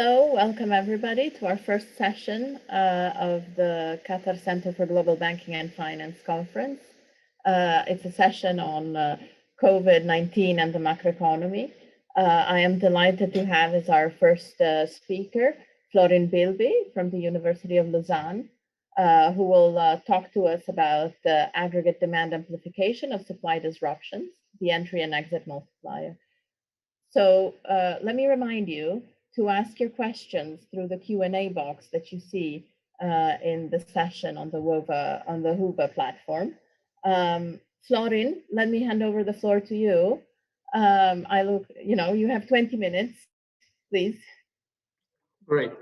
Hello, welcome everybody to our first session of the Qatar Center for Global Banking and Finance conference. It's a session on COVID-19 and the macroeconomy. I am delighted to have as our first speaker, Florin Bilbiie from the University of Lausanne, who will talk to us about the aggregate demand amplification of supply disruptions, the entry and exit multiplier. So let me remind you to ask your questions through the Q&A box that you see in the session on the Whova platform. Florin, let me hand over the floor to you. You have 20 minutes, please. Great.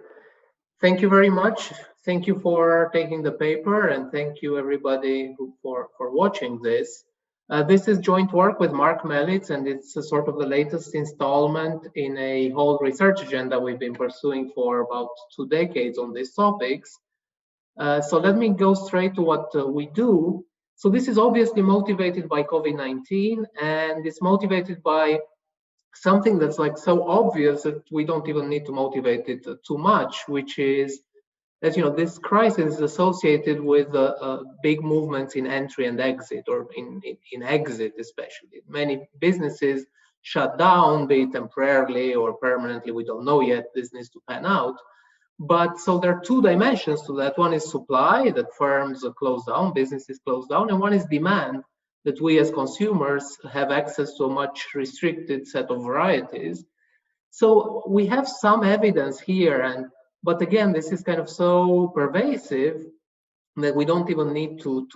Thank you very much. Thank you for taking the paper, and thank you everybody for watching this. This is joint work with Marc, Melitz, and it's sort of the latest installment in a whole research agenda we've been pursuing for about 2 decades on these topics. So let me go straight to what we do. So this is obviously motivated by COVID-19, and it's motivated by something that's like so obvious that we don't even need to motivate it too much, which is that this crisis is associated with big movements in entry and exit, or in exit especially. Many businesses shut down, be it temporarily or permanently, we don't know yet, this needs to pan out. But so there are 2 dimensions to that. One is supply, that firms close down, businesses close down, and one is demand, that we as consumers have access to a much restricted set of varieties. So we have some evidence here, but again, this is kind of so pervasive that we don't even need to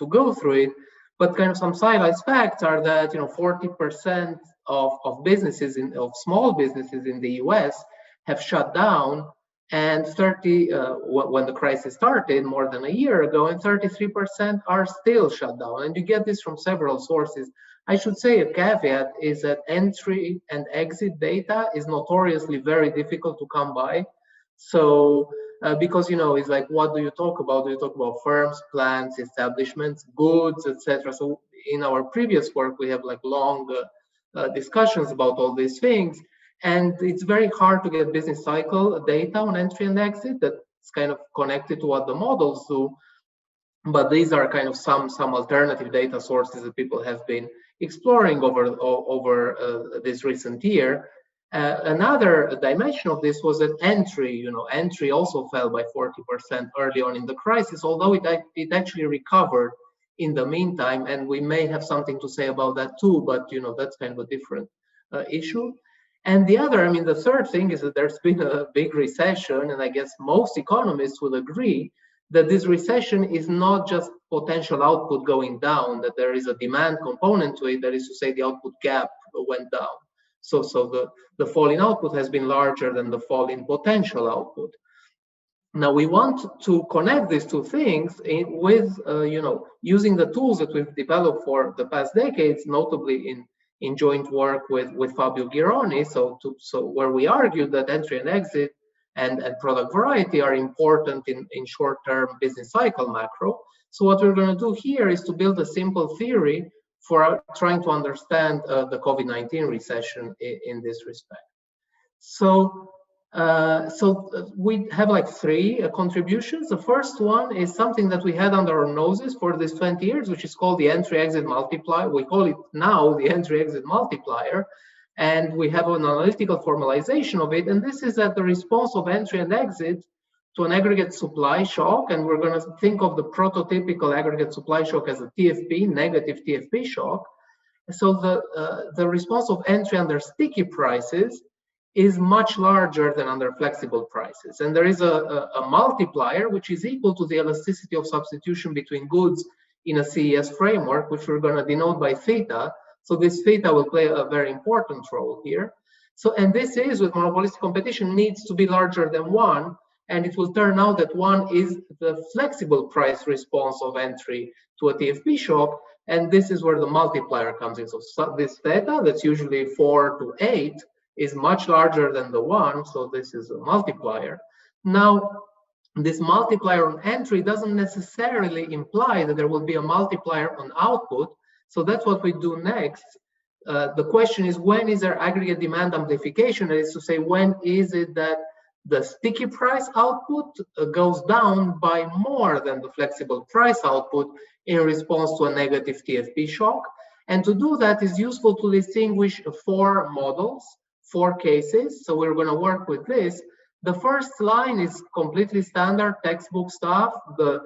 go through it. But kind of some sidelight facts are that 40% of businesses of small businesses in the US have shut down, and 30 when the crisis started more than a year ago, and 33% are still shut down. And you get this from several sources. I should say a caveat is that entry and exit data is notoriously very difficult to come by. So because it's like, what do you talk about? Do you talk about firms, plants, establishments, goods, etc.? So in our previous work, we have like long discussions about all these things, and it's very hard to get business cycle data on entry and exit that's kind of connected to what the models do. But these are kind of some alternative data sources that people have been exploring over this recent year. Another dimension of this was that entry also fell by 40% early on in the crisis, although it actually recovered in the meantime, and we may have something to say about that too, but that's kind of a different issue. And the third thing is that there's been a big recession, and I guess most economists will agree that this recession is not just potential output going down, that there is a demand component to it, that is to say the output gap went down. So the fall in output has been larger than the fall in potential output. Now we want to connect these 2 things with using the tools that we've developed for the past decades, notably in joint work with Fabio Gironi. So where we argued that entry and exit and product variety are important in short-term business cycle macro. So what we're going to do here is to build a simple theory for trying to understand the COVID-19 recession in this respect. So we have like 3 contributions. The first one is something that we had under our noses for these 20 years, which is called the entry-exit multiplier. We call it now the entry-exit multiplier, and we have an analytical formalization of it. And this is that the response of entry and exit to an aggregate supply shock, and we're going to think of the prototypical aggregate supply shock as a TFP, negative TFP shock. So the response of entry under sticky prices is much larger than under flexible prices. And there is a multiplier which is equal to the elasticity of substitution between goods in a CES framework, which we're going to denote by theta. So this theta will play a very important role here. So, and this is, with monopolistic competition, needs to be larger than 1. And it will turn out that 1 is the flexible price response of entry to a TFP shock. And this is where the multiplier comes in. So this theta, that's usually 4 to 8, is much larger than the 1. So this is a multiplier. Now, this multiplier on entry doesn't necessarily imply that there will be a multiplier on output. So that's what we do next. The question is, when is there aggregate demand amplification? That is to say, when is it that the sticky price output goes down by more than the flexible price output in response to a negative TFP shock. And to do that is useful to distinguish 4 models, 4 cases. So we're going to work with this. The first line is completely standard textbook stuff, the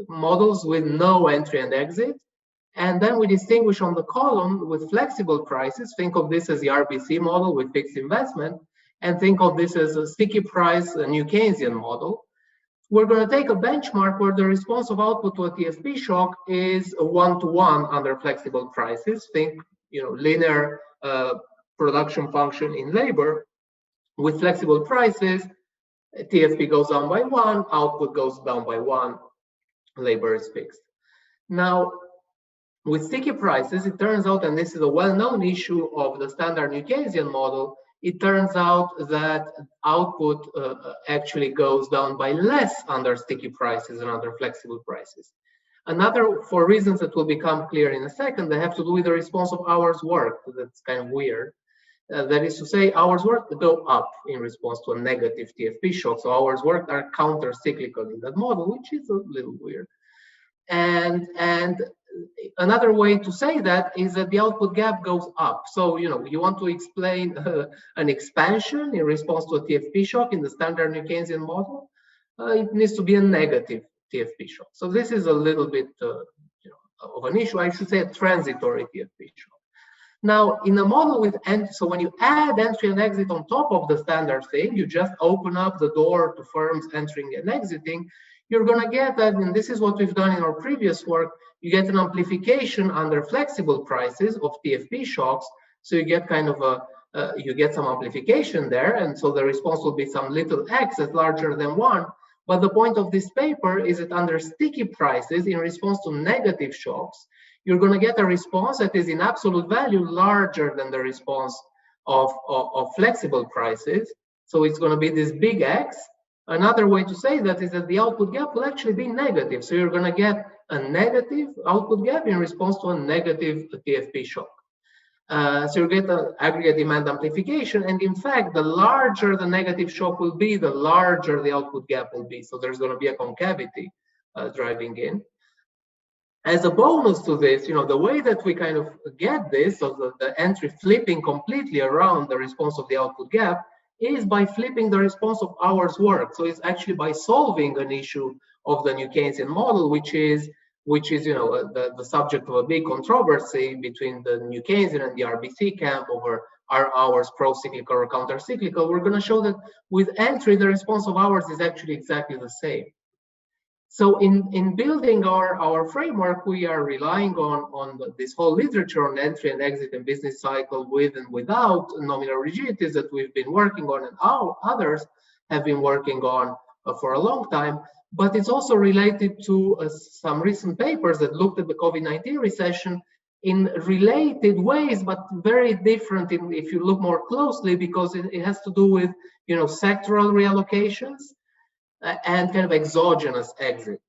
models with no entry and exit. And then we distinguish on the column with flexible prices. Think of this as the RBC model with fixed investment, and think of this as a sticky price, a New Keynesian model. We're going to take a benchmark where the response of output to a TFP shock is a 1-to-1 under flexible prices. Think, linear production function in labor. With flexible prices, TFP goes down by 1, output goes down by 1, labor is fixed. Now, with sticky prices, it turns out, and this is a well-known issue of the standard New Keynesian model, it turns out that output actually goes down by less under sticky prices and under flexible prices. Another, for reasons that will become clear in a second, they have to do with the response of hours worked. That's kind of weird. That is to say, hours worked go up in response to a negative TFP shock. So hours worked are counter-cyclical in that model, which is a little weird. And another way to say that is that the output gap goes up. So, you want to explain an expansion in response to a TFP shock in the standard New Keynesian model, it needs to be a negative TFP shock. So this is a little bit of an issue. I should say a transitory TFP shock. Now, in a model with so when you add entry and exit on top of the standard thing, you just open up the door to firms entering and exiting, you're going to get that, and this is what we've done in our previous work, you get an amplification under flexible prices of TFP shocks. So you get kind of you get some amplification there, and so the response will be some little x that's larger than 1. But the point of this paper is that under sticky prices, in response to negative shocks, you're going to get a response that is in absolute value larger than the response of flexible prices. So it's going to be this big X. Another way to say that is that the output gap will actually be negative. So you're going to get a negative output gap in response to a negative TFP shock. So you get an aggregate demand amplification. And in fact, the larger the negative shock will be, the larger the output gap will be. So there's going to be a concavity driving in. As a bonus to this, the way that we kind of get this, so the entry flipping completely around the response of the output gap, is by flipping the response of hours worked. So it's actually by solving an issue of the New Keynesian model, which is the subject of a big controversy between the New Keynesian and the RBC camp over are hours pro-cyclical or counter-cyclical. We're going to show that with entry, the response of hours is actually exactly the same. So in building our framework, we are relying on this whole literature on entry and exit and business cycle with and without nominal rigidities that we've been working on and others have been working on for a long time. But it's also related to some recent papers that looked at the COVID-19 recession in related ways, but very different if you look more closely, because it has to do with sectoral reallocations and kind of exogenous exit.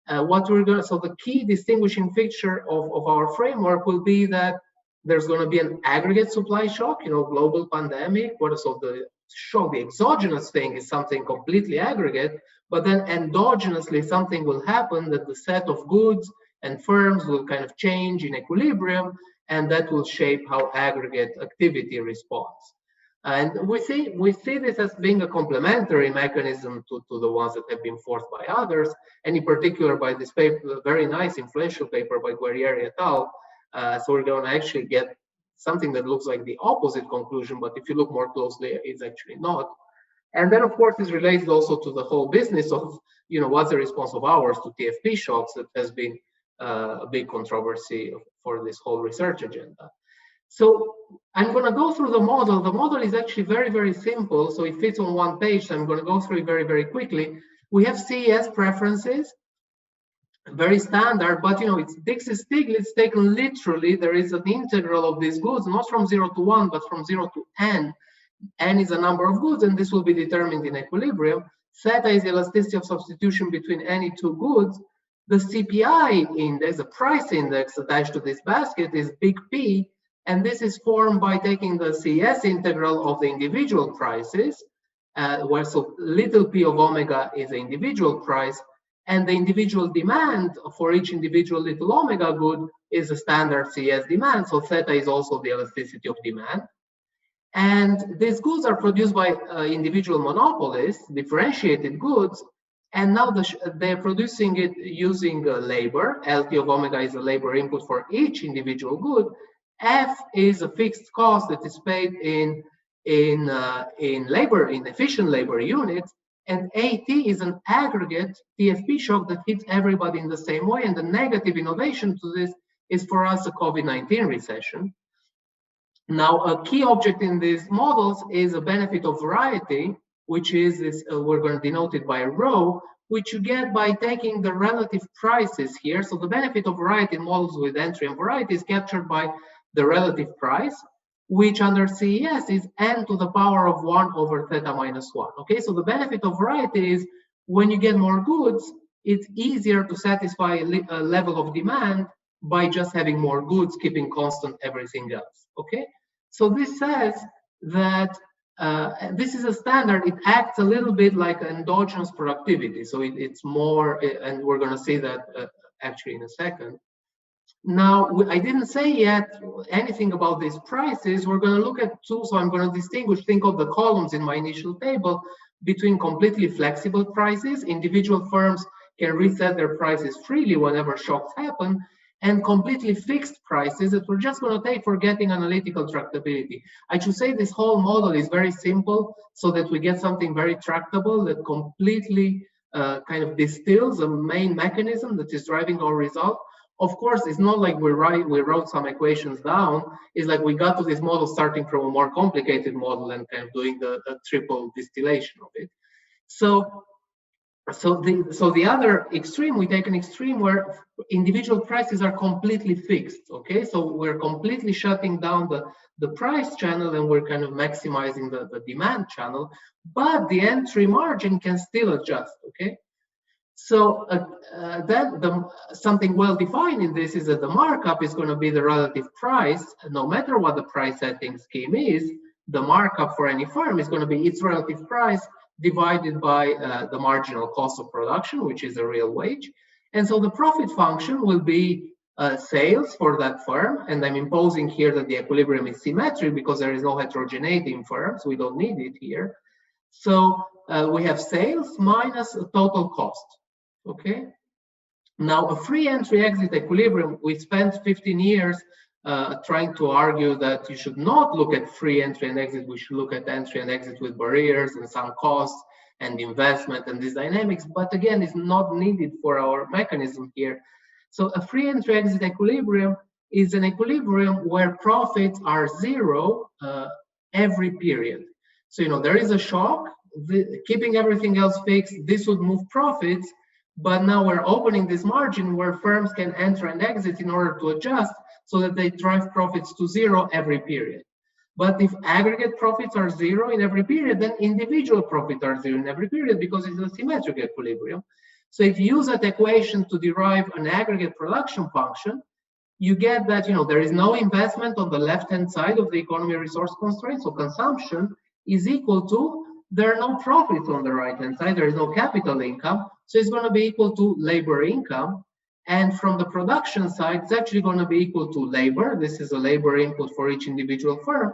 So the key distinguishing feature of our framework will be that there's going to be an aggregate supply shock, global pandemic. So the shock, the exogenous thing is something completely aggregate, but then endogenously something will happen that the set of goods and firms will kind of change in equilibrium, and that will shape how aggregate activity responds. And we see this as being a complementary mechanism to the ones that have been forced by others, and in particular by this paper, very nice influential paper by Guerrieri et al. So we're going to actually get something that looks like the opposite conclusion, but if you look more closely, it's actually not. And then, of course, this relates also to the whole business of, what's the response of ours to TFP shocks that has been a big controversy for this whole research agenda. So I'm going to go through the model. The model is actually very, very simple. So it fits on one page. So I'm going to go through it very, very quickly. We have CES preferences, very standard, but it's Dixit-Stiglitz taken literally. There is an integral of these goods, not from 0 to 1, but from 0 to n. N is a number of goods, and this will be determined in equilibrium. Theta is the elasticity of substitution between any two goods. The CPI index, the price index attached to this basket, is big P. And this is formed by taking the CES integral of the individual prices where so little p of omega is the individual price, and the individual demand for each individual little omega good is a standard CS demand. So theta is also the elasticity of demand. And these goods are produced by individual monopolists, differentiated goods, and now they're producing it using labor. LT of omega is a labor input for each individual good. F is a fixed cost that is paid in efficient labor units, and AT is an aggregate TFP shock that hits everybody in the same way. And the negative innovation to this is for us a COVID-19 recession. Now, a key object in these models is a benefit of variety, which is this, we're going to denote it by rho, which you get by taking the relative prices here. So the benefit of variety in models with entry and variety is captured by the relative price, which under CES is n to the power of 1 over theta minus 1. Okay, so the benefit of variety is when you get more goods, it's easier to satisfy a level of demand by just having more goods, keeping constant everything else. Okay, so this says that this is a standard. It acts a little bit like endogenous productivity. So it's more, and we're going to see that actually in a second. Now, I didn't say yet anything about these prices. We're going to look at two, so I'm going to distinguish, think of the columns in my initial table, between completely flexible prices. Individual firms can reset their prices freely whenever shocks happen, and completely fixed prices that we're just going to take for getting analytical tractability. I should say this whole model is very simple so that we get something very tractable that completely kind of distills a main mechanism that is driving our result. Of course, it's not like we wrote some equations down. It's like we got to this model starting from a more complicated model and kind of doing the triple distillation of it. So the other extreme, we take an extreme where individual prices are completely fixed. Okay, so we're completely shutting down the price channel and we're kind of maximizing the demand channel, but the entry margin can still adjust. Okay. So something well defined in this is that the markup is going to be the relative price. No matter what the price setting scheme is, the markup for any firm is going to be its relative price divided by the marginal cost of production, which is a real wage. And so the profit function will be sales for that firm. And I'm imposing here that the equilibrium is symmetric because there is no heterogeneity in firms. We don't need it here. So we have sales minus a total cost. Okay. Now, a free entry exit equilibrium, we spent 15 years trying to argue that you should not look at free entry and exit. We should look at entry and exit with barriers and some costs and investment and these dynamics. But again, it's not needed for our mechanism here. So a free entry exit equilibrium is an equilibrium where profits are zero every period. So, you know, there is a shock, keeping everything else fixed, this would move profits. But now we're opening this margin where firms can enter and exit in order to adjust so that they drive profits to zero every period. But if aggregate profits are zero in every period, then individual profits are zero in every period because it's a symmetric equilibrium. So if you use that equation to derive an aggregate production function, you get that, you know, there is no investment on the left-hand side of the economy resource constraint. So consumption is equal to, there are no profits on the right-hand side. There is no capital income. So it's going to be equal to labor income. And from the production side, it's actually going to be equal to labor. This is a labor input for each individual firm,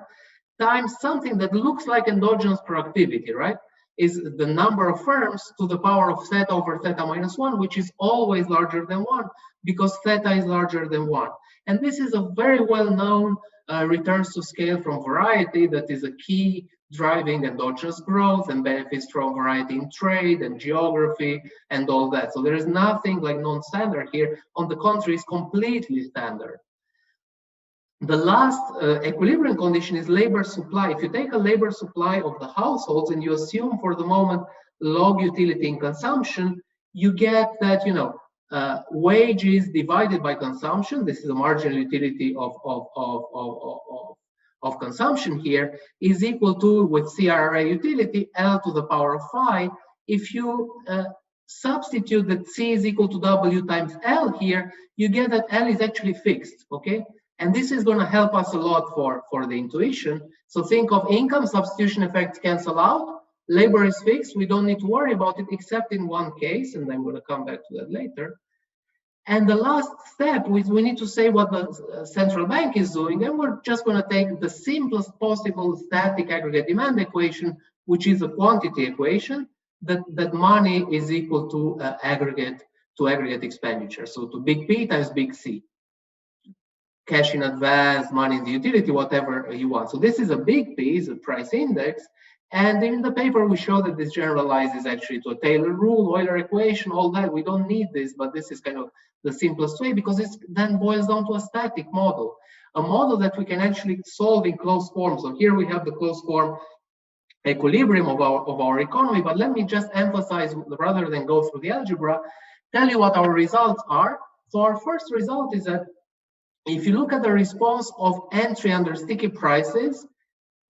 times something that looks like endogenous productivity, right? Is the number of firms to the power of theta over theta minus 1, which is always larger than 1 because theta is larger than 1. And this is a very well-known returns to scale from variety that is a key driving endogenous growth and benefits from variety in trade and geography and all that. So there is nothing like non-standard here. On the contrary, it's completely standard. The last equilibrium condition is labor supply. If you take a labor supply of the households and you assume for the moment log utility in consumption, you get that, you know, wages divided by consumption. This is the marginal utility of consumption here is equal to, with CRRA utility, L to the power of phi. If you substitute that C is equal to W times L here, you get that L is actually fixed, okay? And this is going to help us a lot for the intuition. So think of income substitution effects cancel out. Labor is fixed. We don't need to worry about it, except in one case, and I'm going to come back to that later. And the last step, we need to say what the central bank is doing, and we're just going to take the simplest possible static aggregate demand equation, which is a quantity equation, that money is equal to aggregate expenditure. So to big P times big C. Cash in advance, money in the utility, whatever you want. So this is a big P, is a price index. And in the paper, we show that this generalizes actually to a Taylor rule, Euler equation, all that. We don't need this, but this is kind of the simplest way, because it then boils down to a static model, a model that we can actually solve in closed form. So here we have the closed form equilibrium of our economy, but let me just emphasize, rather than go through the algebra, tell you what our results are. So our first result is that if you look at the response of entry under sticky prices,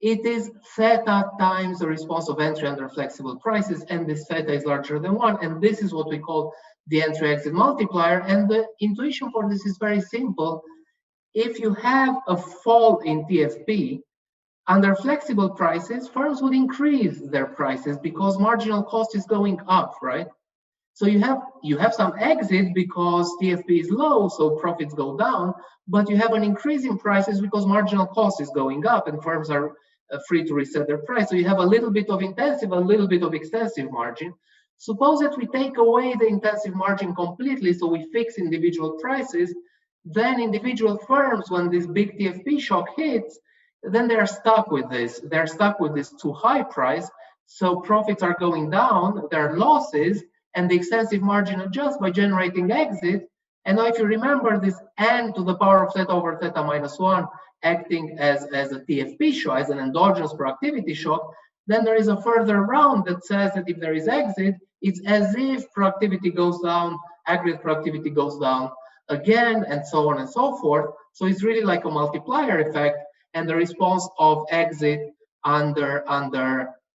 it is theta times the response of entry under flexible prices, and this theta is larger than 1, and this is what we call the entry-exit multiplier. And the intuition for this is very simple. If you have a fall in TFP, under flexible prices, firms would increase their prices because marginal cost is going up, right? So you have some exit because TFP is low, so profits go down, but you have an increase in prices because marginal cost is going up and firms are free to reset their price. So you have a little bit of intensive, a little bit of extensive margin. Suppose that we take away the intensive margin completely, so we fix individual prices, then individual firms, when this big TFP shock hits, then they're stuck with this. They're stuck with this too high price, so profits are going down, there are losses, and the extensive margin adjusts by generating exit. And now if you remember this n to the power of theta over theta minus 1 acting as a TFP shock, as an endogenous productivity shock, then there is a further round that says that if there is exit, it's as if productivity goes down, aggregate productivity goes down again, and so on and so forth. So it's really like a multiplier effect, and the response of exit under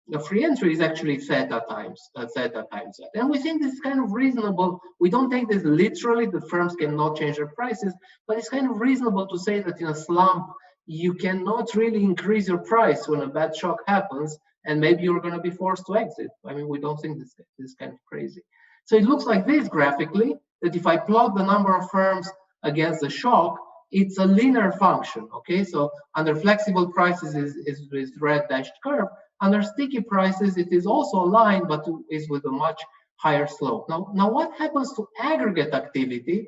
the free entry is actually theta times that. And we think this is kind of reasonable. We don't take this literally, the firms cannot change their prices, but it's kind of reasonable to say that in a slump, you cannot really increase your price when a bad shock happens, and maybe you're going to be forced to exit. I mean, we don't think this is kind of crazy. So it looks like this graphically, that if I plot the number of firms against the shock, it's a linear function, okay? So under flexible prices is red dashed curve. Under sticky prices, it is also a line, but is with a much higher slope. Now what happens to aggregate activity?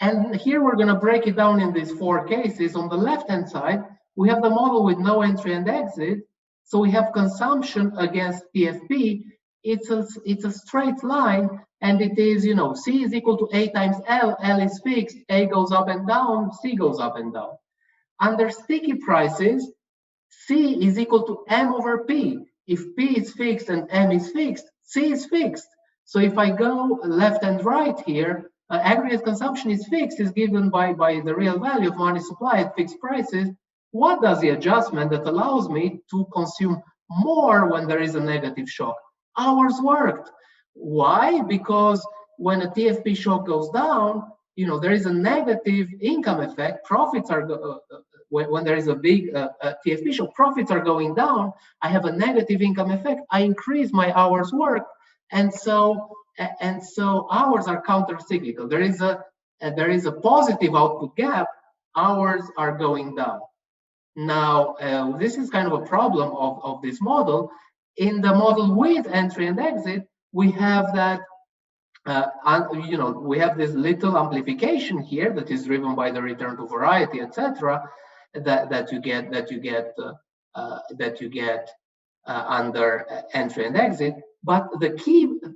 And here we're going to break it down in these 4 cases. On the left-hand side, we have the model with no entry and exit. So we have consumption against TFP. It's a straight line, and it is, C is equal to A times L. L is fixed. A goes up and down. C goes up and down. Under sticky prices, C is equal to M over P. If P is fixed and M is fixed, C is fixed. So if I go left and right here, aggregate consumption is fixed, is given by the real value of money supply at fixed prices. What does the adjustment that allows me to consume more when there is a negative shock? Hours worked. Why? Because when a TFP shock goes down, there is a negative income effect. Profits are when there is a big TFP shock, profits are going down. I have a negative income effect. I increase my hours worked, and so hours are counter-cyclical. There is a positive output gap. Hours are going down. Now this is kind of a problem of this model. In the model with entry and exit, we have that. We have this little amplification here that is driven by the return to variety, etc. That you get under entry and exit. But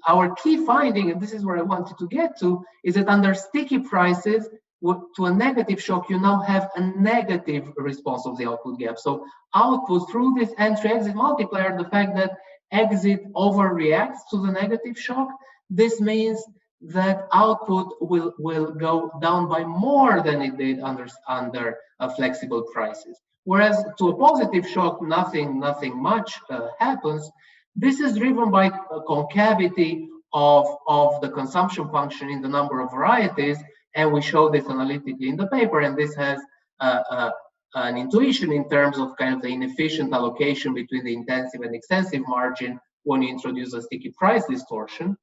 our key finding, and this is where I wanted to get to, is that under sticky prices, to a negative shock, you now have a negative response of the output gap. So output through this entry-exit multiplier, the fact that exit overreacts to the negative shock, this means that output will go down by more than it did under flexible prices. Whereas to a positive shock, nothing much happens. This is driven by a concavity of the consumption function in the number of varieties, and we show this analytically in the paper, and this has an intuition in terms of kind of the inefficient allocation between the intensive and extensive margin when you introduce a sticky price distortion.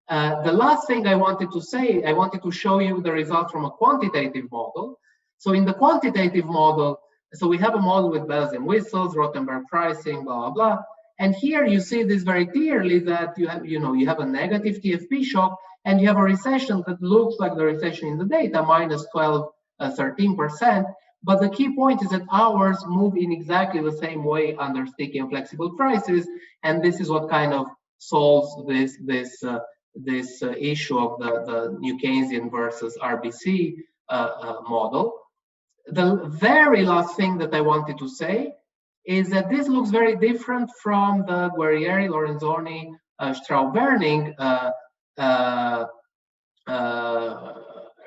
The last thing I wanted to say, I wanted to show you the result from a quantitative model. So in the quantitative model, so we have a model with bells and whistles, Rothenberg pricing, blah, blah, blah. And here you see this very clearly that you have a negative TFP shock, and you have a recession that looks like the recession in the data, minus 12, 13%. But the key point is that ours move in exactly the same way under sticky and flexible prices, and this is what kind of solves this issue of the New Keynesian versus RBC model. The very last thing that I wanted to say is that this looks very different from the Guerrieri, Lorenzoni, Straub-Werning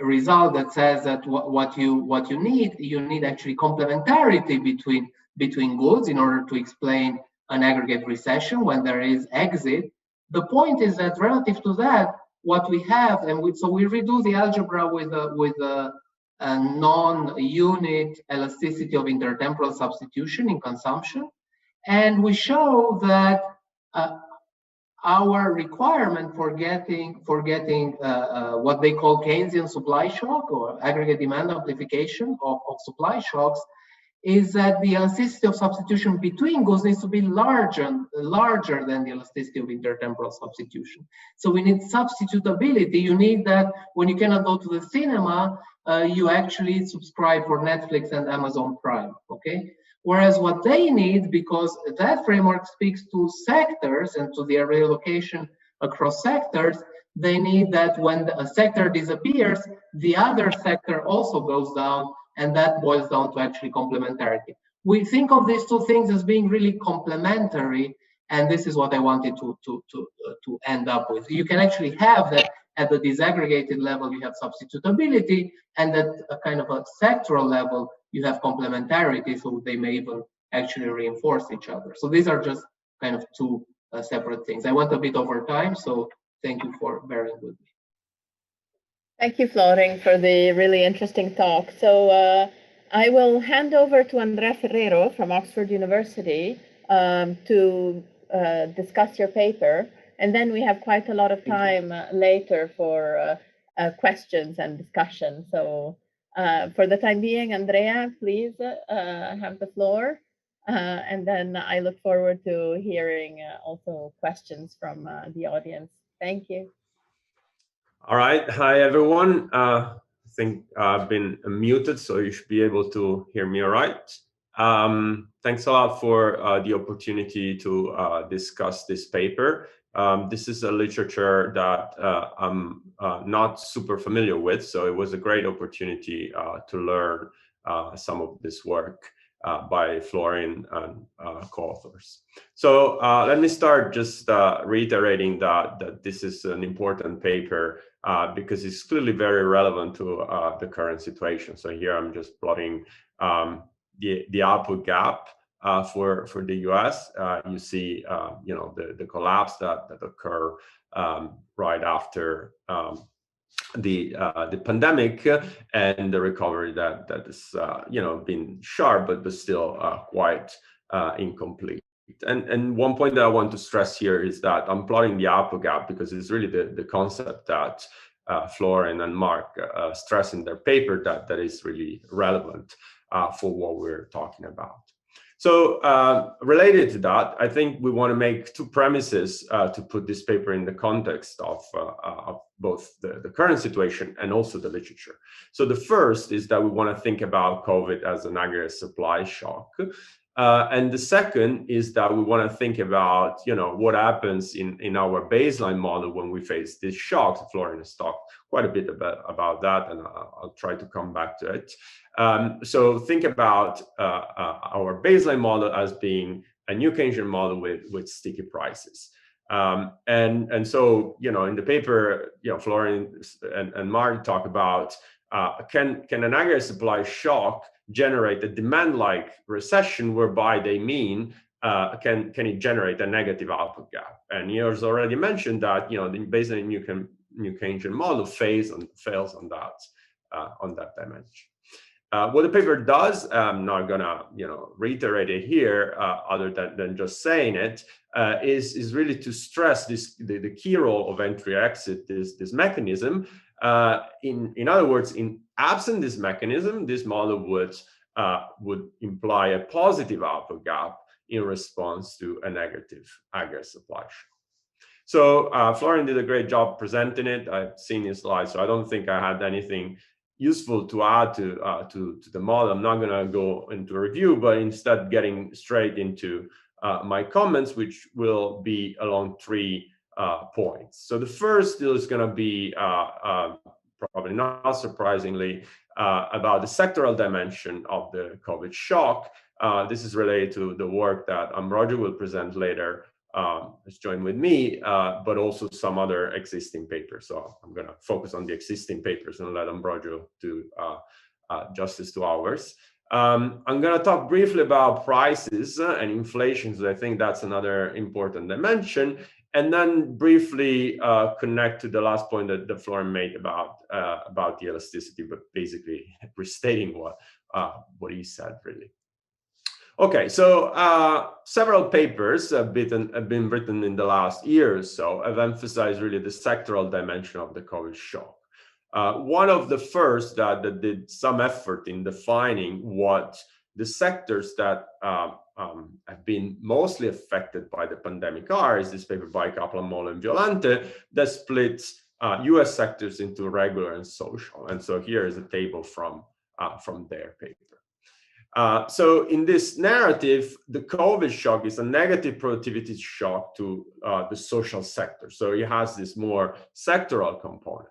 result that says that what you need actually complementarity between goods in order to explain an aggregate recession when there is exit. The point is that relative to that, what we have, so we redo the algebra with a non-unit elasticity of intertemporal substitution in consumption, and we show that our requirement for getting what they call Keynesian supply shock or aggregate demand amplification of supply shocks is that the elasticity of substitution between goods needs to be larger than the elasticity of intertemporal substitution. So we need substitutability. You need that when you cannot go to the cinema, you actually subscribe for Netflix and Amazon Prime, okay? Whereas what they need, because that framework speaks to sectors and to their reallocation across sectors, they need that when a sector disappears, the other sector also goes down, and that boils down to actually complementarity. We think of these two things as being really complementary, and this is what I wanted to end up with. You can actually have that at the disaggregated level, you have substitutability, and at a kind of a sectoral level, you have complementarity, so they may even actually reinforce each other. So these are just kind of two separate things. I went a bit over time, so thank you for bearing with me. Thank you, Florin, for the really interesting talk. So I will hand over to Andrea Ferrero from Oxford University to discuss your paper. And then we have quite a lot of time later for questions and discussion. So for the time being, Andrea, please have the floor. And then I look forward to hearing also questions from the audience. Thank you. All right. Hi, everyone. I think I've been muted, so you should be able to hear me all right. Thanks a lot for the opportunity to discuss this paper. This is a literature that I'm not super familiar with, so it was a great opportunity to learn some of this work by Florin and co-authors. So let me start just reiterating that this is an important paper because it's clearly very relevant to the current situation. So here I'm just plotting the output gap for the US. You see, the collapse that occurred right after the pandemic and the recovery that is been sharp but still quite incomplete. And one point that I want to stress here is that I'm plotting the output gap because it's really the concept that Florin and Marc stress in their paper that is really relevant for what we're talking about. So related to that, I think we want to make two premises to put this paper in the context of both the current situation and also the literature. So the first is that we want to think about COVID as an aggregate supply shock. And the second is that we want to think about, what happens in our baseline model when we face these shocks. Florin has talked quite a bit about that, and I'll try to come back to it. So think about our baseline model as being a new Keynesian model with sticky prices. And so, in the paper, Florin and Marc talk about can an aggregate supply shock generate a demand-like recession, whereby they mean can it generate a negative output gap? And he has already mentioned that based on the new Keynesian model fails on that dimension. What the paper does, I'm not gonna reiterate it here, other than just saying it, is really to stress the key role of entry-exit, this mechanism. In other words, in absent this mechanism, this model would imply a positive output gap in response to a negative aggregate supply shock. So Florian did a great job presenting it. I've seen his slides, so I don't think I had anything useful to add to the model. I'm not going to go into a review, but instead getting straight into my comments, which will be along 3 points. So the first is going to be, probably not surprisingly, about the sectoral dimension of the COVID shock. This is related to the work that Ambrogio will present later, has joined with me, but also some other existing papers. So I'm going to focus on the existing papers and let Ambrogio do justice to ours. I'm going to talk briefly about prices and inflation, so I think that's another important dimension, and then briefly connect to the last point that Florin made about the elasticity, but basically restating what he said, really. Okay, so several papers have been written in the last year or so have emphasized really the sectoral dimension of the COVID shock. One of the first that did some effort in defining what the sectors that have been mostly affected by the pandemic are is this paper by Kaplan, Moll, and Violante that splits US sectors into regular and social. And so here is a table from their paper. So in this narrative, the COVID shock is a negative productivity shock to the social sector. So it has this more sectoral component.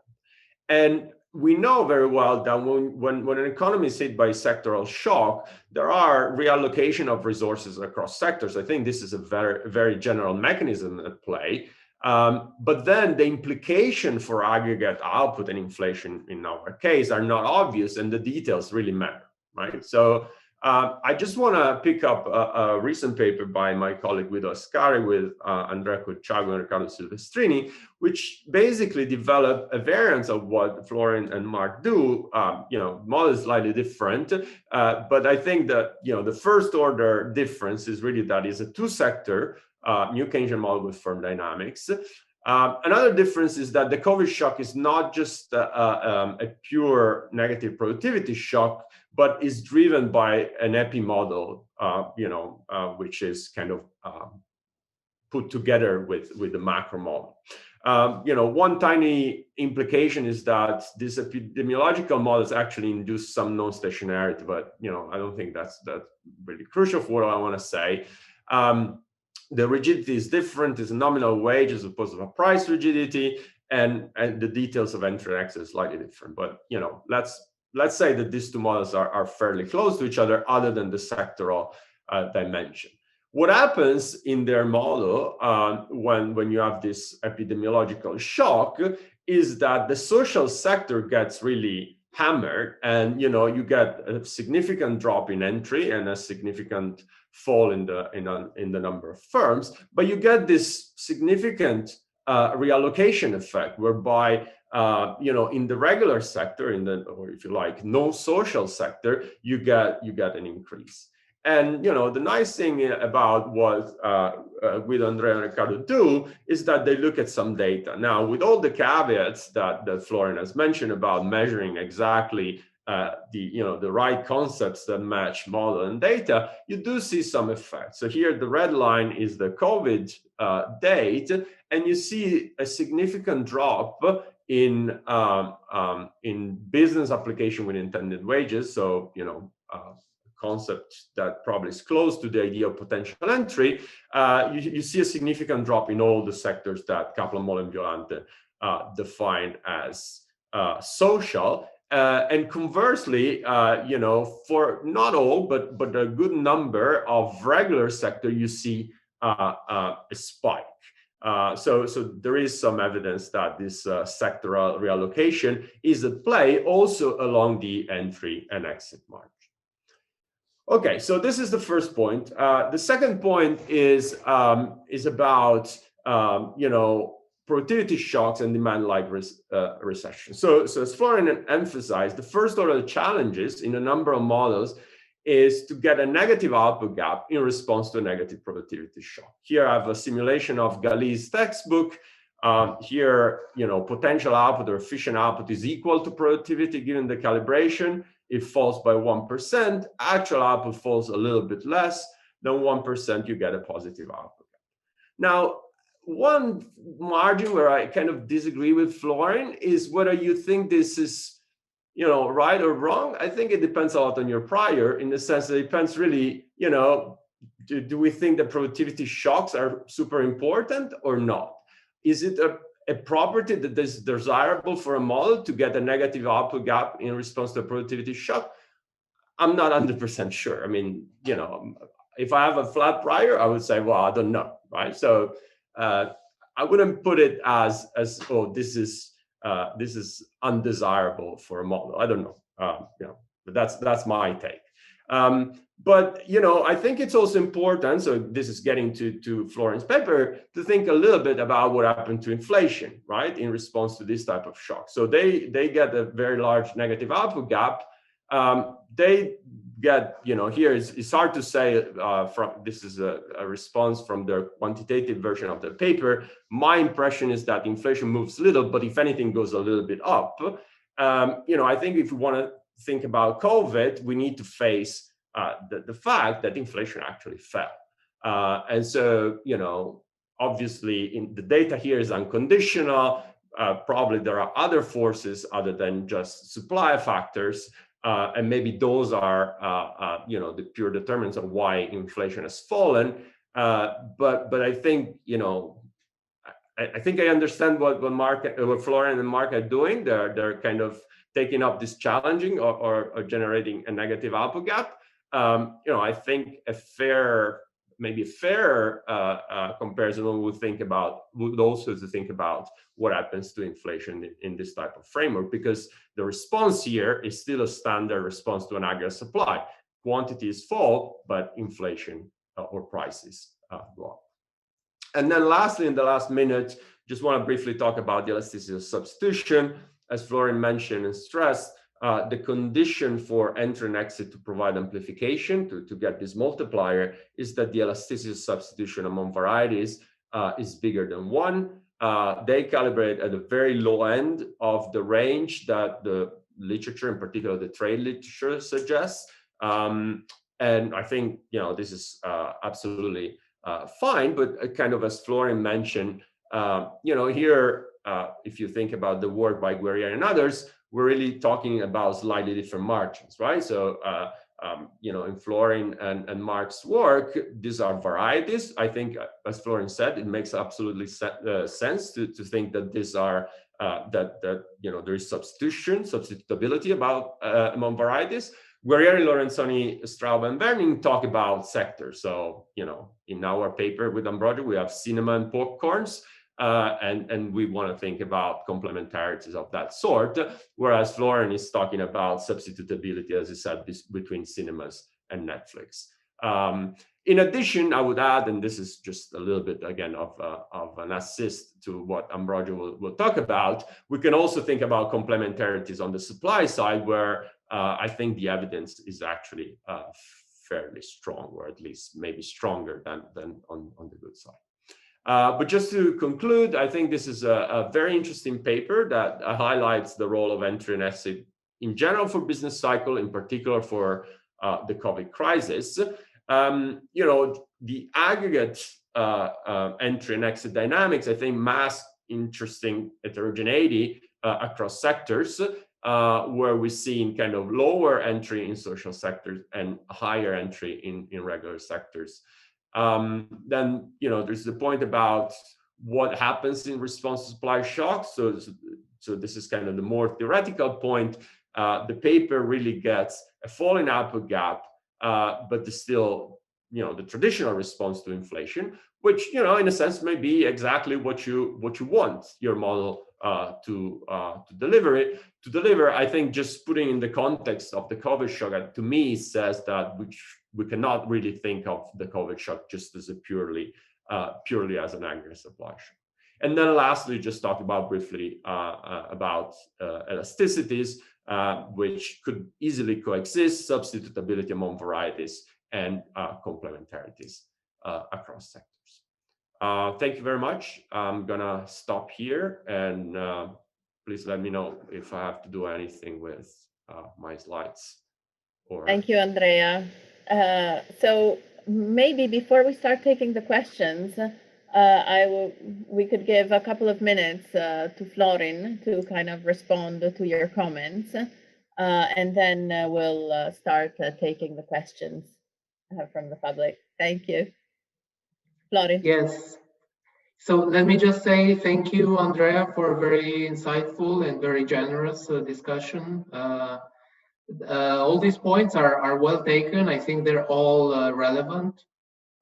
And we know very well that when an economy is hit by sectoral shock, there are reallocation of resources across sectors. I think this is a very, very general mechanism at play. But then the implication for aggregate output and inflation in our case are not obvious, and the details really matter, right? So I just want to pick up a recent paper by my colleague Guido Ascari with Andrea Cocciago and Riccardo Silvestrini, which basically developed a variance of what Florin and Marc do. Model is slightly different, but I think that the first order difference is really that it's a 2-sector new Keynesian model with firm dynamics. Another difference is that the COVID shock is not just a pure negative productivity shock, but is driven by an epi model, which is kind of put together with the macro model. One tiny implication is that this epidemiological models actually induce some non-stationarity, but I don't think that's really crucial for what I want to say. The rigidity is different, it's a nominal wage as opposed to a price rigidity, and the details of entry and exit is slightly different. But let's say that these 2 models are fairly close to each other, other than the sectoral dimension. What happens in their model when you have this epidemiological shock is that the social sector gets really hammered, and you get a significant drop in entry and a significant fall in the number of firms, but you get this significant reallocation effect whereby in the regular sector, or if you like, non-social sector, you get an increase. And the nice thing about what Guido, Andrea, and Riccardo do is that they look at some data. Now, with all the caveats that Florin has mentioned about measuring exactly the right concepts that match model and data, you do see some effects. So here, the red line is the COVID date, and you see a significant drop in business application with intended wages. So concept that probably is close to the idea of potential entry. You see a significant drop in all the sectors that Kaplan, Moll, and Violante define as social. And conversely, for not all, but a good number of regular sector, you see a spike. So there is some evidence that this sectoral reallocation is at play also along the entry and exit margin. Okay, so this is the first point. The second point is about productivity shocks and demand-like recession. So as Florian emphasized, the first order of challenges in a number of models is to get a negative output gap in response to a negative productivity shock. Here I have a simulation of Galli's textbook. Here, potential output or efficient output is equal to productivity given the calibration. It falls by 1%. Actual output falls a little bit less than 1%. You get a positive output. Now, one margin where I kind of disagree with Florin is whether you think this is right or wrong. I think it depends a lot on your prior, in the sense that it depends really, do we think that productivity shocks are super important or not? Is it a property that is desirable for a model to get a negative output gap in response to a productivity shock? I'm not 100% sure. I mean, if I have a flat prior, I would say, well, I don't know, right? So I wouldn't put it as oh, this is undesirable for a model. I don't know, but that's my take. But I think it's also important. So this is getting to Florin's paper, to think a little bit about what happened to inflation, right, in response to this type of shock. So they get a very large negative output gap. They get, here it's hard to say this is a response from the quantitative version of the paper. My impression is that inflation moves little, but if anything goes a little bit up. I think if we want to think about COVID, we need to face the fact that inflation actually fell. And so, obviously the data here is unconditional. Probably there are other forces other than just supply factors. And maybe those are, the pure determinants of why inflation has fallen. But I think, I think I understand what Florian and Marc are doing. They're kind of taking up this challenging or generating a negative output gap. I think a fair comparison would also think about what happens to inflation in this type of framework, because the response here is still a standard response to an aggregate supply. Quantities fall, but inflation or prices go up. And then lastly, in the last minute, just want to briefly talk about the elasticity of substitution. As Florin mentioned and stressed, the condition for entry and exit to provide amplification, to get this multiplier, is that the elasticity of substitution among varieties is bigger than 1. They calibrate at the very low end of the range that the literature, in particular the trade literature, suggests. And I think, this is absolutely fine, but kind of as Florin mentioned, here, if you think about the work by Guerrieri and others, we're really talking about slightly different margins, right? So, in Florin and Marc's work, these are varieties. I think, as Florin said, it makes absolutely sense to think that these are, there is substitutability among varieties. Guerrieri, Lorenzoni, Straub, and Werning talk about sectors. So, in our paper with Ambrogio, we have cinema and popcorns. And we want to think about complementarities of that sort, whereas Florin is talking about substitutability, as he said, between cinemas and Netflix. In addition, I would add, and this is just a little bit again of an assist to what Ambrogio will talk about, we can also think about complementarities on the supply side, where I think the evidence is actually fairly strong, or at least maybe stronger than on the good side. But just to conclude, I think this is a very interesting paper that highlights the role of entry and exit in general for business cycle, in particular for the COVID crisis. The aggregate entry and exit dynamics, I think, mask interesting heterogeneity across sectors, where we've seen kind of lower entry in social sectors and higher entry in regular sectors. Then, there's the point about what happens in response to supply shocks. So this is kind of the more theoretical point. The paper really gets a falling output gap, but there's still, the traditional response to inflation, which, in a sense, may be exactly what you want your model to deliver. I think just putting in the context of the COVID shock, to me, says that we cannot really think of the COVID shock just as a purely as an aggregate supply shock. And then lastly, just talk about briefly about elasticities, which could easily coexist, substitutability among varieties, and complementarities across sectors. Thank you very much. I'm gonna stop here, and please let me know if I have to do anything with my slides. Or... Thank you, Andrea. So maybe before we start taking the questions, we could give a couple of minutes to Florin to kind of respond to your comments, and then we'll start taking the questions from the public. Thank you. Florin. Yes. So let me just say thank you, Andrea, for a very insightful and very generous discussion. All these points are well taken. I think they're all relevant.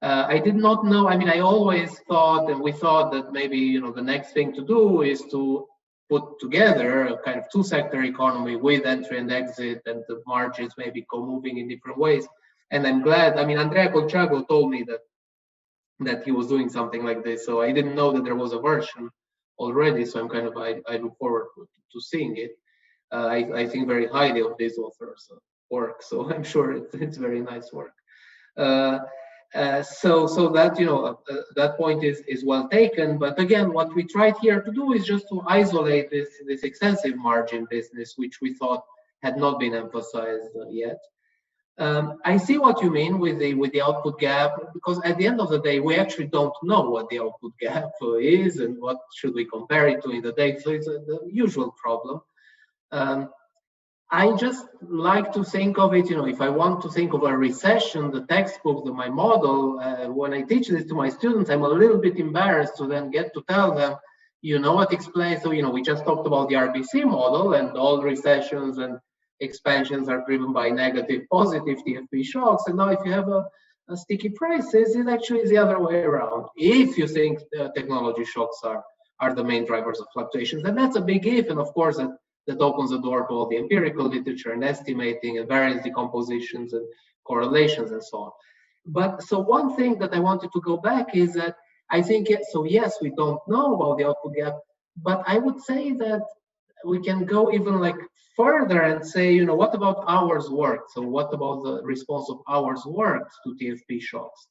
I did not know, I mean, I always thought, and we thought that maybe, you know, the next thing to do is to put together a kind of two-sector economy with entry and exit, and the margins maybe co-moving in different ways. And I'm glad, I mean, Andrea Colciago told me that he was doing something like this, so I didn't know that there was a version already, so I'm kind of, I look forward to seeing it. I think very highly of this author's work, so I'm sure it's very nice work. So that, you know, that point is well taken. But again, what we tried here to do is just to isolate this extensive margin business, which we thought had not been emphasized yet. I see what you mean with the output gap, because at the end of the day, we actually don't know what the output gap is and what should we compare it to in the data. So it's the usual problem. I just like to think of it, you know, if I want to think of a recession, the textbook, my model, when I teach this to my students, I'm a little bit embarrassed to then get to tell them, you know what explains, so, you know, we just talked about the RBC model, and all recessions and expansions are driven by negative, positive TFP shocks. And now if you have a sticky prices, it actually is the other way around. If you think technology shocks are the main drivers of fluctuations, and that's a big if, and of course, that opens the door to all the empirical literature and estimating and variance decompositions and correlations and so on. But so one thing that I wanted to go back is that I think, so yes, we don't know about the output gap, but I would say that we can go even like further and say, you know, what about hours worked? So what about the response of hours worked to TFP shocks?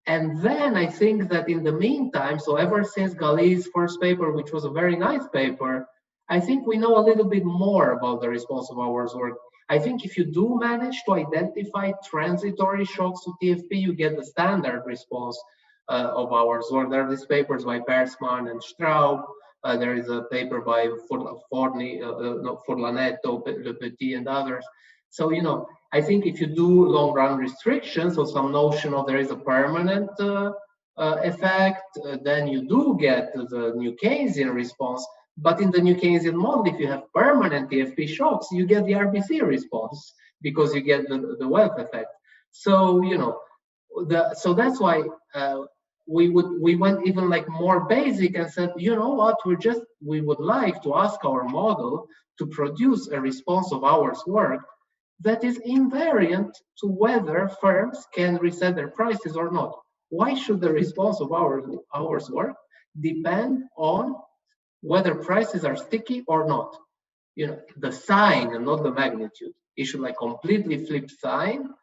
And then I think that in the meantime, so ever since Galli's first paper, which was a very nice paper, I think we know a little bit more about the response of hours work. I think if you do manage to identify transitory shocks to TFP, you get the standard response of hours work. There are these papers by Persman and Straub. There is a paper by Forlanetto, Le Petit, and others. So, you know, I think if you do long-run restrictions or some notion of there is a permanent effect, then you do get the New Keynesian response. But in the New Keynesian model, if you have permanent TFP shocks, you get the RBC response because you get the wealth effect. So, you know, so that's why we went even like more basic and said, you know what, we would like to ask our model to produce a response of hours work that is invariant to whether firms can reset their prices or not. Why should the response of hours work depend on whether prices are sticky or not? You know, the sign and not the magnitude. It should like completely flip sign.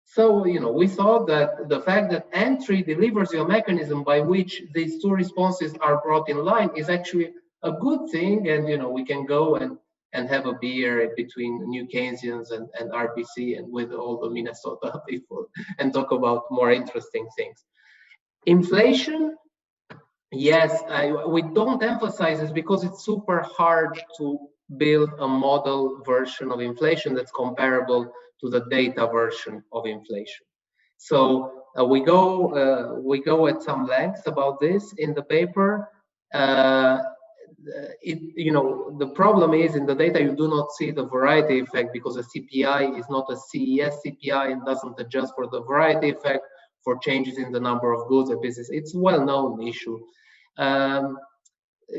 So, you know, we thought that the fact that entry delivers you a mechanism by which these two responses are brought in line is actually a good thing. And, you know, we can go and have a beer between New Keynesians and RBC and with all the Minnesota people and talk about more interesting things. Inflation. Yes, we don't emphasize this because it's super hard to build a model version of inflation that's comparable to the data version of inflation. So we go at some length about this in the paper. You know, the problem is in the data you do not see the variety effect because a CPI is not a CES CPI and doesn't adjust for the variety effect for changes in the number of goods and business. It's a well-known issue.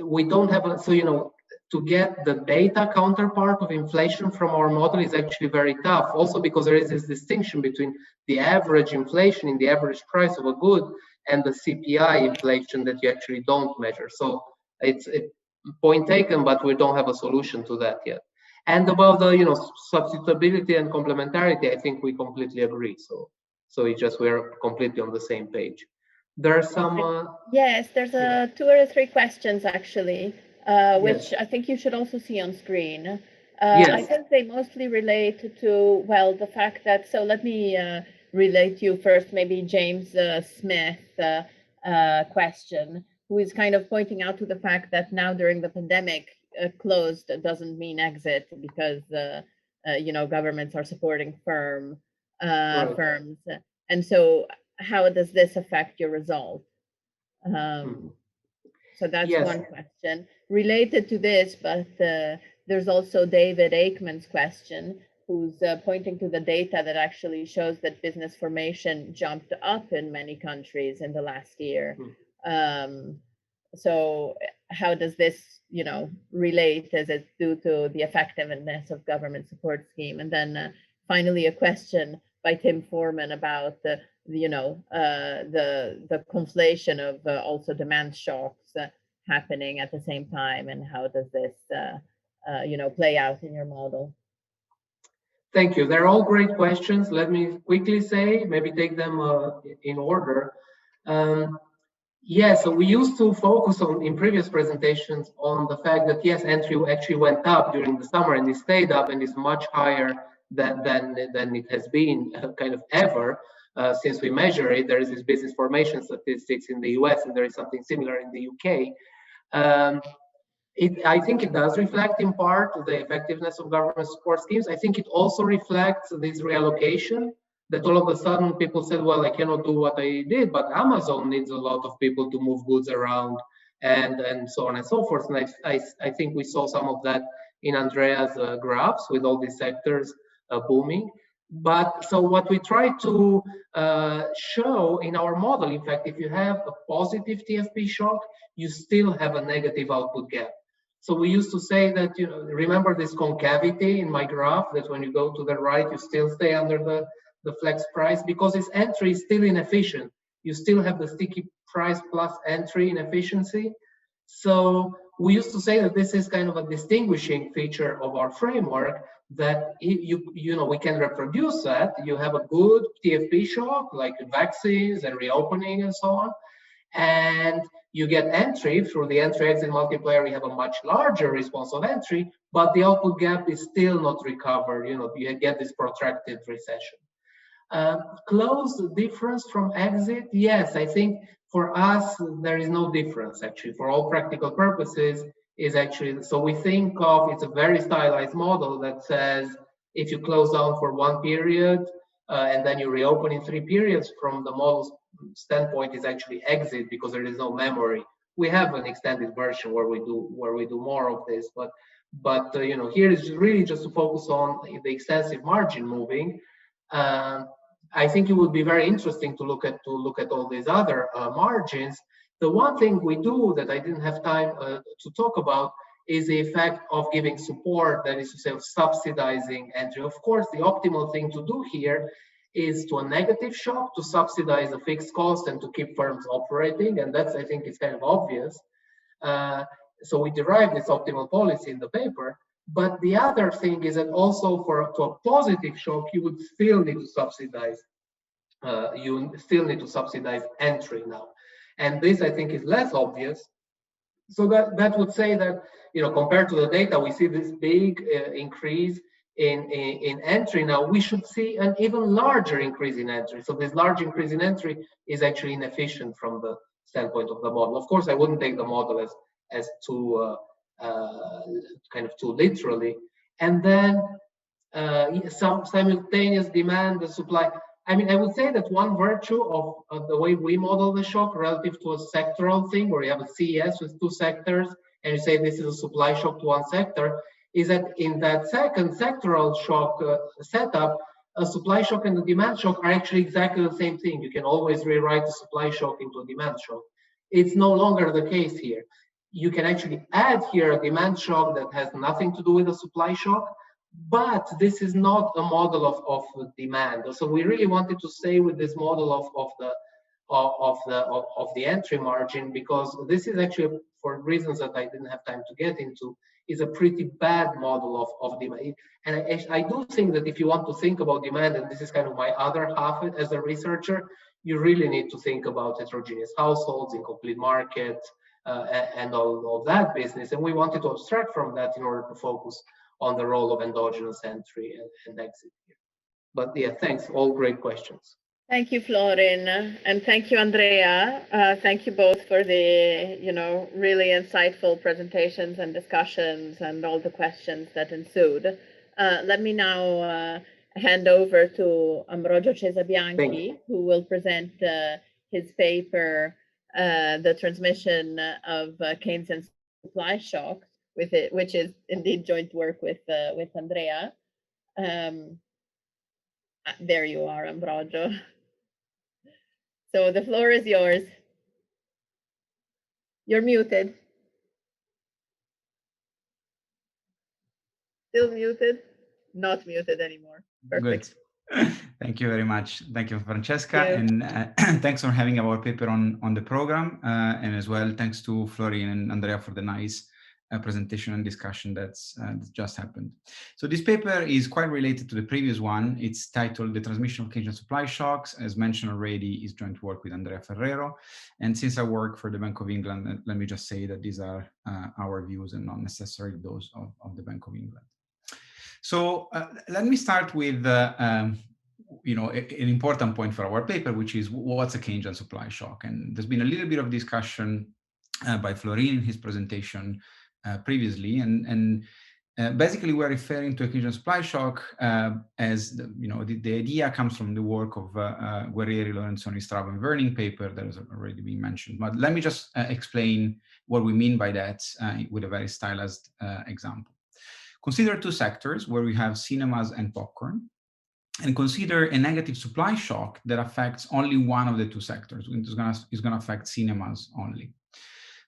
We don't have so, you know, to get the data counterpart of inflation from our model is actually very tough. Also because there is this distinction between the average inflation in the average price of a good and the CPI inflation that you actually don't measure. So it's a point taken, but we don't have a solution to that yet. And about the substitutability and complementarity, I think we completely agree. So it's just we're completely on the same page. There are some. Yes, there's two or three questions actually, which I think you should also see on screen. I think they mostly relate to, well, the fact that, so let me relate to you first, maybe James Smith question, who is kind of pointing out to the fact that now during the pandemic, closed doesn't mean exit because, governments are supporting firms. And so how does this affect your result? So that's one question. Related to this, but there's also David Aikman's question, who's pointing to the data that actually shows that business formation jumped up in many countries in the last year. So how does this, relate? Is it due to the effectiveness of government support scheme? And then finally, a question by Tim Foreman about the conflation of also demand shocks happening at the same time, and how does this play out in your model? Thank you. They're all great questions. Let me quickly say, maybe take them in order. So we used to focus on, in previous presentations, on the fact that yes, entry actually went up during the summer and it stayed up and is much higher than it has been kind of ever since we measure it. There is this business formation statistics in the US, and there is something similar in the UK. I think it does reflect in part the effectiveness of government support schemes. I think it also reflects this reallocation, that all of a sudden people said, well, I cannot do what I did, but Amazon needs a lot of people to move goods around and so on and so forth. And I think we saw some of that in Andrea's graphs with all these sectors booming. But so what we try to show in our model, in fact, if you have a positive TFP shock, you still have a negative output gap. So we used to say that, remember this concavity in my graph, that when you go to the right, you still stay under the flex price because its entry is still inefficient. You still have the sticky price plus entry inefficiency. So we used to say that this is kind of a distinguishing feature of our framework, that we can reproduce that. You have a good TFP shock, like vaccines and reopening and so on, and you get entry through the entry-exit multiplier. You have a much larger response of entry, but the output gap is still not recovered. You get this protracted recession. Closed difference from exit? Yes, I think for us, there is no difference actually. For all practical purposes, is actually, so we think of, it's a very stylized model that says if you close down for one period and then you reopen in 3 periods, from the model's standpoint is actually exit because there is no memory. We have an extended version where we do more of this, but here is really just to focus on the extensive margin moving. I think it would be very interesting to look at all these other margins. The one thing we do that I didn't have time to talk about is the effect of giving support, that is to say, of subsidizing entry. Of course, the optimal thing to do here is to a negative shock to subsidize the fixed cost and to keep firms operating, and that's, I think, is kind of obvious. So we derive this optimal policy in the paper. But the other thing is that also to a positive shock, you would still need to subsidize. You still need to subsidize entry now, and this I think is less obvious. So that would say that compared to the data, we see this big increase in entry. Now we should see an even larger increase in entry. So this large increase in entry is actually inefficient from the standpoint of the model. Of course, I wouldn't take the model as too kind of too literally. And then some simultaneous demand and supply. I mean, I would say that one virtue of the way we model the shock relative to a sectoral thing, where you have a CES with 2 sectors, and you say this is a supply shock to one sector, is that in that second sectoral shock setup, a supply shock and a demand shock are actually exactly the same thing. You can always rewrite the supply shock into a demand shock. It's no longer the case here. You can actually add here a demand shock that has nothing to do with a supply shock, but this is not a model of demand. So we really wanted to stay with this model of the entry margin, because this is actually, for reasons that I didn't have time to get into, is a pretty bad model of demand. And I do think that if you want to think about demand, and this is kind of my other half as a researcher, you really need to think about heterogeneous households, incomplete market, and all of that business. And we wanted to abstract from that in order to focus on the role of endogenous entry and exit here. But yeah, thanks. All great questions. Thank you, Florin, and thank you, Andrea. Thank you both for the, really insightful presentations and discussions and all the questions that ensued. Let me now hand over to Ambrogio Cesa-Bianchi, who will present his paper, The Transmission of Keynesian Supply Shocks, which is indeed joint work with Andrea. There you are, Ambrogio. So the floor is yours. You're muted. Still muted? Not muted anymore. Perfect. Good. Thank you very much. Thank you, Francesca. And thanks for having our paper on the program. And as well, thanks to Florin and Andrea for the nice presentation and discussion that's just happened. So this paper is quite related to the previous one. It's titled The Transmission of Keynesian Supply Shocks. As mentioned already, is joint work with Andrea Ferrero. And since I work for the Bank of England, let me just say that these are our views and not necessarily those of the Bank of England. So let me start with an important point for our paper, which is what's a Keynesian supply shock. And there's been a little bit of discussion by Florin in his presentation previously, and basically we're referring to a Keynesian supply shock as the idea comes from the work of Guerrieri, Lorenzoni, Straub, and Werning paper that has already been mentioned. But let me just explain what we mean by that with a very stylized example. Consider two sectors where we have cinemas and popcorn, and consider a negative supply shock that affects only one of the two sectors. It's going to affect cinemas only.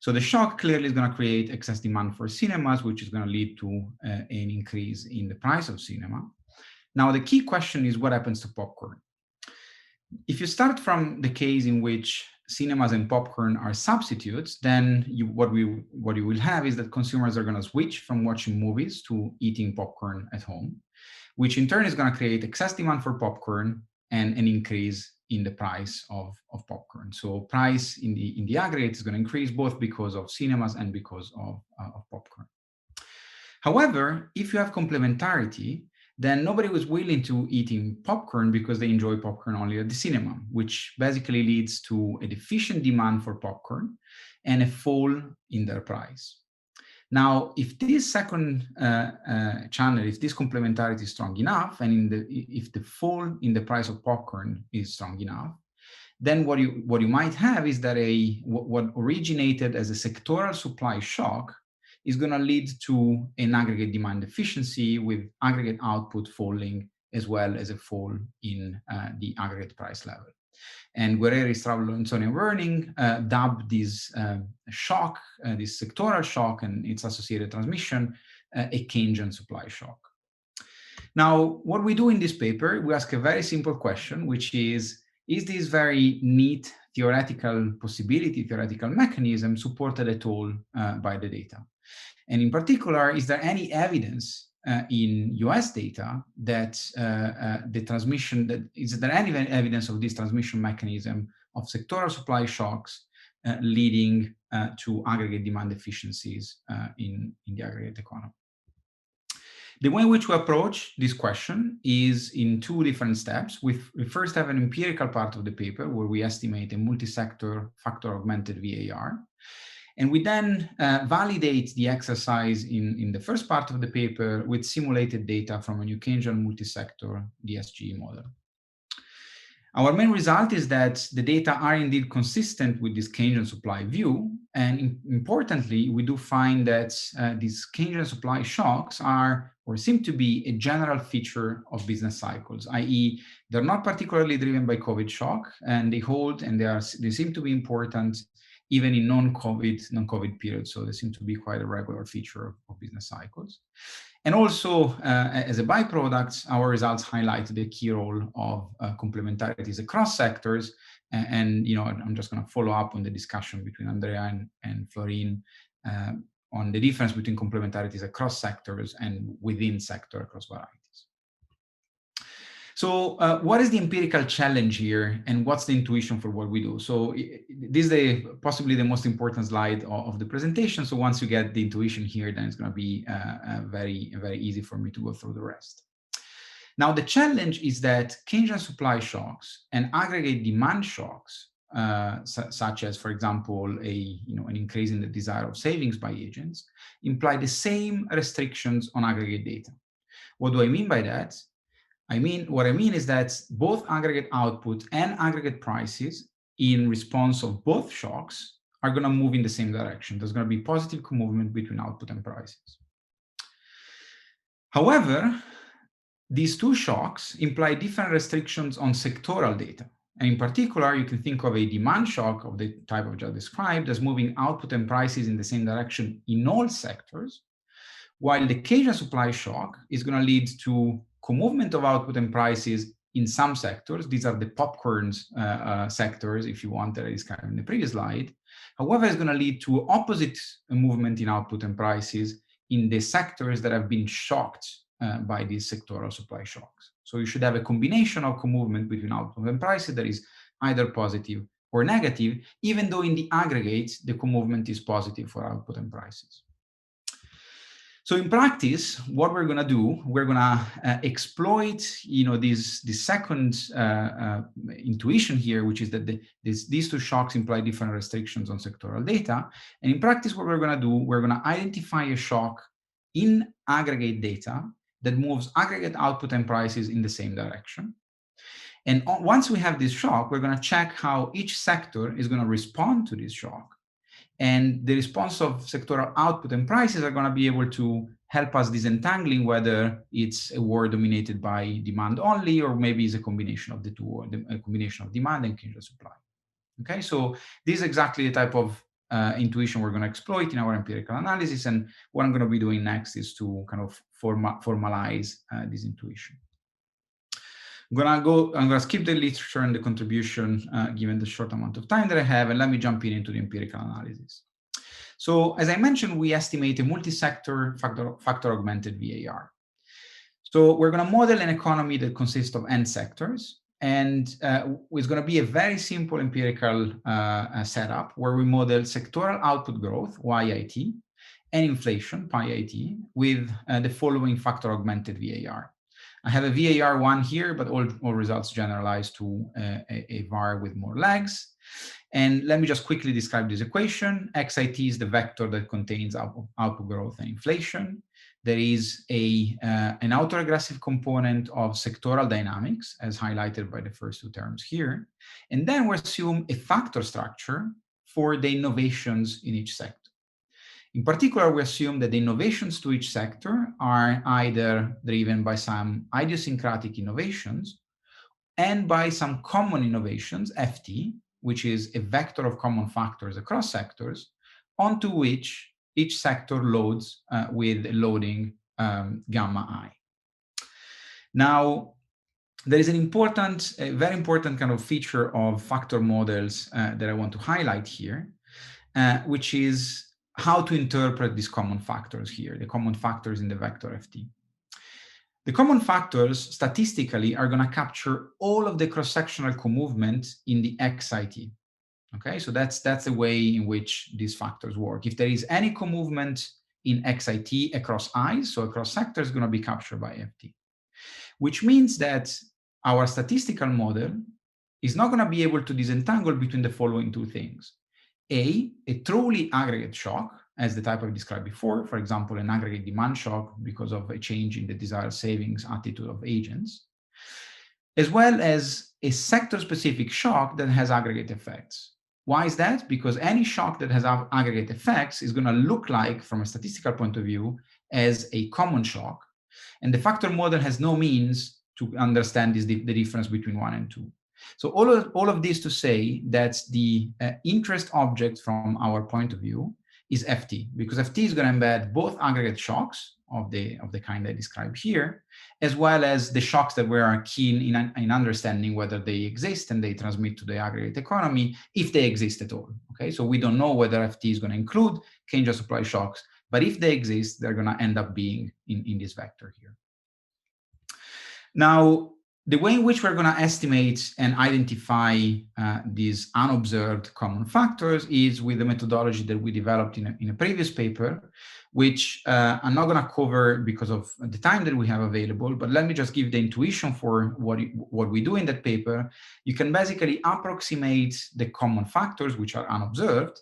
So the shock clearly is going to create excess demand for cinemas, which is going to lead to an increase in the price of cinema. Now, the key question is what happens to popcorn? If you start from the case in which cinemas and popcorn are substitutes, then what you will have is that consumers are going to switch from watching movies to eating popcorn at home, which in turn is going to create excess demand for popcorn and an increase in the price of popcorn. So price in the aggregate is going to increase both because of cinemas and because of popcorn. However, if you have complementarity, then nobody was willing to eating popcorn because they enjoy popcorn only at the cinema, which basically leads to a deficient demand for popcorn and a fall in their price. Now, if this second channel, if this complementarity is strong enough, and if the fall in the price of popcorn is strong enough, then what you might have is that what originated as a sectoral supply shock is going to lead to an aggregate demand deficiency with aggregate output falling as well as a fall in the aggregate price level. And Guerrieri, Straub, Lorenzoni, and Werning dubbed this shock, this sectoral shock and its associated transmission, a Keynesian supply shock. Now, what we do in this paper, we ask a very simple question, which is this very neat theoretical possibility, theoretical mechanism supported at all by the data? And in particular, is there any evidence in US data that is there any evidence of this transmission mechanism of sectoral supply shocks leading to aggregate demand deficiencies in the aggregate economy? The way in which we approach this question is in two different steps. We first have an empirical part of the paper where we estimate a multi-sector factor augmented VAR. And we then validate the exercise in the first part of the paper with simulated data from a new Keynesian multi-sector DSG model. Our main result is that the data are indeed consistent with this Keynesian supply view. And importantly, we do find that these Keynesian supply shocks are or seem to be a general feature of business cycles, i.e. they're not particularly driven by COVID shock, and they hold and they seem to be important even in non-COVID periods. So they seem to be quite a regular feature of business cycles. And also, as a byproduct, our results highlight the key role of complementarities across sectors. And I'm just going to follow up on the discussion between Andrea and Florin on the difference between complementarities across sectors and within sector across varieties. So what is the empirical challenge here, and what's the intuition for what we do? So this is possibly the most important slide of the presentation. So once you get the intuition here, then it's going to be very, very easy for me to go through the rest. Now, the challenge is that Keynesian supply shocks and aggregate demand shocks, such as, for example, an increase in the desire of savings by agents, imply the same restrictions on aggregate data. What do I mean by that? What I mean is that both aggregate output and aggregate prices, in response of both shocks, are going to move in the same direction. There's going to be positive movement between output and prices. However, these two shocks imply different restrictions on sectoral data. And in particular, you can think of a demand shock of the type I've just described as moving output and prices in the same direction in all sectors, while the Keynesian supply shock is going to lead to co-movement of output and prices in some sectors. These are the popcorns sectors, if you want, that I described in the previous slide. However, it's going to lead to opposite movement in output and prices in the sectors that have been shocked by these sectoral supply shocks. So you should have a combination of co-movement between output and prices that is either positive or negative, even though in the aggregate, the co-movement is positive for output and prices. So in practice, what we're going to do, we're going to exploit, this second intuition here, which is that these two shocks imply different restrictions on sectoral data. And in practice, what we're going to do, we're going to identify a shock in aggregate data that moves aggregate output and prices in the same direction. And once we have this shock, we're going to check how each sector is going to respond to this shock. And the response of sectoral output and prices are going to be able to help us disentangling whether it's a war dominated by demand only, or maybe it's a combination of the two, or a combination of demand and Keynesian supply. Okay, so this is exactly the type of intuition we're going to exploit in our empirical analysis. And what I'm going to be doing next is to kind of formalize this intuition. I'm gonna skip the literature and the contribution given the short amount of time that I have, and let me jump into the empirical analysis. So as I mentioned, we estimate a multi-sector factor augmented VAR. So we're gonna model an economy that consists of n sectors, and it's gonna be a very simple empirical setup where we model sectoral output growth, YIT, and inflation, PIIT, with the following factor augmented VAR. I have a VAR1 here, but all results generalize to a VAR with more legs. And let me just quickly describe this equation. XIT is the vector that contains output growth and inflation. There is an autoregressive component of sectoral dynamics, as highlighted by the first two terms here. And then we assume a factor structure for the innovations in each sector. In particular, we assume that the innovations to each sector are either driven by some idiosyncratic innovations and by some common innovations, FT, which is a vector of common factors across sectors, onto which each sector loads with a loading gamma I. Now, there is a very important kind of feature of factor models that I want to highlight here, which is how to interpret these common factors here, the common factors in the vector FT. The common factors statistically are going to capture all of the cross-sectional co-movement in the XIT. Okay, so that's the way in which these factors work. If there is any co-movement in XIT across I's, so across sectors, is going to be captured by FT, which means that our statistical model is not going to be able to disentangle between the following two things. A truly aggregate shock, as the type I described before, for example, an aggregate demand shock because of a change in the desired savings attitude of agents, as well as a sector-specific shock that has aggregate effects. Why is that? Because any shock that has aggregate effects is going to look like, from a statistical point of view, as a common shock, and the factor model has no means to understand the difference between 1 and 2. So all of this to say that the interest object from our point of view is FT, because FT is going to embed both aggregate shocks of the kind I described here, as well as the shocks that we are keen in understanding whether they exist and they transmit to the aggregate economy, if they exist at all. Okay, so we don't know whether FT is going to include Keynesian supply shocks, but if they exist, they're going to end up being in this vector here. Now, the way in which we're going to estimate and identify these unobserved common factors is with the methodology that we developed in a previous paper, which I'm not going to cover because of the time that we have available, but let me just give the intuition for what we do in that paper. You can basically approximate the common factors, which are unobserved,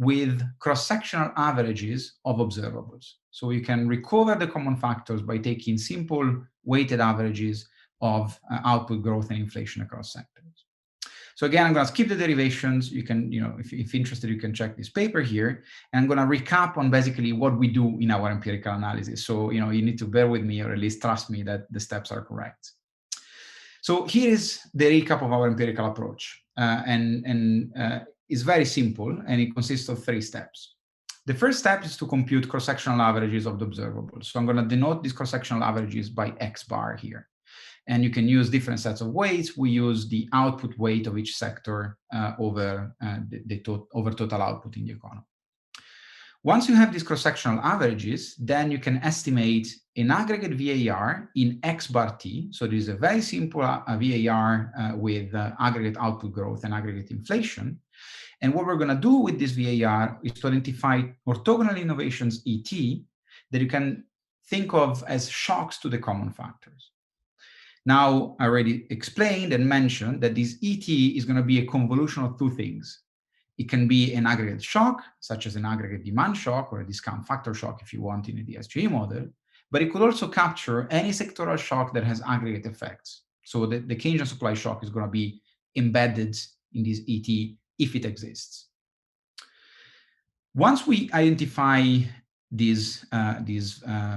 with cross-sectional averages of observables. So you can recover the common factors by taking simple weighted averages of output growth and inflation across sectors. So again, I'm going to skip the derivations. You can, if interested, you can check this paper here. And I'm going to recap on basically what we do in our empirical analysis. So, you need to bear with me, or at least trust me that the steps are correct. So here is the recap of our empirical approach. It's very simple, and it consists of 3 steps. The first step is to compute cross-sectional averages of the observables. So I'm going to denote these cross-sectional averages by X bar here. And you can use different sets of weights. We use the output weight of each sector over total output in the economy. Once you have these cross-sectional averages, then you can estimate an aggregate VAR in X bar T. So this is a very simple VAR with aggregate output growth and aggregate inflation. And what we're going to do with this VAR is to identify orthogonal innovations ET that you can think of as shocks to the common factors. Now, I already explained and mentioned that this ET is going to be a convolution of 2 things. It can be an aggregate shock, such as an aggregate demand shock or a discount factor shock if you want in a DSGE model, but it could also capture any sectoral shock that has aggregate effects. So the Keynesian supply shock is going to be embedded in this ET if it exists. Once we identify these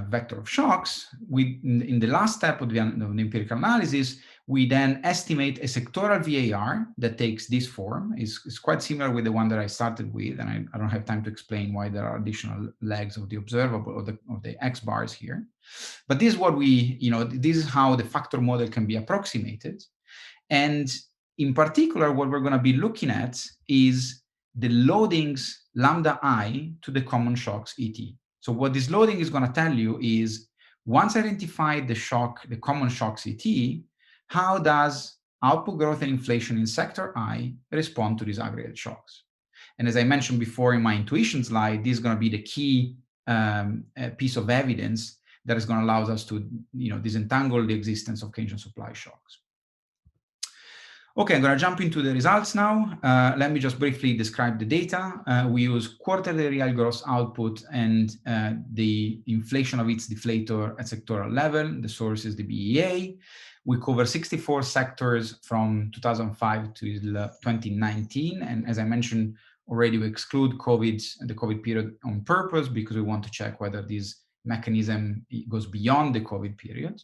vector of shocks, in the last step of the empirical analysis, we then estimate a sectoral VAR that takes this form. It's quite similar with the one that I started with, and I don't have time to explain why there are additional legs of the observable of the X bars here. But this is what this is how the factor model can be approximated. And in particular, what we're going to be looking at is the loadings lambda I to the common shocks ET. So what this loading is going to tell you is, once identified the common shocks ET, how does output growth and inflation in sector I respond to these aggregate shocks? And as I mentioned before in my intuition slide, this is going to be the key piece of evidence that is going to allow us to disentangle the existence of Keynesian supply shocks. Okay, I'm going to jump into the results now. Let me just briefly describe the data. We use quarterly real gross output and the inflation of its deflator at sectoral level. The source is the BEA. We cover 64 sectors from 2005 to 2019. And as I mentioned already, we exclude the COVID period on purpose because we want to check whether this mechanism goes beyond the COVID period.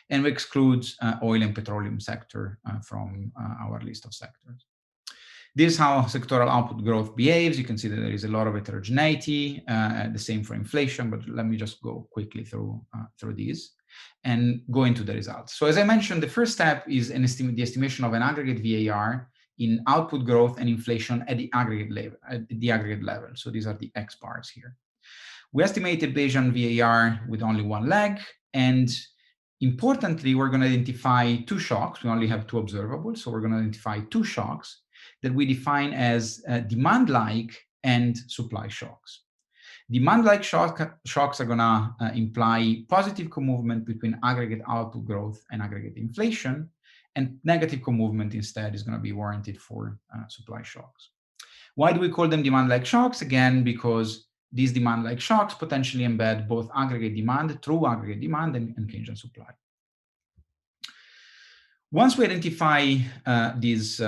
And we exclude oil and petroleum sector from our list of sectors. This is how sectoral output growth behaves. You can see that there is a lot of heterogeneity, the same for inflation, but let me just go quickly through these and go into the results. So as I mentioned, the first step is the estimation of an aggregate VAR in output growth and inflation at the aggregate level. So these are the X bars here. We estimated Bayesian VAR with only one leg, and importantly, we're going to identify 2 shocks. We only have 2 observables, so we're going to identify 2 shocks that we define as demand-like and supply shocks. Demand-like shocks are going to imply positive co-movement between aggregate output growth and aggregate inflation, and negative co-movement instead is going to be warranted for supply shocks. Why do we call them demand-like shocks? Again, because these demand-like shocks potentially embed both aggregate demand, true aggregate demand, and Keynesian supply. Once we identify these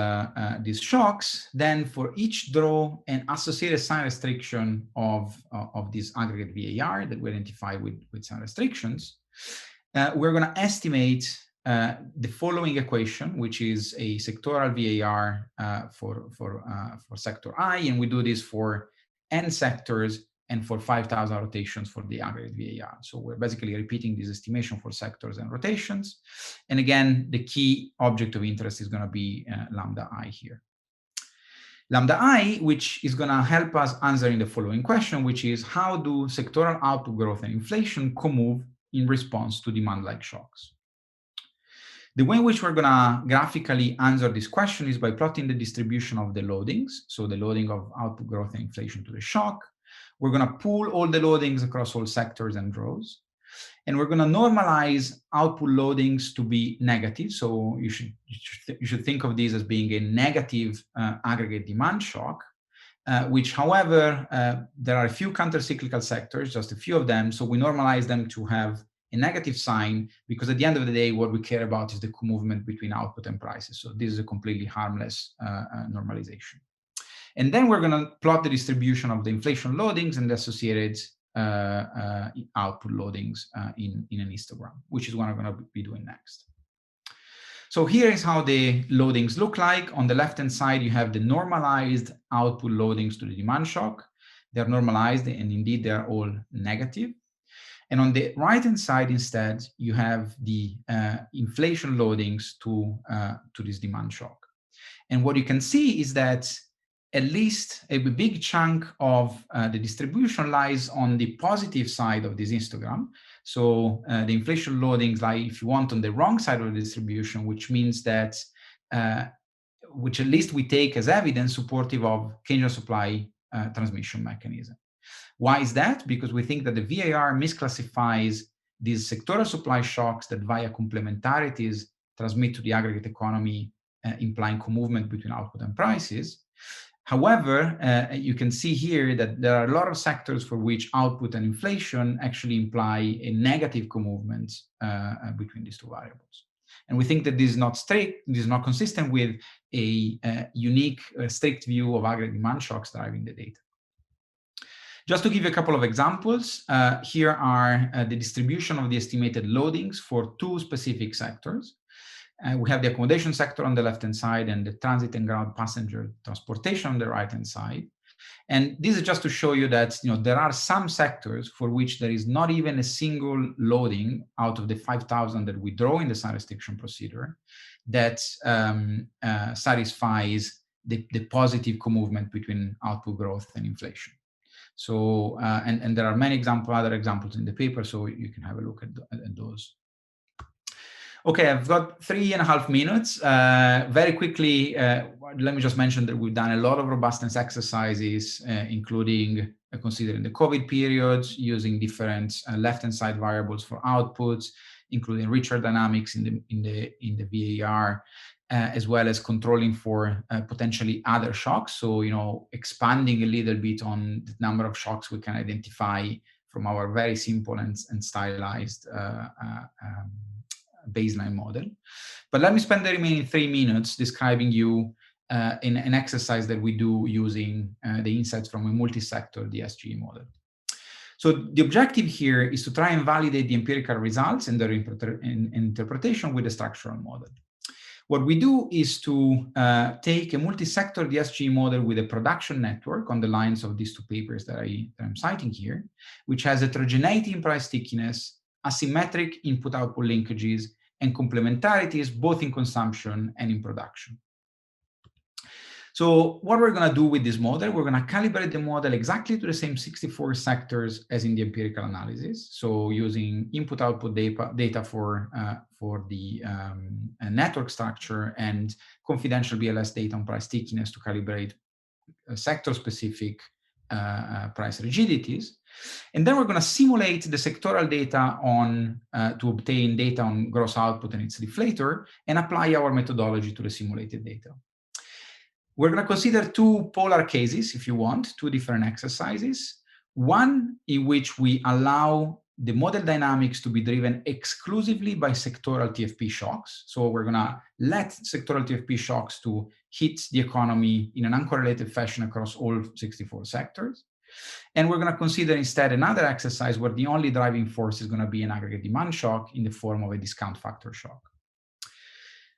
shocks, then for each draw and associated sign restriction of this aggregate VAR that we identify with sign restrictions, we're going to estimate the following equation, which is a sectoral VAR for sector I, and we do this for n sectors and for 5,000 rotations for the aggregate VAR. So we're basically repeating this estimation for sectors and rotations. And again, the key object of interest is going to be lambda I here. Lambda I, which is going to help us answering the following question, which is how do sectoral output growth and inflation co-move in response to demand-like shocks? The way in which we're going to graphically answer this question is by plotting the distribution of the loadings, so the loading of output growth and inflation to the shock. We're going to pool all the loadings across all sectors and rows. And we're going to normalize output loadings to be negative. So you should think of these as being a negative aggregate demand shock, which, however, there are a few counter-cyclical sectors, just a few of them. So we normalize them to have a negative sign, because at the end of the day, what we care about is the movement between output and prices. So this is a completely harmless normalization. And then we're going to plot the distribution of the inflation loadings and the associated output loadings in an histogram, which is what I'm going to be doing next. So here is how the loadings look like. On the left-hand side, you have the normalized output loadings to the demand shock. They're normalized, and indeed, they're all negative. And on the right-hand side, instead, you have the inflation loadings to this demand shock. And what you can see is that at least a big chunk of the distribution lies on the positive side of this histogram. So the inflation loadings lie, if you want, on the wrong side of the distribution, which means that, which at least we take as evidence supportive of Keynesian supply transmission mechanism. Why is that? Because we think that the VAR misclassifies these sectoral supply shocks that via complementarities transmit to the aggregate economy, implying co-movement between output and prices. However, you can see here that there are a lot of sectors for which output and inflation actually imply a negative co-movement between these two variables. And we think that this is not strict, this is not consistent with a unique, strict view of aggregate demand shocks driving the data. Just to give you a couple of examples, here are the distribution of the estimated loadings for two specific sectors. We have the accommodation sector on the left-hand side and the transit and ground passenger transportation on the right-hand side. And this is just to show you that there are some sectors for which there is not even a single loading out of the 5,000 that we draw in the sign restriction procedure that satisfies the positive co-movement between output growth and inflation. So, and there are many other examples in the paper, so you can have a look at those. Okay, I've got 3.5 minutes. Very quickly, let me just mention that we've done a lot of robustness exercises, including considering the COVID periods, using different left-hand side variables for outputs, including richer dynamics in the VAR, as well as controlling for potentially other shocks. So, expanding a little bit on the number of shocks we can identify from our very simple and stylized baseline model. But let me spend the remaining 3 minutes describing you in an exercise that we do using the insights from a multi-sector DSGE model. So the objective here is to try and validate the empirical results and their interpretation with the structural model. What we do is to take a multi-sector DSGE model with a production network on the lines of these two papers that I'm citing here, which has heterogeneity in price stickiness, asymmetric input-output linkages, and complementarities both in consumption and in production. So what we're going to do with this model, we're going to calibrate the model exactly to the same 64 sectors as in the empirical analysis. So using input-output data for the network structure and confidential BLS data on price stickiness to calibrate sector-specific price rigidities. And then we're going to simulate the sectoral data to obtain data on gross output and its deflator and apply our methodology to the simulated data. We're going to consider two polar cases, if you want, two different exercises. One in which we allow the model dynamics to be driven exclusively by sectoral TFP shocks. So we're going to let sectoral TFP shocks to hit the economy in an uncorrelated fashion across all 64 sectors. And we're going to consider instead another exercise where the only driving force is going to be an aggregate demand shock in the form of a discount factor shock.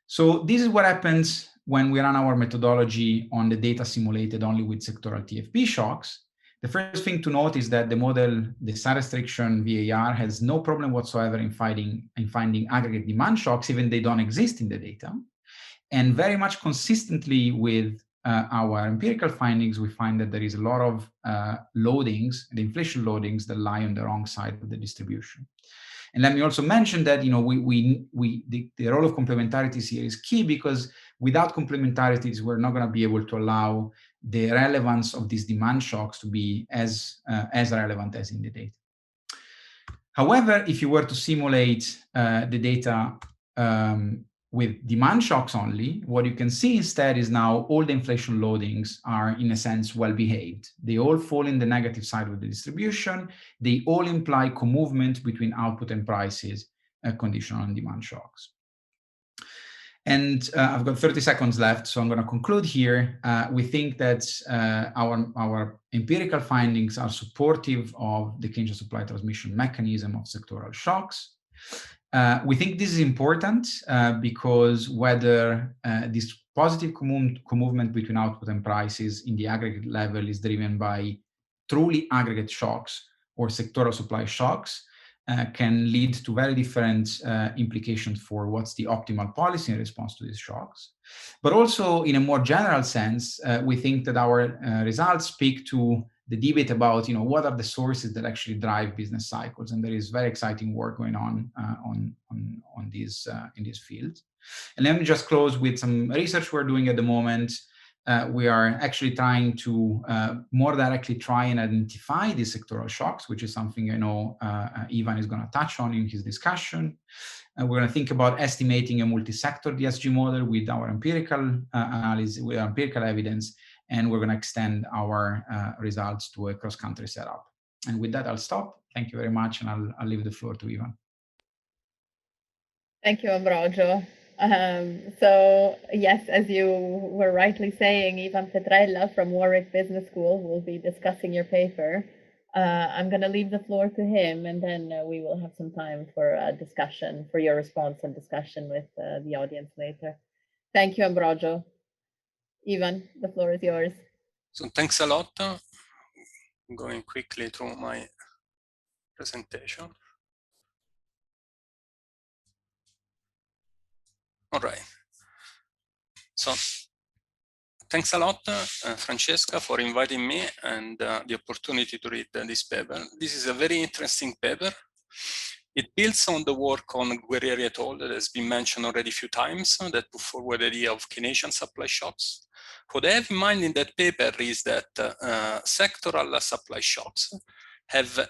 So this is what happens when we run our methodology on the data simulated only with sectoral TFP shocks. The first thing to note is that the model, the sun restriction VAR, has no problem whatsoever in finding aggregate demand shocks, even they don't exist in the data. And very much consistently with our empirical findings, we find that there is a lot of loadings, the inflation loadings, that lie on the wrong side of the distribution. And let me also mention that the role of complementarities here is key, because without complementarities, we're not going to be able to allow the relevance of these demand shocks to be as relevant as in the data. However, if you were to simulate the data with demand shocks only, what you can see instead is now all the inflation loadings are, in a sense, well behaved. They all fall in the negative side of the distribution. They all imply co-movement between output and prices conditional on demand shocks. And I've got 30 seconds left, so I'm going to conclude here. We think that our empirical findings are supportive of the Keynesian supply transmission mechanism of sectoral shocks. We think this is important because whether this positive co-movement between output and prices in the aggregate level is driven by truly aggregate shocks or sectoral supply shocks can lead to very different implications for what's the optimal policy in response to these shocks. But also, in a more general sense, we think that our results speak to the debate about, what are the sources that actually drive business cycles, and there is very exciting work going on these in this field. And let me just close with some research we're doing at the moment. We are actually trying to more directly try and identify these sectoral shocks, which is something I know Ivan is going to touch on in his discussion. We're going to think about estimating a multi-sector DSG model with our empirical analysis, with our empirical evidence, and we're going to extend our results to a cross-country setup. And with that, I'll stop. Thank you very much, and I'll leave the floor to Ivan. Thank you, Ambrogio. So yes, as you were rightly saying, Ivan Petrella from Warwick Business School will be discussing your paper. I'm going to leave the floor to him, and then we will have some time for a discussion, for your response and discussion with the audience later. Thank you, Ambrogio. Ivan, the floor is yours. So thanks a lot. I'm going quickly through my presentation. All right. So thanks a lot, Francesca, for inviting me and the opportunity to read this paper. This is a very interesting paper. It builds on the work on Guerrieri et al. That has been mentioned already a few times, that put forward the idea of Keynesian supply shocks. What I have in mind in that paper is that sectoral supply shocks have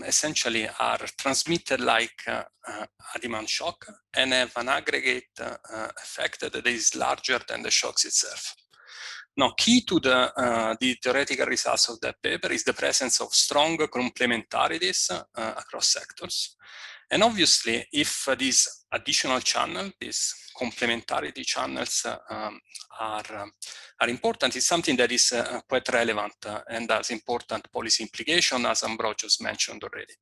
essentially are transmitted like a demand shock and have an aggregate effect that is larger than the shocks itself. Now, key to the theoretical results of that paper is the presence of strong complementarities across sectors. And obviously, if these additional channels, these complementarity channels are important, it's something that is quite relevant and has important policy implication, as Ambrogio's mentioned already.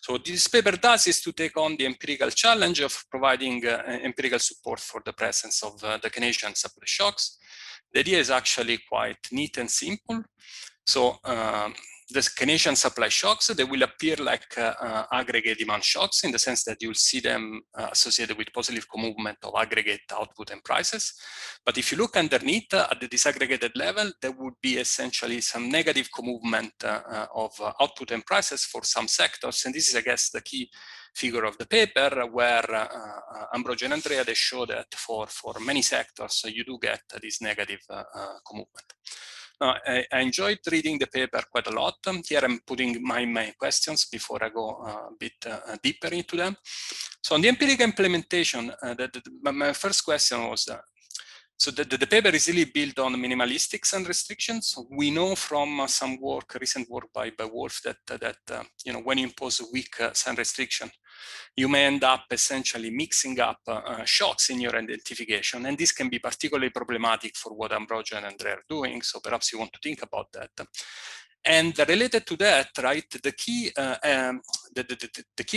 So what this paper does is to take on the empirical challenge of providing empirical support for the presence of the Keynesian supply shocks. The idea is actually quite neat and simple. So the Keynesian supply shocks, they will appear like aggregate demand shocks in the sense that you'll see them associated with positive co-movement of aggregate output and prices. But if you look underneath at the disaggregated level, there would be essentially some negative co-movement of output and prices for some sectors. And this is, I guess, the key figure of the paper, where Ambrogio and Andrea, they show that for many sectors, you do get this negative co-movement. I enjoyed reading the paper quite a lot. Here I'm putting my main questions before I go a bit deeper into them. So on the empirical implementation, my first question was, so the paper is really built on minimalistic sun restrictions. We know from some work, recent work by Wolf, that when you impose a weak sun restriction, you may end up essentially mixing up shocks in your identification. And this can be particularly problematic for what Ambrogio and Andrea are doing. So perhaps you want to think about that. And related to that, right, the key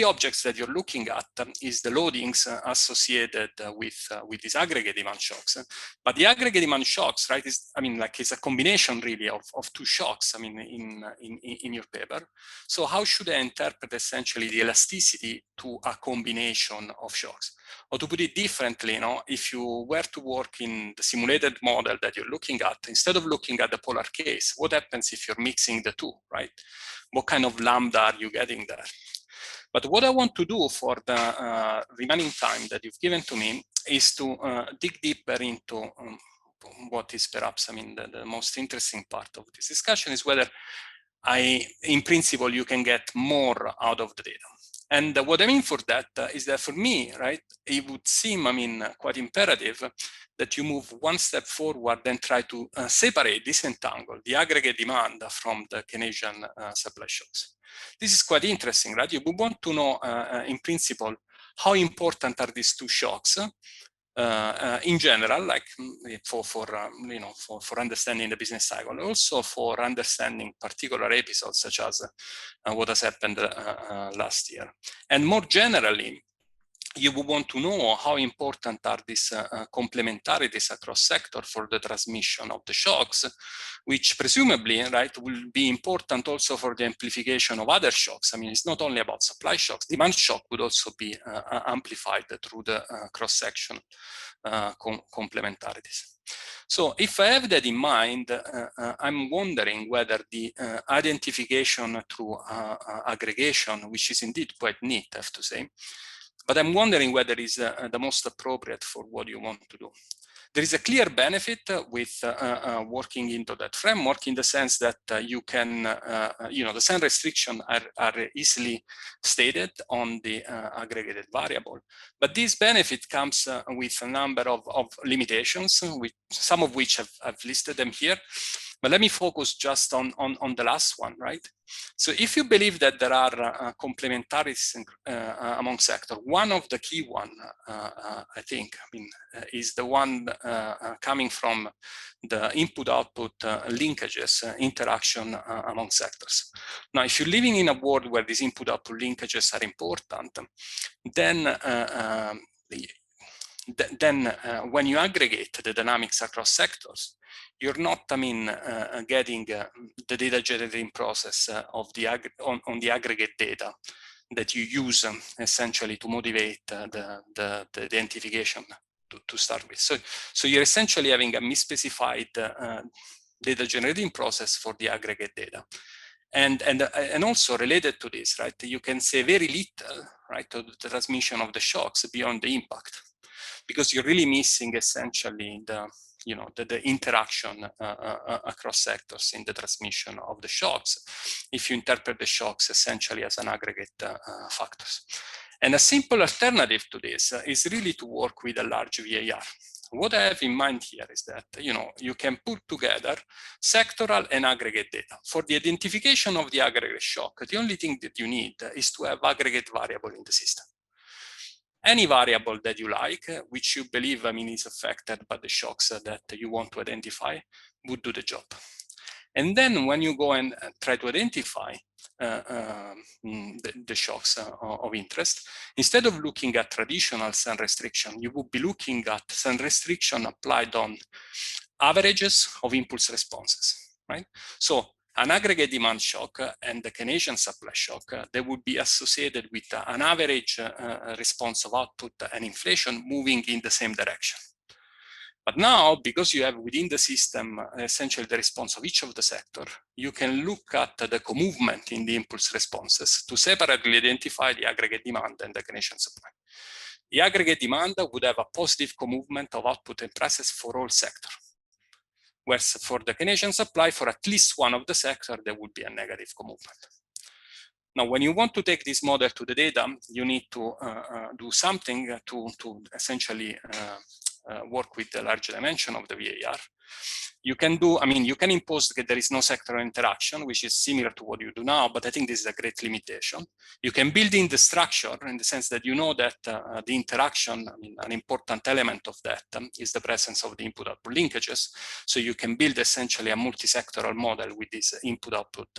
objects that you're looking at is the loadings associated with these aggregate demand shocks. But the aggregate demand shocks, right, is, I mean, like, it's a combination really of two shocks, I mean, in your paper. So how should I interpret essentially the elasticity to a combination of shocks? Or to put it differently, you know, if you were to work in the simulated model that you're looking at, instead of looking at the polar case, what happens if you're mixing the two, right? What kind of lambda are you getting there? But what I want to do for the remaining time that you've given to me is to dig deeper into what is perhaps, I mean, the most interesting part of this discussion is whether in principle, you can get more out of the data. And what I mean for that is that for me, right, it would seem, I mean, quite imperative that you move one step forward and try to separate, disentangle the aggregate demand from the Keynesian supply shocks. This is quite interesting, right? You would want to know, in principle, how important are these two shocks in general, like for understanding the business cycle, also for understanding particular episodes such as what has happened last year. And more generally, you would want to know how important are these complementarities across sector for the transmission of the shocks, which presumably, right, will be important also for the amplification of other shocks. I mean, it's not only about supply shocks. Demand shock would also be amplified through the cross-section complementarities. So if I have that in mind, I'm wondering whether the identification through aggregation, which is indeed quite neat, I have to say, but I'm wondering whether it's the most appropriate for what you want to do. There is a clear benefit with working into that framework in the sense that you can, the SEN restrictions are easily stated on the aggregated variable. But this benefit comes with a number of limitations, some of which I've listed them here. But let me focus just on the last one, right? So if you believe that there are complementarities among sectors, one of the key one, I think, is the one coming from the input-output linkages, interaction among sectors. Now, if you're living in a world where these input-output linkages are important, then when you aggregate the dynamics across sectors, you're not, getting the data generating process of on the aggregate data that you use essentially to motivate the identification to start with. So you're essentially having a misspecified data generating process for the aggregate data. And also related to this, right, you can say very little, right, to the transmission of the shocks beyond the impact, because you're really missing essentially the interaction across sectors in the transmission of the shocks, if you interpret the shocks essentially as an aggregate factors. And a simple alternative to this is really to work with a large VAR. What I have in mind here is that, you can put together sectoral and aggregate data. For the identification of the aggregate shock, the only thing that you need is to have aggregate variable in the system. Any variable that you like, which you believe, is affected by the shocks that you want to identify, would do the job. And then when you go and try to identify the shocks of interest, instead of looking at traditional SEN restriction, you would be looking at SEN restriction applied on averages of impulse responses, right? So an aggregate demand shock and the Keynesian supply shock, they would be associated with an average response of output and inflation moving in the same direction. But now, because you have within the system essentially the response of each of the sector, you can look at the co-movement in the impulse responses to separately identify the aggregate demand and the Keynesian supply. The aggregate demand would have a positive co-movement of output and prices for all sectors. Whereas for the Keynesian supply, for at least one of the sector, there would be a negative co-movement. Now, when you want to take this model to the data, you need to do something to essentially work with the large dimension of the VAR. You can do, I mean, you can impose that there is no sectoral interaction, which is similar to what you do now, but I think this is a great limitation. You can build in the structure in the sense that you know that the interaction, I mean, an important element of that is the presence of the input-output linkages. So you can build essentially a multi-sectoral model with these input-output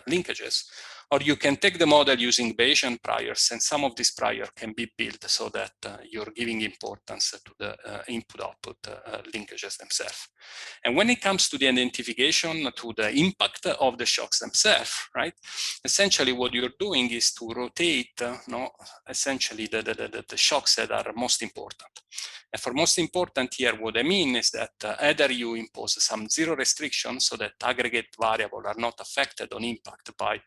linkages. Or you can take the model using Bayesian priors, and some of these priors can be built so that you're giving importance to the input-output linkages themselves. And when it comes to the identification to the impact of the shocks themselves, right? Essentially, what you're doing is to rotate, essentially the shocks that are most important. And for most important here, what I mean is that either you impose some zero restrictions so that aggregate variables are not affected on impact by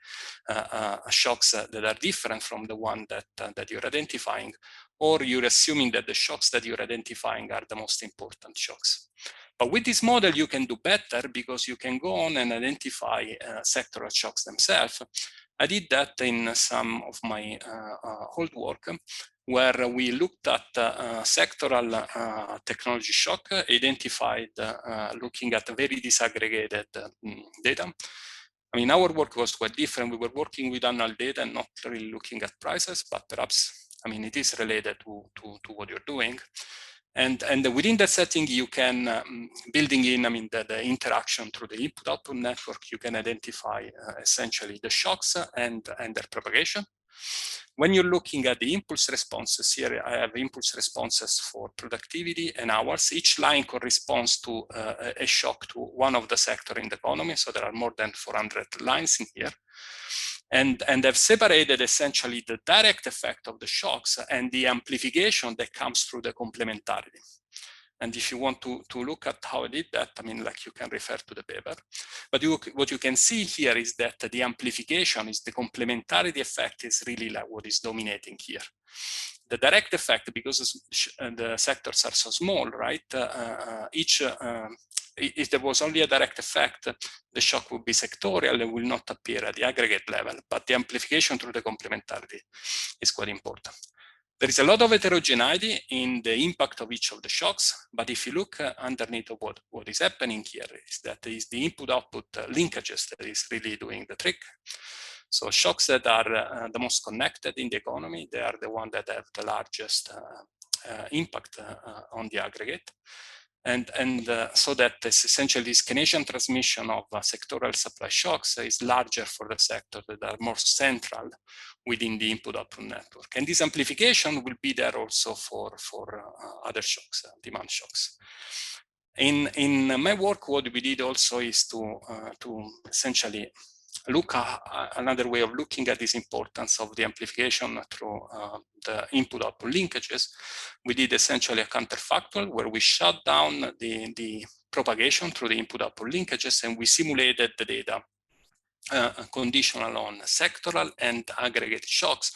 shocks that are different from the one that you're identifying, or you're assuming that the shocks that you're identifying are the most important shocks. But with this model, you can do better because you can go on and identify sectoral shocks themselves. I did that in some of my old work, where we looked at sectoral technology shock, identified looking at very disaggregated data. I mean, our work was quite different. We were working with annual data and not really looking at prices, but perhaps, I mean, it is related to what you're doing. And within that setting, you can, building in, I mean, the interaction through the input-output network, you can identify essentially the shocks and their propagation. When you're looking at the impulse responses, here I have impulse responses for productivity and hours. Each line corresponds to a shock to one of the sectors in the economy. So there are more than 400 lines in here. And I've separated essentially the direct effect of the shocks and the amplification that comes through the complementarity. And if you want to look at how I did that, I mean, like, you can refer to the paper. But what you can see here is that the amplification is the complementarity effect is really like what is dominating here. The direct effect, because the sectors are so small, right? If there was only a direct effect, the shock would be sectorial and will not appear at the aggregate level. But the amplification through the complementarity is quite important. There is a lot of heterogeneity in the impact of each of the shocks, but if you look underneath of what is happening here is that it is the input-output linkages that is really doing the trick. So shocks that are the most connected in the economy, they are the ones that have the largest impact on the aggregate. And so that this essentially this Keynesian transmission of sectoral supply shocks is larger for the sector that are more central within the input-output network. And this amplification will be there also for other shocks, demand shocks. In my work, what we did also is to essentially look at another way of looking at this importance of the amplification through the input-output linkages. We did essentially a counterfactual where we shut down the propagation through the input-output linkages, and we simulated the data conditional on sectoral and aggregate shocks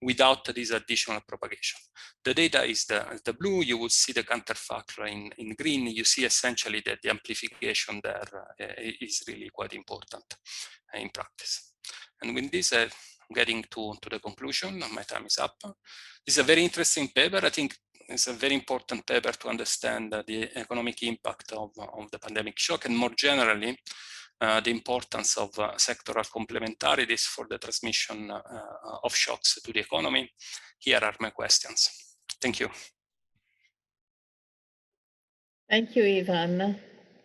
without this additional propagation. The data is the blue. You would see the counterfactual in green. You see essentially that the amplification there is really quite important in practice. And with this, I'm getting to the conclusion. My time is up. This is a very interesting paper. I think it's a very important paper to understand the economic impact of the pandemic shock, and more generally, the importance of sectoral complementarities for the transmission of shocks to the economy. Here are my questions. Thank you. Thank you, Ivan.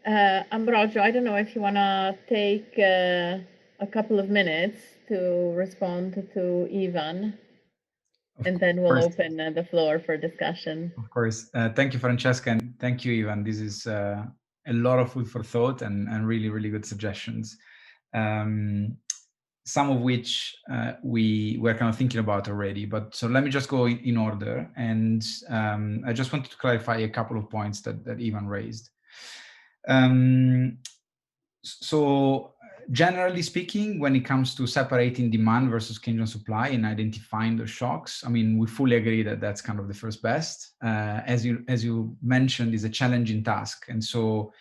Ambrogio, I don't know if you want to take a couple of minutes to respond to Ivan, and then we'll open the floor for discussion. Of course. Thank you, Francesca, and thank you, Ivan. This is a lot of food for thought and really, really good suggestions. Some of which we were kind of thinking about already, but so let me just go in order. And I just wanted to clarify a couple of points that Ivan raised. So generally speaking, when it comes to separating demand versus Keynesian supply and identifying the shocks, I mean, we fully agree that that's kind of the first best. As you mentioned, is a challenging task. And so,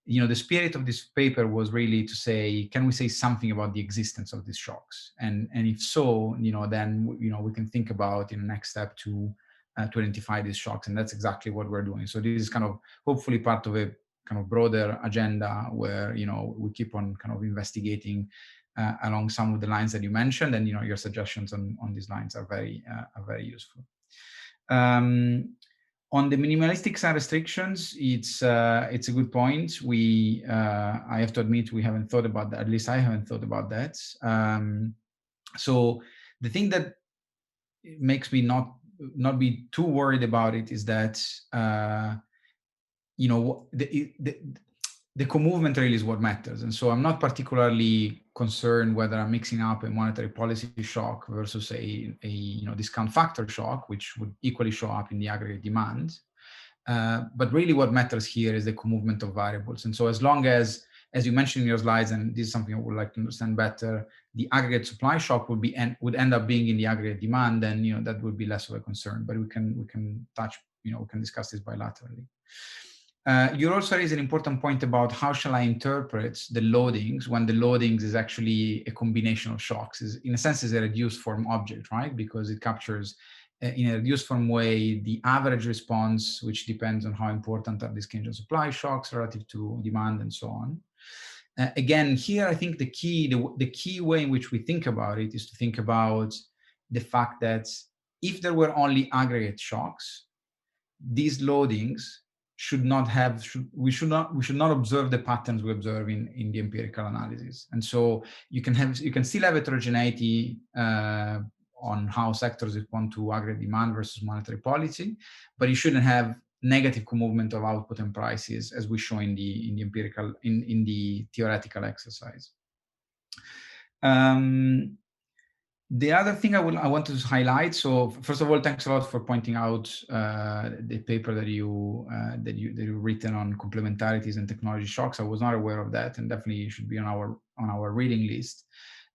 you know, the spirit of this paper was really to say, can we say something about the existence of these shocks? And if so, you know, then, you know, we can think about in the next step to identify these shocks. And that's exactly what we're doing. So this is kind of hopefully part of a kind of broader agenda where, you know, we keep on kind of investigating along some of the lines that you mentioned, and, you know, your suggestions on these lines are very useful. On the minimalistic side restrictions, it's a good point. I have to admit, we haven't thought about that. At least I haven't thought about that. So the thing that makes me not be too worried about it is that you know, the co-movement really is what matters. And so I'm not particularly concerned whether I'm mixing up a monetary policy shock versus a you know, discount factor shock, which would equally show up in the aggregate demand. But really what matters here is the co-movement of variables. And so as long as you mentioned in your slides, and this is something I would like to understand better, the aggregate supply shock would end up being in the aggregate demand, then, you know, that would be less of a concern. But we can touch, you know, we can discuss this bilaterally. You also raise an important point about how shall I interpret the loadings when the loadings is actually a combination of shocks. In a sense, is a reduced form object, right? Because it captures in a reduced form way the average response, which depends on how important are these Keynesian supply shocks relative to demand and so on. Again, here I think the key way in which we think about it is to think about the fact that if there were only aggregate shocks, these loadings we should not observe the patterns we observe in the empirical analysis. And so you can still have heterogeneity on how sectors respond to aggregate demand versus monetary policy, but you shouldn't have negative co-movement of output and prices as we show in the empirical in the theoretical exercise. The other thing I wanted to highlight. So first of all, thanks a lot for pointing out the paper that you've written on complementarities and technology shocks. I was not aware of that, and definitely should be on our reading list.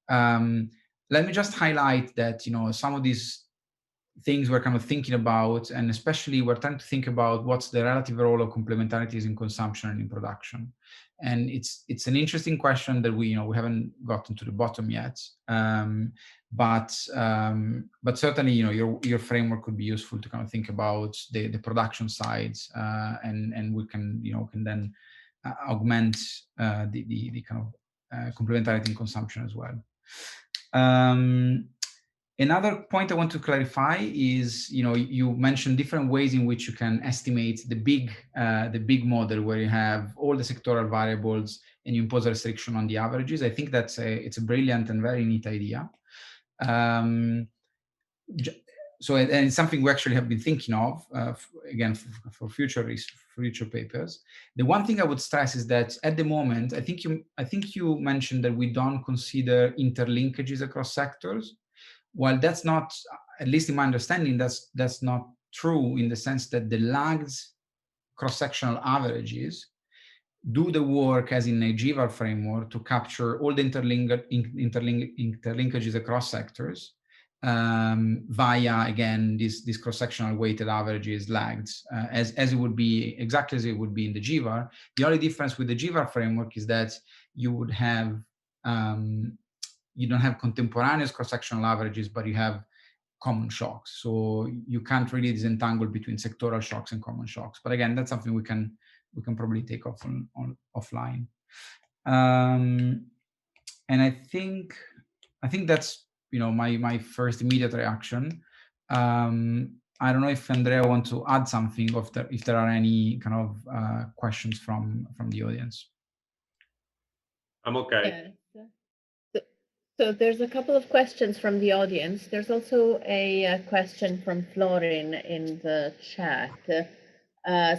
Let me just highlight that, you know, some of these things we're kind of thinking about, and especially we're trying to think about what's the relative role of complementarities in consumption and in production. And it's an interesting question that we haven't gotten to the bottom yet. But certainly, you know, your framework could be useful to kind of think about the production sides, and we can then augment the kind of complementarity in consumption as well. Another point I want to clarify is, you know, you mentioned different ways in which you can estimate the big model where you have all the sectoral variables and you impose a restriction on the averages. I think it's a brilliant and very neat idea. So, and it's something we actually have been thinking of, again, for future papers. The one thing I would stress is that at the moment, I think you mentioned that we don't consider interlinkages across sectors. While that's not, at least in my understanding, that's not true in the sense that the lagged cross-sectional averages do the work as in a GVAR framework to capture all the interlinkages across sectors via, again, these cross-sectional weighted averages lagged, as it would be, exactly as it would be in the GVAR. The only difference with the GVAR framework is that you would have you don't have contemporaneous cross-sectional averages, but you have common shocks. So you can't really disentangle between sectoral shocks and common shocks. But again, that's something we can probably take offline. And I think that's, you know, my first immediate reaction. I don't know if Andrea wants to add something, if there are any kind of questions from the audience. I'm okay. Yes. So there's a couple of questions from the audience. There's also a question from Florin in the chat.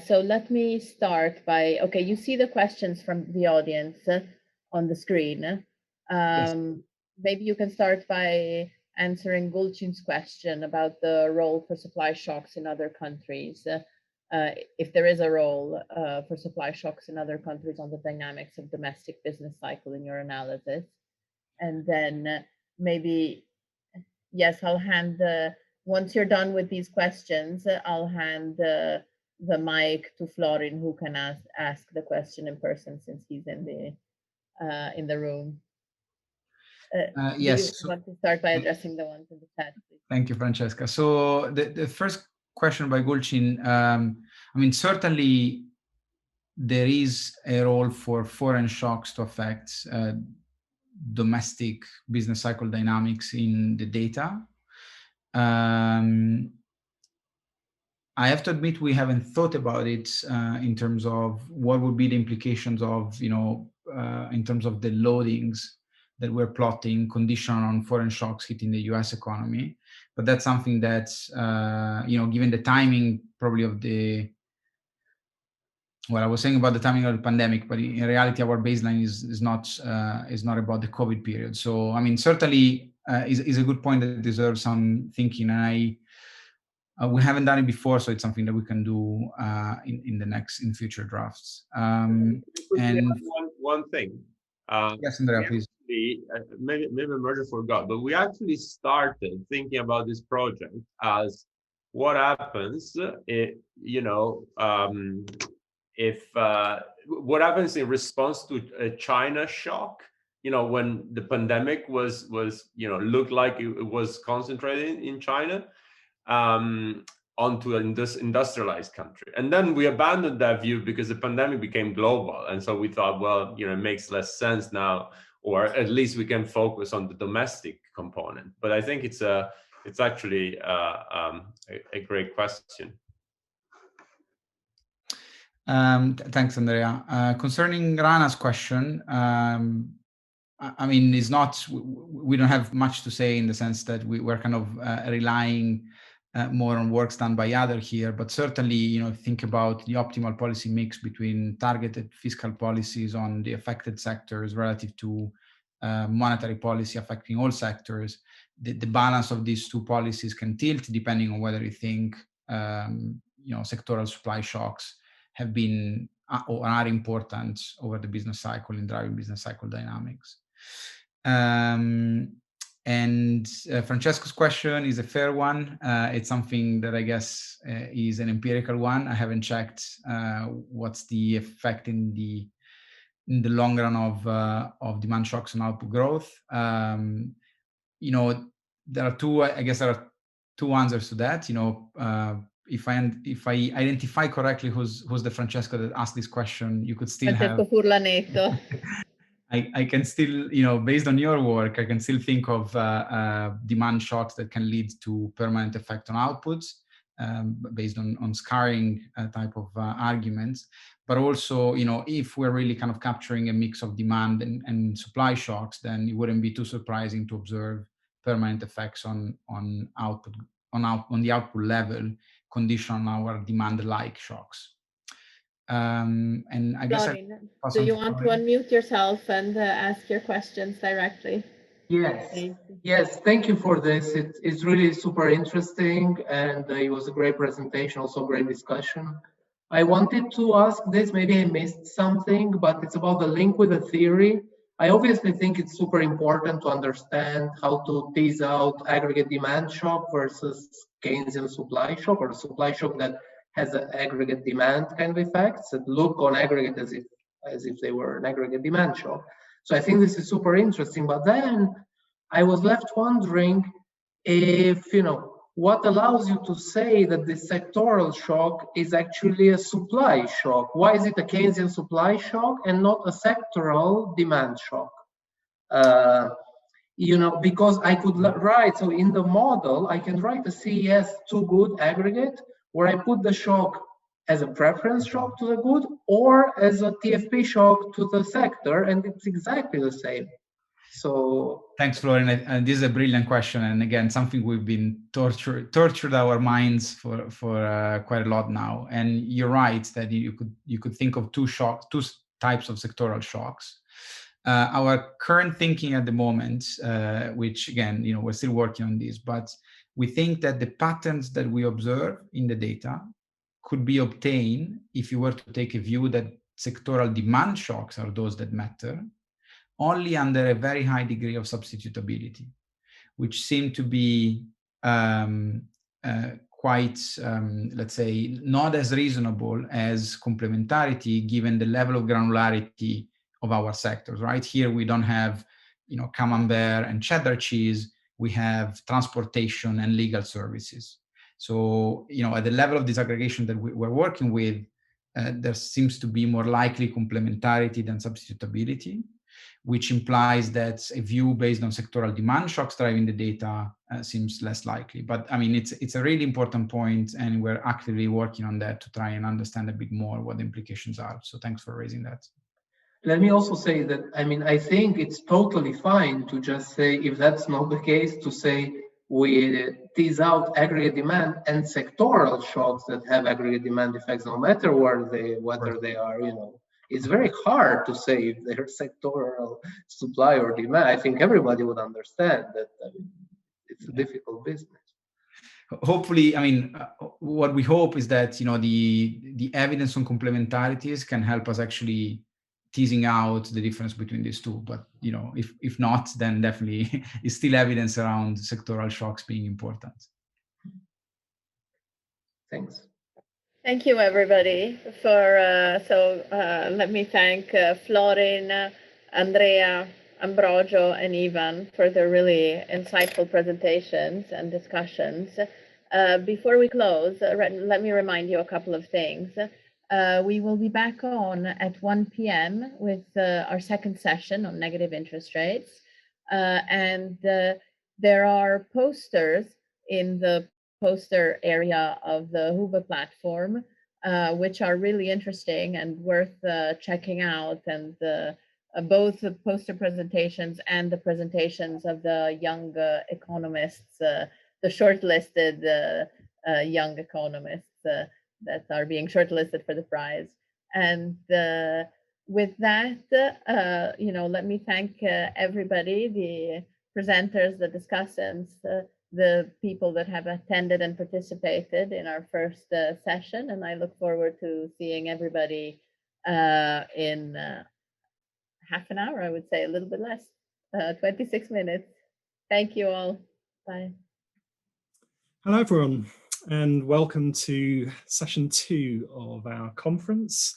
So let me start by, okay, you see the questions from the audience on the screen. Yes. Maybe you can start by answering Gulcin's question about the role for supply shocks in other countries. If there is a role for supply shocks in other countries on the dynamics of domestic business cycle in your analysis. And then maybe, yes, I'll hand once you're done with these questions, I'll hand the mic to Florin, who can ask the question in person since he's in the room. Yes. Do you want to start by addressing the ones in the chat, please? Thank you, Francesca. So the first question by Gulcin, I mean, certainly there is a role for foreign shocks to affect domestic business cycle dynamics in the data. I have to admit we haven't thought about it in terms of what would be the implications of, in terms of the loadings that we're plotting conditional on foreign shocks hitting the US economy. But that's something that, given the timing probably of I was saying about the timing of the pandemic, but in reality, our baseline is not about the COVID period. So, I mean, certainly is a good point that deserves some thinking. And we haven't done it before, so it's something that we can do in future drafts. And one thing. Yes, Andrea, please. Maybe Merger forgot, but we actually started thinking about this project as what happens what happens in response to a China shock, when the pandemic was looked like it was concentrated in China, onto an industrialized country. And then we abandoned that view because the pandemic became global. And so we thought, well, it makes less sense now, or at least we can focus on the domestic component. But I think it's actually a great question. Thanks, Andrea. Concerning Rana's question, I mean, we don't have much to say in the sense that we're kind of relying more on work done by others here, but certainly, think about the optimal policy mix between targeted fiscal policies on the affected sectors relative to monetary policy affecting all sectors. The balance of these two policies can tilt depending on whether you think, sectoral supply shocks have been or are important over the business cycle in driving business cycle dynamics. And Francesco's question is a fair one. It's something that I guess is an empirical one. I haven't checked what's the effect in the long run of demand shocks on output growth. There are two answers to that. If I identify correctly who's the Francesco that asked this question, you could still Francesco Furlanetto. I can still, based on your work, I can still think of demand shocks that can lead to permanent effect on outputs based on scarring type of arguments. But also, if we're really kind of capturing a mix of demand and supply shocks, then it wouldn't be too surprising to observe permanent effects on the output level, conditional on our demand-like shocks. And I guess Florin, do you want to unmute yourself and ask your questions directly? Yes, thank you for this. It's really super interesting, and it was a great presentation, also great discussion. I wanted to ask this, maybe I missed something, but it's about the link with the theory. I obviously think it's super important to understand how to tease out aggregate demand shock versus Keynesian supply shock, or supply shock that has an aggregate demand kind of effects that look on aggregate as if they were an aggregate demand shock. So I think this is super interesting. But then I was left wondering if, what allows you to say that this sectoral shock is actually a supply shock? Why is it a Keynesian supply shock and not a sectoral demand shock? Because I could write, so in the model, I can write a CES too good aggregate where I put the shock as a preference shock to the good or as a TFP shock to the sector, and it's exactly the same. So thanks, Florin. And this is a brilliant question, and again, something we've been tortured our minds for quite a lot now. And you're right that you could think of two types of sectoral shocks. Our current thinking at the moment, which again, we're still working on this, but we think that the patterns that we observe in the data could be obtained if you were to take a view that sectoral demand shocks are those that matter, only under a very high degree of substitutability, which seem to be quite, let's say, not as reasonable as complementarity given the level of granularity of our sectors, right? Here we don't have, camembert and cheddar cheese, we have transportation and legal services. So, at the level of disaggregation that we're working with, there seems to be more likely complementarity than substitutability, which implies that a view based on sectoral demand shocks driving the data seems less likely. But I mean, it's a really important point, and we're actively working on that to try and understand a bit more what the implications are. So thanks for raising that. Let me also say that, I mean, I think it's totally fine to just say, if that's not the case, to say we tease out aggregate demand and sectoral shocks that have aggregate demand effects, no matter whether they are, you know, it's very hard to say if they're sectoral supply or demand. I think everybody would understand that it's a difficult business. Hopefully, I mean, what we hope is that, you know, the evidence on complementarities can help us actually teasing out the difference between these two. But, you know, if not, then definitely is still evidence around sectoral shocks being important. Thanks. Thank you, everybody. Let me thank Florin, Andrea, Ambrogio, and Ivan for their really insightful presentations and discussions. Before we close, let me remind you a couple of things. We will be back on at 1 p.m. with our second session on negative interest rates. There are posters in the poster area of the Hoover platform, which are really interesting and worth checking out. And both the poster presentations and the presentations of the young economists, the shortlisted young economists that are being shortlisted for the prize. And with that, you know, let me thank everybody, the presenters, the discussants, the people that have attended and participated in our first session. And I look forward to seeing everybody in half an hour, I would say, a little bit less, 26 minutes. Thank you all. Bye. Hello, everyone, and welcome to session 2 of our conference.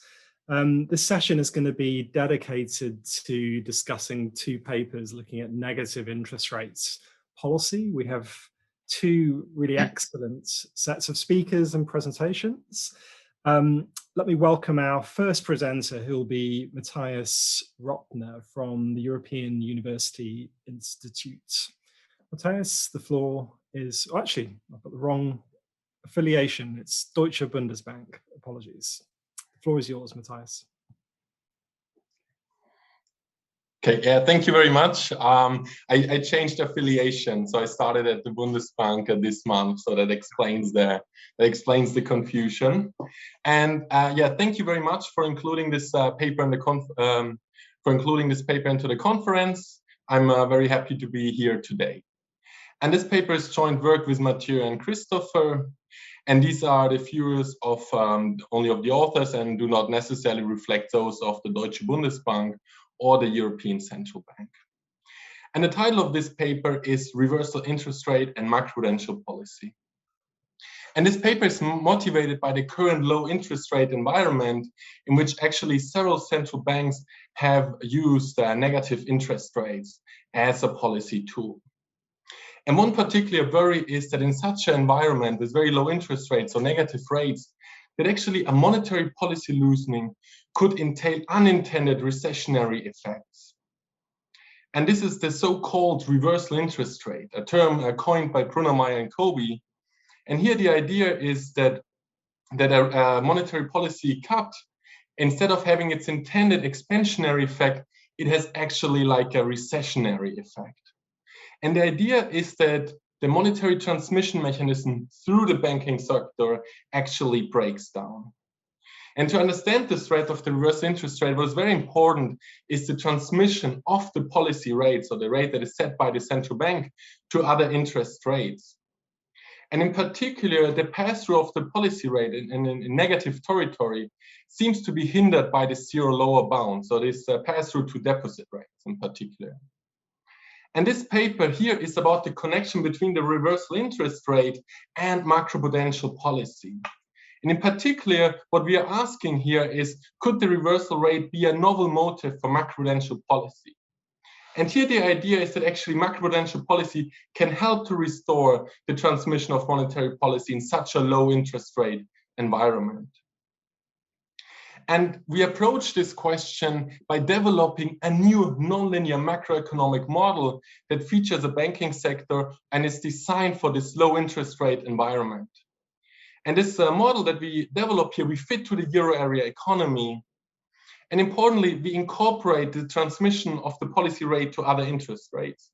This session is going to be dedicated to discussing 2 papers looking at negative interest rates policy. We have 2 really excellent sets of speakers and presentations. Let me welcome our first presenter, who will be Matthias Rottner from the European University Institute. Matthias, the floor is, oh, actually, I've got the wrong affiliation. It's Deutsche Bundesbank. Apologies. The floor is yours, Matthias. Okay, yeah, thank you very much. I changed affiliation, so I started at the Bundesbank this month, so that explains the confusion. And yeah, thank you very much for including this paper in the into the conference. I'm very happy to be here today. And this paper is joint work with Matthieu and Christoffer, and these are the views of only of the authors and do not necessarily reflect those of the Deutsche Bundesbank or the European Central Bank. And the title of this paper is Reversal Interest Rate and Macroprudential Policy. And this paper is motivated by the current low interest rate environment, in which actually several central banks have used negative interest rates as a policy tool. And one particular worry is that in such an environment with very low interest rates or negative rates, that actually a monetary policy loosening could entail unintended recessionary effects. And this is the so-called reversal interest rate, a term coined by Grunemeyer and Kobe. And here the idea is that a monetary policy cut, instead of having its intended expansionary effect, it has actually like a recessionary effect. And the idea is that the monetary transmission mechanism through the banking sector actually breaks down. And to understand the threat of the reverse interest rate, what is very important is the transmission of the policy rate, so the rate that is set by the central bank, to other interest rates. And in particular, the pass-through of the policy rate in negative territory seems to be hindered by the zero lower bound, so this pass-through to deposit rates in particular. And this paper here is about the connection between the reversal interest rate and macroprudential policy. And in particular, what we are asking here is, could the reversal rate be a novel motive for macroprudential policy? And here the idea is that actually macroprudential policy can help to restore the transmission of monetary policy in such a low interest rate environment. And we approach this question by developing a new nonlinear macroeconomic model that features a banking sector and is designed for this low interest rate environment. And this model that we develop here, we fit to the euro area economy. And importantly, we incorporate the transmission of the policy rate to other interest rates.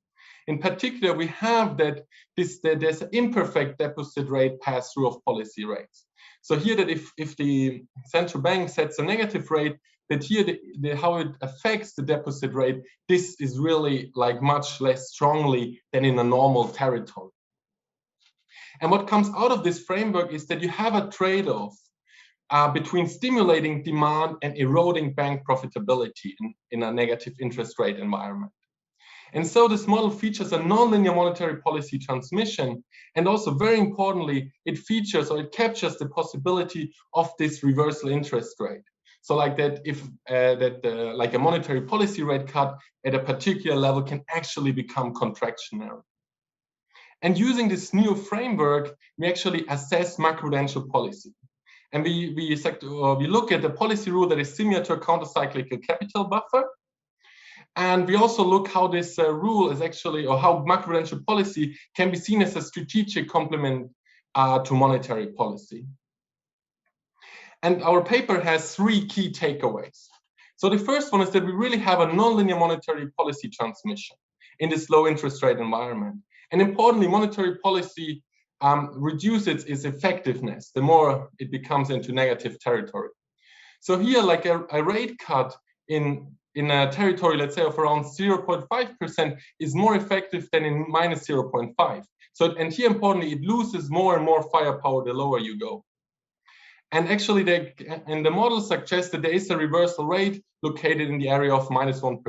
In particular, we have that there's an imperfect deposit rate pass-through of policy rates. So here that if the central bank sets a negative rate, that here how it affects the deposit rate, this is really like much less strongly than in a normal territory. And what comes out of this framework is that you have a trade-off between stimulating demand and eroding bank profitability in a negative interest rate environment. And so this model features a nonlinear monetary policy transmission, and also very importantly, it features or it captures the possibility of this reversal interest rate. So like that, if like a monetary policy rate cut at a particular level can actually become contractionary. And using this new framework, we actually assess macroprudential policy. And we look at the policy rule that is similar to a countercyclical capital buffer. And we also look how this rule is actually, or how macroprudential policy can be seen as a strategic complement to monetary policy. And our paper has 3 key takeaways. So the first one is that we really have a nonlinear monetary policy transmission in this low interest rate environment. And importantly, monetary policy reduces its effectiveness the more it becomes into negative territory. So here, like a rate cut in a territory, let's say, of around 0.5% is more effective than in minus 0.5. So, and here, importantly, it loses more and more firepower the lower you go. And actually, the model suggests that there is a reversal rate located in the area of minus 1%.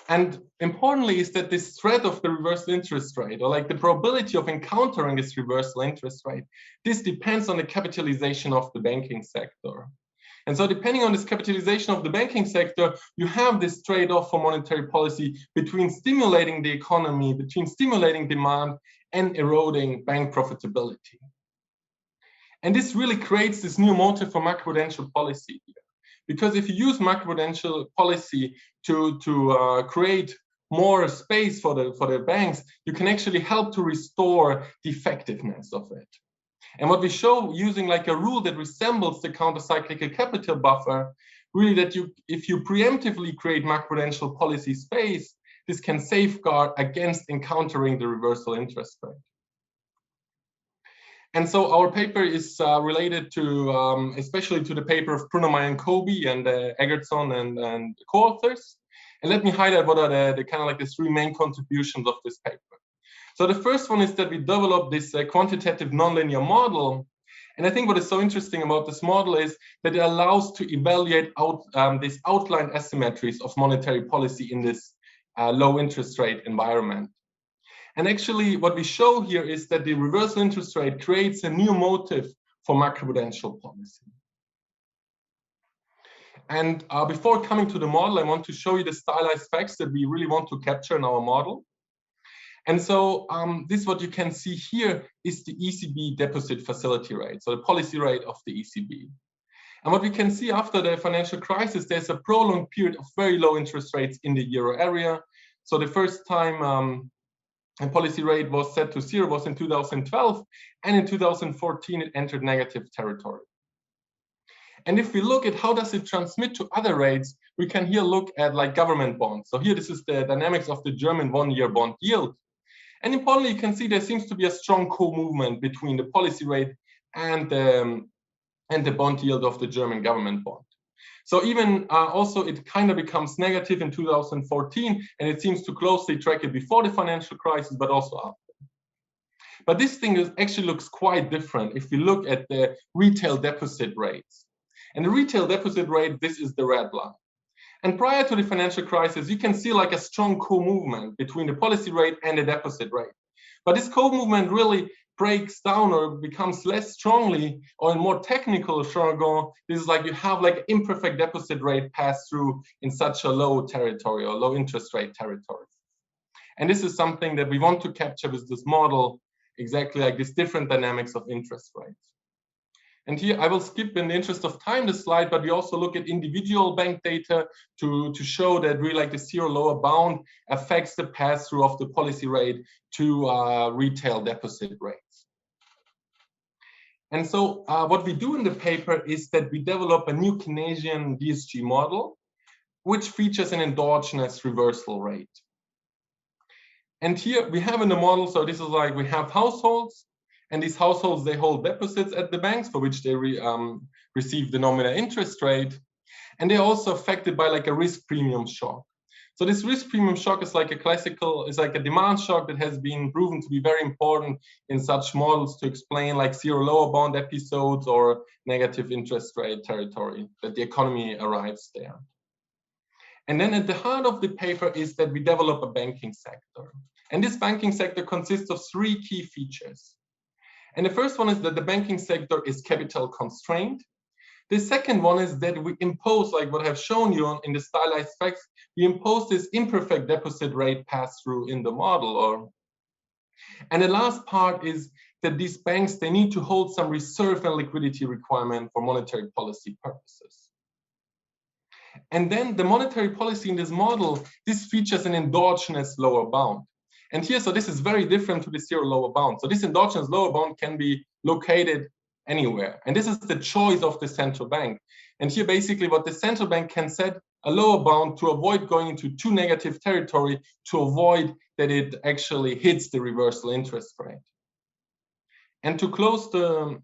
And importantly is that this threat of the reversal interest rate, or like the probability of encountering this reversal interest rate, this depends on the capitalization of the banking sector. And so depending on this capitalization of the banking sector, you have this trade-off for monetary policy between stimulating the economy, between stimulating demand and eroding bank profitability. And this really creates this new motive for macroprudential policy here. Because if you use macroprudential policy to create more space for the banks, you can actually help to restore the effectiveness of it. And what we show using like a rule that resembles the countercyclical capital buffer, really that if you preemptively create macroprudential policy space, this can safeguard against encountering the reversal interest rate. And so our paper is related to, especially to the paper of Prunemeyer and Kobe and Eggertson and co-authors. And let me highlight what are the kind of like the 3 main contributions of this paper. So the first one is that we developed this quantitative nonlinear model. And I think what is so interesting about this model is that it allows to evaluate these outlined asymmetries of monetary policy in this low interest rate environment. And actually, what we show here is that the reversal interest rate creates a new motive for macroprudential policy. And before coming to the model, I want to show you the stylized facts that we really want to capture in our model. And so this, what you can see here, is the ECB deposit facility rate, so the policy rate of the ECB. And what we can see after the financial crisis, there's a prolonged period of very low interest rates in the euro area. So the first time and policy rate was set to 0 was in 2012, and in 2014 it entered negative territory. And if we look at how does it transmit to other rates, we can here look at like government bonds. So here this is the dynamics of the German 1-year bond yield. And importantly, you can see there seems to be a strong co-movement between the policy rate and the bond yield of the German government bond. So even also it kind of becomes negative in 2014, and it seems to closely track it before the financial crisis, but also after. But this thing actually looks quite different if we look at the retail deposit rates. And the retail deposit rate, this is the red line. And prior to the financial crisis, you can see like a strong co-movement between the policy rate and the deposit rate. But this co-movement really breaks down or becomes less strongly, or in more technical jargon, this is like you have like imperfect deposit rate pass through in such a low territory or low interest rate territory. And this is something that we want to capture with this model, exactly like these different dynamics of interest rates. And here I will skip in the interest of time the slide, but we also look at individual bank data to show that really like the zero lower bound affects the pass-through of the policy rate to retail deposit rates. And so what we do in the paper is that we develop a new Keynesian DSG model, which features an endogenous reversal rate. And here we have in the model, so this is like we have households, and these households, they hold deposits at the banks for which they receive the nominal interest rate. And they're also affected by like a risk premium shock. So this risk premium shock is like a demand shock that has been proven to be very important in such models to explain like zero lower bound episodes or negative interest rate territory, that the economy arrives there. And then at the heart of the paper is that we develop a banking sector. And this banking sector consists of three key features. And the first one is that the banking sector is capital constrained. The second one is that we impose, like what I've shown you in the stylized facts, we impose this imperfect deposit rate pass-through in the model. And the last part is that these banks, they need to hold some reserve and liquidity requirement for monetary policy purposes. And then the monetary policy in this model, this features an endogenous lower bound. And here, so this is very different to the zero lower bound. So this endogenous lower bound can be located anywhere. And this is the choice of the central bank. And here, basically, what the central bank can set a lower bound to avoid going into too negative territory, to avoid that it actually hits the reversal interest rate. And to close the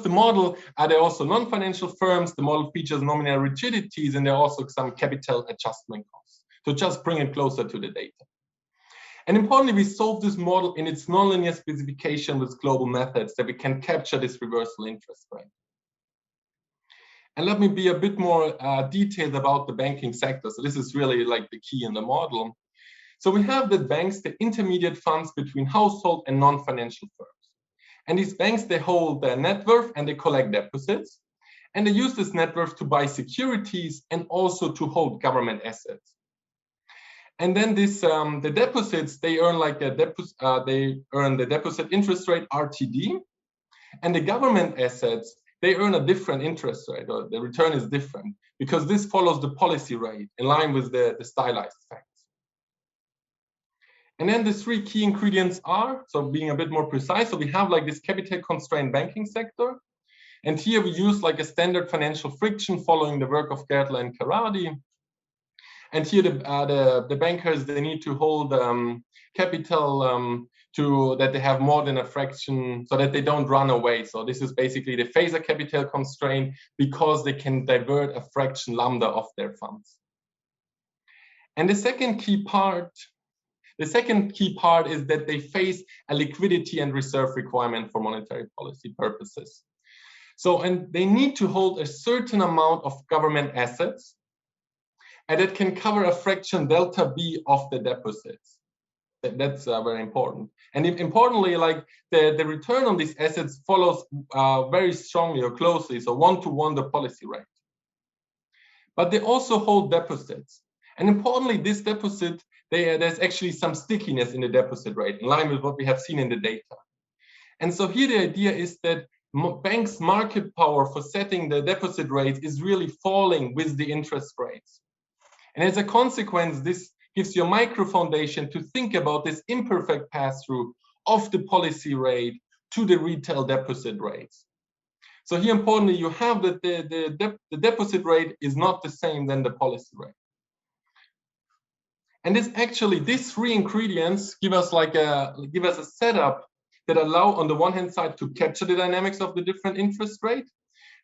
model, are there also non-financial firms? The model features nominal rigidities, and there are also some capital adjustment costs to just bring it closer to the data. And importantly, we solve this model in its nonlinear specification with global methods that we can capture this reversal interest rate. And let me be a bit more detailed about the banking sector. So this is really like the key in the model. So we have the banks, the intermediate funds between household and non-financial firms. And these banks, they hold their net worth and they collect deposits. And they use this net worth to buy securities and also to hold government assets. And then this, the deposits, they earn like a they earn the deposit interest rate RTD, and the government assets, they earn a different interest rate, or the return is different because this follows the policy rate in line with the stylized facts. And then the three key ingredients are, so being a bit more precise, so we have like this capital constrained banking sector, and here we use like a standard financial friction following the work of Gertler and Karadi. And here the bankers, they need to hold capital that they have more than a fraction so that they don't run away. So this is basically the phaser capital constraint because they can divert a fraction lambda of their funds. And the second key part is that they face a liquidity and reserve requirement for monetary policy purposes. So, and they need to hold a certain amount of government assets, and it can cover a fraction delta B of the deposits. That's very important. And importantly, like the return on these assets follows very strongly or closely, so 1-to-1 the policy rate. But they also hold deposits. And importantly, this deposit, there's actually some stickiness in the deposit rate, in line with what we have seen in the data. And so here the idea is that banks' market power for setting the deposit rates is really falling with the interest rates. And as a consequence, this gives you a micro foundation to think about this imperfect pass-through of the policy rate to the retail deposit rates. So here, importantly, you have that the deposit rate is not the same than the policy rate. And these three ingredients give us a setup that allow, on the one hand side, to capture the dynamics of the different interest rate,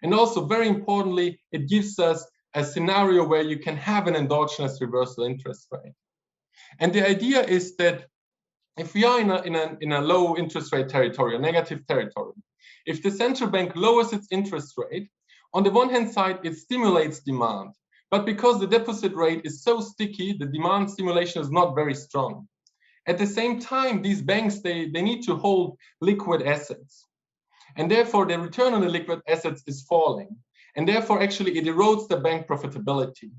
and also very importantly, it gives us a scenario where you can have an endogenous reversal interest rate. And the idea is that if we are in a low interest rate territory, or negative territory, if the central bank lowers its interest rate, on the one hand side, it stimulates demand. But because the deposit rate is so sticky, the demand stimulation is not very strong. At the same time, these banks, they need to hold liquid assets. And therefore, the return on the liquid assets is falling. And therefore, actually, it erodes the bank profitability.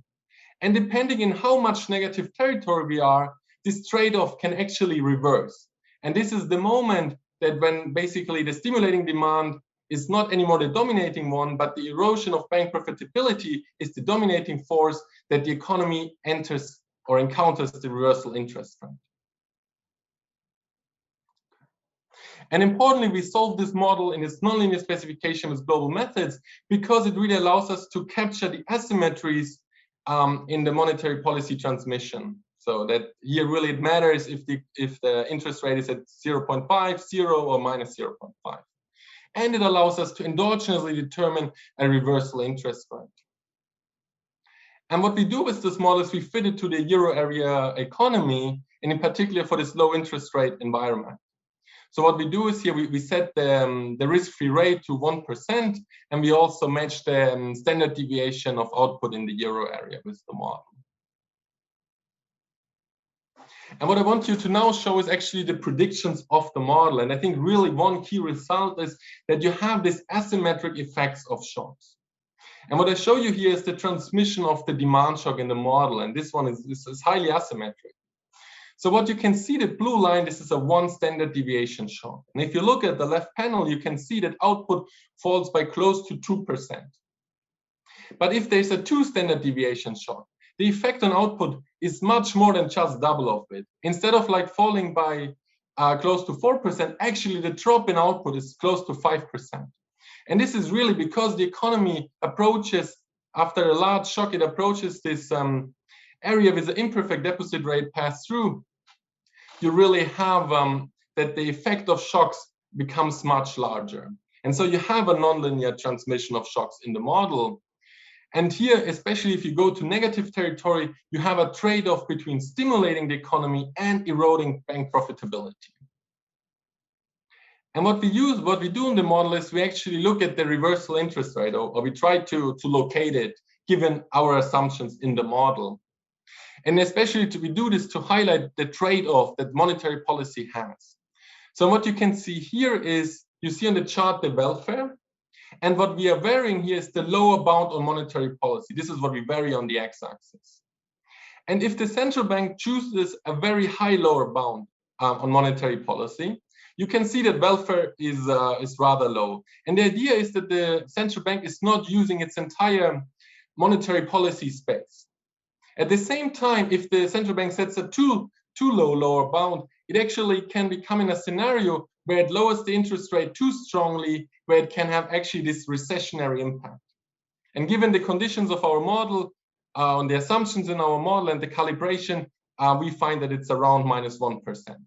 And depending on how much negative territory we are, this trade-off can actually reverse. And this is the moment that when basically the stimulating demand is not anymore the dominating one, but the erosion of bank profitability is the dominating force, that the economy enters or encounters the reversal interest rate. And importantly, we solve this model in its nonlinear specification with global methods because it really allows us to capture the asymmetries in the monetary policy transmission. So that here really it matters if the interest rate is at 0.5, 0, or minus 0.5. And it allows us to endogenously determine a reversal interest rate. And what we do with this model is we fit it to the euro area economy, and in particular for this low interest rate environment. So what we do is here we set the risk-free rate to 1%, and we also match the standard deviation of output in the euro area with the model. And what I want you to now show is actually the predictions of the model. And I think really one key result is that you have this asymmetric effects of shocks. And what I show you here is the transmission of the demand shock in the model. And this one is highly asymmetric. So what you can see, the blue line, this is a 1 standard deviation shock. And if you look at the left panel, you can see that output falls by close to 2%. But if there's a 2 standard deviation shock, the effect on output is much more than just double of it. Instead of like falling by close to 4%, actually the drop in output is close to 5%. And this is really because the economy approaches, after a large shock, it approaches this area with the imperfect deposit rate pass through. You really have that the effect of shocks becomes much larger. And so you have a nonlinear transmission of shocks in the model. And here, especially if you go to negative territory, you have a trade-off between stimulating the economy and eroding bank profitability. And what we do in the model is we actually look at the reversal interest rate, or we try to locate it given our assumptions in the model. And especially we do this to highlight the trade-off that monetary policy has. So what you can see here is, you see on the chart the welfare. And what we are varying here is the lower bound on monetary policy. This is what we vary on the x-axis. And if the central bank chooses a very high lower bound on monetary policy, you can see that welfare is rather low. And the idea is that the central bank is not using its entire monetary policy space. At the same time, if the central bank sets a too low lower bound, it actually can become in a scenario where it lowers the interest rate too strongly, where it can have actually this recessionary impact. And given the conditions of our model, on the assumptions in our model and the calibration, we find that it's around -1%.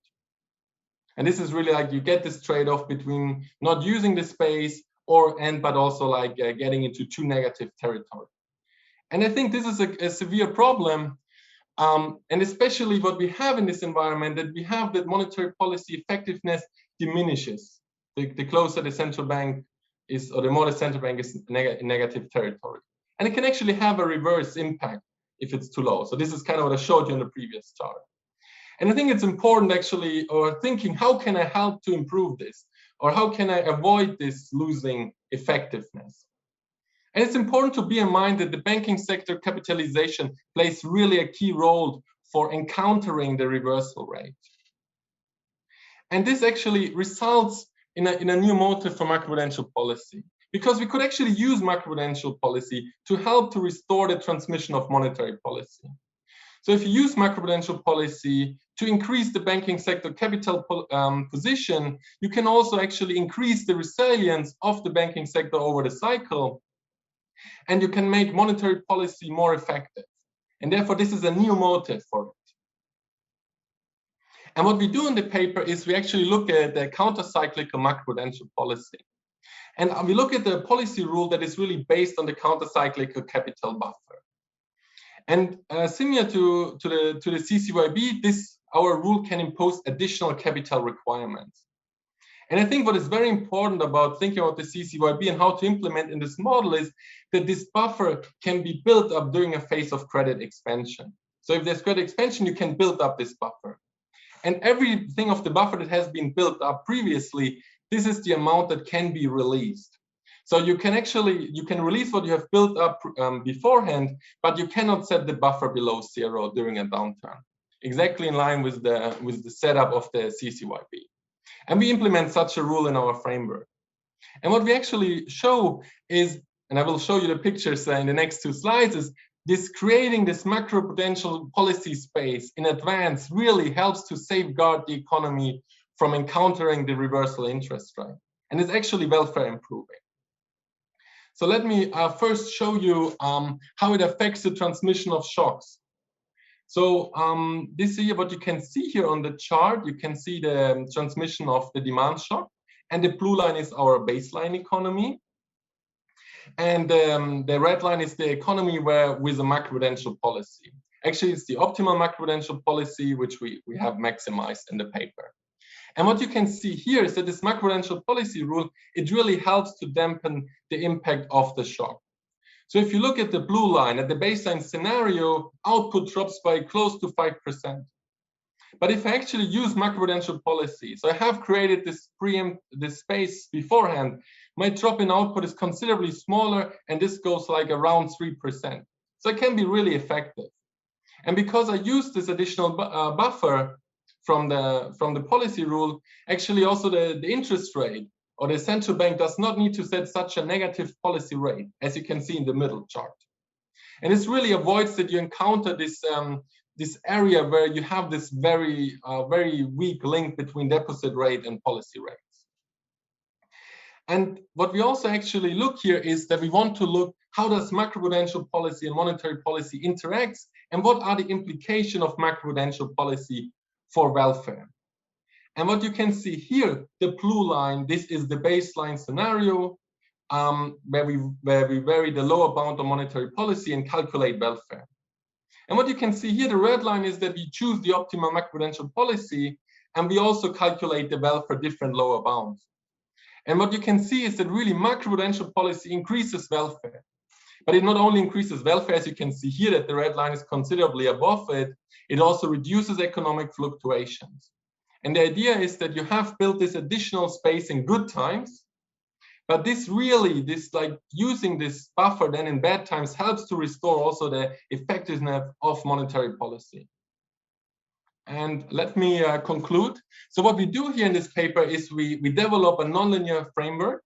And this is really like you get this trade-off between not using the space but also like getting into too negative territory. And I think this is a severe problem. And especially what we have in this environment, that we have that monetary policy effectiveness diminishes the closer the central bank is, or the more the central bank is in negative territory. And it can actually have a reverse impact if it's too low. So this is kind of what I showed you in the previous chart. And I think it's important actually, or thinking, how can I help to improve this? Or how can I avoid this losing effectiveness? And it's important to be in mind that the banking sector capitalization plays really a key role for encountering the reversal rate. And this actually results in a new motive for macroprudential policy, because we could actually use macroprudential policy to help to restore the transmission of monetary policy. So if you use macroprudential policy to increase the banking sector capital position, you can also actually increase the resilience of the banking sector over the cycle, and you can make monetary policy more effective. And therefore, this is a new motive for it. And what we do in the paper is we actually look at the counter-cyclical macroprudential policy. And we look at the policy rule that is really based on the counter-cyclical capital buffer. And similar to the CCYB, our rule can impose additional capital requirements. And I think what is very important about thinking about the CCYB and how to implement in this model is that this buffer can be built up during a phase of credit expansion. So if there's credit expansion, you can build up this buffer. And everything of the buffer that has been built up previously, this is the amount that can be released. So you can release what you have built up beforehand, but you cannot set the buffer below 0 during a downturn. Exactly in line with the setup of the CCYB. And we implement such a rule in our framework. And what we actually show is, and I will show you the pictures in the next 2 slides, is this creating this macroprudential policy space in advance really helps to safeguard the economy from encountering the reversal interest rate. And it's actually welfare improving. So let me first show you how it affects the transmission of shocks. So this is what you can see here on the chart. You can see the transmission of the demand shock. And the blue line is our baseline economy. And the red line is the economy with a macroprudential policy. Actually, it's the optimal macroprudential policy, which we have maximized in the paper. And what you can see here is that this macroprudential policy rule, it really helps to dampen the impact of the shock. So if you look at the blue line, at the baseline scenario, output drops by close to 5%. But if I actually use macroprudential policy, so I have created this space beforehand, my drop in output is considerably smaller, and this goes like around 3%. So it can be really effective. And because I use this additional buffer from the policy rule, actually also the interest rate or the central bank does not need to set such a negative policy rate, as you can see in the middle chart. And this really avoids that you encounter this this area where you have this very weak link between deposit rate and policy rates. And what we also actually look here is that we want to look how does macroprudential policy and monetary policy interact, and what are the implications of macroprudential policy for welfare. And what you can see here, the blue line, this is the baseline scenario where we vary the lower bound of monetary policy and calculate welfare. And what you can see here, the red line, is that we choose the optimal macroprudential policy, and we also calculate the welfare different lower bounds. And what you can see is that really macroprudential policy increases welfare. But it not only increases welfare, as you can see here, that the red line is considerably above it, it also reduces economic fluctuations. And the idea is that you have built this additional space in good times, but this like using this buffer then in bad times helps to restore also the effectiveness of monetary policy. And let me conclude. So what we do here in this paper is we develop a nonlinear framework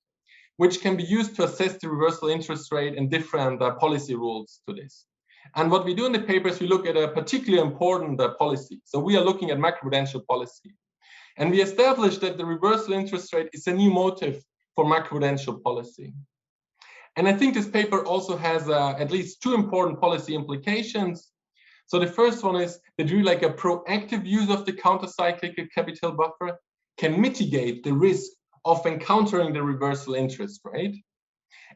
which can be used to assess the reversal interest rate and different policy rules to this. And what we do in the paper is we look at a particularly important policy. So we are looking at macroprudential policy. And we established that the reversal interest rate is a new motive for macroprudential policy. And I think this paper also has at least 2 important policy implications. So the first one is that really like a proactive use of the countercyclical capital buffer can mitigate the risk of encountering the reversal interest rate.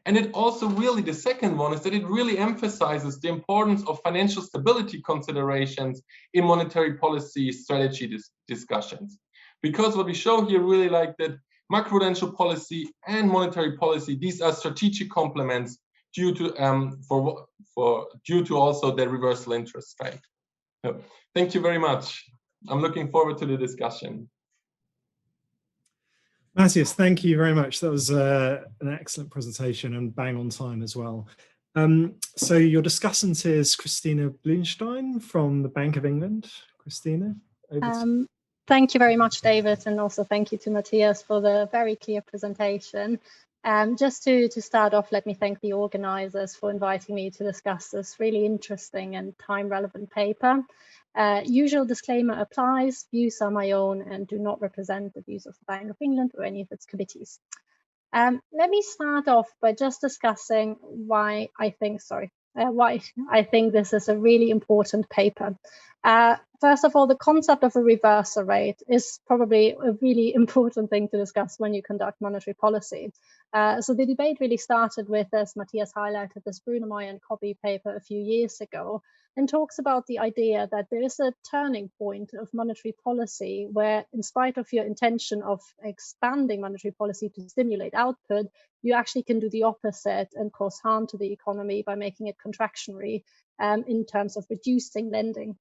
And it also really, the second one is that it really emphasizes the importance of financial stability considerations in monetary policy strategy discussions. Because what we show here really like that macroprudential policy and monetary policy, these are strategic complements due to also the reversal interest rate. So, thank you very much. I'm looking forward to the discussion. Matthias, thank you very much. That was an excellent presentation and bang on time as well. So your discussant is Kristina Bluwstein from the Bank of England. Kristina, over to you. Thank you very much, David, and also thank you to Matthias for the very clear presentation. Just to start off, let me thank the organizers for inviting me to discuss this really interesting and time-relevant paper. Usual disclaimer applies, views are my own and do not represent the views of the Bank of England or any of its committees. Let me start off by just discussing why I think this is a really important paper. First of all, the concept of a reversal rate is probably a really important thing to discuss when you conduct monetary policy. So the debate really started with, as Matthias highlighted, this Brunemeyer and Cobby paper a few years ago, and talks about the idea that there is a turning point of monetary policy where, in spite of your intention of expanding monetary policy to stimulate output, you actually can do the opposite and cause harm to the economy by making it contractionary in terms of reducing lending.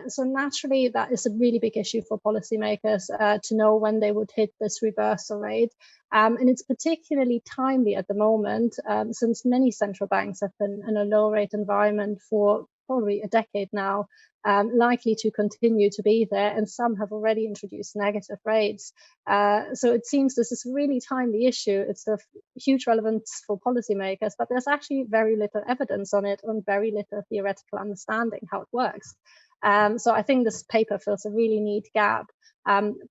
So naturally, that is a really big issue for policymakers to know when they would hit this reversal rate. And it's particularly timely at the moment, since many central banks have been in a low rate environment for probably a decade now, likely to continue to be there, and some have already introduced negative rates. So it seems this is a really timely issue. It's of huge relevance for policymakers, but there's actually very little evidence on it and very little theoretical understanding how it works. So I think this paper fills a really neat gap.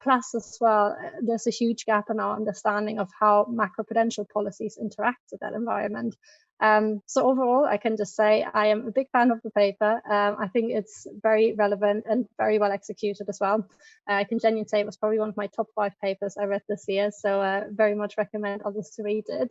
Plus as well, there's a huge gap in our understanding of how macroprudential policies interact with that environment. So overall, I can just say I am a big fan of the paper. I think it's very relevant and very well executed as well. I can genuinely say it was probably one of my top 5 papers I read this year, so very much recommend others to read it.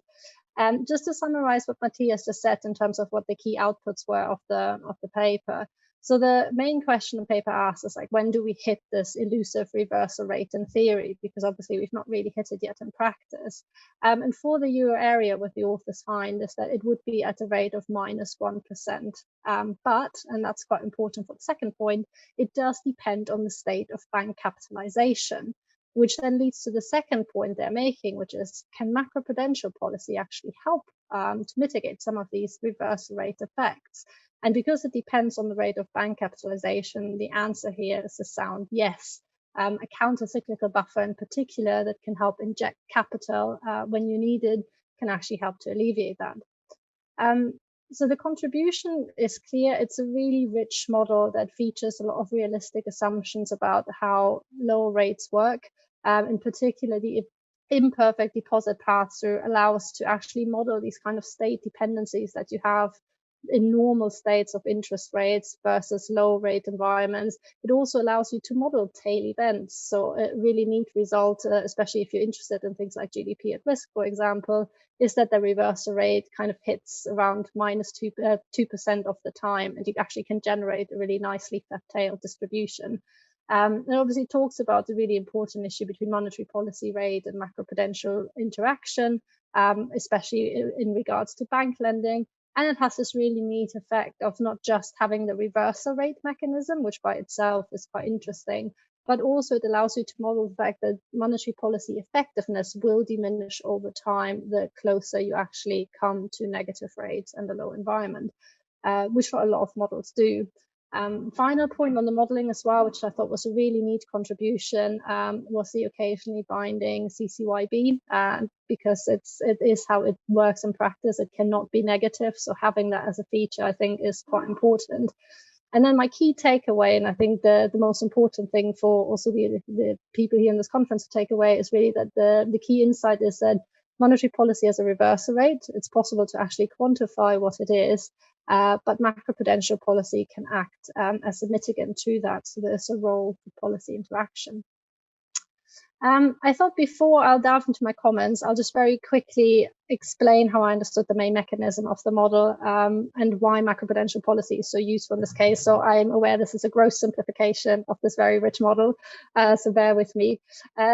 Just to summarize what Matthias just said in terms of what the key outputs were of the paper. So the main question the paper asks is, like, when do we hit this elusive reversal rate in theory? Because obviously we've not really hit it yet in practice. And for the euro area, what the authors find is that it would be at a rate of -1%. But, and that's quite important for the second point, it does depend on the state of bank capitalization, which then leads to the second point they're making, which is, can macroprudential policy actually help to mitigate some of these reversal rate effects? And because it depends on the rate of bank capitalization, the answer here is a sound yes. A counter-cyclical buffer in particular that can help inject capital when you need it can actually help to alleviate that. So the contribution is clear. It's a really rich model that features a lot of realistic assumptions about how low rates work. In particular, the imperfect deposit pass-through allows us to actually model these kind of state dependencies that you have in normal states of interest rates versus low rate environments. It also allows you to model tail events. So a really neat result, especially if you're interested in things like GDP at risk, for example, is that the reversal rate kind of hits around -2% of the time, and you actually can generate a really nicely flat tail distribution. And obviously talks about the really important issue between monetary policy rate and macroprudential interaction, especially in regards to bank lending. And it has this really neat effect of not just having the reversal rate mechanism, which by itself is quite interesting, but also it allows you to model the fact that monetary policy effectiveness will diminish over time the closer you actually come to negative rates and a low environment, which a lot of models do. Final point on the modeling as well, which I thought was a really neat contribution, was the occasionally binding CCYB, because it is how it works in practice. It cannot be negative, so having that as a feature I think is quite important. And then my key takeaway, and I think the most important thing for also the people here in this conference to take away, is really that the key insight is that monetary policy has a reversal rate. It's possible to actually quantify what it is. But macroprudential policy can act as a mitigant to that. So there's a role for policy interaction. I thought before I'll delve into my comments, I'll just very quickly explain how I understood the main mechanism of the model and why macroprudential policy is so useful in this case. So I'm aware this is a gross simplification of this very rich model, so bear with me.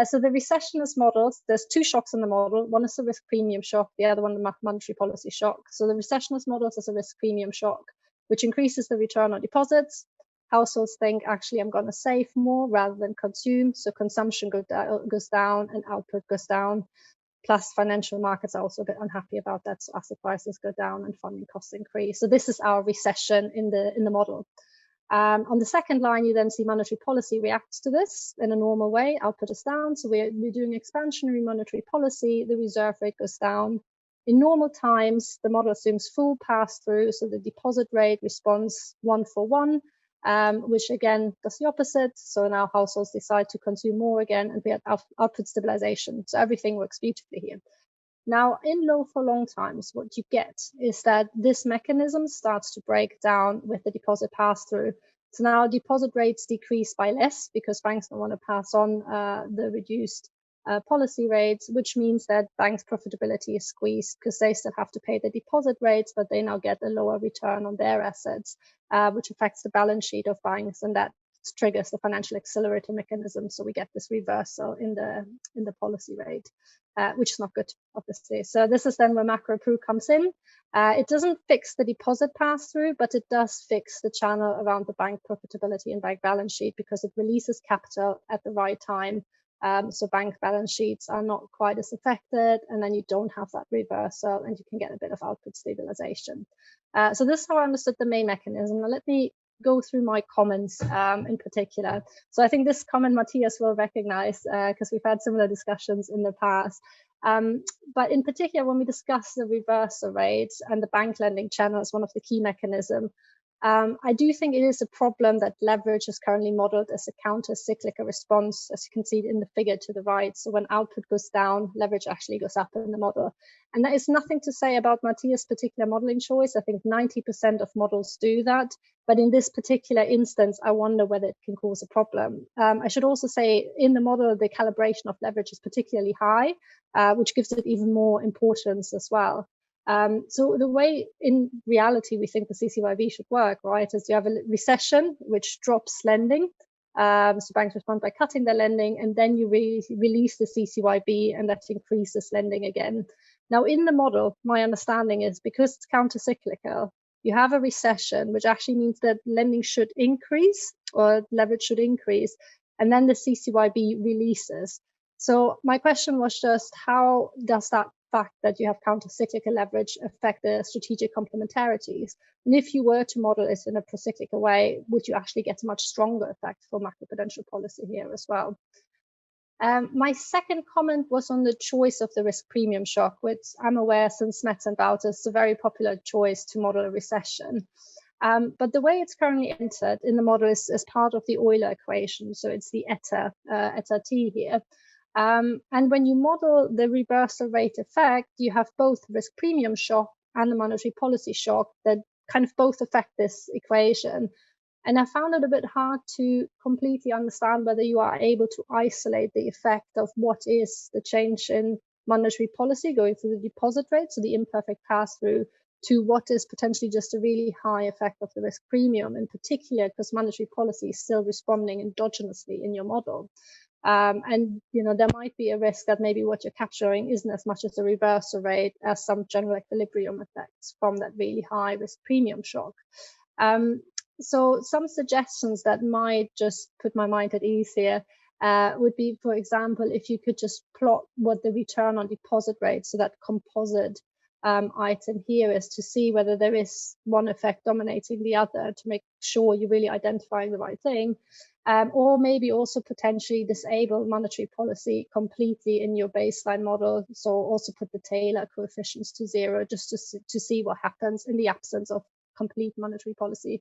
So the recessionist models, there's 2 shocks in the model. One is the risk premium shock, the other one the monetary policy shock. So the recessionist models is a risk premium shock, which increases the return on deposits. Households think, actually, I'm going to save more rather than consume. So consumption goes down and output goes down. Plus, financial markets are also a bit unhappy about that. So asset prices go down and funding costs increase. So this is our recession in the model. On the second line, you then see monetary policy reacts to this in a normal way. Output is down. So we're doing expansionary monetary policy. The reserve rate goes down. In normal times, the model assumes full pass-through. So the deposit rate responds 1-for-1. Which again does the opposite. So now households decide to consume more again, and we have output stabilization. So everything works beautifully here. Now, in low for long times, what you get is that this mechanism starts to break down with the deposit pass-through. So now deposit rates decrease by less because banks don't want to pass on the reduced policy rates, which means that banks' profitability is squeezed because they still have to pay the deposit rates, but they now get a lower return on their assets, which affects the balance sheet of banks, and that triggers the financial accelerator mechanism. So we get this reversal in the policy rate, which is not good, obviously. So this is then where Macropru comes in. It doesn't fix the deposit pass-through, but it does fix the channel around the bank profitability and bank balance sheet because it releases capital at the right time So bank balance sheets are not quite as affected, and then you don't have that reversal, and you can get a bit of output stabilization. So this is how I understood the main mechanism. Now let me go through my comments in particular. So I think this comment Matthias will recognize because we've had similar discussions in the past. But in particular, when we discuss the reversal rates and the bank lending channel as one of the key mechanisms, I do think it is a problem that leverage is currently modeled as a counter-cyclical response, as you can see in the figure to the right. So when output goes down, leverage actually goes up in the model. And there is nothing to say about Matthias' particular modeling choice. I think 90% of models do that. But in this particular instance, I wonder whether it can cause a problem. I should also say in the model, the calibration of leverage is particularly high, which gives it even more importance as well. So the way in reality we think the CCYB should work, right, is you have a recession which drops lending. So banks respond by cutting their lending, and then you release the CCYB, and that increases lending again. Now in the model, my understanding is because it's counter-cyclical, you have a recession, which actually means that lending should increase or leverage should increase, and then the CCYB releases. So my question was just, how does that fact that you have counter-cyclical leverage affect the strategic complementarities? And if you were to model it in a procyclical way, would you actually get a much stronger effect for macroprudential policy here as well? My second comment was on the choice of the risk premium shock, which I'm aware since Metz and Bauta is a very popular choice to model a recession. But the way it's currently entered in the model is as part of the Euler equation. So it's the eta t here. And when you model the reversal rate effect, you have both risk premium shock and the monetary policy shock that kind of both affect this equation. And I found it a bit hard to completely understand whether you are able to isolate the effect of what is the change in monetary policy going through the deposit rate, so the imperfect pass-through, to what is potentially just a really high effect of the risk premium, in particular because monetary policy is still responding endogenously in your model. And there might be a risk that maybe what you're capturing isn't as much as a reversal rate as some general equilibrium effects from that really high risk premium shock. So some suggestions that might just put my mind at ease here would be, for example, if you could just plot what the return on deposit rate, so that composite item here, is to see whether there is one effect dominating the other to make sure you're really identifying the right thing. Or maybe also potentially disable monetary policy completely in your baseline model. So also put the Taylor coefficients to 0 just to see what happens in the absence of complete monetary policy.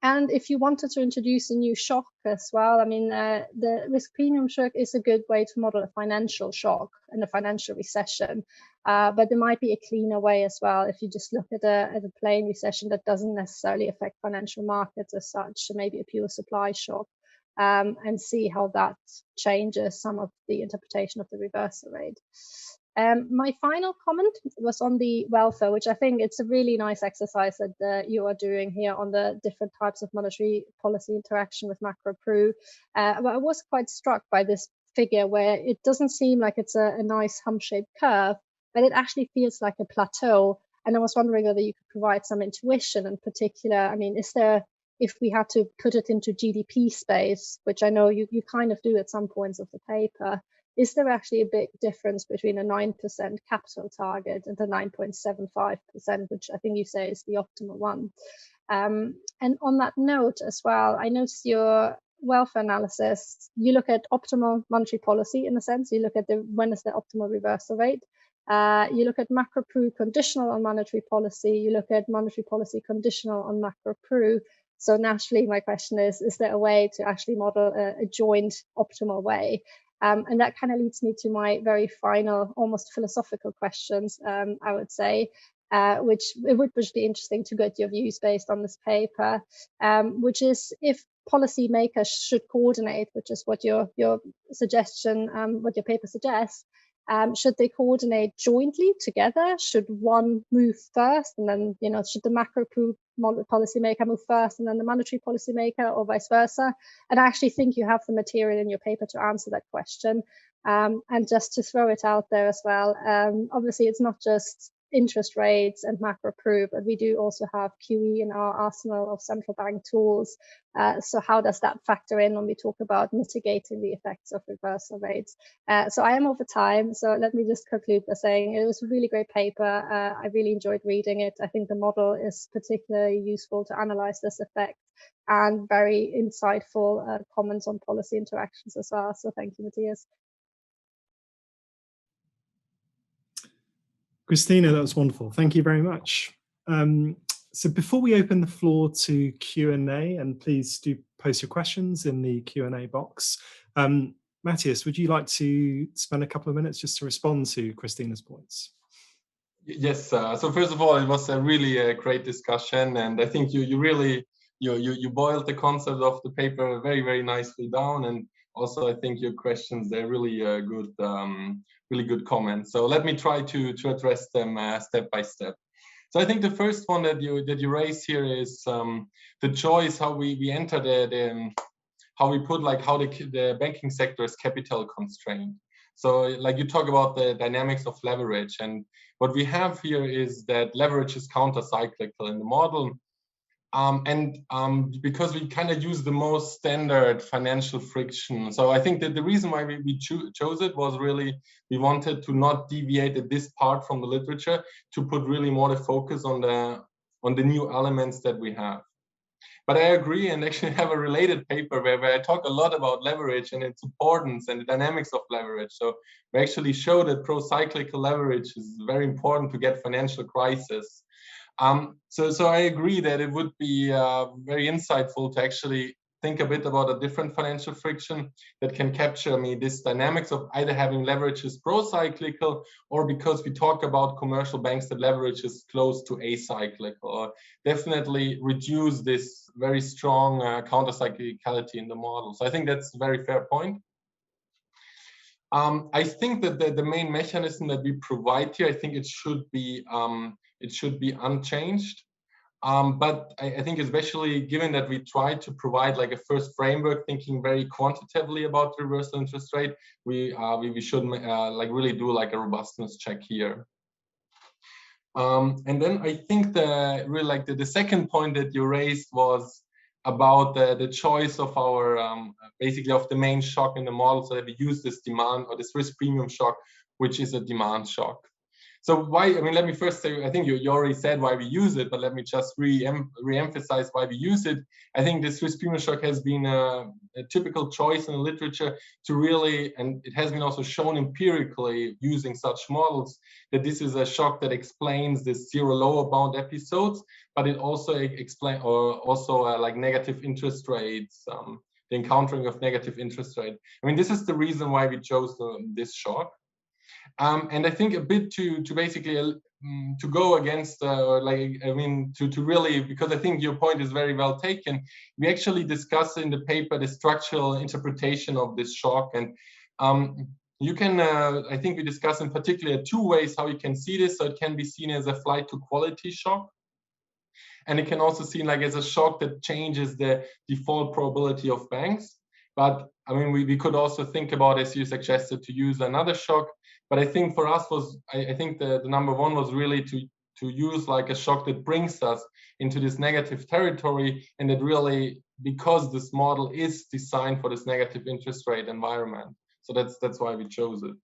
And if you wanted to introduce a new shock as well, I mean, the risk premium shock is a good way to model a financial shock and a financial recession. But there might be a cleaner way as well if you just look at a plain recession that doesn't necessarily affect financial markets as such, so maybe a pure supply shock, and see how that changes some of the interpretation of the reversal rate. My final comment was on the welfare, which I think it's a really nice exercise that you are doing here on the different types of monetary policy interaction with Macropru. But I was quite struck by this figure where it doesn't seem like it's a nice hump-shaped curve, but it actually feels like a plateau. And I was wondering whether you could provide some intuition in particular. I mean, is there, if we had to put it into GDP space, which I know you kind of do at some points of the paper, is there actually a big difference between a 9% capital target and the 9.75%, which I think you say is the optimal one? And on that note as well, I noticed your welfare analysis, you look at optimal monetary policy in a sense, you look at when is the optimal reversal rate, you look at Macropru conditional on monetary policy, you look at monetary policy conditional on Macropru. So naturally, my question is there a way to actually model a joint optimal way? And that kind of leads me to my very final, almost philosophical questions, I would say, which it would be interesting to get your views based on this paper, which is if policymakers should coordinate, which is what your suggestion, what your paper suggests, should they coordinate jointly together? Should one move first, and then should the macro policymaker move first, and then the monetary policymaker, or vice versa? And I actually think you have the material in your paper to answer that question. And just to throw it out there as well, obviously it's not just interest rates and macro-prudential, but we do also have QE in our arsenal of central bank tools. So how does that factor in when we talk about mitigating the effects of reversal rates? So I am over time, so let me just conclude by saying it was a really great paper. I really enjoyed reading it. I think the model is particularly useful to analyze this effect, and very insightful comments on policy interactions as well. So thank you, Matthias. Kristina, that was wonderful. Thank you very much. So before we open the floor to Q&A, and please do post your questions in the Q&A box, Matthias, would you like to spend a couple of minutes just to respond to Kristina's points? Yes, so first of all, it was a really great discussion, and I think you really boiled the concept of the paper very, very nicely down, and also I think your questions, they're really good, really good comments. So let me try to address them step by step. So I think the first one that you raised here is the choice how we enter how we put how the banking sector is capital constrained. So like you talk about the dynamics of leverage, and what we have here is that leverage is counter-cyclical in the model. Because we kind of use the most standard financial friction. So I think that the reason why we chose it was really, we wanted to not deviate at this part from the literature, to put really more the focus on the new elements that we have. But I agree, and actually have a related paper where I talk a lot about leverage and its importance and the dynamics of leverage. So we actually show that pro-cyclical leverage is very important to get financial crisis. So I agree that it would be very insightful to actually think a bit about a different financial friction that can capture this dynamics of either having leverage is pro-cyclical, or because we talk about commercial banks that leverage is close to acyclical, or definitely reduce this very strong counter-cyclicality in the model. So I think that's a very fair point. I think that the main mechanism that we provide here, I think it should be unchanged. But I think especially given that we try to provide like a first framework, thinking very quantitatively about the reversal interest rate, we should really do like a robustness check here. And then I think the second point that you raised was about the choice of our basically of the main shock in the model, so that we use this demand or this risk premium shock, which is a demand shock. So why, let me first say, I think you already said why we use it, but let me just re-emphasize why we use it. I think this risk premium shock has been a typical choice in the literature to really, and it has been also shown empirically using such models, that this is a shock that explains the zero lower bound episodes, but it also explains, or also like negative interest rates, the encountering of negative interest rate. This is the reason why we chose this shock. And I think a bit to basically to go against, to really, because I think your point is very well taken. We actually discuss in the paper the structural interpretation of this shock, and you can, I think we discuss in particular two ways how you can see this. So it can be seen as a flight to quality shock, and it can also seen like as a shock that changes the default probability of banks. But we could also think about, as you suggested, to use another shock. But I think for us I think the number one was really to use like a shock that brings us into this negative territory, and that really, because this model is designed for this negative interest rate environment. So that's why we chose it.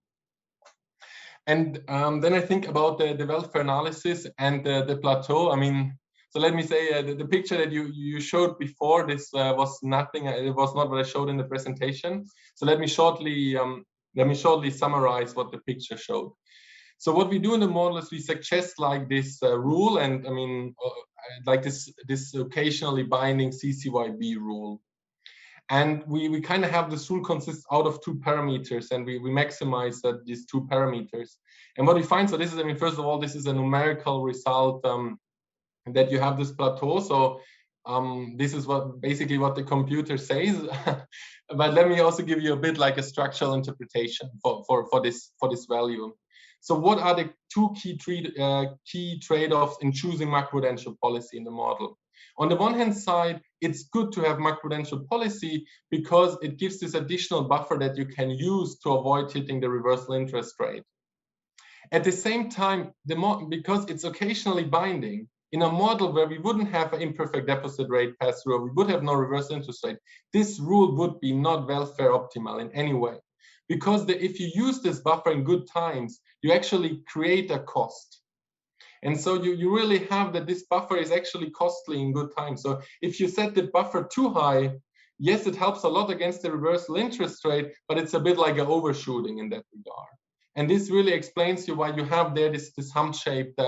And then I think about the welfare analysis and the plateau. So let me say the picture that you showed before, this was nothing. It was not what I showed in the presentation. So let me shortly summarize what the picture showed. So what we do in the model is we suggest like this rule, and like this occasionally binding CCYB rule. And we kind of have this rule consists out of two parameters, and we maximize these two parameters. And what we find, so this is, first of all, this is a numerical result that you have this plateau. So this is basically what the computer says. But let me also give you a bit like a structural interpretation for this value. So what are the two key trade-offs in choosing macroprudential policy in the model? On the one hand side, it's good to have macroprudential policy because it gives this additional buffer that you can use to avoid hitting the reversal interest rate. At the same time, because it's occasionally binding, in a model where we wouldn't have an imperfect deposit rate pass-through, or we would have no reverse interest rate, this rule would be not welfare optimal in any way. Because if you use this buffer in good times, you actually create a cost. And so you really have that this buffer is actually costly in good times. So if you set the buffer too high, yes, it helps a lot against the reversal interest rate, but it's a bit like an overshooting in that regard. And this really explains you why you have there this hump-shaped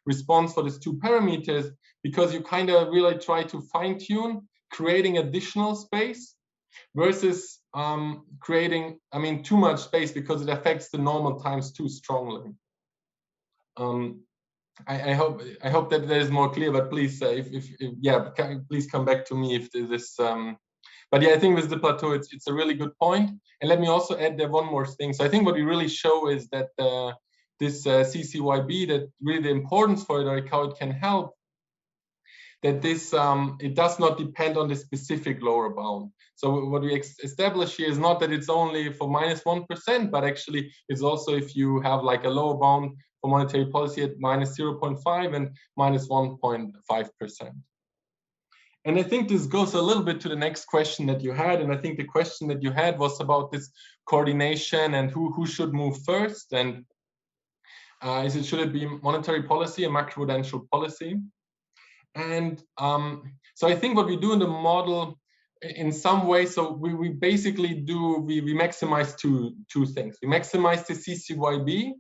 response for these two parameters, because you kind of really try to fine-tune creating additional space versus creating, too much space, because it affects the normal times too strongly. I hope that that is more clear, but please, please come back to me if this. But yeah, I think with the plateau, it's a really good point. And let me also add there one more thing. So I think what we really show is that this CCYB, that really the importance for it, or how it can help, that this it does not depend on the specific lower bound. So what we establish here is not that it's only for -1%, but actually it's also if you have like a lower bound for monetary policy at -0.5 and -1.5%. And I think this goes a little bit to the next question that you had. And I think the question that you had was about this coordination and who should move first. And should it be monetary policy and macroprudential policy? And so I think what we do in the model in some way, so we basically we maximize two things. We maximize the CCYB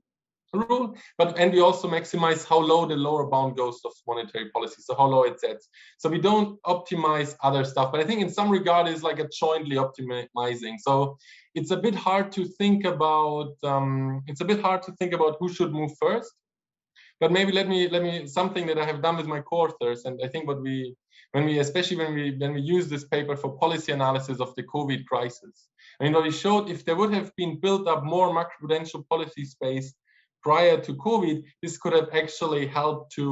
rule, and we also maximize how low the lower bound goes of monetary policy, so how low it sets. So we don't optimize other stuff, but I think in some regard it's like a jointly optimizing. So it's a bit hard to think about who should move first. But maybe let me something that I have done with my co-authors, and I think when we use this paper for policy analysis of the COVID crisis, what we showed, if there would have been built up more macroprudential policy space prior to COVID, this could have actually helped to,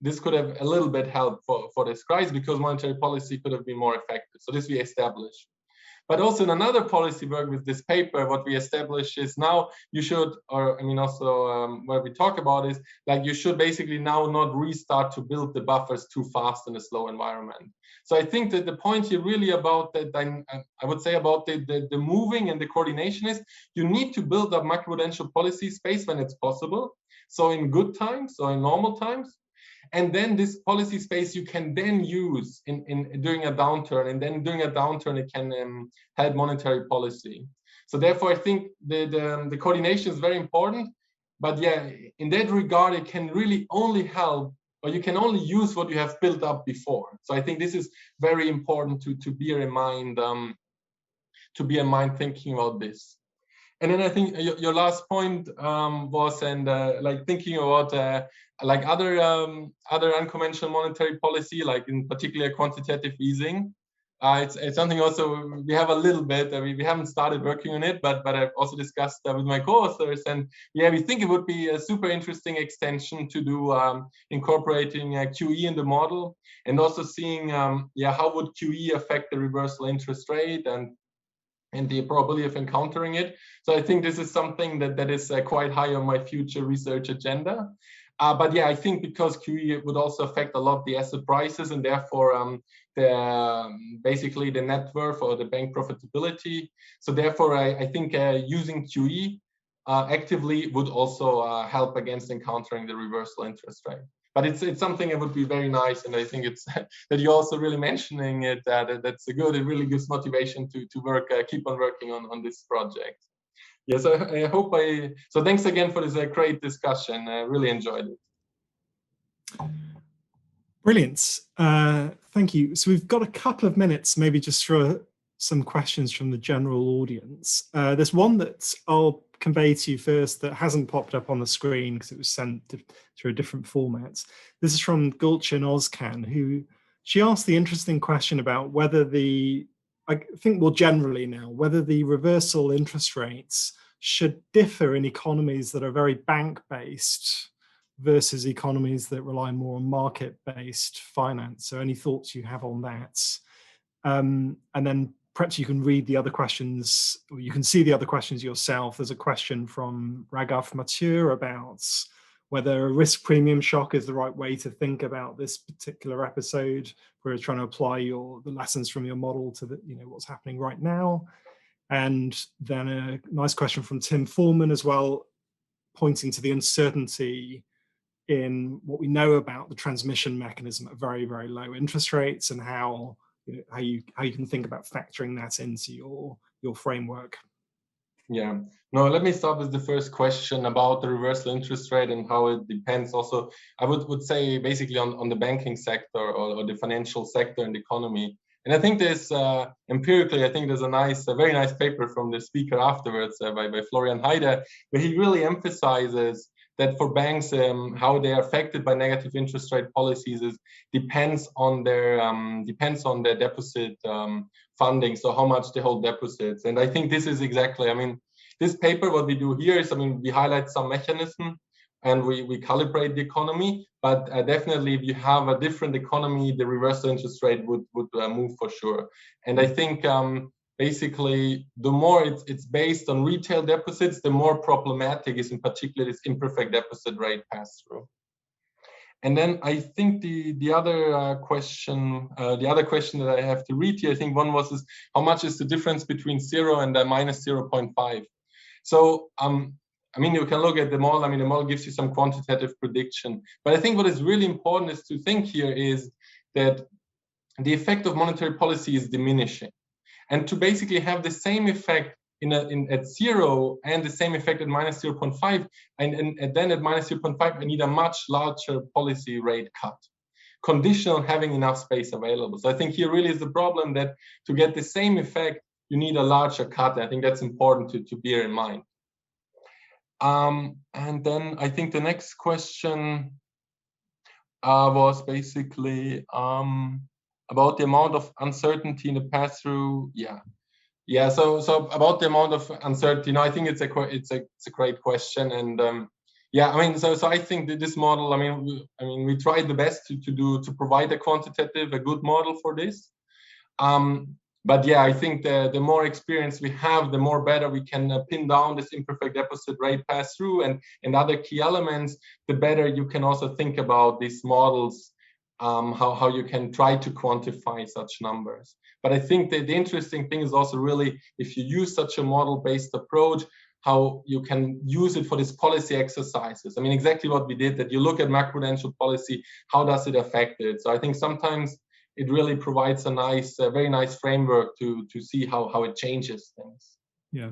this could have a little bit helped for this crisis, because monetary policy could have been more effective. So this we established. But also in another policy work with this paper, what we establish is now you should, or what we talk about is like you should basically now not restart to build the buffers too fast in a slow environment. So I think that the point here really about that, I would say about the moving and the coordination is you need to build up macroprudential policy space when it's possible. So in good times or in normal times. And then this policy space you can then use during a downturn, and then during a downturn it can help monetary policy. So therefore, I think the coordination is very important. But yeah, in that regard, it can really only help, or you can only use what you have built up before. So I think this is very important to bear in mind. Thinking about this. And then I think your last point was, like thinking about like other unconventional monetary policy, like in particular quantitative easing. It's something also we have a little bit. We haven't started working on it, but I've also discussed with my co-authors, and yeah, we think it would be a super interesting extension to do incorporating QE in the model, and also seeing how would QE affect the reversal interest rate and the probability of encountering it. So I think this is something that is quite high on my future research agenda. But yeah, I think because QE would also affect a lot the asset prices, and therefore basically the net worth or the bank profitability. So therefore, I think using QE actively would also help against encountering the reversal interest rate. But it's something that would be very nice, and I think it's that you're also really mentioning it. That's a good. It really gives motivation to work, keep on working on this project. Yeah, so I hope so thanks again for this great discussion. I really enjoyed it. Brilliant. Thank you. So we've got a couple of minutes, maybe just for some questions from the general audience. There's one that I'll convey to you first that hasn't popped up on the screen because it was sent through a different format. This is from Gulchen Ozcan, she asked the interesting question about whether I think more generally now, whether the reversal interest rates should differ in economies that are very bank-based versus economies that rely more on market-based finance. So any thoughts you have on that? And then perhaps you can read the other questions, or you can see the other questions yourself. There's a question from Matthieu about whether a risk premium shock is the right way to think about this particular episode. We're trying to apply the lessons from your model to what's happening right now. And then a nice question from Tim Foreman as well, pointing to the uncertainty in what we know about the transmission mechanism at very, very low interest rates, and how you can think about factoring that into your framework. Yeah, no, let me start with the first question about the reversal interest rate and how it depends. Also, I would say basically on the banking sector or the financial sector and the economy. And I think there's empirically, I think there's a very nice paper from the speaker afterwards by Florian Heider, where he really emphasizes that for banks, how they are affected by negative interest rate policies depends on their deposit funding, so how much they hold deposits. And I think this is exactly, this paper, what we do here is, we highlight some mechanism and we calibrate the economy, but definitely if you have a different economy, the reversal interest rate would move for sure. And I think basically, the more it's based on retail deposits, the more problematic is in particular this imperfect deposit rate pass-through. And then I think the other question that I have to read here, I think one was how much is the difference between 0 and minus 0.5? So you can look at the model. The model gives you some quantitative prediction, but I think what is really important is to think here is that the effect of monetary policy is diminishing. And to basically have the same effect at 0 and the same effect at minus 0.5, and then at minus 0.5, I need a much larger policy rate cut, conditional on having enough space available. So I think here really is the problem that to get the same effect, you need a larger cut. I think that's important to bear in mind. And then I think the next question was basically about the amount of uncertainty in the pass-through. Yeah. So about the amount of uncertainty, I think it's a great question. And so I think that this model, we tried the best to provide a good model for this. But yeah, I think the more experience we have, the more better we can pin down this imperfect deposit rate pass-through and other key elements, the better you can also think about these models, how you can try to quantify such numbers. But I think that the interesting thing is also really, if you use such a model-based approach, how you can use it for these policy exercises. Exactly what we did, that you look at macroprudential policy, how does it affect it? So I think sometimes it really provides a very nice framework to see how it changes things. Yeah,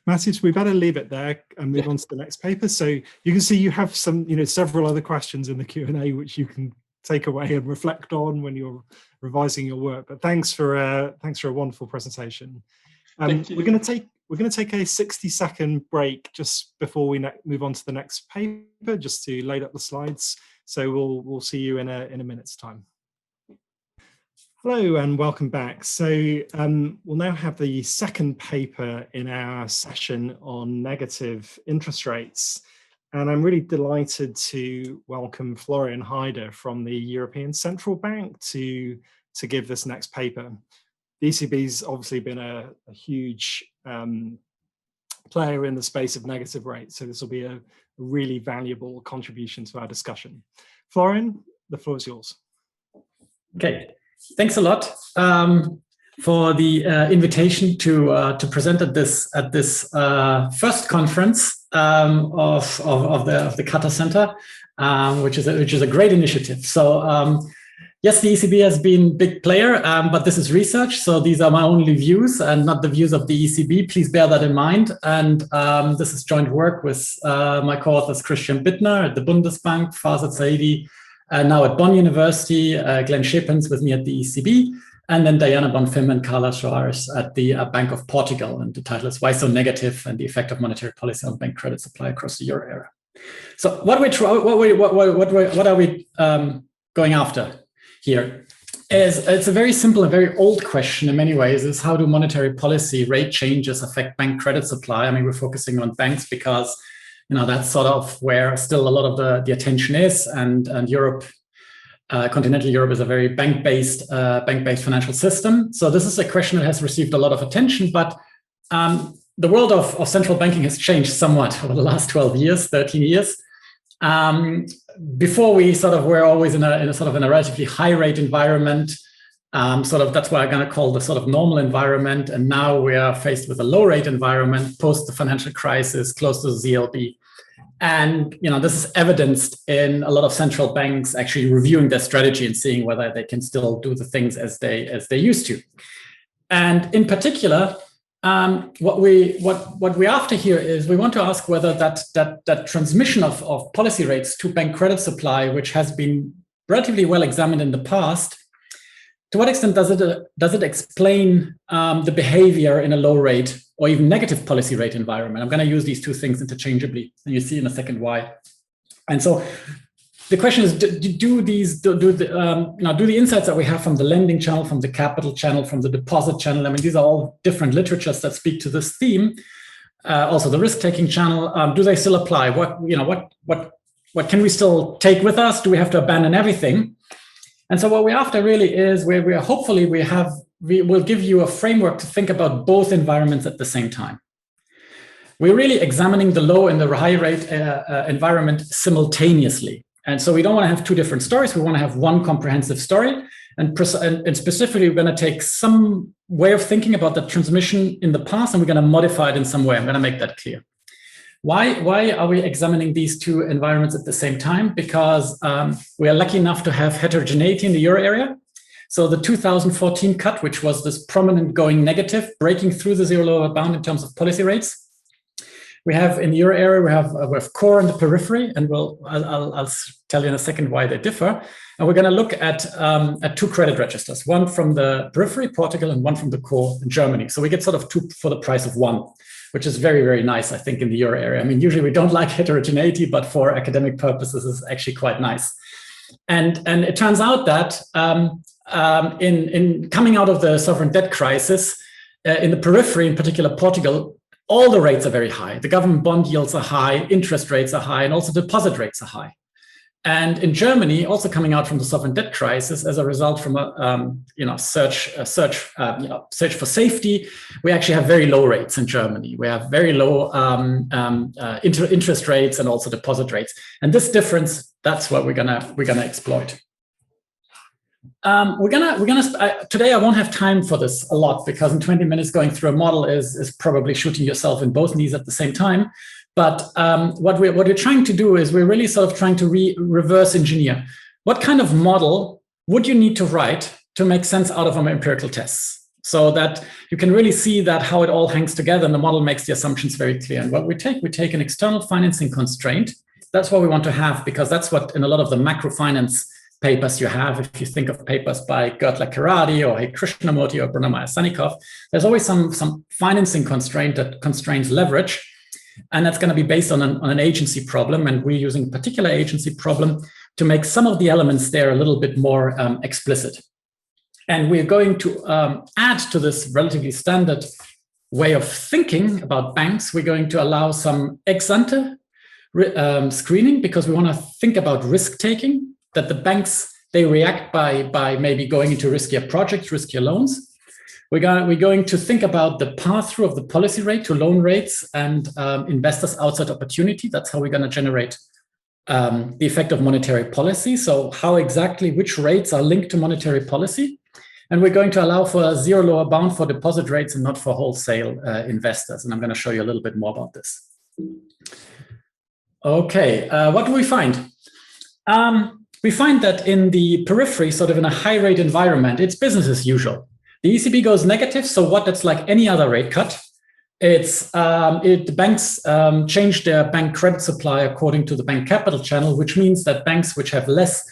Matthias, we better leave it there and move on to the next paper. So you can see you have some, several other questions in the Q&A which you can take away and reflect on when you're revising your work. But thanks for a wonderful presentation. Thank you. We're going to take a 60-second break just before we move on to the next paper, just to load up the slides. So we'll see you in a minute's time. Hello and welcome back. So we'll now have the second paper in our session on negative interest rates. And I'm really delighted to welcome Florian Heider from the European Central Bank to give this next paper. The ECB's obviously been a huge player in the space of negative rates, so this will be a really valuable contribution to our discussion. Florian, the floor is yours. Okay. Thanks a lot for the invitation to present at this first conference of the Qatar Center, which is a great initiative. So yes, the ECB has been a big player, but this is research, so these are my only views and not the views of the ECB. Please bear that in mind. And this is joint work with my co-authors Christian Bittner at the Bundesbank, Farzad Saidi, now at Bonn University, Glenn Schepens with me at the ECB, and then Diana Bonfim and Carla Soares at the Bank of Portugal. And the title is Why So Negative and the Effect of Monetary Policy on Bank Credit Supply Across the Euro Area. So what are we going after here? It's a very simple and very old question in many ways, is how do monetary policy rate changes affect bank credit supply? We're focusing on banks because that's sort of where still a lot of the attention is, and Europe continental Europe is a very bank-based financial system. So this is a question that has received a lot of attention, but the world of central banking has changed somewhat over the last 12 years, 13 years. Before we were always in a relatively high rate environment. That's what I'm going to call the sort of normal environment. And now we are faced with a low rate environment post the financial crisis, close to the ZLB. And this is evidenced in a lot of central banks actually reviewing their strategy and seeing whether they can still do the things as they used to. And in particular, what we're after here is we want to ask whether that transmission of policy rates to bank credit supply, which has been relatively well examined in the past, to what extent does it explain the behavior in a low rate or even negative policy rate environment? I'm going to use these two things interchangeably, and you see in a second why. And so the question is: do the insights that we have from the lending channel, from the capital channel, from the deposit channel? I mean, these are all different literatures that speak to this theme. Also, the risk-taking channel. Do they still apply? What can we still take with us? Do we have to abandon everything? And so what we're after really is we will give you a framework to think about both environments at the same time. We're really examining the low and the high rate environment simultaneously. And so we don't want to have two different stories. We want to have one comprehensive story. And specifically, we're going to take some way of thinking about the transmission in the past, and we're going to modify it in some way. I'm going to make that clear. Why are we examining these two environments at the same time? Because we are lucky enough to have heterogeneity in the euro area. So the 2014 cut, which was this prominent going negative, breaking through the zero lower bound in terms of policy rates. We have in the euro area, we have core and the periphery, and I'll tell you in a second why they differ. And we're going to look at two credit registers, one from the periphery, Portugal, and one from the core in Germany. So we get sort of two for the price of one, which is very, very nice, I think, in the euro area. I mean, usually we don't like heterogeneity, but for academic purposes, it's actually quite nice. And it turns out that in coming out of the sovereign debt crisis, in the periphery, in particular Portugal, all the rates are very high. The government bond yields are high, interest rates are high, and also deposit rates are high. And in Germany, also coming out from the sovereign debt crisis as a result from a search for safety, we actually have very low rates in Germany. We have very low interest rates and also deposit rates. And this difference, that's what we're gonna exploit. Today I won't have time for this a lot because in 20 minutes going through a model is probably shooting yourself in both knees at the same time. But what we're trying to do is we're really sort of trying to reverse engineer. What kind of model would you need to write to make sense out of our empirical tests so that you can really see that how it all hangs together and the model makes the assumptions very clear? And what we take an external financing constraint. That's what we want to have because that's what in a lot of the macrofinance papers you have, if you think of papers by Gertler-Keradi or Krishnamurti or Brunner-Meyer-Sannikov, there's always some financing constraint that constrains leverage. And that's going to be based on an agency problem. And we're using a particular agency problem to make some of the elements there a little bit more explicit. And we're going to add to this relatively standard way of thinking about banks. We're going to allow some ex-ante screening because we want to think about risk-taking, that the banks, they react by maybe going into riskier projects, riskier loans. We're going to think about the pass-through of the policy rate to loan rates and investors outside opportunity. That's how we're going to generate the effect of monetary policy. So how exactly, which rates are linked to monetary policy. And we're going to allow for a zero lower bound for deposit rates and not for wholesale investors. And I'm going to show you a little bit more about this. Okay, what do we find? We find that in the periphery, sort of in a high rate environment, it's business as usual. The ECB goes negative, so what? That's like any other rate cut. The banks change their bank credit supply according to the bank capital channel, which means that banks which have less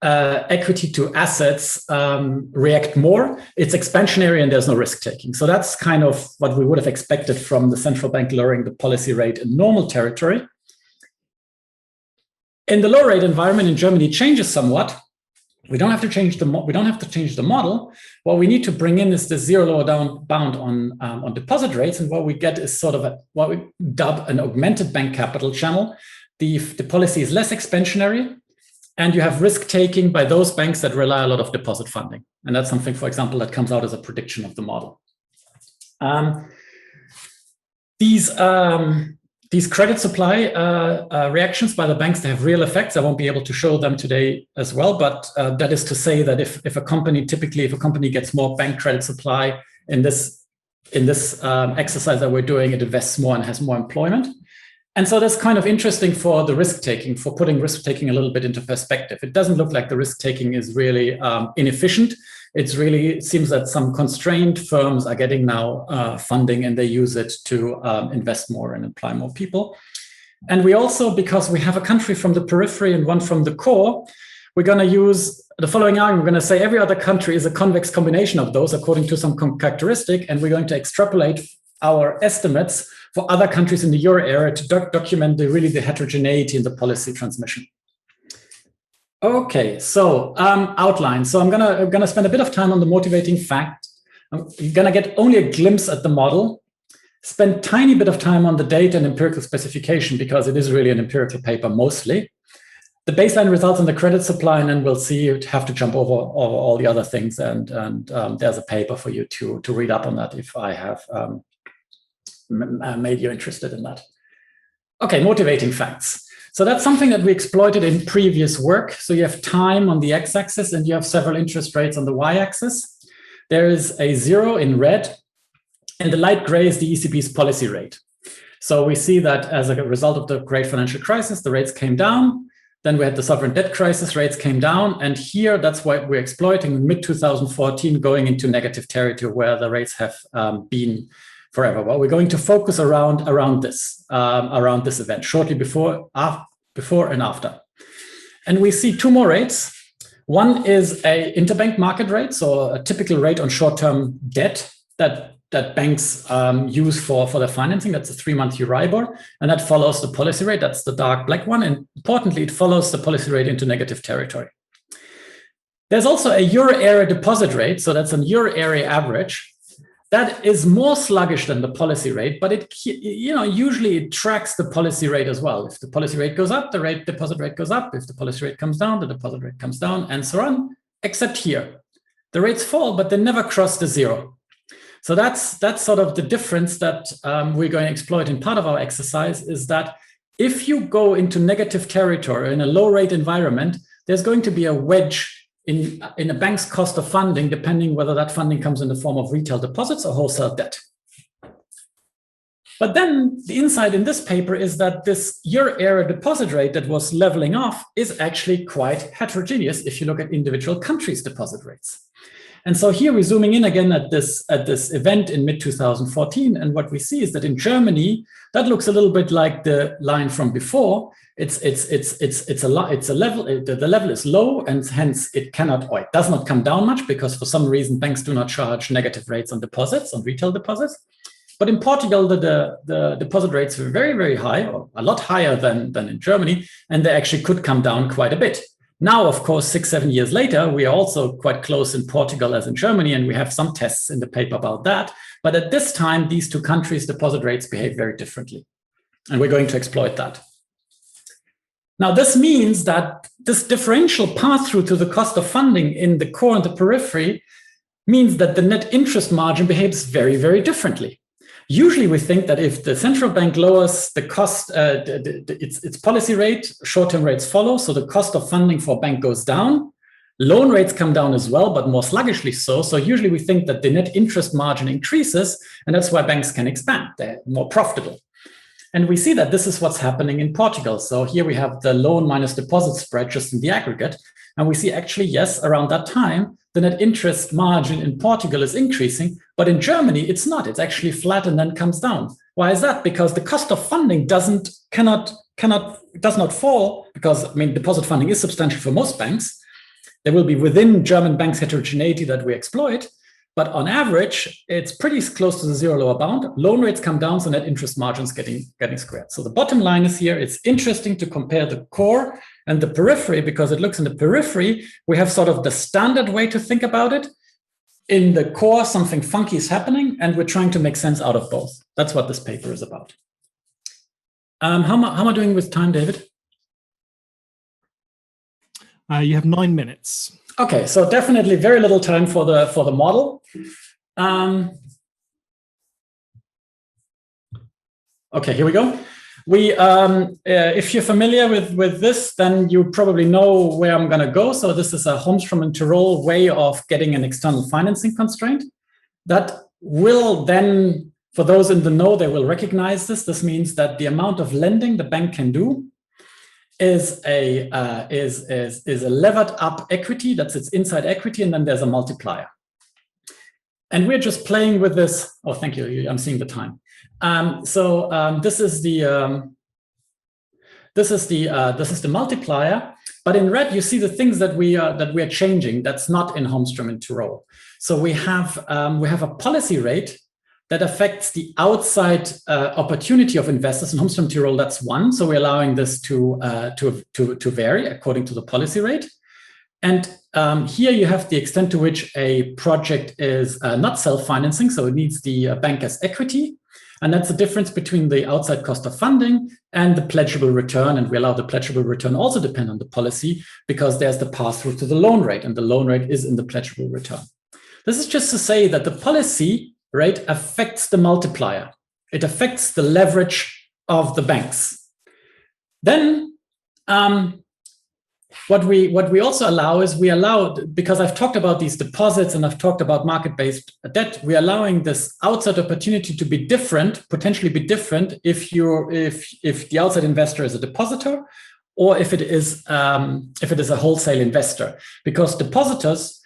equity to assets react more. It's expansionary and there's no risk taking. So that's kind of what we would have expected from the central bank lowering the policy rate in normal territory. In the low rate environment in Germany, it changes somewhat. We don't have to change the model. What we need to bring in is the zero lower bound on deposit rates, and what we get is sort of what we dub an augmented bank capital channel. The policy is less expansionary, and you have risk taking by those banks that rely a lot of deposit funding. And that's something, for example, that comes out as a prediction of the model. These credit supply reactions by the banks, they have real effects. I won't be able to show them today as well, but that is to say that if a company gets more bank credit supply in this exercise that we're doing, it invests more and has more employment. And so that's kind of interesting for the risk-taking, for putting risk-taking a little bit into perspective. It doesn't look like the risk-taking is really inefficient. It seems that some constrained firms are getting now funding, and they use it to invest more and employ more people. And we also, because we have a country from the periphery and one from the core, we're going to use the following argument. We're going to say every other country is a convex combination of those according to some characteristic, and we're going to extrapolate our estimates for other countries in the euro area to document the heterogeneity in the policy transmission. Okay, so outline. So I'm gonna spend a bit of time on the motivating fact. You're gonna get only a glimpse at the model. Spend tiny bit of time on the data and empirical specification because it is really an empirical paper mostly. The baseline results in the credit supply, and then we'll see you have to jump over all the other things. And there's a paper for you to read up on that if I have made you interested in that. Okay, motivating facts. So that's something that we exploited in previous work. So you have time on the x-axis and you have several interest rates on the y-axis. There is a 0 in red, and the light gray is the ECB's policy rate. So we see that as a result of the great financial crisis, the rates came down. Then we had the sovereign debt crisis, rates came down. And here, that's what we're exploiting in mid-2014, going into negative territory where the rates have been forever. Well, we're going to focus around this event shortly before and after. And we see two more rates. One is a interbank market rate, so a typical rate on short-term debt that banks use for their financing. That's a 3-month Euribor, and that follows the policy rate. That's the dark black one. And importantly, it follows the policy rate into negative territory. There's also a euro area deposit rate. So that's a euro area average. That is more sluggish than the policy rate, but it usually it tracks the policy rate as well. If the policy rate goes up, the deposit rate goes up. If the policy rate comes down, the deposit rate comes down, and so on, except here. The rates fall, but they never cross the 0. So that's sort of the difference that we're going to exploit in part of our exercise, is that if you go into negative territory in a low rate environment, there's going to be a wedge in a bank's cost of funding, depending whether that funding comes in the form of retail deposits or wholesale debt. But then the insight in this paper is that this euro area deposit rate that was leveling off is actually quite heterogeneous if you look at individual countries' deposit rates. And so here we're zooming in again at this event in mid-2014, and what we see is that in Germany, that looks a little bit like the line from before. The level is low, and hence it does not come down much because for some reason banks do not charge negative rates on deposits, on retail deposits. But in Portugal, the deposit rates were very, very high, or a lot higher than in Germany, and they actually could come down quite a bit. Now, of course, 6-7 years later, we are also quite close in Portugal as in Germany, and we have some tests in the paper about that. But at this time, these two countries' deposit rates behave very differently, and we're going to exploit that. Now, this means that this differential pass-through to the cost of funding in the core and the periphery means that the net interest margin behaves very, very differently. Usually we think that if the central bank lowers the cost, its policy rate, short-term rates follow, so the cost of funding for a bank goes down. Loan rates come down as well, but more sluggishly so. So usually we think that the net interest margin increases, and that's why banks can expand. They're more profitable. And we see that this is what's happening in Portugal. So here we have the loan minus deposit spread just in the aggregate. And we see actually, yes, around that time, the net interest margin in Portugal is increasing, but in Germany, it's not. It's actually flat and then comes down. Why is that? Because the cost of funding does not fall, because I mean, deposit funding is substantial for most banks. There will be within German banks heterogeneity that we exploit, but on average, it's pretty close to the zero lower bound. Loan rates come down, so net interest margins getting squared. So the bottom line is here, it's interesting to compare the core and the periphery, because it looks in the periphery, we have sort of the standard way to think about it. In the core, something funky is happening, and we're trying to make sense out of both. That's what this paper is about. How am I doing with time, David? You have 9 minutes. Okay, so definitely very little time for the model. Okay, here we go. If you're familiar with this, then you probably know where I'm going to go. So this is a Holmstrom and Tirol way of getting an external financing constraint. That will then, for those in the know, they will recognize this. This means that the amount of lending the bank can do is a levered up equity. That's its inside equity, and then there's a multiplier. And we're just playing with this. Oh, thank you. I'm seeing the time. This is the multiplier. But in red, you see the things that we are changing. That's not in Holmstrom and Tirol. So we have a policy rate that affects the outside opportunity of investors. In Holmstrom Tirol, that's 1. So we're allowing this to vary according to the policy rate. And here you have the extent to which a project is not self-financing, so it needs the bank as equity. And that's the difference between the outside cost of funding and the pledgeable return. And we allow the pledgeable return also depend on the policy, because there's the pass-through to the loan rate, and the loan rate is in the pledgeable return. This is just to say that the policy rate affects the multiplier. It affects the leverage of the banks. Then what we also allow is because I've talked about these deposits and I've talked about market-based debt, we're allowing this outside opportunity to be different, potentially be different if the outside investor is a depositor, or if it is a wholesale investor. Because depositors,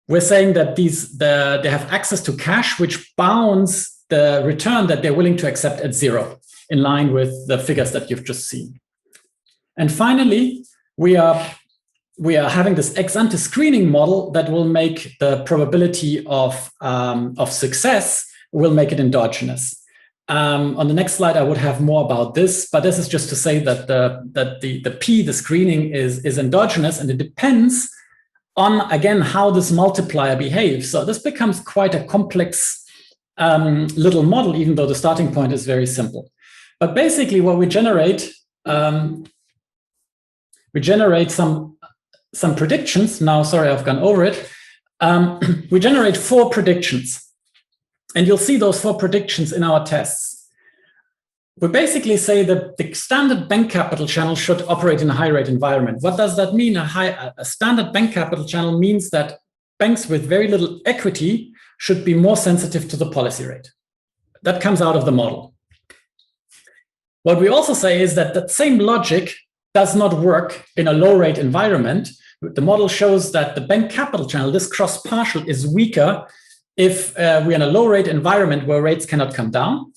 we're saying that they have access to cash, which bounds the return that they're willing to accept at 0, in line with the figures that you've just seen. And finally, we are having this ex-ante screening model that will make the probability of success, will make it endogenous. On the next slide, I would have more about this, but this is just to say that the screening is endogenous, and it depends on, again, how this multiplier behaves. So this becomes quite a complex little model, even though the starting point is very simple. But basically what we generate some predictions. Now, sorry, I've gone over it. We generate 4 predictions, and you'll see those 4 predictions in our tests. We basically say that the standard bank capital channel should operate in a high rate environment. What does that mean? A standard bank capital channel means that banks with very little equity should be more sensitive to the policy rate. That comes out of the model. What we also say is that that same logic does not work in a low rate environment. The model shows that the bank capital channel, this cross partial, is weaker if we're in a low rate environment where rates cannot come down.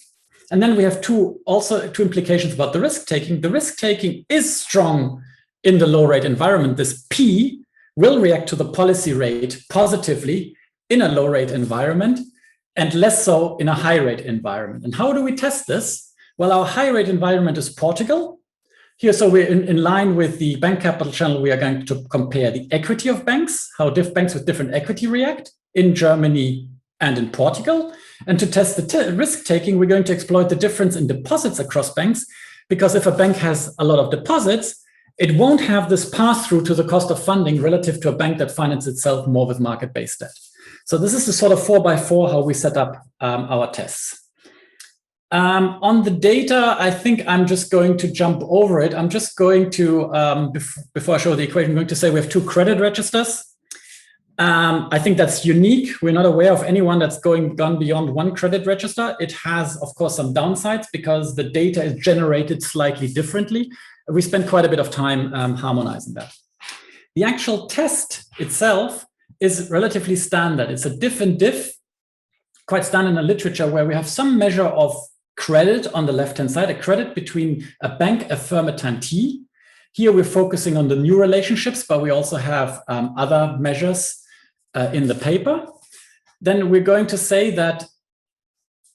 And then we have two implications about the risk taking. The risk taking is strong in the low rate environment. This P will react to the policy rate positively in a low rate environment, and less so in a high rate environment. And how do we test this? Well, our high rate environment is Portugal. Here, so we're in line with the bank capital channel. We are going to compare the equity of banks, how banks with different equity react in Germany and in Portugal. And to test the risk taking, we're going to exploit the difference in deposits across banks, because if a bank has a lot of deposits, it won't have this pass through to the cost of funding relative to a bank that finances itself more with market-based debt. So this is the sort of 4x4 how we set up our tests. On the data, I think I'm just going to jump over it. I'm just going to, before I show the equation, I'm going to say we have 2 credit registers. I think that's unique. We're not aware of anyone that's gone beyond 1 credit register. It has, of course, some downsides because the data is generated slightly differently. We spent quite a bit of time harmonizing that. The actual test itself is relatively standard. It's a diff and diff, quite standard in the literature, where we have some measure of credit on the left-hand side, a credit between a bank, a firm, a time t. Here we're focusing on the new relationships, but we also have other measures in the paper. Then we're going to say that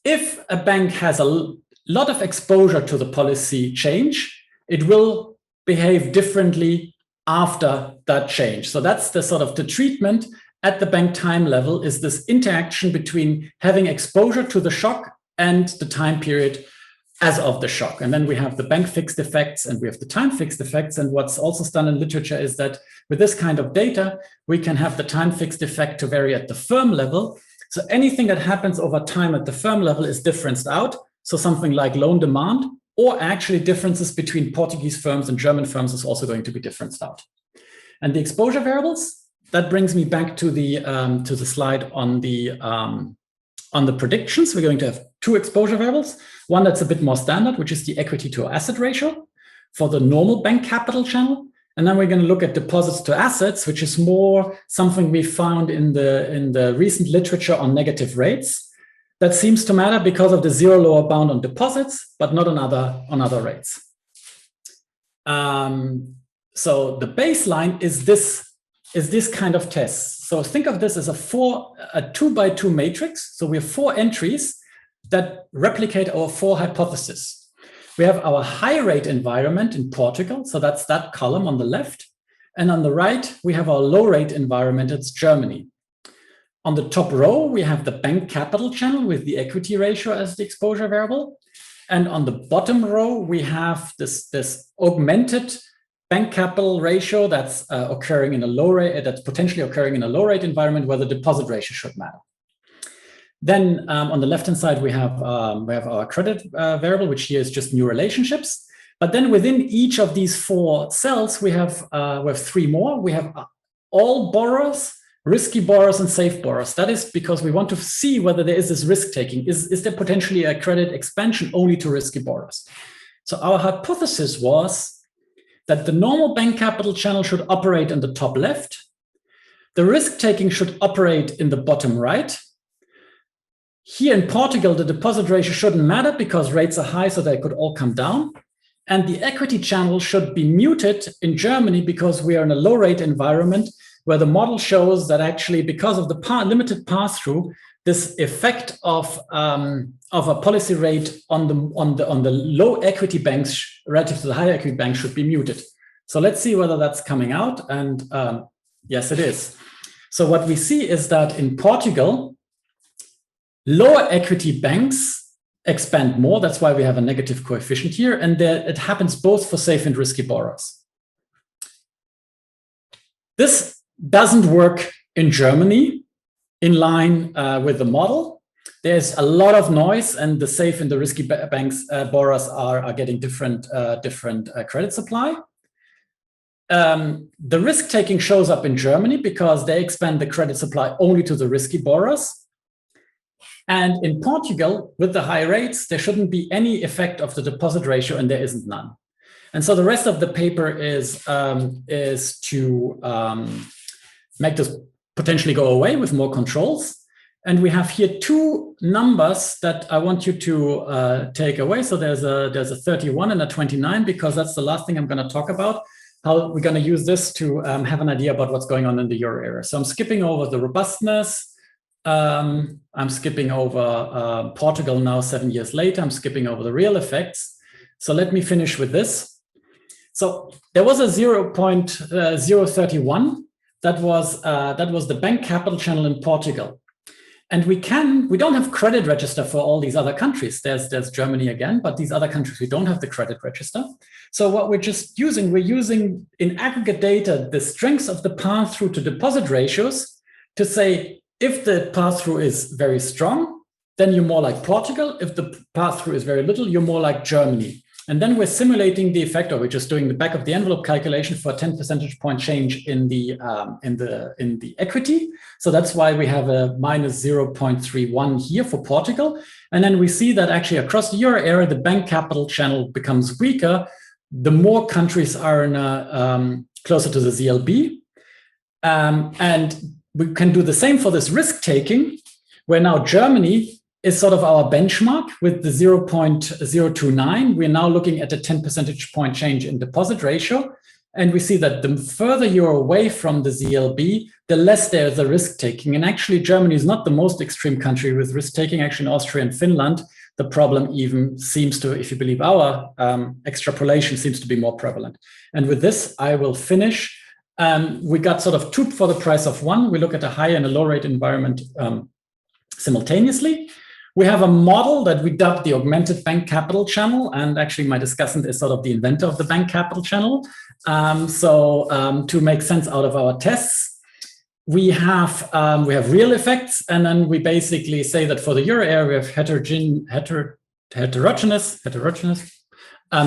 if a bank has a lot of exposure to the policy change, it will behave differently after that change. So that's the sort of the treatment at the bank time level, is this interaction between having exposure to the shock and the time period as of the shock. And then we have the bank fixed effects and we have the time fixed effects. And what's also done in literature is that with this kind of data, we can have the time fixed effect to vary at the firm level. So anything that happens over time at the firm level is differenced out. So something like loan demand, or actually differences between Portuguese firms and German firms is also going to be differenced out. And the exposure variables, that brings me back to the slide on the predictions. We're going to have two exposure variables. One that's a bit more standard, which is the equity to asset ratio for the normal bank capital channel. And then we're going to look at deposits to assets, which is more something we found in the recent literature on negative rates. That seems to matter because of the zero lower bound on deposits, but not on other rates. So the baseline is this kind of test. So think of this as a 2x2 matrix. So we have 4 entries that replicate our 4 hypotheses. We have our high rate environment in Portugal. So that's that column on the left. And on the right, we have our low rate environment, it's Germany. On the top row, we have the bank capital channel with the equity ratio as the exposure variable. And on the bottom row, we have this augmented bank capital ratio that's occurring in a low rate, that's potentially occurring in a low rate environment where the deposit ratio should matter. Then on the left-hand side, we have our credit variable, which here is just new relationships. But then within each of these 4 cells, we have 3 more. We have all borrowers, risky borrowers, and safe borrowers. That is because we want to see whether there is this risk-taking. Is there potentially a credit expansion only to risky borrowers? So our hypothesis was that the normal bank capital channel should operate in the top left. The risk-taking should operate in the bottom right. Here in Portugal, the deposit ratio shouldn't matter because rates are high, so they could all come down. And the equity channel should be muted in Germany because we are in a low rate environment where the model shows that actually because of the limited pass-through, this effect of a policy rate on the low equity banks relative to the high equity banks should be muted. So let's see whether that's coming out. And yes, it is. So what we see is that in Portugal, lower equity banks expand more. That's why we have a negative coefficient here. And it happens both for safe and risky borrowers. This doesn't work in Germany in line with the model. There's a lot of noise, and the safe and the risky banks borrowers are getting different credit supply. The risk taking shows up in Germany because they expand the credit supply only to the risky borrowers. And in Portugal, with the high rates, there shouldn't be any effect of the deposit ratio, and there isn't none. And so the rest of the paper is to make this potentially go away with more controls. And we have here 2 numbers that I want you to take away. So there's a 31 and a 29, because that's the last thing I'm going to talk about, how we're going to use this to have an idea about what's going on in the euro area. So I'm skipping over the robustness. I'm skipping over Portugal now 7 years later. I'm skipping over the real effects. So let me finish with this. So there was a 0.031 that was the bank capital channel in Portugal. And we don't have credit register for all these other countries. There's Germany again, but these other countries, we don't have the credit register. So what we're using in aggregate data, the strengths of the pass-through to deposit ratios to say, if the pass-through is very strong, then you're more like Portugal. If the pass-through is very little, you're more like Germany. And then we're simulating the effect, or we're just doing the back of the envelope calculation for a 10 percentage point change in the equity. So that's why we have a minus 0.31 here for Portugal. And then we see that actually across the euro area, the bank capital channel becomes weaker the more countries are in closer to the ZLB. And we can do the same for this risk taking, where now Germany is sort of our benchmark with the 0.029. We're now looking at a 10 percentage point change in deposit ratio. And we see that the further you're away from the ZLB, the less there's a risk taking. And actually, Germany is not the most extreme country with risk taking. Actually, in Austria and Finland, the problem even seems to, if you believe our extrapolation, seems to be more prevalent. And with this, I will finish. We got sort of 2 for the price of 1. We look at a high and a low rate environment simultaneously. We have a model that we dubbed the augmented bank capital channel, and actually my discussant is sort of the inventor of the bank capital channel. To make sense out of our tests, we have real effects, and then we basically say that for the euro area we have heterogeneous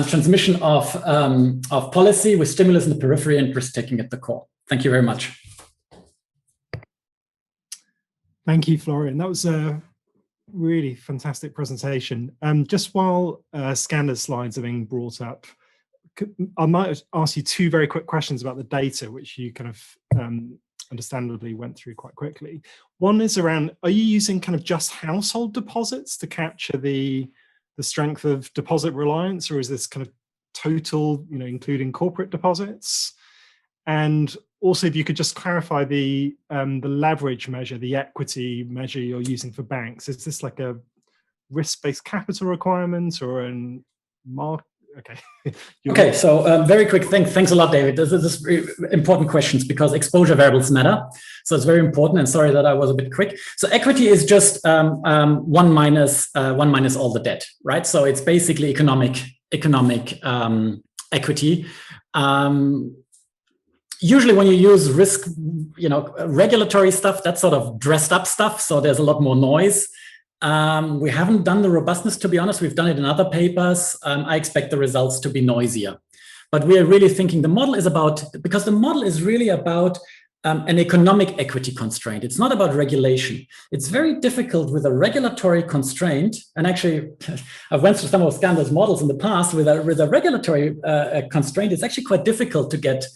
transmission of policy with stimulus in the periphery and risk taking at the core. Thank you very much. Thank you, Florian. That was a really fantastic presentation. Just while Scander's slides are being brought up, I might ask you two very quick questions about the data, which you kind of understandably went through quite quickly. One is around, are you using kind of just household deposits to capture the strength of deposit reliance, or is this kind of total, including corporate deposits? And also, if you could just clarify the leverage measure, the equity measure you're using for banks. Is this like a risk-based capital requirement or an mark? Okay. Okay, so very quick thing. Thanks a lot, David. This is important questions because exposure variables matter. So it's very important, and sorry that I was a bit quick. So equity is just one minus all the debt, right? So it's basically economic equity. Usually when you use risk, regulatory stuff, that's sort of dressed up stuff. So there's a lot more noise. We haven't done the robustness, to be honest. We've done it in other papers. I expect the results to be noisier. But we are really thinking the model is about, because the model is really about an economic equity constraint. It's not about regulation. It's very difficult with a regulatory constraint. And actually, I've went through some of Scander's models in the past with a regulatory constraint. It's actually quite difficult to get,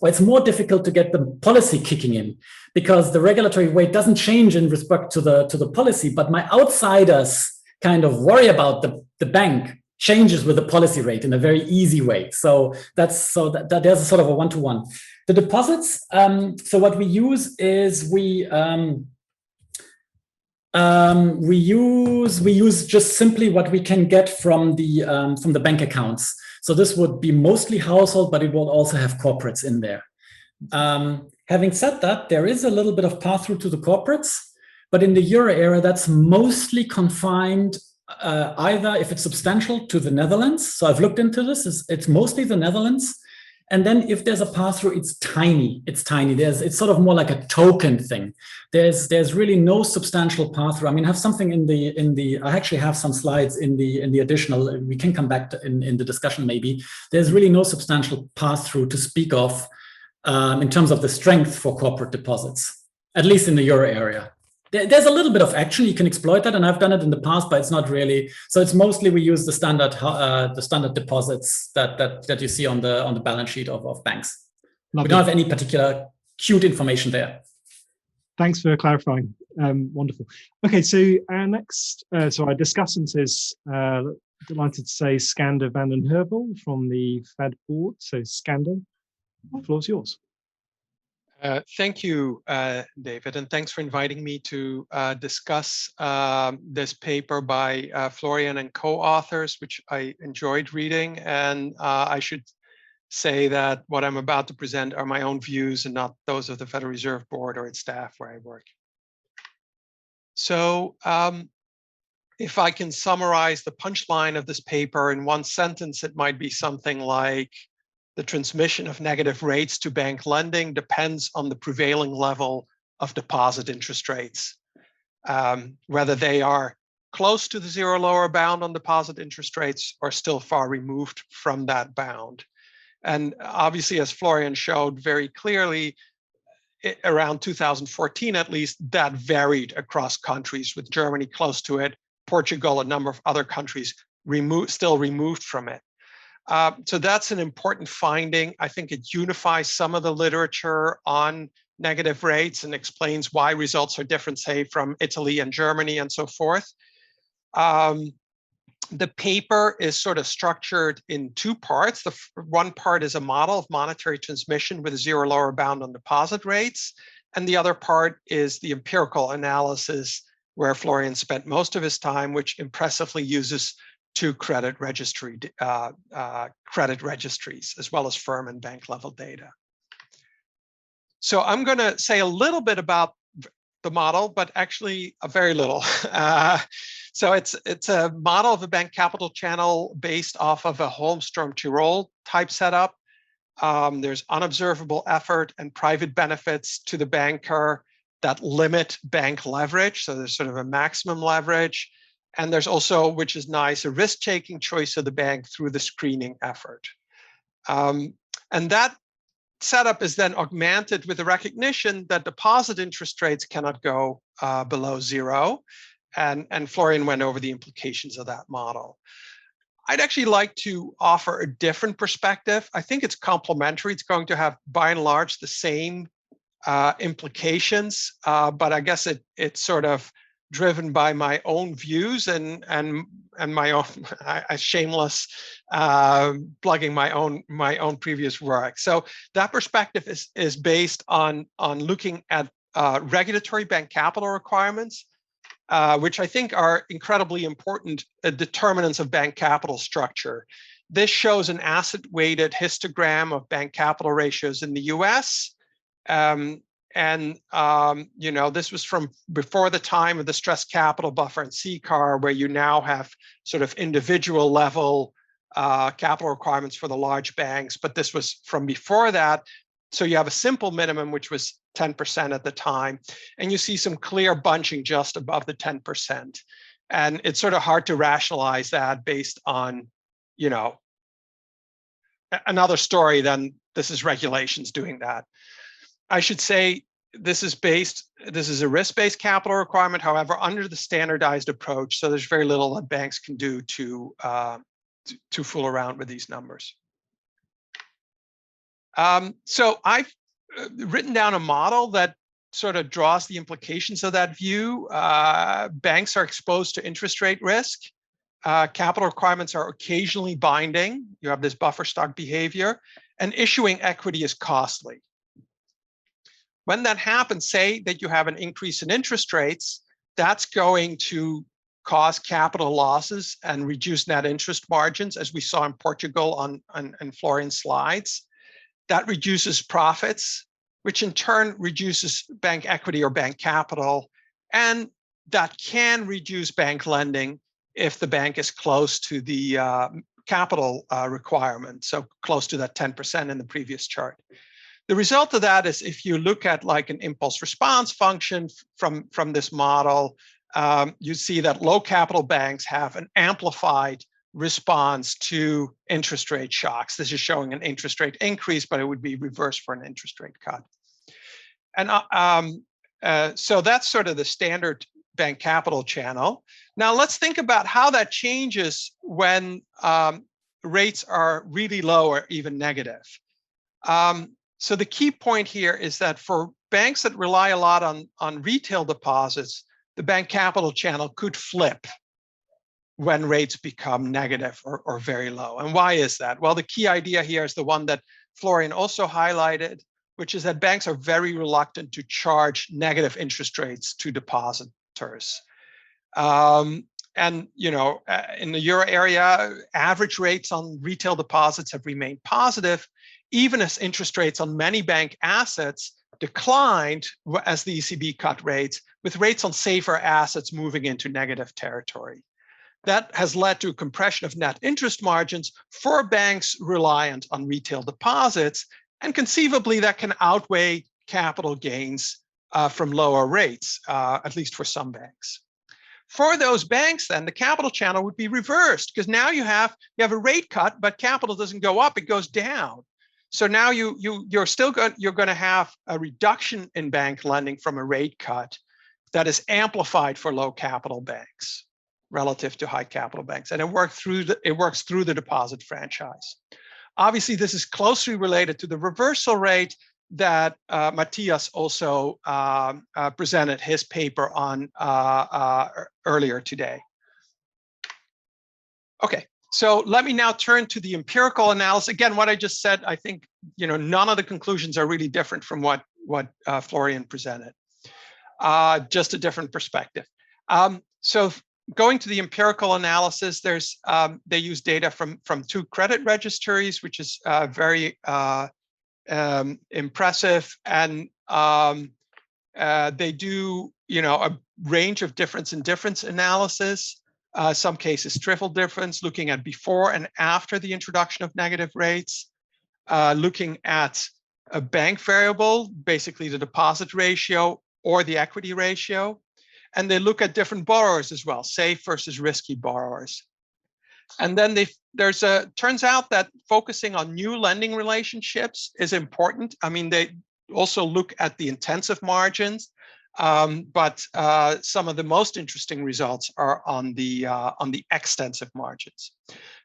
or it's more difficult to get the policy kicking in, because the regulatory weight doesn't change in respect to the policy, but my outsiders kind of worry about the bank changes with the policy rate in a very easy way. So there's a sort of a one-to-one. The deposits. So what we use is we use just simply what we can get from the bank accounts. So this would be mostly household, but it will also have corporates in there. Having said that, there is a little bit of pass-through to the corporates, but in the euro area, that's mostly confined either, if it's substantial, to the Netherlands. So I've looked into this, it's mostly the Netherlands. And then if there's a pass-through, it's tiny. It's tiny. It's sort of more like a token thing. There's really no substantial pass-through. I mean, I have something I actually have some slides in the additional. We can come back to in the discussion maybe. There's really no substantial pass-through to speak of in terms of the strength for corporate deposits, at least in the euro area. There's a little bit of action. You can exploit that, and I've done it in the past, but it's not really. So it's mostly we use the standard deposits that you see on the balance sheet of banks. Lovely. We don't have any particular cute information there. Thanks for clarifying. Wonderful. Okay, so our next, our discussant is delighted to say Skander van den Heuvel from the Fed board. So Skander, the floor is yours. Thank you, David, and thanks for inviting me to discuss this paper by Florian and co-authors, which I enjoyed reading. And I should say that what I'm about to present are my own views and not those of the Federal Reserve Board or its staff where I work. So if I can summarize the punchline of this paper in one sentence, it might be something like, the transmission of negative rates to bank lending depends on the prevailing level of deposit interest rates, whether they are close to the zero lower bound on deposit interest rates or still far removed from that bound. And obviously, as Florian showed very clearly, around 2014 at least, that varied across countries, with Germany close to it, Portugal, a number of other countries still removed from it. So that's an important finding. I think it unifies some of the literature on negative rates and explains why results are different, say, from Italy and Germany and so forth. The paper is sort of structured in two parts. The one part is a model of monetary transmission with a zero lower bound on deposit rates. And the other part is the empirical analysis where Florian spent most of his time, which impressively uses two credit registries, as well as firm and bank level data. So I'm going to say a little bit about the model, but actually a very little. So it's a model of a bank capital channel based off of a Holmstrom-Tirol type setup. There's unobservable effort and private benefits to the banker that limit bank leverage. So there's sort of a maximum leverage. And there's also, which is nice, a risk-taking choice of the bank through the screening effort. And that setup is then augmented with the recognition that deposit interest rates cannot go below zero. And Florian went over the implications of that model. I'd actually like to offer a different perspective. I think it's complementary. It's going to have, by and large, the same implications, but I guess it's sort of driven by my own views and my own shameless plugging my own previous work. So that perspective is based on looking at regulatory bank capital requirements, which I think are incredibly important determinants of bank capital structure. This shows an asset-weighted histogram of bank capital ratios in the US. You know, this was from before the time of the stress capital buffer and CCAR, where you now have sort of individual level capital requirements for the large banks. But this was from before that. So you have a simple minimum, which was 10% at the time. And you see some clear bunching just above the 10%. And it's sort of hard to rationalize that based on, you know, another story than this is regulations doing that. I should say this is a risk-based capital requirement, however, under the standardized approach. So there's very little that banks can do to fool around with these numbers. So I've written down a model that sort of draws the implications of that view. Banks are exposed to interest rate risk. Capital requirements are occasionally binding. You have this buffer stock behavior, and issuing equity is costly. When that happens, say that you have an increase in interest rates, that's going to cause capital losses and reduce net interest margins, as we saw in Portugal on Florian's slides. That reduces profits, which in turn reduces bank equity or bank capital, and that can reduce bank lending if the bank is close to the capital requirement, so close to that 10% in the previous chart. The result of that is, if you look at like an impulse response function from this model, you see that low capital banks have an amplified response to interest rate shocks. This is showing an interest rate increase, but it would be reversed for an interest rate cut. And so that's sort of the standard bank capital channel. Now let's think about how that changes when rates are really low or even negative. So the key point here is that for banks that rely a lot on retail deposits, the bank capital channel could flip when rates become negative or very low. And why is that? Well, the key idea here is the one that Florian also highlighted, which is that banks are very reluctant to charge negative interest rates to depositors. And you know, in the euro area, average rates on retail deposits have remained positive, even as interest rates on many bank assets declined as the ECB cut rates, with rates on safer assets moving into negative territory. That has led to a compression of net interest margins for banks reliant on retail deposits, and conceivably that can outweigh capital gains from lower rates, at least for some banks. For those banks, then, the capital channel would be reversed, because now you have a rate cut, but capital doesn't go up, it goes down. So now you're going to have a reduction in bank lending from a rate cut that is amplified for low capital banks relative to high capital banks, and it works through the deposit franchise. Obviously, this is closely related to the reversal rate that Matthias also presented his paper on earlier today. Okay, so let me now turn to the empirical analysis. Again, what I just said, I think, you know, none of the conclusions are really different from what Florian presented. Just a different perspective. So going to the empirical analysis, there's they use data from 2 credit registries, which is very impressive, and they do, you know, a range of difference in difference analysis. some cases triple difference, looking at before and after the introduction of negative rates, looking at a bank variable, basically the deposit ratio or the equity ratio. And they look at different borrowers as well, safe versus risky borrowers. And then turns out that focusing on new lending relationships is important. I mean, they also look at the intensive margins, but some of the most interesting results are on the extensive margins.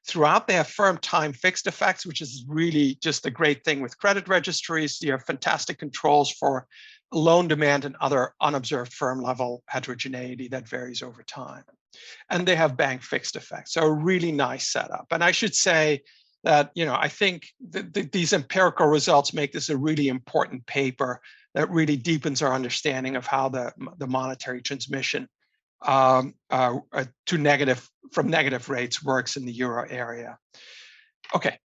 Throughout, they have firm time fixed effects, which is really just a great thing with credit registries. You have fantastic controls for loan demand and other unobserved firm level heterogeneity that varies over time. And they have bank fixed effects. So a really nice setup. And I should say that, I think these empirical results make this a really important paper that really deepens our understanding of how the monetary transmission from negative rates works in the euro area. Okay,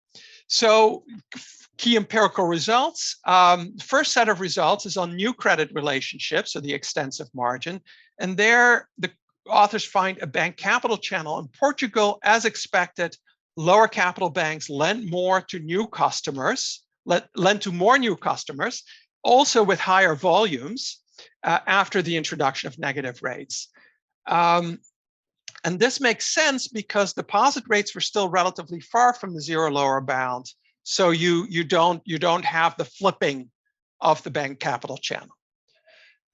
so key empirical results. First set of results is on new credit relationships, so the extensive margin. And there, the authors find a bank capital channel in Portugal. As expected, lower capital banks lend more to new customers, lend to more new customers, also with higher volumes after the introduction of negative rates. And this makes sense because deposit rates were still relatively far from the zero lower bound. So you don't have the flipping of the bank capital channel.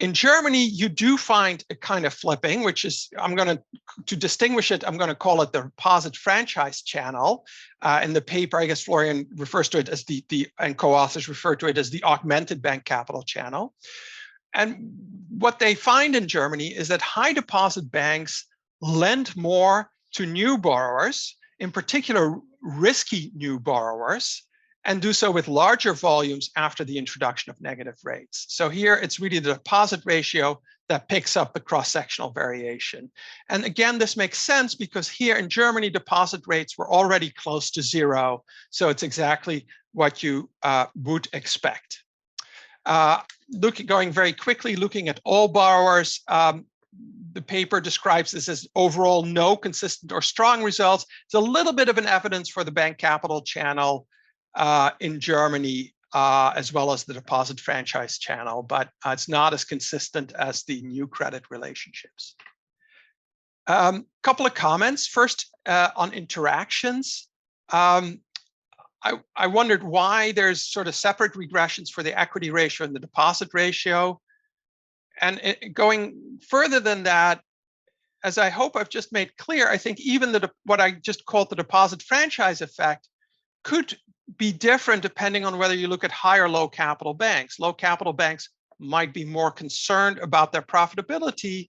In Germany, you do find a kind of flipping, which is, to distinguish it, I'm going to call it the deposit franchise channel. In the paper, I guess Florian refers to it as and co-authors refer to it as the augmented bank capital channel. And what they find in Germany is that high deposit banks lend more to new borrowers, in particular risky new borrowers, and do so with larger volumes after the introduction of negative rates. So here it's really the deposit ratio that picks up the cross-sectional variation. And again, this makes sense because here in Germany, deposit rates were already close to zero. So it's exactly what you would expect. Going very quickly, looking at all borrowers, the paper describes this as overall no consistent or strong results. It's a little bit of an evidence for the bank capital channel in Germany, as well as the deposit franchise channel, but it's not as consistent as the new credit relationships. Couple of comments. First, on interactions. I wondered why there's sort of separate regressions for the equity ratio and the deposit ratio. And going further than that, as I hope I've just made clear, I think even what I just called the deposit franchise effect could be different depending on whether you look at high or low capital banks. Low capital banks might be more concerned about their profitability,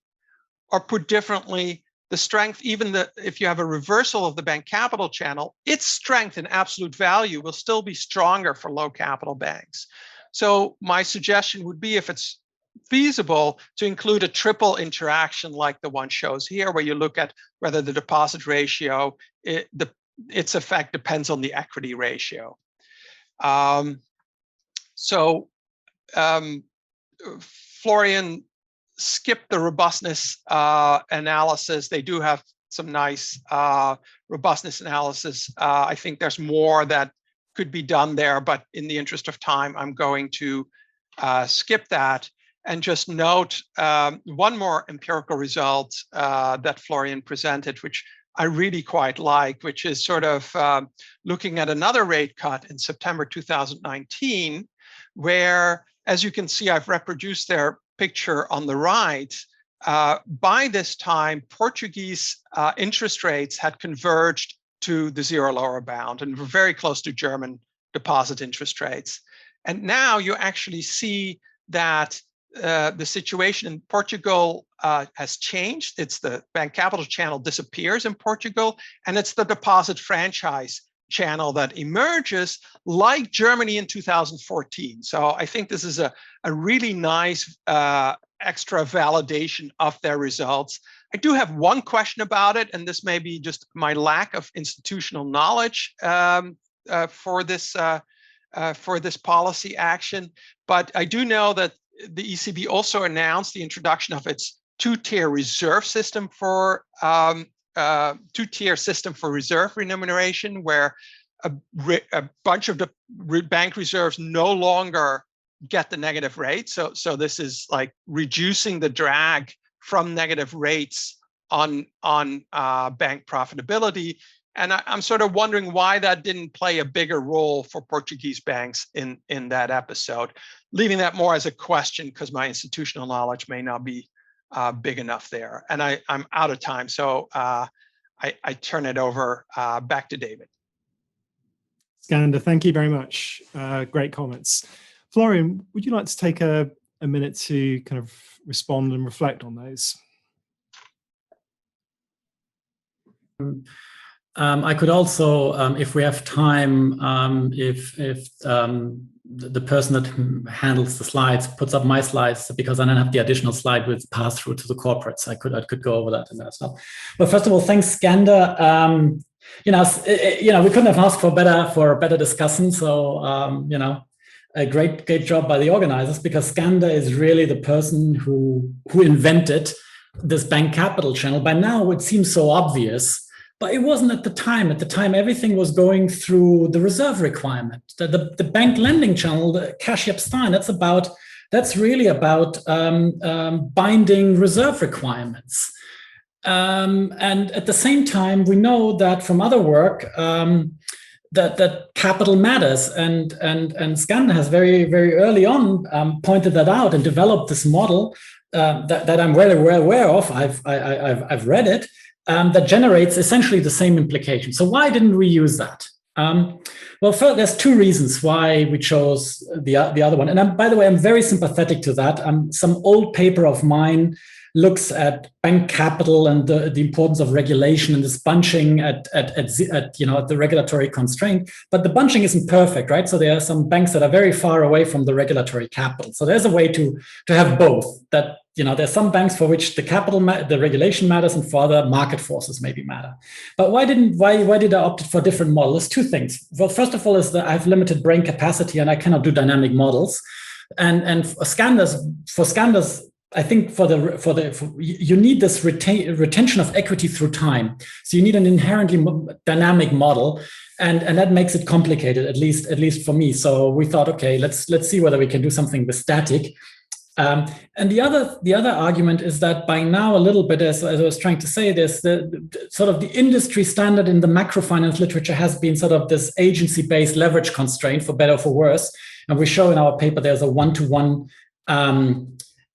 or put differently, the strength, if you have a reversal of the bank capital channel, its strength in absolute value will still be stronger for low capital banks. So my suggestion would be, if it's feasible, to include a triple interaction like the one shows here, where you look at whether the deposit ratio, its effect depends on the equity ratio. Florian skipped the robustness analysis. They do have some nice robustness analysis. I think there's more that could be done there, but in the interest of time, I'm going to skip that and just note one more empirical result that Florian presented, which I really quite like, which is sort of looking at another rate cut in September 2019, where, as you can see, I've reproduced their picture on the right. By this time, Portuguese interest rates had converged to the zero lower bound and were very close to German deposit interest rates. And now you actually see that the situation in Portugal has changed. It's the bank capital channel disappears in Portugal, and it's the deposit franchise channel that emerges, like Germany in 2014. So I think this is a really nice extra validation of their results. I do have one question about it, and this may be just my lack of institutional knowledge for this policy action. But I do know that the ECB also announced the introduction of its two-tier reserve system for two-tier system for reserve remuneration, where a bunch of the bank reserves no longer get the negative rate. So this is like reducing the drag from negative rates on bank profitability. And I'm sort of wondering why that didn't play a bigger role for Portuguese banks in that episode, leaving that more as a question because my institutional knowledge may not be big enough there. And I'm out of time, so I turn it over back to David. Skander, thank you very much. Great comments. Florian, would you like to take a minute to kind of respond and reflect on those? I could also, if we have time, if the person that handles the slides puts up my slides, because I don't have the additional slide with pass through to the corporates, I could go over that in there as well. But first of all, thanks, Skander. We couldn't have asked for a better discussion. So a great job by the organizers, because Skander is really the person who invented this bank capital channel. By now, it seems so obvious. But it wasn't at the time. At the time, everything was going through the reserve requirement. The bank lending channel, the Schepens, that's really about binding reserve requirements. And at the same time, we know that from other work that capital matters, and Skander has very, very early on pointed that out and developed this model that I'm very well aware of. I've read it. That generates essentially the same implication. So why didn't we use that? Well, first, there's two reasons why we chose the other one. And by the way, I'm very sympathetic to that. Some old paper of mine looks at bank capital and the importance of regulation and this bunching at the regulatory constraint. But the bunching isn't perfect, right? So there are some banks that are very far away from the regulatory capital. So there's a way to have both. That there's some banks for which the regulation matters, and for other market forces maybe matter. But why did I opt for a different model? There's two things. Well, first of all, is that I have limited brain capacity and I cannot do dynamic models. And for Skander's, I think you need this retention of equity through time. So you need an inherently dynamic model, and that makes it complicated, at least for me. So we thought, okay, let's see whether we can do something with static. And the other argument is that by now, a little bit, as I was trying to say, there's the industry standard in the macrofinance literature has been sort of this agency-based leverage constraint, for better or for worse. And we show in our paper there's a one-to-one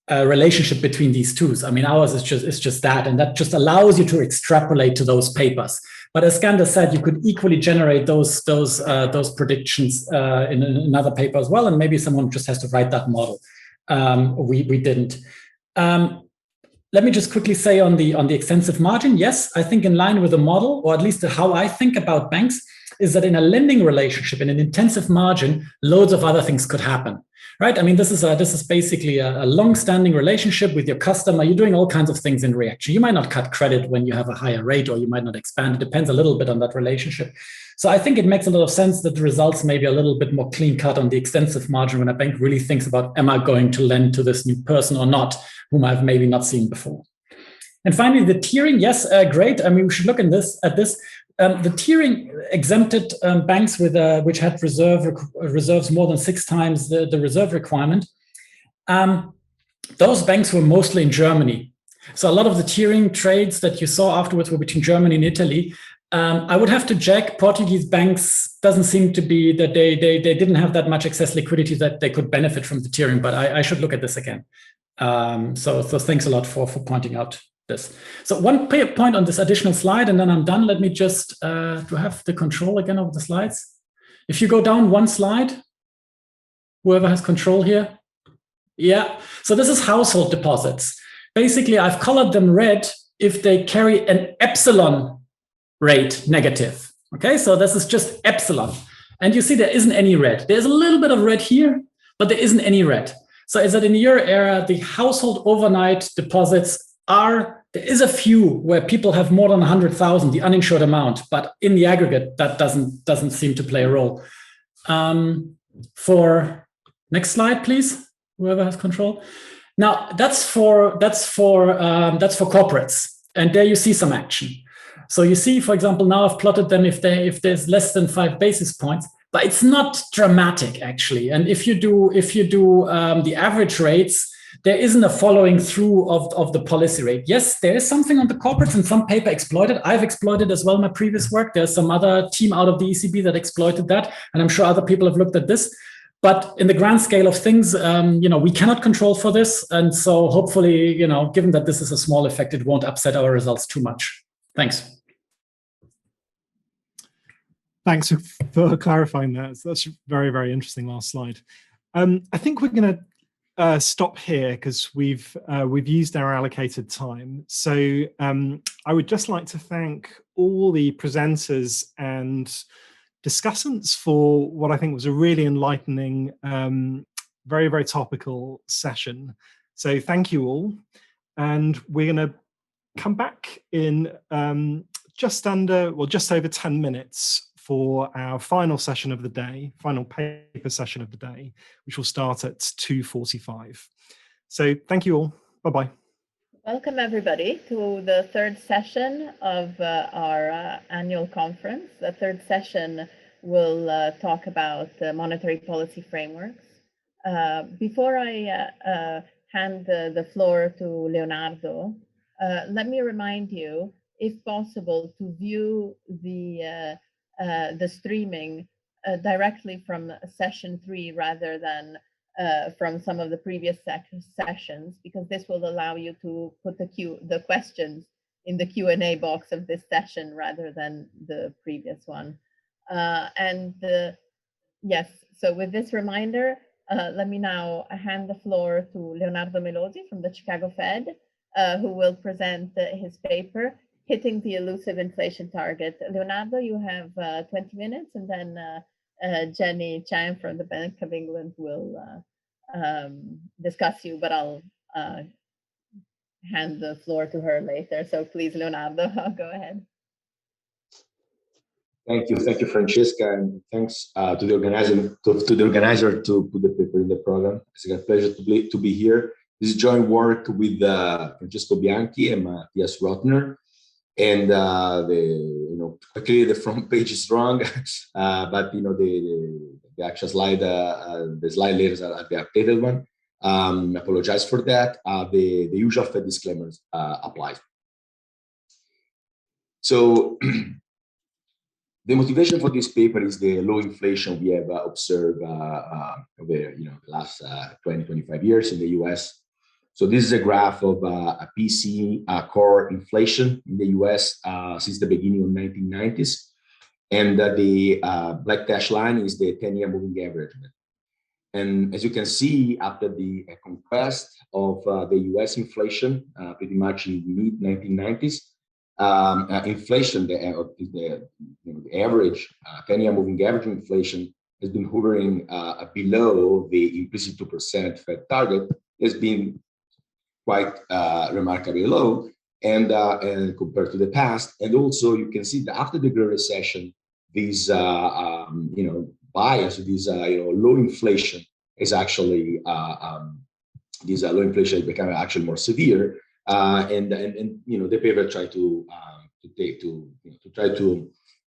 relationship between these two. I mean, ours is just that, and that just allows you to extrapolate to those papers. But as Skander said, you could equally generate those predictions in another paper as well, and maybe someone just has to write that model. We didn't. Let me just quickly say on the extensive margin, yes, I think in line with the model, or at least how I think about banks, is that in a lending relationship, in an intensive margin, loads of other things could happen, right? I mean, this is basically a long-standing relationship with your customer. You're doing all kinds of things in reaction. You might not cut credit when you have a higher rate, or you might not expand. It depends a little bit on that relationship. So I think it makes a lot of sense that the results may be a little bit more clean-cut on the extensive margin when a bank really thinks about, am I going to lend to this new person or not, whom I've maybe not seen before. And finally, the tiering, yes, great. I mean, we should look at this. The tiering exempted banks which had reserves more than 6 times the reserve requirement. Those banks were mostly in Germany. So a lot of the tiering trades that you saw afterwards were between Germany and Italy. I would have to check. Portuguese banks doesn't seem to be that they didn't have that much excess liquidity that they could benefit from the tiering, but I should look at this again. So thanks a lot for pointing out this. So one point on this additional slide, and then I'm done. Let me just do I have the control again over the slides? If you go down one slide, whoever has control here. Yeah, so this is household deposits. Basically, I've colored them red if they carry an epsilon rate negative. Okay, so this is just epsilon. And you see there isn't any red. There's a little bit of red here, but there isn't any red. So is that in your area, the household overnight deposits there is a few where people have more than 100,000, the uninsured amount, but in the aggregate, that doesn't seem to play a role. For next slide, please, whoever has control. Now that's for corporates, and there you see some action. So you see, for example, now I've plotted them if there's less than 5 basis points, but it's not dramatic actually. And if you do the average rates, there isn't a following through of the policy rate. Yes, there is something on the corporates and some paper exploited. I've exploited as well my previous work. There's some other team out of the ECB that exploited that. And I'm sure other people have looked at this. But in the grand scale of things, we cannot control for this. And so hopefully, given that this is a small effect, it won't upset our results too much. Thanks. Thanks for clarifying that. That's very, very interesting last slide. I think we're going to stop here because we've used our allocated time. So I would just like to thank all the presenters and discussants for what I think was a really enlightening, very, very topical session. So thank you all. And we're going to come back in just over 10 minutes for our final session of the day, final paper session of the day, which will start at 2:45. So thank you all. Bye-bye. Welcome everybody to the third session of our annual conference. The third session will talk about monetary policy frameworks. Before I hand the floor to Leonardo, let me remind you, if possible, to view the streaming directly from session 3 rather than from some of the previous sessions, because this will allow you to put the questions in the Q&A box of this session rather than the previous one. Yes, so with this reminder, let me now hand the floor to Leonardo Melosi from the Chicago Fed, who will present his paper, Hitting the Elusive Inflation Target. Leonardo, you have 20 minutes, and then Jenny Chan from the Bank of England will discuss you, but I'll hand the floor to her later. So please, Leonardo, go ahead. Thank you, Francesca, and thanks to the organizer to put the paper in the program. It's a pleasure to be here. This is joint work with Cesa-Bianchi and Matthias Rottner. And clearly the front page is wrong, but the actual slide, the slide layers are the updated one. I apologize for that. The usual Fed disclaimers apply. So the motivation for this paper is the low inflation we have observed over the last 20-25 years in the US. So this is a graph of a PC core inflation in the US since the beginning of 1990s. And the black dashed line is the 10-year moving average. And as you can see, after the conquest of the US inflation, pretty much in the mid-1990s, inflation, the average 10-year moving average inflation has been hovering below the implicit 2% Fed target. Has been quite remarkably low, and compared to the past. And also, you can see that after the Great Recession, these bias, these low inflation is actually these low inflation is becoming actually more severe. And the paper try to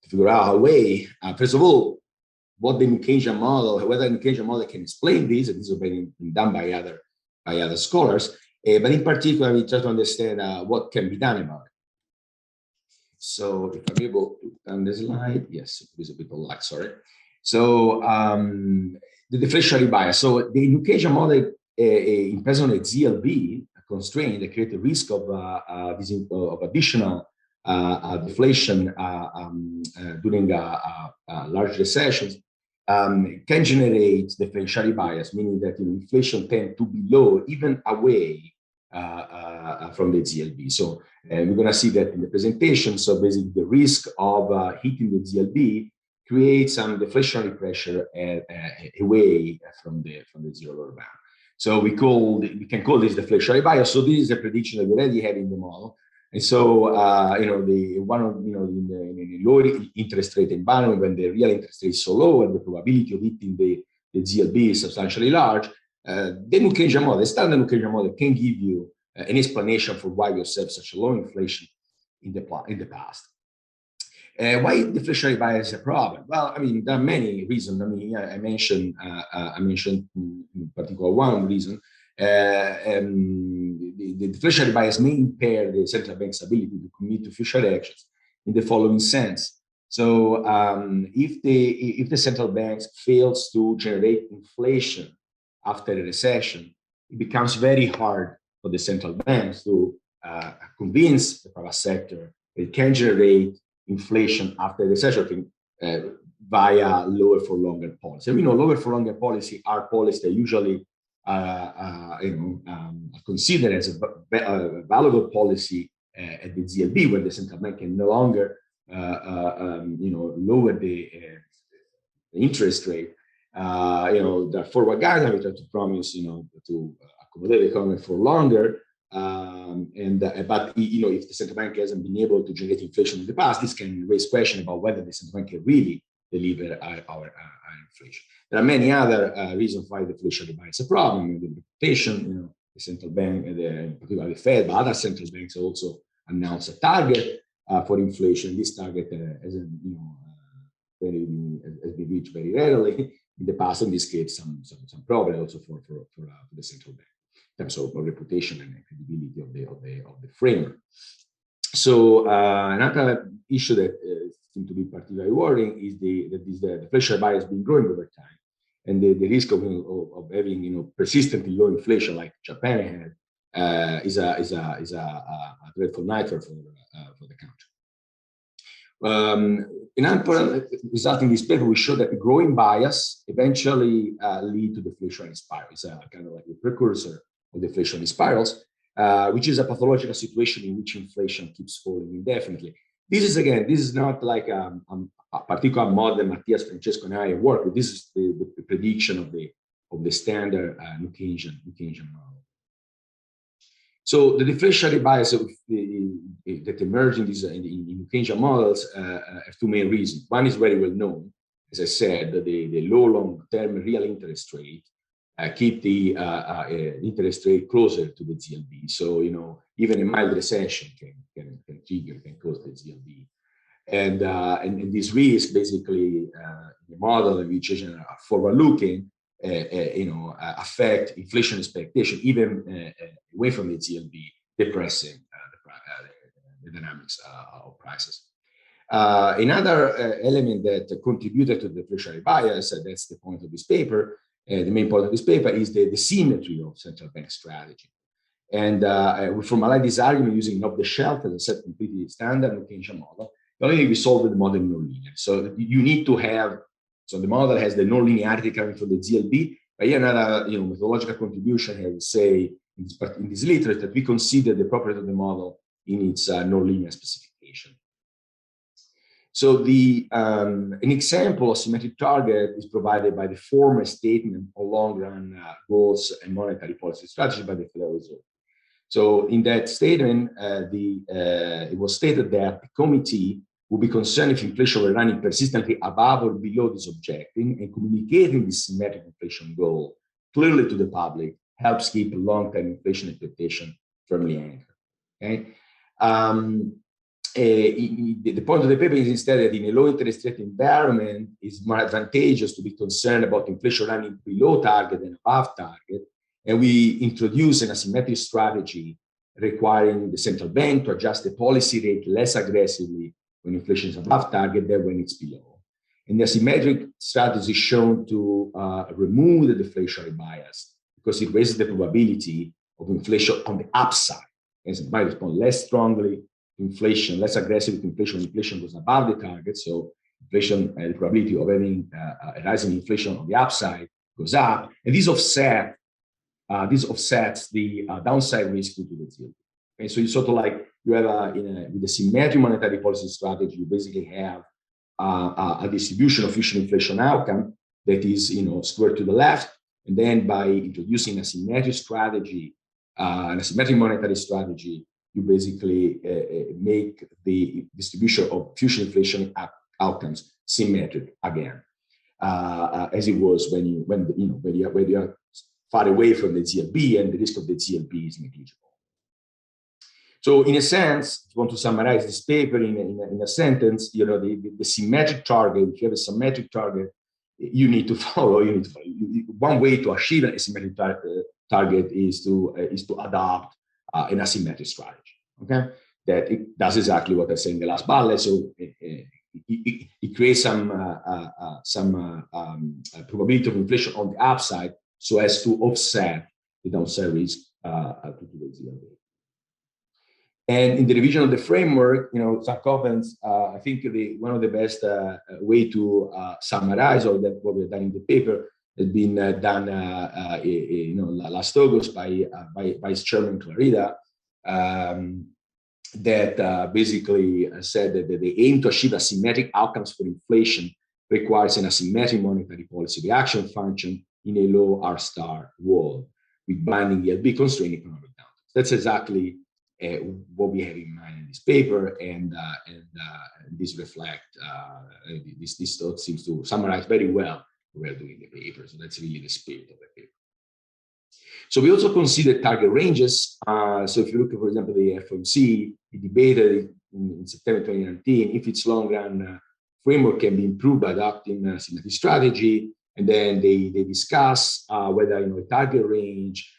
figure out a way. First of all, what the Keynesian model, whether the Keynesian model can explain this, and this has been done by other scholars. But in particular, we try to understand what can be done about it. So if I'm able to turn the slide, yes, there's a bit of lag, sorry. So the deflationary bias. So the Keynesian model in present on a ZLB constraint, they create a risk of additional deflation during large recessions. Can generate deflationary bias, meaning that inflation tends to be low, even away from the ZLB. So we're going to see that in the presentation. So basically, the risk of hitting the ZLB creates some deflationary pressure away from the zero lower bound. So we can call this deflationary bias. So this is a prediction that we already had in the model. And so in a low interest rate environment, when the real interest rate is so low and the probability of hitting the ZLB is substantially large, the Keynesian model, the standard Keynesian model, can give you an explanation for why we observed such a low inflation in the past. Why deflationary bias is a problem? Well, I mean, there are many reasons. I mean, I mentioned in particular one reason. The deflationary bias may impair the central bank's ability to commit to future actions in the following sense. So, if the central bank fails to generate inflation after a recession, it becomes very hard for the central banks to convince the private sector that it can generate inflation after the recession via lower for longer policy. And we know lower for longer policy are policies that usually considered as a valuable policy at the ZLB, where the central bank can no longer lower the interest rate. The forward guideline we try to promise, to accommodate the economy for longer. But if the central bank hasn't been able to generate inflation in the past, this can raise question about whether the central bank can really deliver our inflation. There are many other reasons why deflationary bias is a problem. The reputation, the central bank, particularly the Fed, but other central banks also announce a target for inflation. This target has been reached very rarely in the past, and this creates some problem also for the central bank in terms of reputation and credibility of the framework. So another issue that seems to be particularly worrying is the deflationary bias being growing over time, and the risk of having persistently low inflation like Japan had is a dreadful nightmare for the country. In another result in this paper, we show that the growing bias eventually lead to deflationary spiral. It's kind of like a precursor of deflationary spirals, which is a pathological situation in which inflation keeps falling indefinitely. This is not like a particular model that Matthias, Francesco, and I work with. This is the prediction of the standard Keynesian model. So the deflationary bias that emerge in in Keynesian models have two main reasons. One is very well known, as I said, the low long-term real interest rate keep the interest rate closer to the ZLB. So even a mild recession can cause the ZLB, and this risk basically the model which is forward-looking. Affect inflation expectation even away from the ZLB, depressing the dynamics of prices. Another element that contributed to the deflationary bias, that's the point of this paper, the main point of this paper, is the symmetry of central bank strategy. And we formalize this argument using off-the-shelf as a set completely standard Keynesian model. Only we solve the model nonlinear. So you need to have. So the model has the non-linearity coming from the ZLB, but here another methodological contribution here would say in this literature that we consider the property of the model in its non-linear specification. So an example of symmetric target is provided by the former statement of long-run goals and monetary policy strategy by the Federal Reserve. So in that statement, it was stated that the committee will be concerned if inflation were running persistently above or below this objective, and communicating this symmetric inflation goal clearly to the public helps keep long-term inflation expectation firmly anchored. Okay? The point of the paper is instead that in a low interest rate environment, it's more advantageous to be concerned about inflation running below target than above target, and we introduce an asymmetric strategy requiring the central bank to adjust the policy rate less aggressively when inflation is above target than when it's below. And the asymmetric strategy is shown to remove the deflationary bias because it raises the probability of inflation on the upside. As it might respond less strongly to inflation, less aggressively to inflation when inflation goes above the target. So inflation, the probability of having a rising inflation on the upside goes up. And this offsets the downside risk due to the ZLB. Okay, so you sort of like you have with the symmetric monetary policy strategy, you basically have a distribution of future inflation outcome that is squared to the left, and then by introducing a symmetric strategy, an asymmetric monetary strategy, you basically make the distribution of future inflation outcomes symmetric again, as it was when you are far away from the ZLB and the risk of the ZLB is negligible. So in a sense, if you want to summarize this paper in a sentence, the symmetric target, if you have a symmetric target, you need to follow. One way to achieve a symmetric target is to adopt an asymmetric strategy. Okay, that it does exactly what I said in the last bullet. So it creates some probability of inflation on the upside, so as to offset the downside risk to the zero. And in the revision of the framework, some comments. I think one of the best way to summarize all that what we've done in the paper has been done, last August by Vice Chairman Clarida, that basically said that the aim to achieve asymmetric outcomes for inflation requires an asymmetric monetary policy reaction function in a low R star world with binding ELB constraint economic downturns. That's exactly what we have in mind in this paper, and this reflect this thought seems to summarize very well what we're doing in the paper. So that's really the spirit of the paper. So we also consider target ranges. So if you look at, for example, the FOMC, it debated in September 2019 if its long-run framework can be improved by adopting a symmetric strategy, and then they discuss whether a target range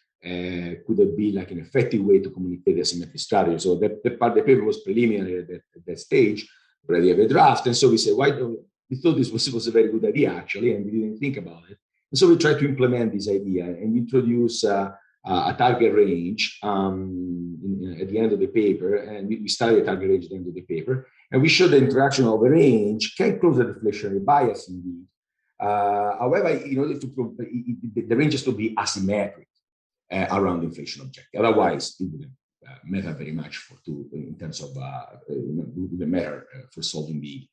could have been like an effective way to communicate the symmetric strategy. So that part of the paper was preliminary at that stage, already have a draft, and so we said, we thought this was a very good idea actually, and we didn't think about it. And so we tried to implement this idea and introduce a target range at the end of the paper, and we studied the target range at the end of the paper, and we showed the interaction of a range can close the deflationary bias indeed. However, in order to the range has to be asymmetric around the inflation objective. Otherwise, it wouldn't matter very much in terms of the matter for solving the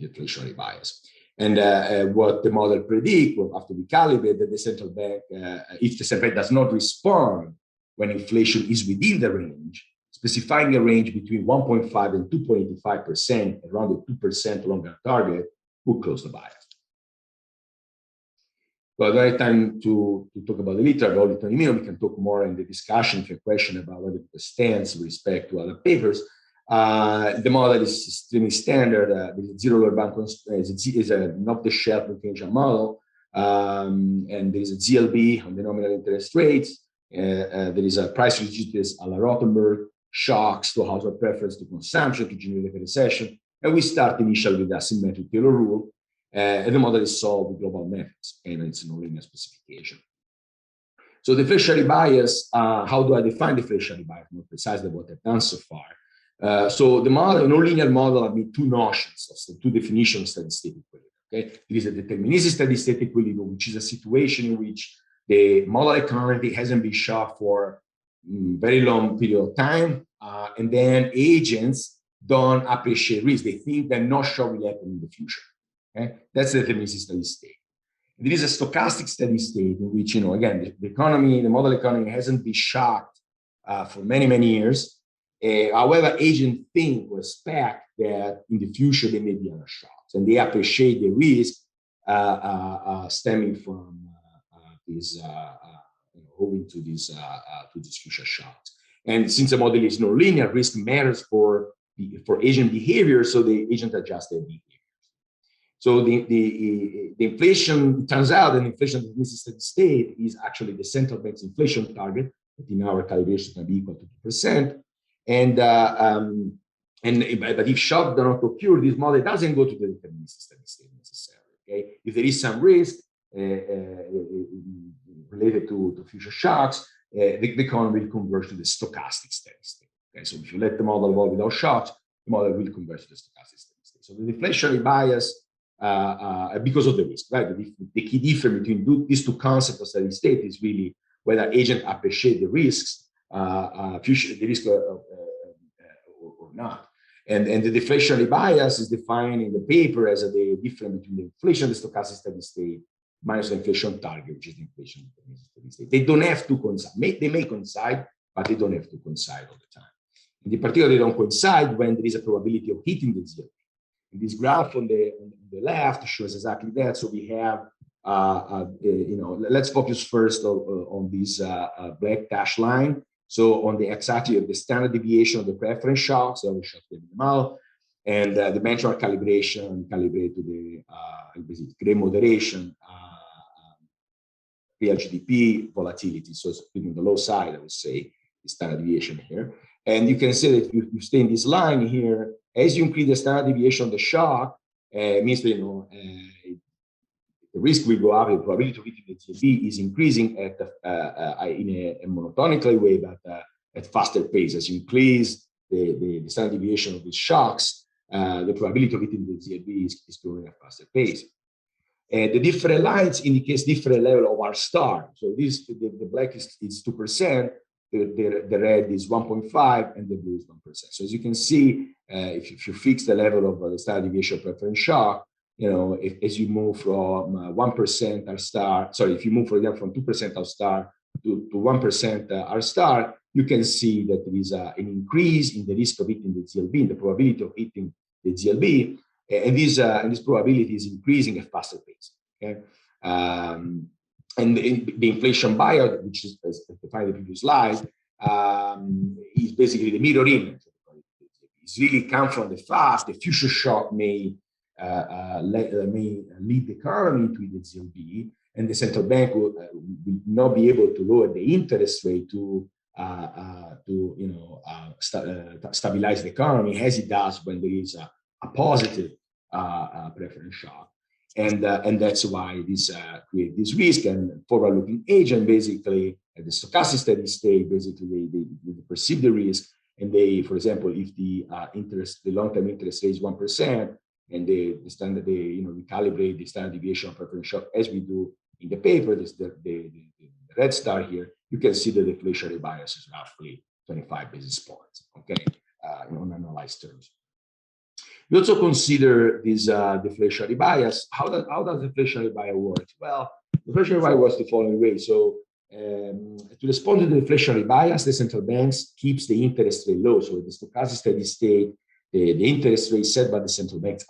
deflationary bias. And what the model predict, after we calibrate that the central bank, if the central bank does not respond when inflation is within the range, specifying a range between 1.5 and 2.85%, around the 2% longer target, would close the bias. But I have time to talk about the literature. Only 20 minutes. We can talk more in the discussion if you have a question about whether it stands with respect to other papers. The model is extremely standard. There's a zero lower bound constraint, is an off-the-shelf Keynesian model, and there is a ZLB on the nominal interest rates. There is a price rigidity a la Rottner, shocks to household preference to consumption to generate a recession, and we start initially with the asymmetric Taylor rule, and the model is solved with global methods, and it's a nonlinear specification. So the deflationary bias, how do I define the deflationary bias more precisely what I've done so far? So the model, nonlinear model, I mean two notions, so two definitions of steady state equilibrium. Okay, there is a deterministic steady state equilibrium, which is a situation in which the model economy hasn't been shocked for very long period of time, and then agents don't appreciate risk. They think that no shock will happen in the future. Okay, that's the deterministic steady state. There is a stochastic steady state in which, again, the model economy hasn't been shocked for many years. However, agents think or expect that in the future there may be other shocks, and they appreciate the risk stemming from this owing to these future shocks. And since the model is nonlinear, risk matters for agent behavior, so the agent adjusts their behavior. So the inflation, it turns out that inflation in this steady state is actually the central bank's inflation target, that in our calculation can be equal to 2%. But if shock does not occur, this model doesn't go to the deterministic steady state necessarily. Okay, if there is some risk related to future shocks, the economy will converge to the stochastic steady state. Okay, so if you let the model evolve without shocks, the model will converge to the stochastic steady state. So the deflationary bias, because of the risk, right? The key difference between these two concepts of steady state is really whether agents appreciate the risks, the risk or not. And the deflationary bias is defined in the paper as the difference between the inflation and the stochastic steady state minus the inflation target, which is the inflation steady state. They don't have to coincide. They may coincide, but they don't have to coincide all the time. And in particular, they don't coincide when there is a probability of hitting the zero. And this graph on the left shows exactly that. So we have, let's focus first on this black dashed line. So on the x-axis, you have the standard deviation of the preference shocks, the shocks that come out, and the benchmark calibration calibrated to the gray moderation, real GDP volatility. So it's on the low side, I would say, the standard deviation here. And you can see that if you stay in this line here, as you increase the standard deviation of the shock, means that, you know, the risk will go up, the probability of hitting the ZLB is increasing at in a monotonically way, but at faster pace. As you increase the standard deviation of the shocks, the probability of hitting the ZLB is growing at faster pace. The different lines indicates different level of R star. So this, the black is 2%, the red is 1.5, and the blue is 1%. So as you can see, if you fix the level of the standard deviation preference shock, you know, as you move from 1% R star, sorry, if you move, for example, from 2% R star to 1% R star, you can see that there is an increase in the risk of hitting the ZLB, in the probability of hitting the ZLB, and this probability is increasing at faster pace. Okay, and the inflation bias, which is as defined in the previous slide, is basically the mirror image. It's really come from the fact the future shock may lead the economy to the ZLB, and the central bank will not be able to lower the interest rate to stabilize the economy as it does when there is a positive preference shock, and that's why this creates this risk. And forward-looking agent basically at the stochastic steady state, basically they perceive the risk, and they, for example, if the long-term interest rate is 1%, and we calibrate the standard deviation of preference shock as we do in the paper, the red star here, you can see the deflationary bias is roughly 25 basis points, okay, on analyzed terms. We also consider this deflationary bias. How does deflationary bias work? Well, deflationary bias works the following way. So to respond to the deflationary bias, the central banks keeps the interest rate low. So the stochastic steady state, the interest rate set by the central banks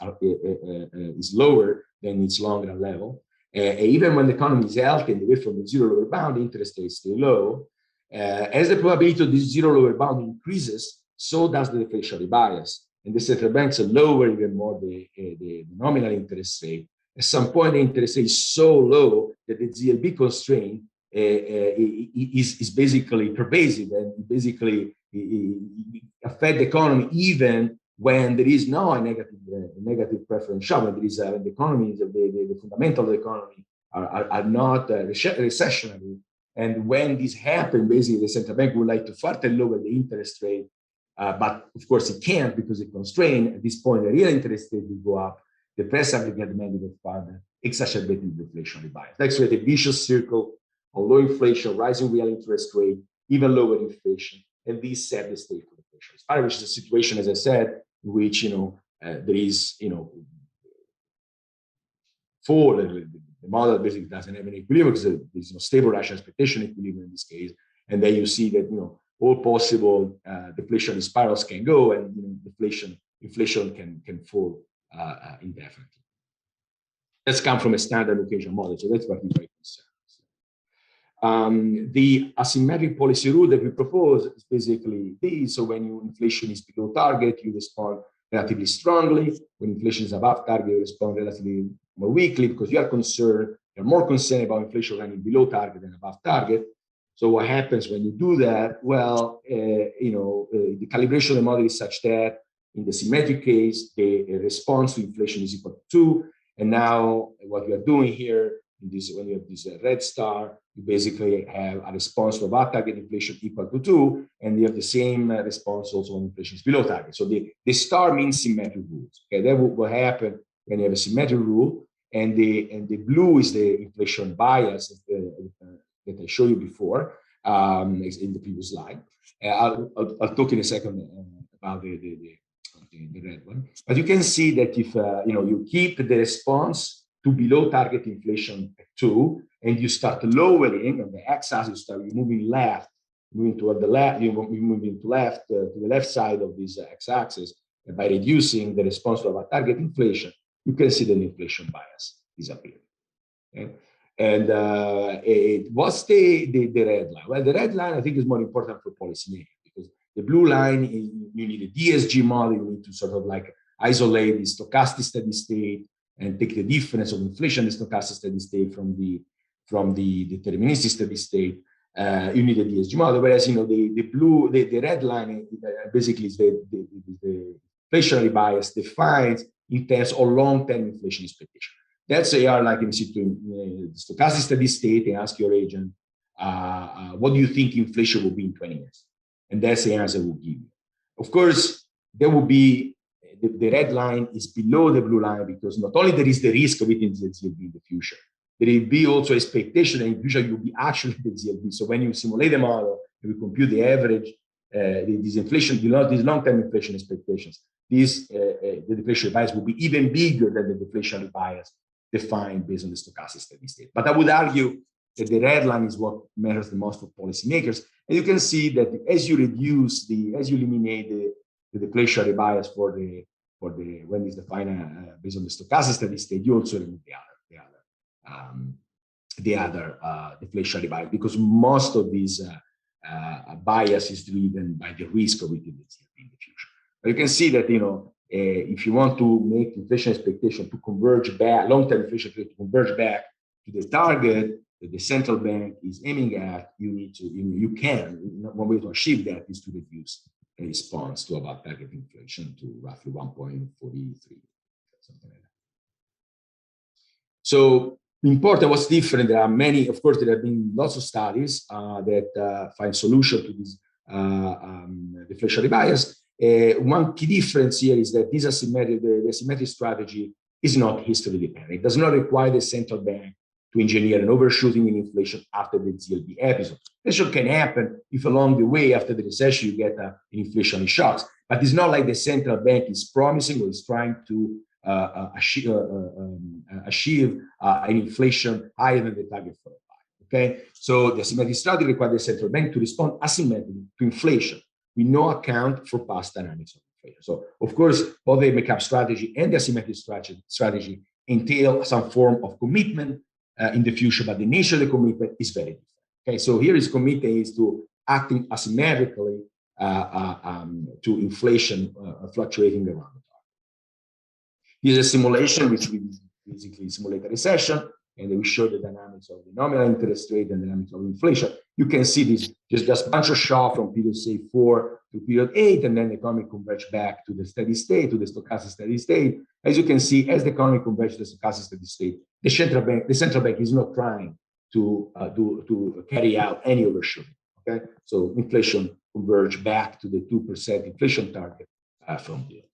is lower than its long-run level. Even when the economy is healthy and away from the zero lower bound, the interest rates stay low. As the probability of this zero lower bound increases, so does the deflationary bias. And the central banks lower even more the nominal interest rate. At some point, the interest rate is so low that the ZLB constraint is basically pervasive and basically affect the economy even when there is no negative preference shock. When there is the economy, the fundamentals of the economy are not recessionary. And when this happens, basically the central bank would like to further lower the interest rate. But of course it can't because it's constrained. At this point, the real interest rate will go up, the price aggregate demand will further exacerbating the inflationary bias. That's a vicious circle of low inflation, rising real interest rate, even lower inflation, and these set the state for inflation. Which is a situation, as I said, in which there is the model basically doesn't have an equilibrium because there's no stable rational expectation equilibrium in this case, and then you see that all possible deflationary spirals can go, and inflation can fall indefinitely. That's come from a standard occasion model, so that's what we're very concerned. The asymmetric policy rule that we propose is basically this. So when inflation is below target, you respond relatively strongly. When inflation is above target, you respond relatively more weakly because you're more concerned about inflation running below target than above target. So what happens when you do that? Well, the calibration of the model is such that in the symmetric case, the response to inflation is equal to 2. And now what we are doing here, when you have this red star, you basically have a response to above target inflation equal to 2, and you have the same response also when inflation is below target. So the star means symmetric rules. Okay, that will happen when you have a symmetric rule, and the blue is the inflation bias that I showed you before in the previous slide. I'll talk in a second about the red one. But you can see that if you keep the response to below target inflation at 2, and you start lowering on the x-axis, you moving left, moving toward the left, you're moving to the left side of this x-axis, and by reducing the response to our target inflation, you can see the inflation bias disappear. Okay? And what's the red line? Well, the red line I think is more important for policymakers, because the blue line is you need a DSG model. You need to sort of like isolate the stochastic steady state and take the difference of inflation in the stochastic steady state from the deterministic steady state. You need a DSG model, whereas the red line basically is the inflationary bias defined in terms of long-term inflation expectation. That's you are like in the stochastic steady state and ask your agent, what do you think inflation will be in 20 years? And that's the answer we'll give you. Of course, there will be the red line is below the blue line, because not only there is the risk of it in the ZLB in the future, there will be also expectation that in the future you'll be actually the ZLB. So when you simulate the model, you compute the average, this inflation, these long-term inflation expectations, the deflationary bias will be even bigger than the deflationary bias defined based on the stochastic steady state. But I would argue that the red line is what matters the most for policymakers. And you can see that as you eliminate the deflationary bias for when it's defined based on the stochastic steady state, you also remove the other deflationary bias, because most of these bias is driven by the risk of it in the future. But you can see that if you want to make inflation expectation to converge back, long-term inflation to converge back to the target that the central bank is aiming at, one way to achieve that is to reduce a response to above target inflation to roughly 1.43, something like that. So important, what's different, there are many, of course, there have been lots of studies that find solution to this deflationary bias. One key difference here is that this the asymmetric strategy is not history dependent. It does not require the central bank to engineer an overshooting in inflation after the ZLB episode. This can happen if along the way after the recession you get an inflationary shocks. But it's not like the central bank is promising or is trying to achieve an inflation higher than the target for a while. Okay, so the asymmetric strategy requires the central bank to respond asymmetrically to inflation with no account for past dynamics of inflation. So, of course, both the make-up strategy and the asymmetric strategy entail some form of commitment in the future, but the nature of the commitment is very different. Okay, so here his commitment is to acting asymmetrically to inflation fluctuating around the target. Here's a simulation which we basically simulate a recession, and then we show the dynamics of the nominal interest rate and the dynamics of inflation. You can see this just a bunch of shock from period say 4 to period 8, and then the economy converge back to the steady state, to the stochastic steady state. As you can see, as the economy converges to the stochastic steady state, the central bank is not trying to carry out any overshooting. Okay, so inflation converge back to the 2% inflation target from here.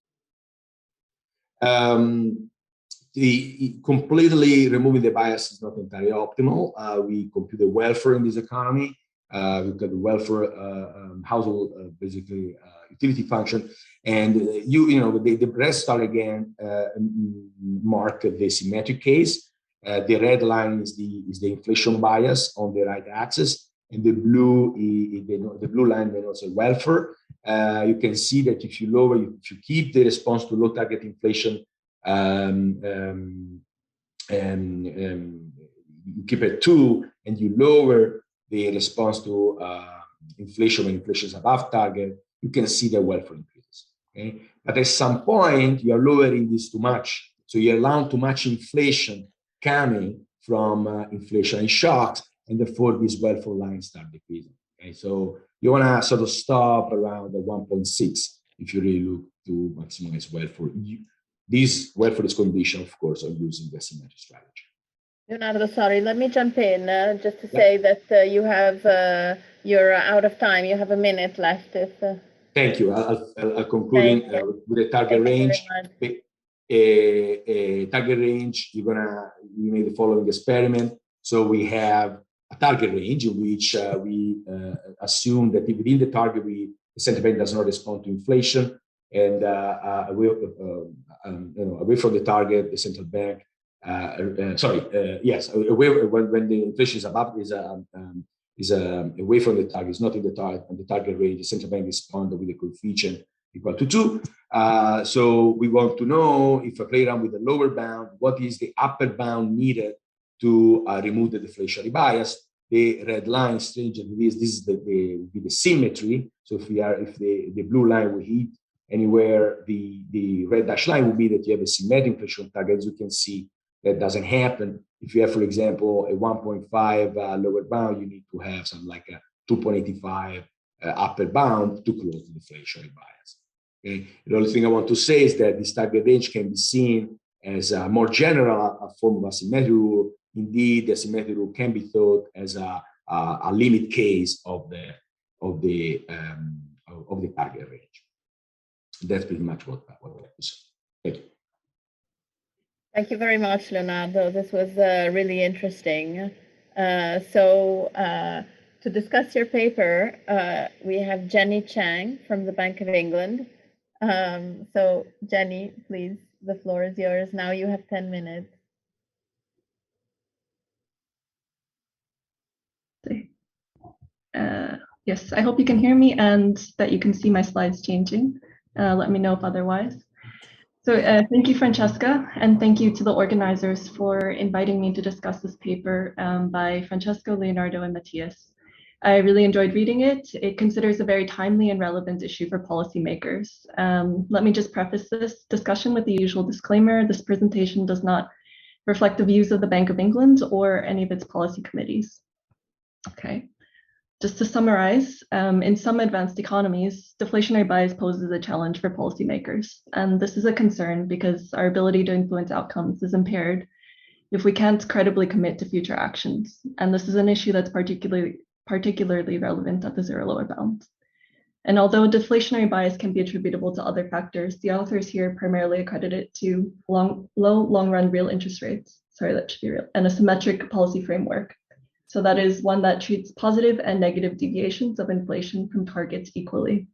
The completely removing the bias is not entirely optimal. We compute the welfare in this economy. We've got the welfare household basically utility function, and the rest are again mark the symmetric case. The red line is the inflation bias on the right axis, and the blue line denotes the welfare. You can see that if you keep the response to low target inflation, you keep it 2, and you lower the response to inflation when inflation is above target, you can see the welfare increases. Okay, but at some point you are lowering this too much, so you allow too much inflation coming from inflationary shocks, and therefore these welfare lines start decreasing. Okay, so you want to sort of stop around the 1.6 if you really look to maximize welfare. This welfare is conditional, of course, on using the asymmetric strategy. Leonardo, sorry, let me jump in just to say that you're out of time. You have a minute left. Thank you. I'll conclude with a target range. Target range, we made the following experiment. So we have a target range in which we assume that within the target, the central bank does not respond to inflation, and away from the target, the central bank. When the inflation is above is away from the target, is not in the target, and the target range, the central bank responds with a coefficient equal to 2. So we want to know, if I play around with the lower bound, what is the upper bound needed to remove the deflationary bias. The red line, strangely, this is the symmetry. So if the blue line will hit anywhere, the red dashed line will be that you have a symmetric inflation target. As you can see, that doesn't happen. If you have, for example, a 1.5 lower bound, you need to have something like a 2.85 upper bound to close the deflationary bias. Okay. The only thing I want to say is that this target range can be seen as a more general form of asymmetry rule. Indeed, the asymmetry rule can be thought as a limit case of the target range. That's pretty much what I have to say. Thank you. Thank you very much, Leonardo. This was really interesting. To discuss your paper, we have Jenny Chang from the Bank of England. So Jenny, please, the floor is yours. Now you have 10 minutes. Yes, I hope you can hear me and that you can see my slides changing. Let me know if otherwise. So thank you, Francesca, and thank you to the organizers for inviting me to discuss this paper by Francesco, Leonardo, and Matthias. I really enjoyed reading it. It considers a very timely and relevant issue for policymakers. Let me just preface this discussion with the usual disclaimer. This presentation does not reflect the views of the Bank of England or any of its policy committees. Okay. Just to summarize, in some advanced economies, deflationary bias poses a challenge for policymakers. And this is a concern because our ability to influence outcomes is impaired if we can't credibly commit to future actions. And this is an issue that's particularly relevant at the zero lower bound. And although deflationary bias can be attributable to other factors, the authors here primarily accredit it to low long-run real interest rates, sorry, that should be real, and a symmetric policy framework. So that is one that treats positive and negative deviations of inflation from targets equally.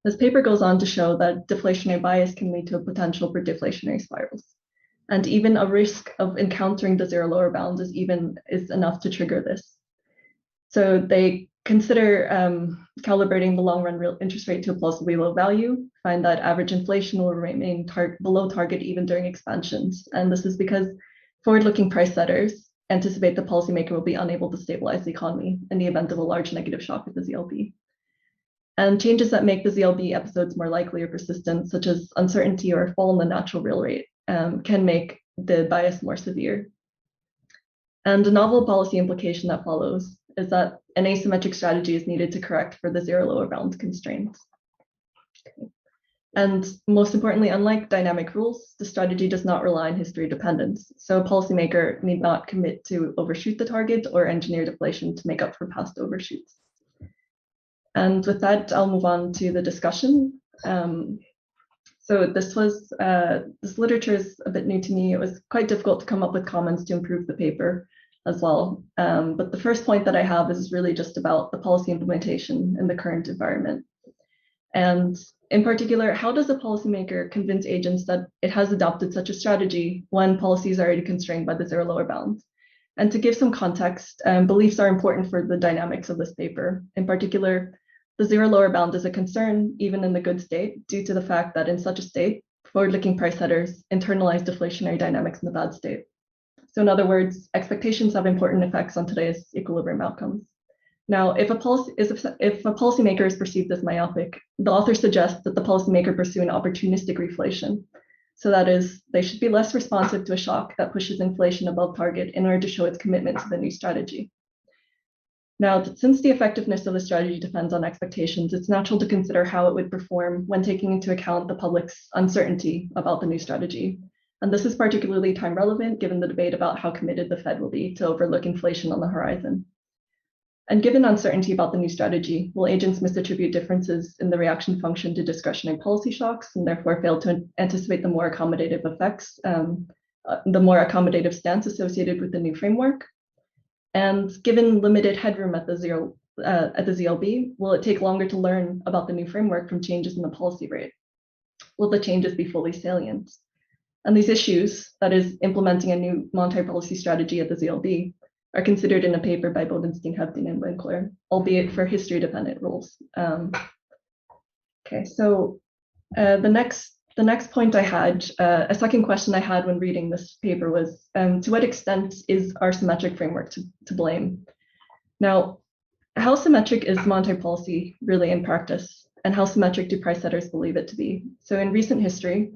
This paper goes on to show that deflationary bias can lead to a potential for deflationary spirals. And even a risk of encountering the zero lower bound is enough to trigger this. So they consider calibrating the long run real interest rate to a plausibly low value, find that average inflation will remain below target even during expansions. And this is because forward-looking price setters anticipate the policymaker will be unable to stabilize the economy in the event of a large negative shock at the ZLB. And changes that make the ZLB episodes more likely or persistent, such as uncertainty or a fall in the natural real rate, can make the bias more severe. And a novel policy implication that follows is that an asymmetric strategy is needed to correct for the zero lower bound constraints. Okay. And most importantly, unlike dynamic rules, the strategy does not rely on history dependence. So a policymaker need not commit to overshoot the target or engineer deflation to make up for past overshoots. And with that, I'll move on to the discussion. So this literature is a bit new to me. It was quite difficult to come up with comments to improve the paper as well. But the first point that I have is really just about the policy implementation in the current environment. And in particular, how does a policymaker convince agents that it has adopted such a strategy when policy is already constrained by the zero lower bound? And to give some context, beliefs are important for the dynamics of this paper. In particular, the zero lower bound is a concern even in the good state due to the fact that in such a state, forward-looking price setters internalize deflationary dynamics in the bad state. So in other words, expectations have important effects on today's equilibrium outcomes. Now, if a policymaker is perceived as myopic, the author suggests that the policymaker pursue an opportunistic reflation. So that is, they should be less responsive to a shock that pushes inflation above target in order to show its commitment to the new strategy. Now, since the effectiveness of the strategy depends on expectations, it's natural to consider how it would perform when taking into account the public's uncertainty about the new strategy. And this is particularly time relevant given the debate about how committed the Fed will be to overlook inflation on the horizon. And given uncertainty about the new strategy, will agents misattribute differences in the reaction function to discretionary policy shocks and therefore fail to anticipate the more accommodative effects, the more accommodative stance associated with the new framework? And given limited headroom at the ZLB, will it take longer to learn about the new framework from changes in the policy rate? Will the changes be fully salient? And these issues, that is implementing a new monetary policy strategy at the ZLB, are considered in a paper by Bodenstein, Hebden, and Winkler, albeit for history-dependent rules. Okay, so the next the next point I had, a second question I had when reading this paper was, to what extent is our symmetric framework to blame? Now, how symmetric is monetary policy really in practice? And how symmetric do price setters believe it to be? So in recent history,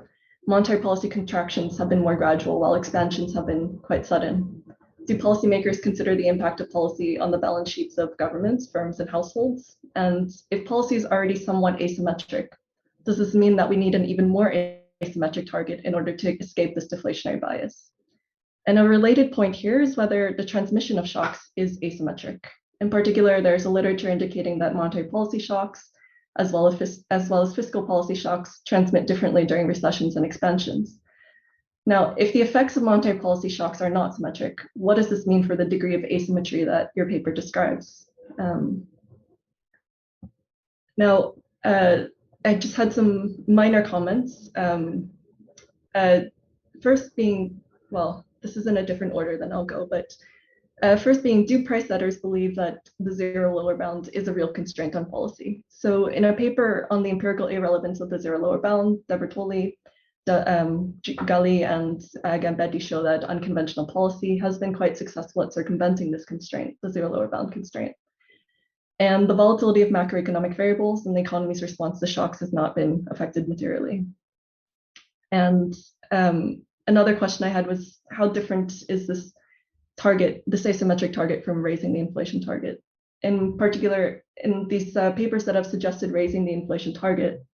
monetary policy contractions have been more gradual while expansions have been quite sudden. Do policymakers consider the impact of policy on the balance sheets of governments, firms, and households? And if policy is already somewhat asymmetric, does this mean that we need an even more asymmetric target in order to escape this deflationary bias? And a related point here is whether the transmission of shocks is asymmetric. In particular, there's a literature indicating that monetary policy shocks, as well as fiscal policy shocks, transmit differently during recessions and expansions. Now, if the effects of monetary policy shocks are not symmetric, what does this mean for the degree of asymmetry that your paper describes? I just had some minor comments. First being, well, this is in a different order than I'll go, but first being, do price setters believe that the zero lower bound is a real constraint on policy? So in a paper on the empirical irrelevance of the zero lower bound, De Bertoli, Galli, and Gambetti show that unconventional policy has been quite successful at circumventing this constraint, the zero lower bound constraint. And the volatility of macroeconomic variables and the economy's response to shocks has not been affected materially. And another question I had was, how different is this target, this asymmetric target, from raising the inflation target? In particular, in these papers that have suggested raising the inflation target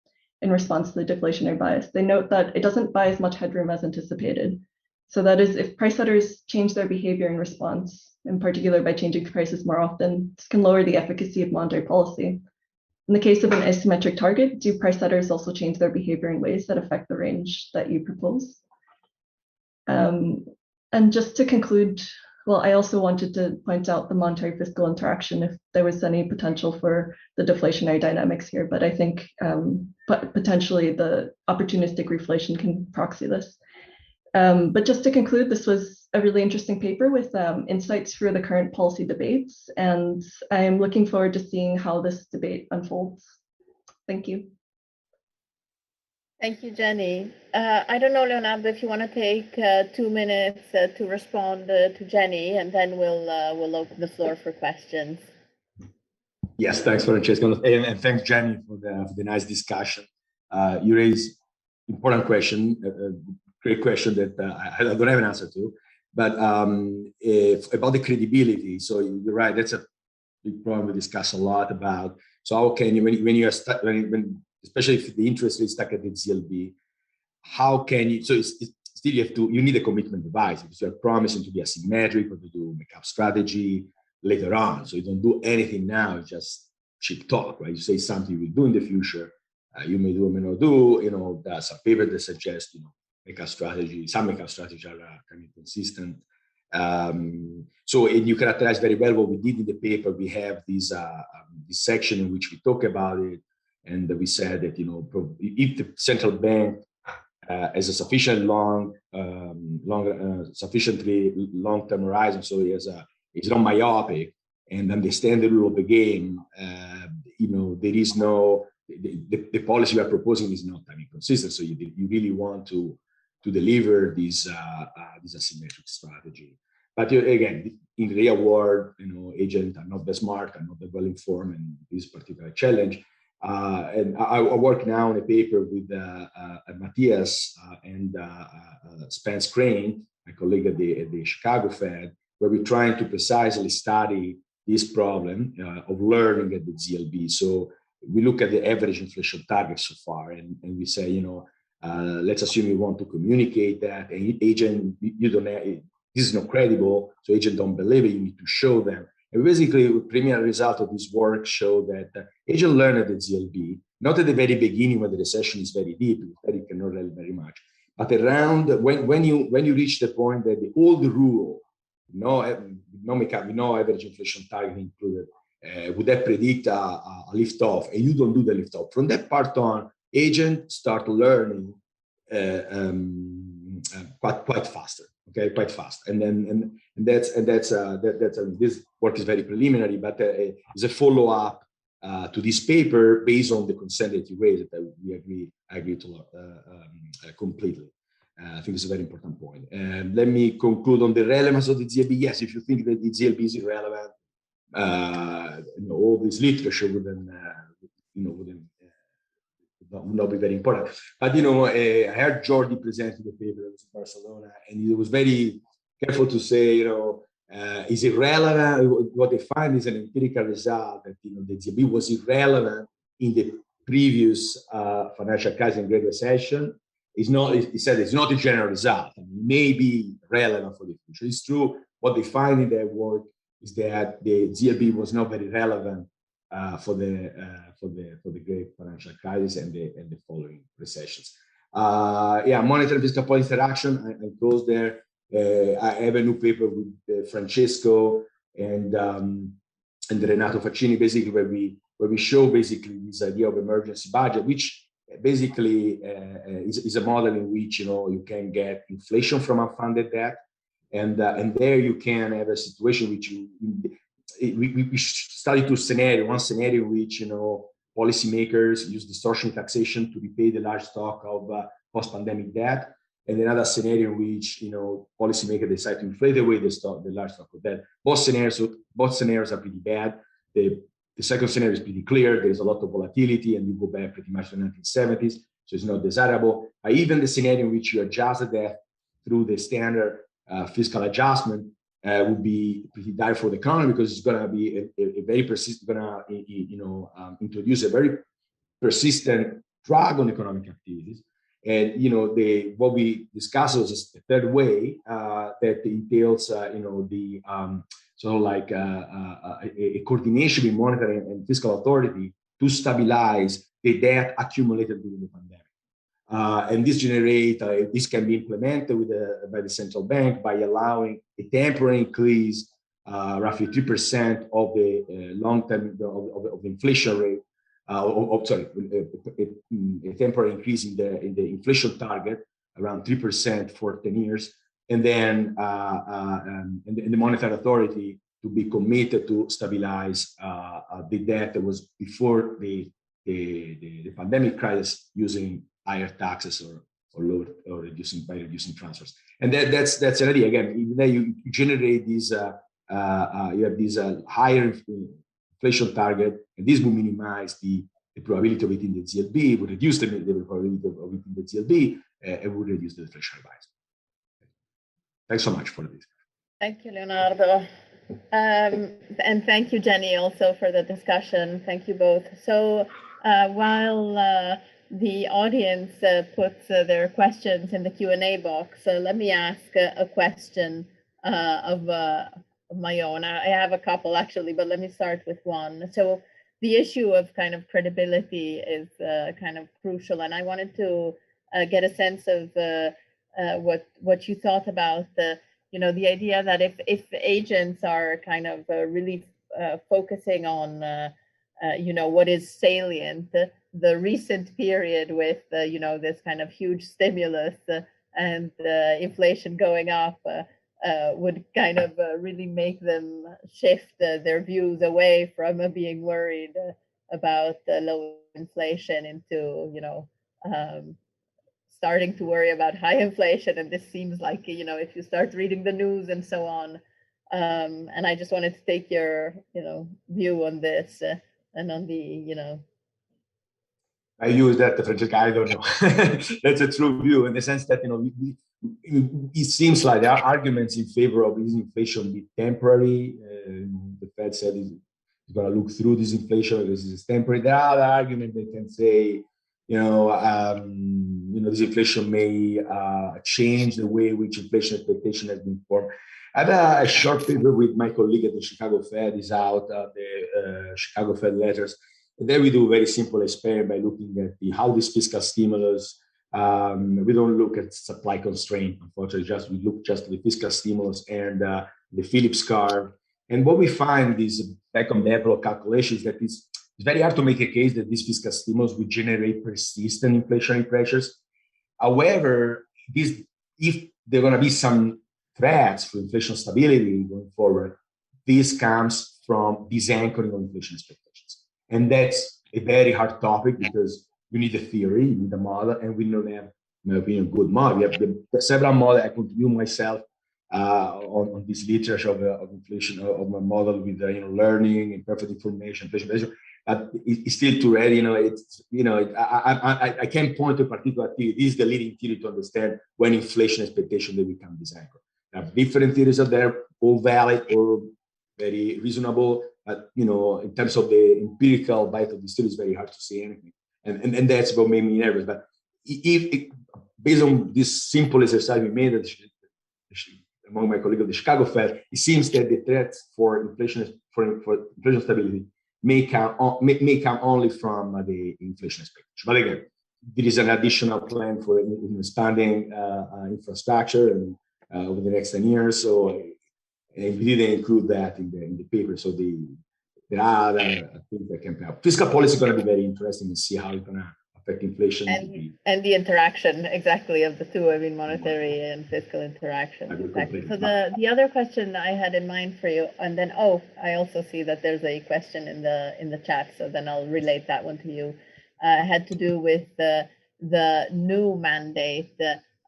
in response to the deflationary bias, they note that it doesn't buy as much headroom as anticipated. So that is, if price setters change their behavior in response, in particular by changing prices more often, this can lower the efficacy of monetary policy. In the case of an asymmetric target, do price setters also change their behavior in ways that affect the range that you propose? And just to conclude, well, I also wanted to point out the monetary fiscal interaction, if there was any potential for the deflationary dynamics here, but I think potentially the opportunistic reflation can proxy this. But just to conclude, this was a really interesting paper with insights for the current policy debates, and I am looking forward to seeing how this debate unfolds. Thank you. Thank you, Jenny. I don't know, Leonardo, if you want to take 2 minutes to respond to Jenny, and then we'll open the floor for questions. Yes, thanks, Francesca, and thanks, Jenny, for the nice discussion. You raised important question, great question that I don't have an answer to, but about the credibility. So you're right, that's a big problem we discuss a lot about. So how can you, when you are stuck, especially if the interest rate is stuck at the ZLB, how can you, so it's still you need a commitment device, because you're promising to be asymmetric or to do make-up strategy later on. So you don't do anything now, it's just cheap talk, right? You say something you will do in the future, you may do or may not do, there's a paper that suggests, make-up strategy, some make-up strategies are kind of consistent. So and you characterize very well what we did in the paper. We have this section in which we talk about it, and we said that if the central bank has a sufficiently sufficiently long-term horizon, so it's not myopic and understand the rule of the game, there is no the policy we are proposing is not time inconsistent. So you really want to deliver this asymmetric strategy. But again, in the real world, agents are not that smart, are not that well informed, and this particular challenge. And I work now on a paper with Matthias and Spence Crane, my colleague at the Chicago Fed, where we're trying to precisely study this problem of learning at the ZLB. So we look at the average inflation target so far, and we say, let's assume you want to communicate that, and agent, you don't have, this is not credible, so agent don't believe it, you need to show them. And basically, the preliminary result of this work show that agent learn at the ZLB, not at the very beginning when the recession is very deep, that it cannot learn very much, but around when you reach the point that the old rule, no average inflation target included, would that predict a lift off, and you don't do the lift off. From that part on, agents start learning quite faster. Okay, quite fast, and that's this work is very preliminary, but it's a follow-up to this paper based on the consent that you raised. That we agree. agree to completely. I think it's a very important point. And let me conclude on the relevance of the ZLB. Yes, if you think that the ZLB is irrelevant, all this literature would not be very important. But I heard Jordi present the paper in Barcelona, and he was very careful to say, is irrelevant. What they find is an empirical result that the ZLB was irrelevant in the previous financial crisis and Great Recession. It's not. He said it's not a general result. It may be relevant for the future. It's true. What they find in their work is that the ZLB was not very relevant for the Great Financial Crisis and the following recessions. Monetary and fiscal policy interaction. I close there. I have a new paper with Francesco and Renato Faccini, basically where we show basically this idea of emergency budget, which basically is a model in which you can get inflation from unfunded debt, and there you can have a situation which we studied one scenario in which policymakers use distortion taxation to repay the large stock of post-pandemic debt, and another scenario in which policymakers decide to inflate away the large stock of debt. Both scenarios are pretty bad. The second scenario is pretty clear. There's a lot of volatility, and you go back pretty much to the 1970s, so it's not desirable. Even the scenario in which you adjust the debt through the standard fiscal adjustment would be pretty dire for the economy, because it's going to be a very persistent, introduce a very persistent drag on economic activities. And what we discussed was a third way that entails sort of like a coordination with monetary and fiscal authority to stabilize the debt accumulated during the pandemic. And this can be implemented by the central bank by allowing a temporary increase, roughly 3% of the long-term of the inflation rate. A temporary increase in the inflation target around 3% for 10 years, and then the monetary authority to be committed to stabilize the debt that was before the pandemic crisis, using higher taxes or lower or reducing transfers. And that's an idea. Again, even though you generate these you have these higher inflation target, and this will minimize the probability of it in the ZLB, would reduce the probability of it in the ZLB, and would reduce the inflationary bias. Thanks so much for this. Thank you, Leonardo. And thank you, Jenny, also for the discussion. Thank you both. So while the audience puts their questions in the Q&A box, let me ask a question of my own. I have a couple, actually, but let me start with one. So the issue of kind of credibility is kind of crucial, and I wanted to get a sense of what you thought about the idea that if agents are kind of really focusing on what is salient, the recent period with this kind of huge stimulus and inflation going up would kind of really make them shift their views away from being worried about low inflation into starting to worry about high inflation. And this seems like if you start reading the news and so on, and I just wanted to take your view on this and on the I use that, Francesca. I don't know. That's a true view in the sense that it seems like there are arguments in favor of this inflation be temporary. The Fed said it's going to look through this inflation because it's temporary. There are other arguments that can say, this inflation may change the way in which inflation expectation has been formed. I had a short paper with my colleague at the Chicago Fed. Is out the Chicago Fed letters. And there we do a very simple experiment by looking at how this fiscal stimulus. We don't look at supply constraint, unfortunately. We look just at the fiscal stimulus and the Phillips curve. And what we find is, back on the envelope calculations, that it's very hard to make a case that this fiscal stimulus will generate persistent inflationary pressures. However, if there are going to be some threats for inflation stability going forward, this comes from disanchoring of inflation expectations. And that's a very hard topic because you need a theory, you need a model, and we don't have, in my opinion, good model. We have several models. I contribute myself on this literature of inflation, of my model with learning, imperfect information, inflation. But it's still too early. I can't point to a particular theory. This is the leading theory to understand when inflation expectation they become disanchored. There are different theories out there, all valid or very reasonable. But in terms of the empirical bite of the theory, it's very hard to say anything. And that's what made me nervous. But based on this simple exercise we made among my colleagues of the Chicago Fed, it seems that the threats for inflation stability may come only from the inflation expectation. But again, there is an additional plan for expanding infrastructure and over the next 10 years. So we didn't include that in the paper. So there are other things that can help. Fiscal policy is going to be very interesting to see how it's going to affect inflation. And the interaction exactly of the two, monetary and fiscal interaction. Exactly. So the other question I had in mind for you, and then, I also see that there's a question in the chat, so then I'll relate that one to you, had to do with the new mandate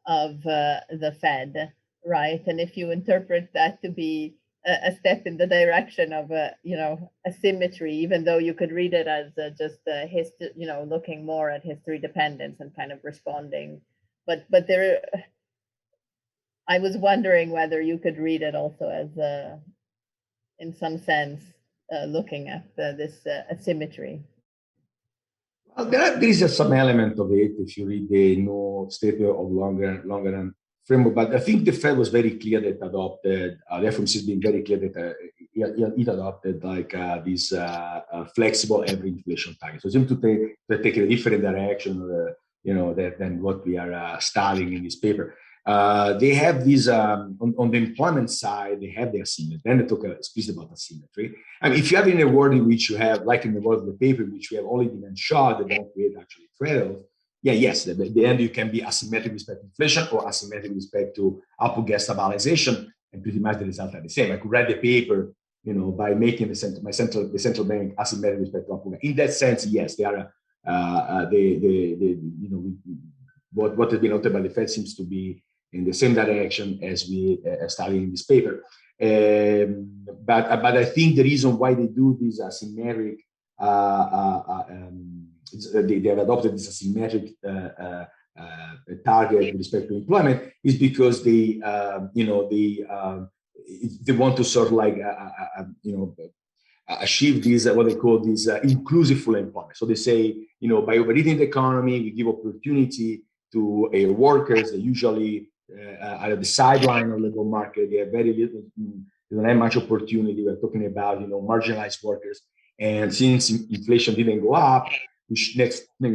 of the Fed, right? And if you interpret that to be a step in the direction of asymmetry, even though you could read it as just looking more at history dependence and kind of responding, but there, I was wondering whether you could read it also as in some sense looking at this asymmetry. Well, there is some element of it if you read the new statement of longer run framework, but I think the Fed was very clear that adopted, the FOMC has been very clear that it adopted this flexible average inflation target. So it seems to take a different direction, than what we are studying in this paper. They have these, on the employment side, they have the asymmetry. Then they talk explicitly about asymmetry. I mean, if you have in a world in which you have, like in the world of the paper, in which you have only demand shock that don't create actually trade-offs, yes, at the end you can be asymmetric with respect to inflation or asymmetric with respect to output gas stabilization, and pretty much the results are the same. I could read the paper, by making the central bank asymmetric with respect to output gas. In that sense, yes, they are. What has been noted by the Fed seems to be in the same direction as we studied in this paper. But I think the reason why they do this asymmetric they have adopted this asymmetric target with respect to employment is because they want to sort of achieve this what they call this inclusive full employment. So they say by overheating the economy, we give opportunity to workers that usually are at the sideline of the labor market. They have very little, they don't have much opportunity. We're talking about marginalized workers, and since inflation didn't go up, we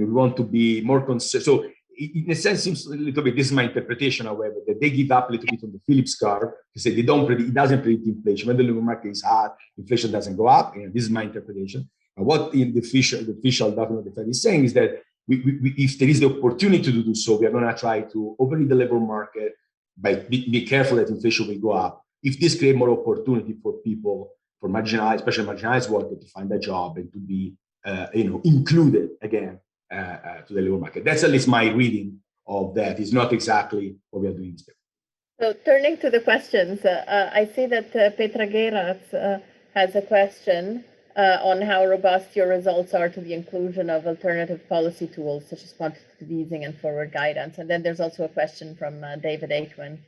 want to be more concerned. So in a sense, seems a little bit, this is my interpretation, however, that they give up a little bit on the Phillips curve to say they don't predict, it doesn't predict inflation. When the labor market is hot, inflation doesn't go up. And this is my interpretation. And what the official document of the Fed is saying is that if there is the opportunity to do so, we are going to try to overheat the labor market, but be careful that inflation will go up. If this creates more opportunity for people, for especially marginalized workers, to find a job and to be included again to the labor market. That's at least my reading of that. It's not exactly what we are doing. So turning to the questions, I see that Petra Geratz has a question on how robust your results are to the inclusion of alternative policy tools such as quantitative easing and forward guidance. And then there's also a question from David Aikman.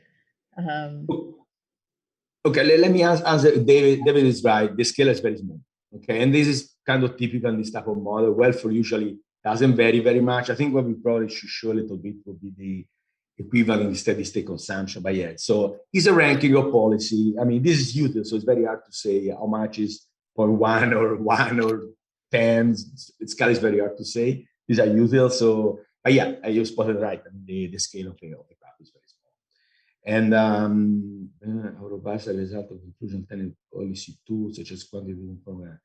Okay, let me answer. David is right. The scale is very small. Okay, and this is kind of typical in this type of model. Welfare usually doesn't vary very much. I think what we probably should show a little bit would be the equivalent in steady state consumption. But yeah, so it's a ranking of policy. I mean, this is useful, so it's very hard to say how much is 0.1 or 1 or 10. Scale is very hard to say. These are useful. So, but yeah, you spotted right. I mean, the scale of the graph is very small. And how robust a result of inclusion of policy tools such as quantitative forward.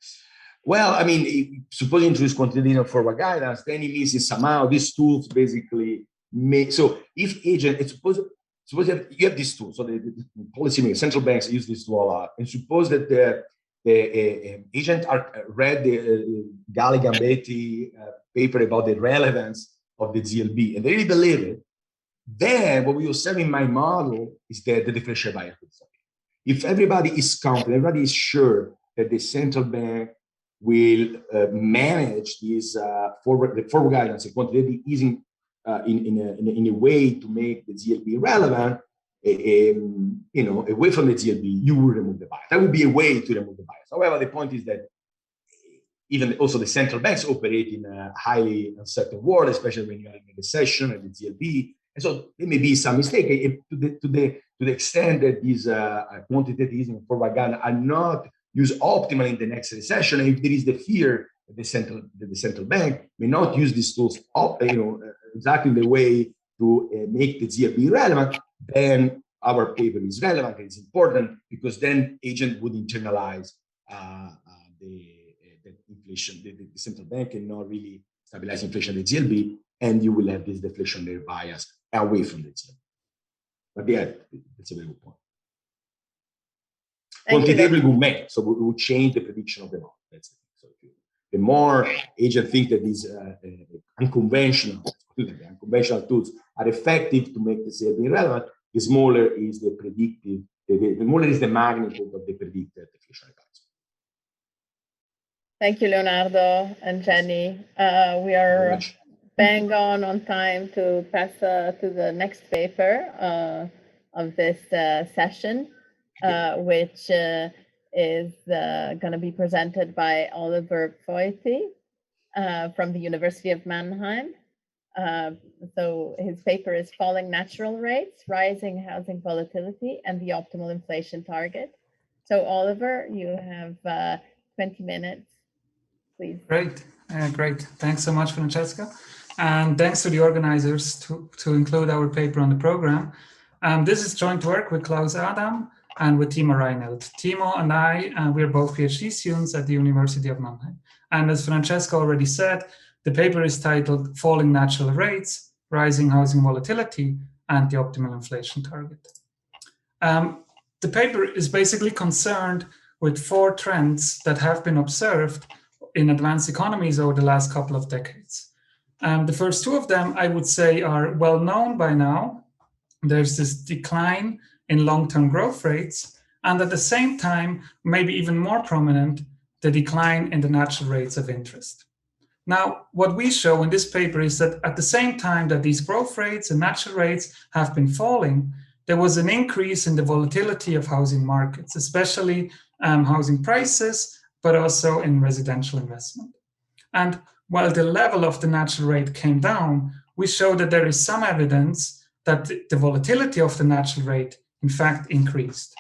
Well, I mean, suppose you introduce quantitative forward guidance, then it means somehow these tools basically make. So if agent, suppose you have these tools. So the policymakers, central banks use this tool a lot, and suppose that the agent read the Galli Gambetti paper about the relevance of the ZLB, and they really believe it, then what we observe in my model is that the differential bias will disappear. If everybody is confident, everybody is sure that the central bank will manage this forward guidance and quantitative easing in a way to make the ZLB relevant, away from the ZLB, you will remove the bias. That would be a way to remove the bias. However, the point is that even also the central banks operate in a highly uncertain world, especially when you are in a recession and the ZLB. And so there may be some mistake to the extent that these quantitative easing forward guidance are not used optimally in the next recession. And if there is the fear that the central bank may not use these tools, exactly the way to make the ZLB relevant, then our paper is relevant and it's important, because then agent would internalize the inflation, the central bank cannot really stabilize inflation at the ZLB, and you will have this deflationary bias away from the ZLB. But yeah, that's a very good point. Quantitatively will make, so we will change the prediction of the model. That's it. So the more agents think that these unconventional tools are effective to make the ZLB relevant, the smaller is the predicted, the smaller is the magnitude of the predicted deflationary bias. Thank you, Leonardo and Jenny. We are bang on time to pass to the next paper of this session, which is going to be presented by Oliver Foyty from the University of Mannheim. So his paper is Falling Natural Rates, Rising Housing Volatility, and the Optimal Inflation Target. So Oliver, you have 20 minutes. Please. Great. Thanks so much, Francesca. And thanks to the organizers to include our paper on the program. This is joint work with Klaus Adam and with Timo Reinelt. Timo and I, we're both PhD students at the University of Mannheim. And as Francesca already said, the paper is titled Falling Natural Rates, Rising Housing Volatility, and the Optimal Inflation Target. The paper is basically concerned with 4 trends that have been observed in advanced economies over the last couple of decades. The first 2 of them, I would say, are well known by now. There's this decline in long-term growth rates, and at the same time, maybe even more prominent, the decline in the natural rates of interest. Now, what we show in this paper is that at the same time that these growth rates and natural rates have been falling, there was an increase in the volatility of housing markets, especially housing prices, but also in residential investment. And while the level of the natural rate came down, we show that there is some evidence that the volatility of the natural rate, in fact, increased.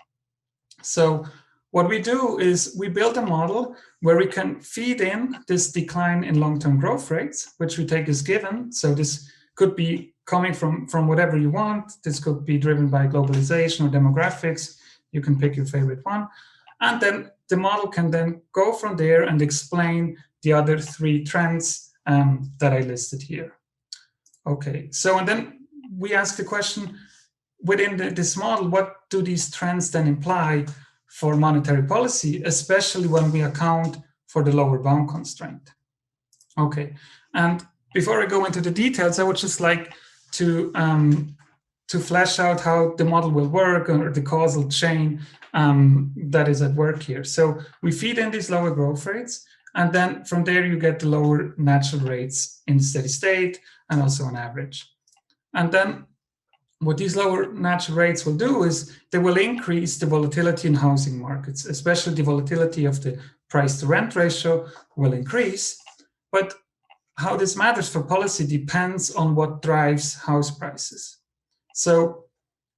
So what we do is we build a model where we can feed in this decline in long-term growth rates, which we take as given. So this could be coming from whatever you want. This could be driven by globalization or demographics. You can pick your favorite one. And then the model can then go from there and explain the other 3 trends that I listed here. Okay, so and then we ask the question, within this model, what do these trends then imply for monetary policy, especially when we account for the lower bound constraint? Okay, and before I go into the details, I would just like to flesh out how the model will work, or the causal chain that is at work here. So we feed in these lower growth rates, and then from there you get the lower natural rates in steady state and also on average. And then what these lower natural rates will do is they will increase the volatility in housing markets, especially the volatility of the price to rent ratio will increase. But how this matters for policy depends on what drives house prices. So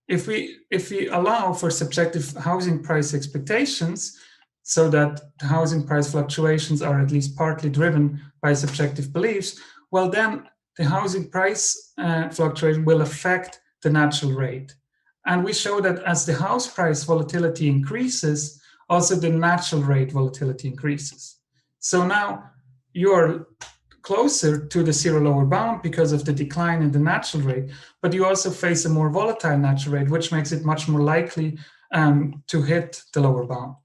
if we allow for subjective housing price expectations, so that the housing price fluctuations are at least partly driven by subjective beliefs, well then the housing price fluctuation will affect the natural rate. And we show that as the house price volatility increases, also the natural rate volatility increases. So now you're closer to the zero lower bound because of the decline in the natural rate, but you also face a more volatile natural rate, which makes it much more likely to hit the lower bound.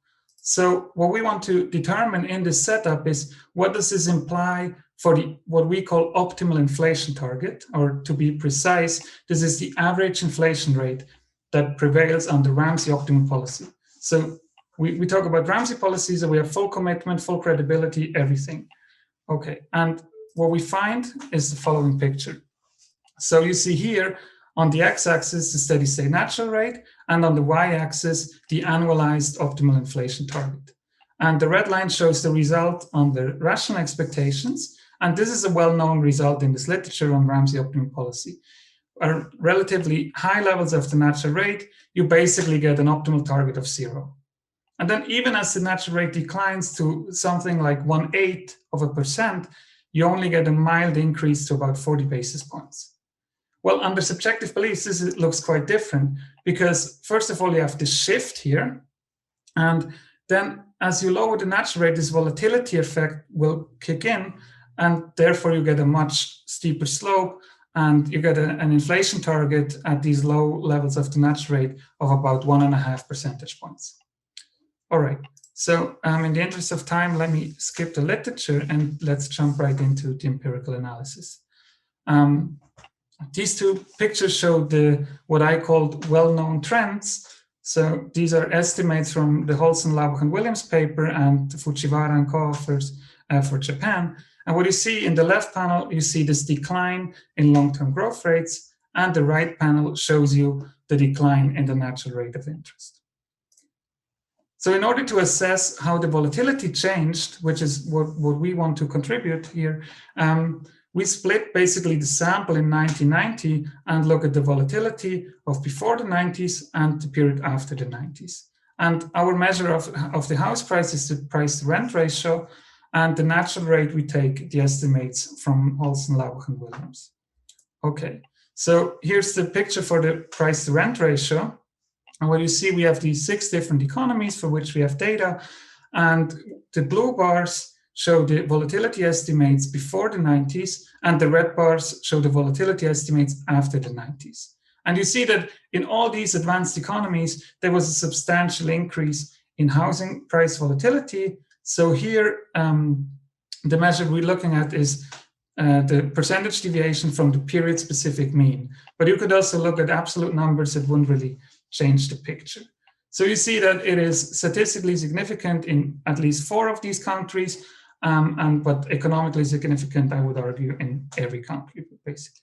So what we want to determine in this setup is, what does this imply for what we call optimal inflation target, or to be precise, this is the average inflation rate that prevails under Ramsey optimal policy. So we talk about Ramsey policies, and we have full commitment, full credibility, everything. Okay, and what we find is the following picture. So you see here on the x-axis, the steady state natural rate, and on the y-axis, the annualized optimal inflation target. And the red line shows the result on the rational expectations. And this is a well-known result in this literature on Ramsey optimal policy. At relatively high levels of the natural rate, you basically get an optimal target of 0. And then even as the natural rate declines to something like 1/8%, you only get a mild increase to about 40 basis points. Well, under subjective beliefs, this looks quite different because first of all, you have this shift here. And then as you lower the natural rate, this volatility effect will kick in, and therefore you get a much steeper slope, and you get an inflation target at these low levels of the natural rate of about 1.5 percentage points. All right, so in the interest of time, let me skip the literature and let's jump right into the empirical analysis. These two pictures show what I called well-known trends. So these are estimates from the Holson, Lauber, and Williams paper and Fujiwara and co-authors for Japan. And what you see in the left panel, you see this decline in long-term growth rates, and the right panel shows you the decline in the natural rate of interest. So in order to assess how the volatility changed, which is what we want to contribute here, we split basically the sample in 1990 and look at the volatility of before the 90s and the period after the 90s. And our measure of the house price is the price-to-rent ratio, and the natural rate we take the estimates from Olson, Lauber, and Williams. Okay, so here's the picture for the price-to-rent ratio. And what you see, we have these 6 different economies for which we have data, and the blue bars show the volatility estimates before the 90s, and the red bars show the volatility estimates after the 90s. And you see that in all these advanced economies, there was a substantial increase in housing price volatility. So here, the measure we're looking at is the percentage deviation from the period-specific mean. But you could also look at absolute numbers that wouldn't really change the picture. So you see that it is statistically significant in at least 4 of these countries, but economically significant, I would argue, in every country, basically.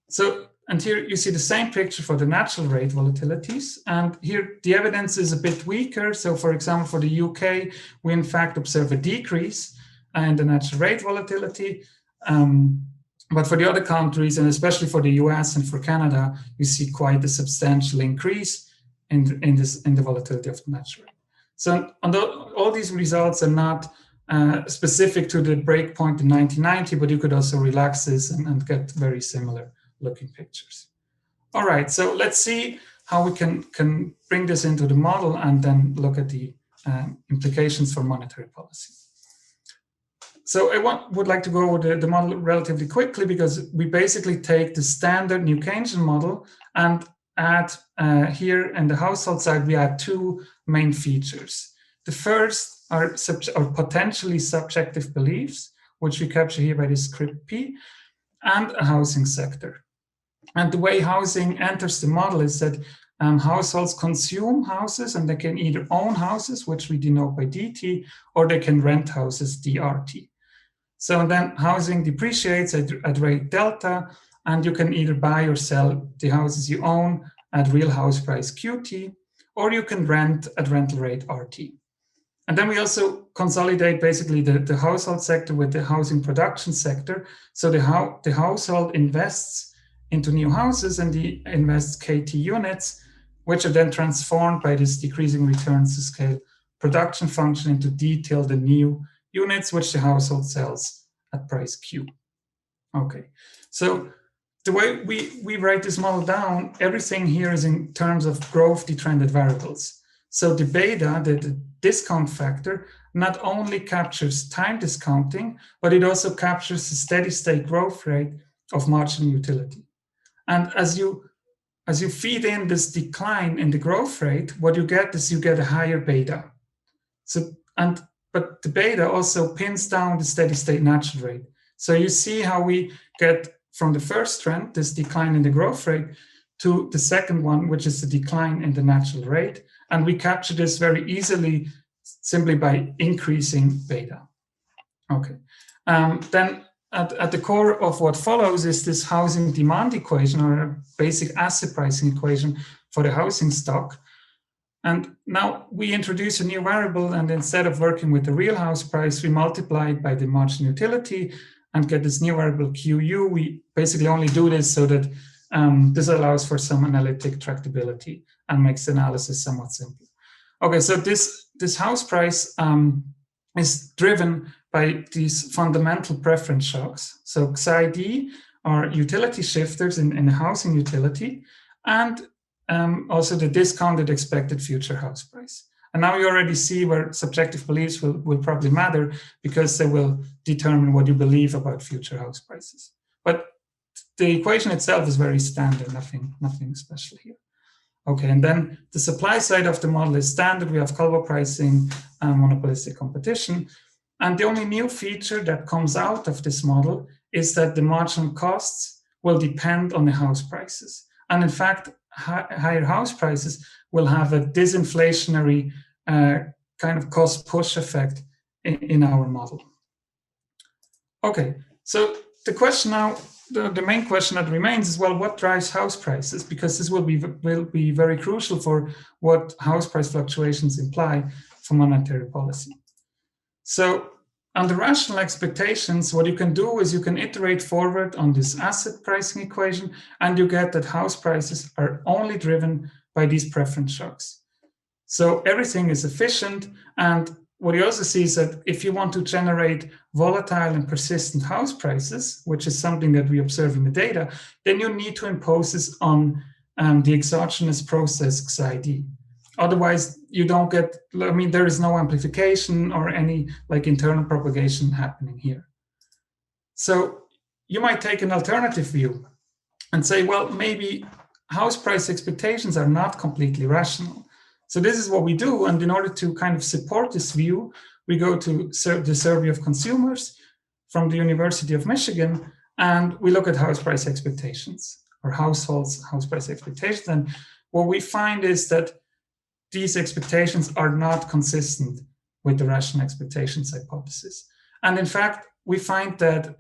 So, and here you see the same picture for the natural rate volatilities. And here the evidence is a bit weaker. So for example, for the UK, we in fact observe a decrease in the natural rate volatility. But for the other countries, and especially for the US and for Canada, you see quite a substantial increase in the volatility of the natural rate. So all these results are not specific to the breakpoint in 1990, but you could also relax this and get very similar looking pictures. All right, so let's see how we can bring this into the model and then look at the implications for monetary policy. So I would like to go over the model relatively quickly, because we basically take the standard New Keynesian model and add here in the household side, we add 2 main features. The first are potentially subjective beliefs, which we capture here by this script P, and a housing sector. And the way housing enters the model is that households consume houses, and they can either own houses, which we denote by DT, or they can rent houses, DRT. So then housing depreciates at rate delta, and you can either buy or sell the houses you own at real house price QT, or you can rent at rental rate RT. And then we also consolidate basically the household sector with the housing production sector. So the household invests into new houses, and he invests KT units, which are then transformed by this decreasing returns to scale production function into detailed and new units, which the household sells at price Q. Okay, so the way we write this model down, everything here is in terms of growth detrended variables. So the beta, the discount factor, not only captures time discounting, but it also captures the steady state growth rate of marginal utility. And as you feed in this decline in the growth rate, what you get is you get a higher beta. So, and but the beta also pins down the steady state natural rate. So you see how we get from the first trend, this decline in the growth rate, to the second one, which is the decline in the natural rate. And we capture this very easily simply by increasing beta. Okay. Then at the core of what follows is this housing demand equation, or a basic asset pricing equation for the housing stock. And now we introduce a new variable, and instead of working with the real house price, we multiply it by the marginal utility and get this new variable QU. We basically only do this so that this allows for some analytic tractability and makes the analysis somewhat simple. Okay, so this house price is driven by these fundamental preference shocks. So Saidi are utility shifters in a housing utility, and also the discounted expected future house price. And now you already see where subjective beliefs will probably matter, because they will determine what you believe about future house prices. But the equation itself is very standard, nothing special here. Okay, and then the supply side of the model is standard. We have Calvo pricing and monopolistic competition. And the only new feature that comes out of this model is that the marginal costs will depend on the house prices. And in fact, higher house prices will have a disinflationary kind of cost push effect in our model. Okay, so the question now, the main question that remains is, well, what drives house prices? Because this will be very crucial for what house price fluctuations imply for monetary policy. So under rational expectations, what you can do is you can iterate forward on this asset pricing equation, and you get that house prices are only driven by these preference shocks. So everything is efficient, and what you also see is that if you want to generate volatile and persistent house prices, which is something that we observe in the data, then you need to impose this on the exogenous process Saidi. Otherwise, you don't get, I mean, there is no amplification or any like internal propagation happening here. So you might take an alternative view and say, well, maybe house price expectations are not completely rational. So this is what we do. And in order to kind of support this view, we go to the survey of consumers from the University of Michigan, and we look at house price expectations, or households' house price expectations. And what we find is that these expectations are not consistent with the rational expectations hypothesis. And in fact, we find that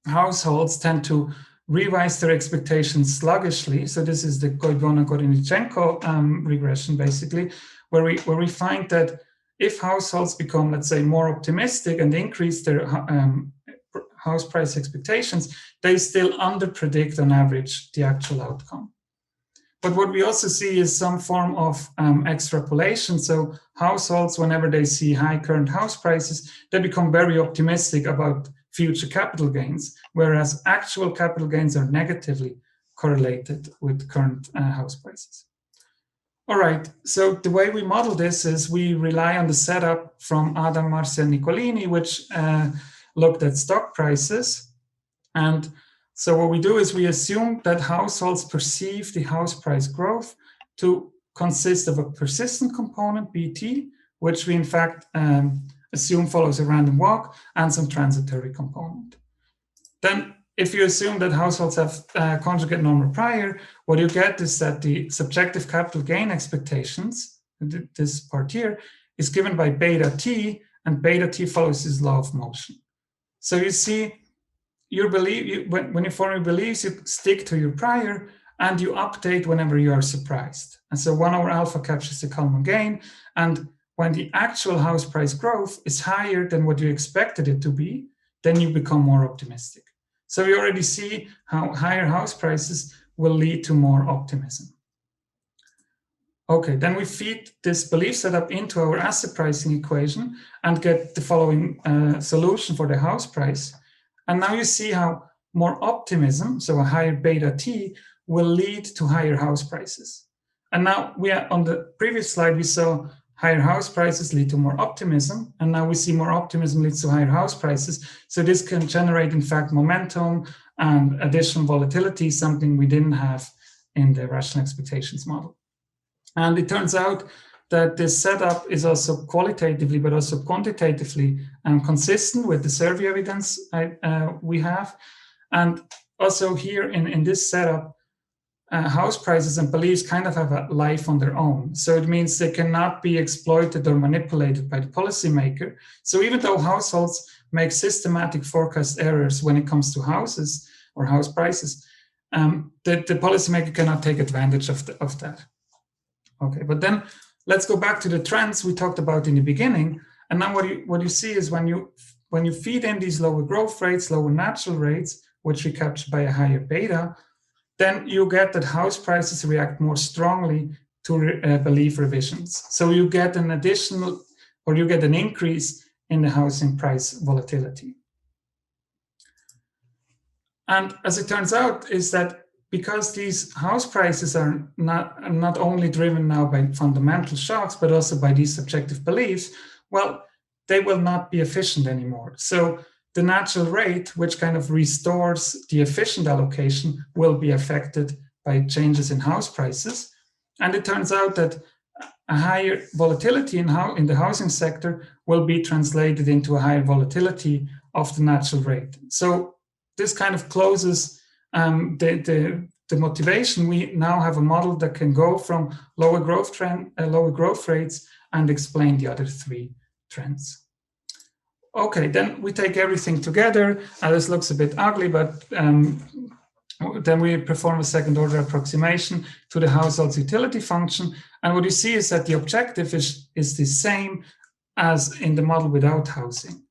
households tend to revise their expectations sluggishly. So this is the Goyvona-Gorinichenko regression, basically, where we find that if households become, let's say, more optimistic and increase their house price expectations, they still underpredict on average the actual outcome. But what we also see is some form of extrapolation. So households, whenever they see high current house prices, they become very optimistic about future capital gains, whereas actual capital gains are negatively correlated with current house prices. All right, so the way we model this is we rely on the setup from Adam, Marcia, and Nicolini, which looked at stock prices. And so what we do is we assume that households perceive the house price growth to consist of a persistent component, BT, which we in fact assume follows a random walk, and some transitory component. Then if you assume that households have conjugate normal prior, what you get is that the subjective capital gain expectations, this part here, is given by beta t, and beta t follows this law of motion. So you see, when you form your beliefs, you stick to your prior, and you update whenever you are surprised. And so 1 over alpha captures the Kalman gain, and when the actual house price growth is higher than what you expected it to be, then you become more optimistic. So we already see how higher house prices will lead to more optimism. Okay, then we feed this belief setup into our asset pricing equation and get the following solution for the house price. And now you see how more optimism, so a higher beta t, will lead to higher house prices. And now we are on the previous slide, we saw higher house prices lead to more optimism, and now we see more optimism leads to higher house prices. So this can generate, in fact, momentum and additional volatility, something we didn't have in the rational expectations model. And it turns out that this setup is also qualitatively, but also quantitatively consistent with the survey evidence we have. And also here in this setup, house prices and beliefs kind of have a life on their own. So it means they cannot be exploited or manipulated by the policymaker. So even though households make systematic forecast errors when it comes to houses or house prices, the policymaker cannot take advantage of that. Okay, but then let's go back to the trends we talked about in the beginning. And now what you see is when you feed in these lower growth rates, lower natural rates, which we capture by a higher beta, then you get that house prices react more strongly to belief revisions. So you get an additional, or you get an increase in the housing price volatility. And as it turns out is that because these house prices are not only driven now by fundamental shocks, but also by these subjective beliefs, well, they will not be efficient anymore. So the natural rate, which kind of restores the efficient allocation, will be affected by changes in house prices. And it turns out that a higher volatility in the housing sector will be translated into a higher volatility of the natural rate. So this kind of closes the motivation. We now have a model that can go from lower growth rates and explain the other three trends. Okay, then we take everything together. This looks a bit ugly, but then we perform a second order approximation to the household's utility function. And what you see is that the objective is the same as in the model without housing.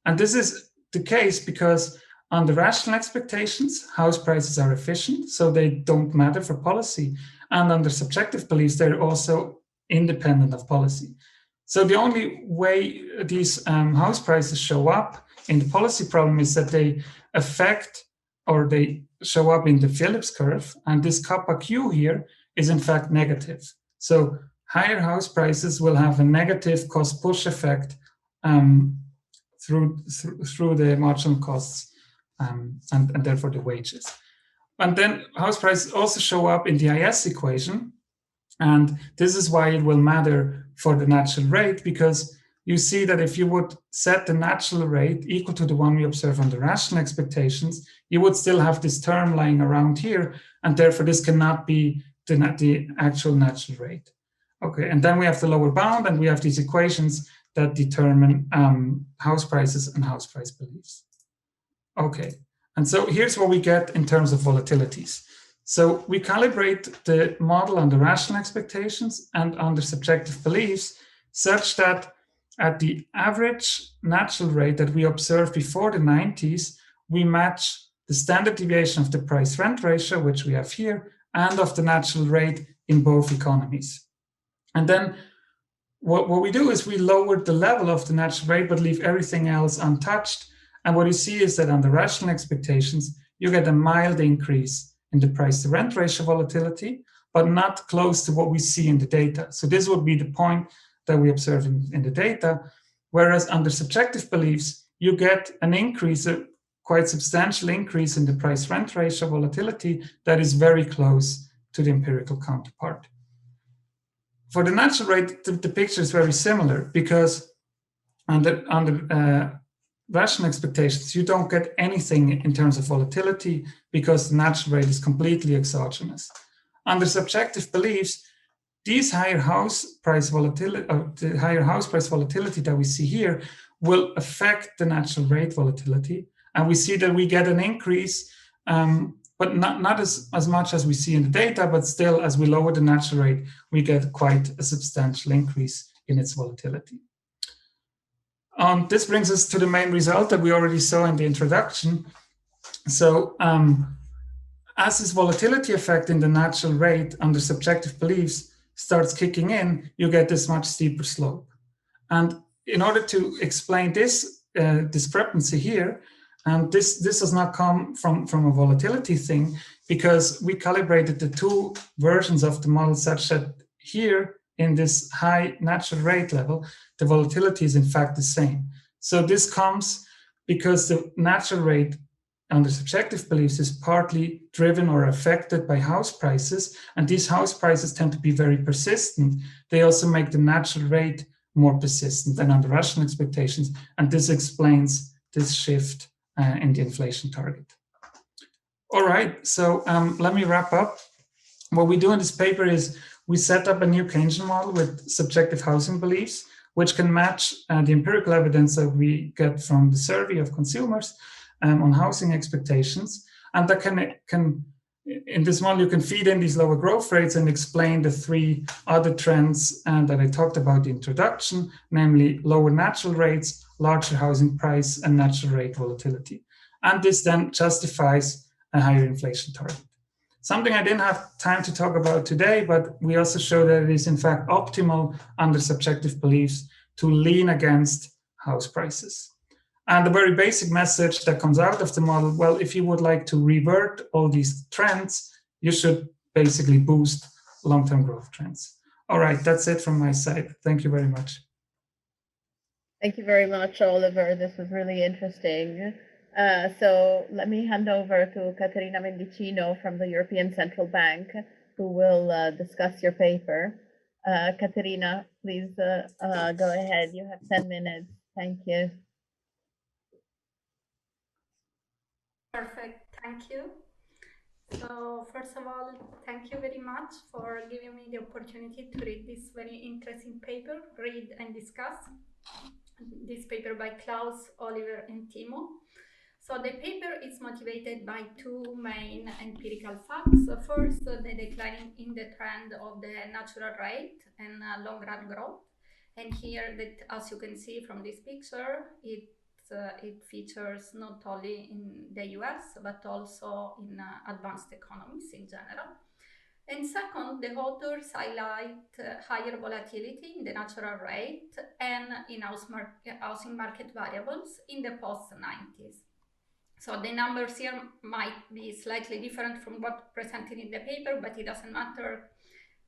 And this is the case because under rational expectations, house prices are efficient, so they don't matter for policy. And under subjective beliefs, they're also independent of policy. So the only way these house prices show up in the policy problem is that they affect, or they show up in the Phillips curve, and this kappa Q here is in fact negative. So higher house prices will have a negative cost push effect through the marginal costs and therefore the wages. And then house prices also show up in the IS equation, and this is why it will matter for the natural rate, because you see that if you would set the natural rate equal to the one we observe on the rational expectations, you would still have this term lying around here, and therefore this cannot be the actual natural rate. Okay, and then we have the lower bound, and we have these equations that determine house prices and house price beliefs. Okay, and so here's what we get in terms of volatilities. So we calibrate the model under rational expectations and under subjective beliefs such that at the average natural rate that we observed before the 90s, we match the standard deviation of the price-rent ratio, which we have here, and of the natural rate in both economies. And then what we do is we lower the level of the natural rate, but leave everything else untouched. And what you see is that under rational expectations, you get a mild increase in the price-to-rent ratio volatility, but not close to what we see in the data. So this would be the point that we observe in the data, whereas under subjective beliefs, you get an increase, a quite substantial increase in the price-rent ratio volatility that is very close to the empirical counterpart. For the natural rate, the picture is very similar because under rational expectations, you don't get anything in terms of volatility because the natural rate is completely exogenous. Under subjective beliefs, these higher house price volatility, the higher house price volatility that we see here will affect the natural rate volatility. And we see that we get an increase, but not as much as we see in the data, but still as we lower the natural rate, we get quite a substantial increase in its volatility. This brings us to the main result that we already saw in the introduction. So as this volatility effect in the natural rate under subjective beliefs starts kicking in, you get this much steeper slope. And in order to explain this discrepancy here, and this does not come from a volatility thing, because we calibrated the two versions of the model such that here in this high natural rate level, the volatility is in fact the same. So this comes because the natural rate under subjective beliefs is partly driven or affected by house prices, and these house prices tend to be very persistent. They also make the natural rate more persistent than under rational expectations, and this explains this shift in the inflation target. All right, so let me wrap up. What we do in this paper is we set up a new Keynesian model with subjective housing beliefs, which can match the empirical evidence that we get from the survey of consumers on housing expectations. And that can, in this model, you can feed in these lower growth rates and explain the three other trends that I talked about in the introduction, namely lower natural rates, larger housing price, and natural rate volatility. And this then justifies a higher inflation target. Something I didn't have time to talk about today, but we also show that it is in fact optimal under subjective beliefs to lean against house prices. And the very basic message that comes out of the model, well, if you would like to revert all these trends, you should basically boost long-term growth trends. All right, that's it from my side. Thank you very much. Thank you very much, Oliver. This was really interesting. So let me hand over to Caterina Mendicino from the European Central Bank, who will discuss your paper. Caterina, please go ahead. You have 10 minutes. Thank you. Perfect. Thank you. So first of all, thank you very much for giving me the opportunity to read this very interesting paper, read and discuss this paper by Klaus, Oliver, and Timo. So the paper is motivated by two main empirical facts. First, the declining in the trend of the natural rate and long-run growth. And here, that, as you can see from this picture, it features not only in the US, but also in advanced economies in general. And second, the authors highlight higher volatility in the natural rate and in housing market variables in the post-90s. So the numbers here might be slightly different from what presented in the paper, but it doesn't matter.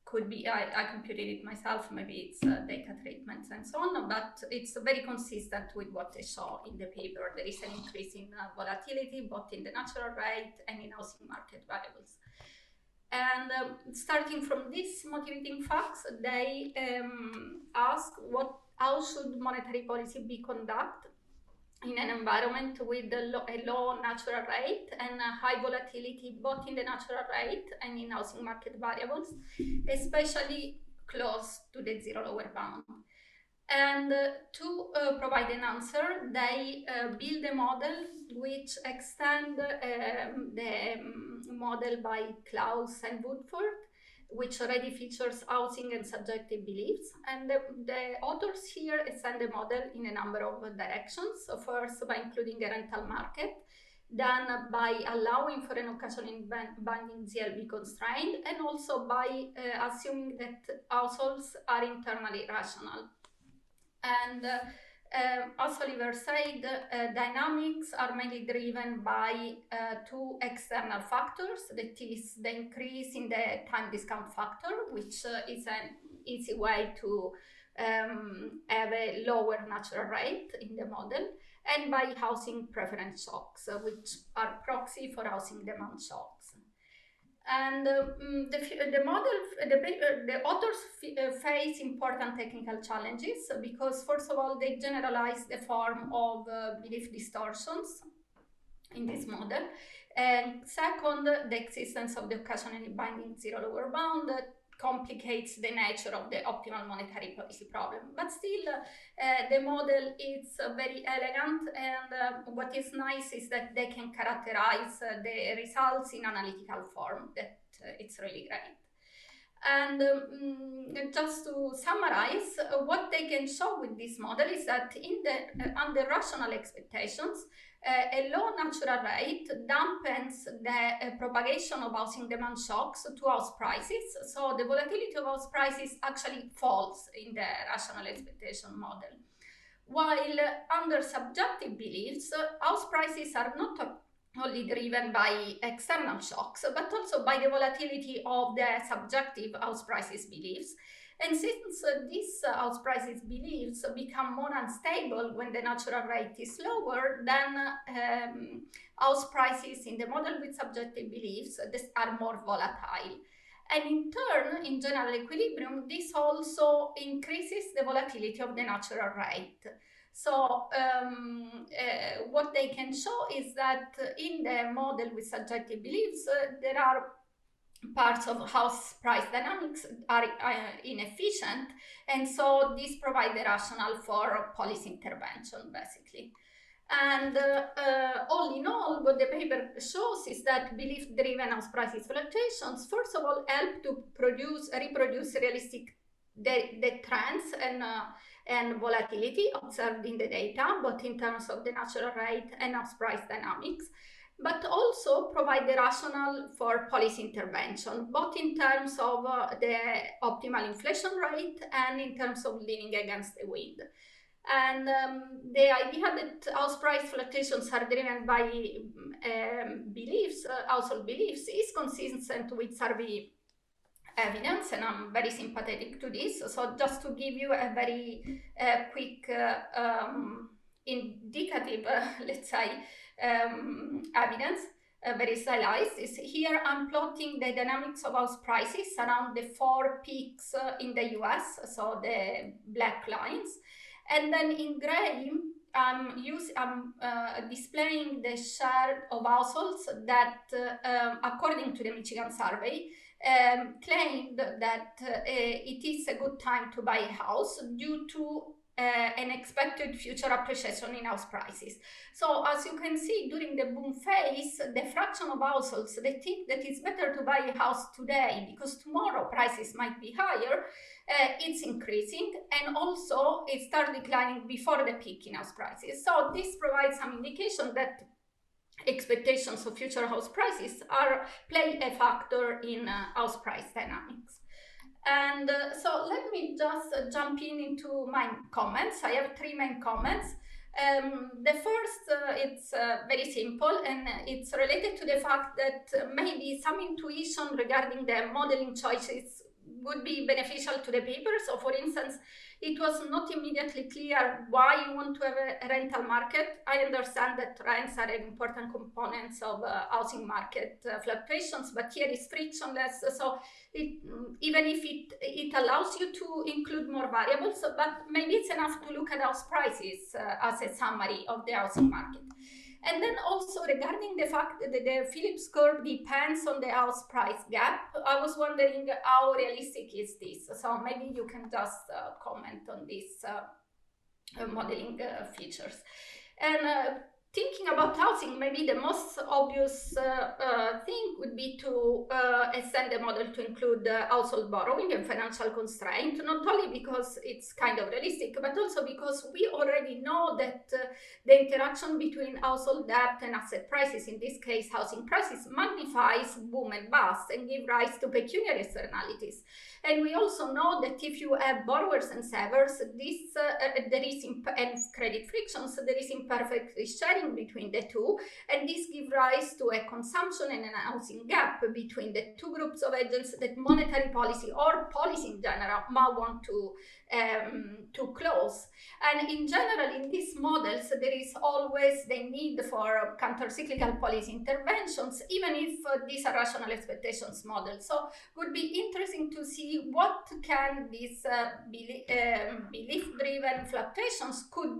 Could be, I computed it myself, maybe it's data treatments and so on, but it's very consistent with what I saw in the paper. There is an increase in volatility, both in the natural rate and in housing market variables. And starting from these motivating facts, they ask how should monetary policy be conducted in an environment with a low natural rate and a high volatility both in the natural rate and in housing market variables, especially close to the zero lower bound. And to provide an answer, they build a model which extend the model by Klaus and Woodford, which already features housing and subjective beliefs. And the authors here extend the model in a number of directions. So first, by including a rental market, then by allowing for an occasionally binding ZLB constraint, and also by assuming that households are internally rational. And as Oliver said, dynamics are mainly driven by two external factors. That is the increase in the time discount factor, which is an easy way to have a lower natural rate in the model, and by housing preference shocks, which are proxy for housing demand shocks. And the authors face important technical challenges because, first of all, they generalize the form of belief distortions in this model. And second, the existence of the occasionally binding zero lower bound complicates the nature of the optimal monetary policy problem. But still, the model is very elegant, and what is nice is that they can characterize the results in analytical form. That it's really great. And just to summarize, what they can show with this model is that under rational expectations, a low natural rate dampens the propagation of housing demand shocks to house prices. So the volatility of house prices actually falls in the rational expectation model. While under subjective beliefs, house prices are not only driven by external shocks, but also by the volatility of the subjective house prices beliefs. And since these house prices beliefs become more unstable when the natural rate is lower, then house prices in the model with subjective beliefs are more volatile. And in turn, in general equilibrium, this also increases the volatility of the natural rate. So what they can show is that in the model with subjective beliefs, there are parts of house price dynamics are inefficient, and so this provides the rationale for policy intervention, basically. And all in all, what the paper shows is that belief-driven house prices fluctuations, first of all, help to reproduce realistic the trends and volatility observed in the data, both in terms of the natural rate and house price dynamics, but also provide the rationale for policy intervention, both in terms of the optimal inflation rate and in terms of leaning against the wind. And the idea that house price fluctuations are driven by beliefs, household beliefs, is consistent with survey evidence, and I'm very sympathetic to this. So just to give you a very quick indicative, let's say, evidence, very stylized, is here I'm plotting the dynamics of house prices around the 4 peaks in the US, so the black lines. And then in gray, I'm displaying the share of households that, according to the Michigan survey, claimed that it is a good time to buy a house due to an expected future appreciation in house prices. So as you can see, during the boom phase, the fraction of households that think that it's better to buy a house today because tomorrow prices might be higher, it's increasing, and also it starts declining before the peak in house prices. So this provides some indication that expectations of future house prices play a factor in house price dynamics. And so let me just jump into my comments. I have 3 main comments. The first, it's very simple, and it's related to the fact that maybe some intuition regarding the modeling choices would be beneficial to the paper. So for instance, it was not immediately clear why you want to have a rental market. I understand that rents are an important component of housing market fluctuations, but here is frictionless. So even if it allows you to include more variables, but maybe it's enough to look at house prices as a summary of the housing market. And then also regarding the fact that the Phillips curve depends on the house price gap, I was wondering how realistic is this? So maybe you can just comment on these modeling features. And thinking about housing, maybe the most obvious thing would be to extend the model to include household borrowing and financial constraint, not only because it's kind of realistic, but also because we already know that the interaction between household debt and asset prices, in this case housing prices, magnifies boom and bust and give rise to pecuniary externalities. And we also know that if you have borrowers and savers, there is and credit frictions, there is imperfect sharing between the two, and this gives rise to a consumption and an housing gap between the two groups of agents that monetary policy or policy in general might want to close. And in general, in these models, there is always the need for counter-cyclical policy interventions, even if these are rational expectations models. So it would be interesting to see what can these belief-driven fluctuations could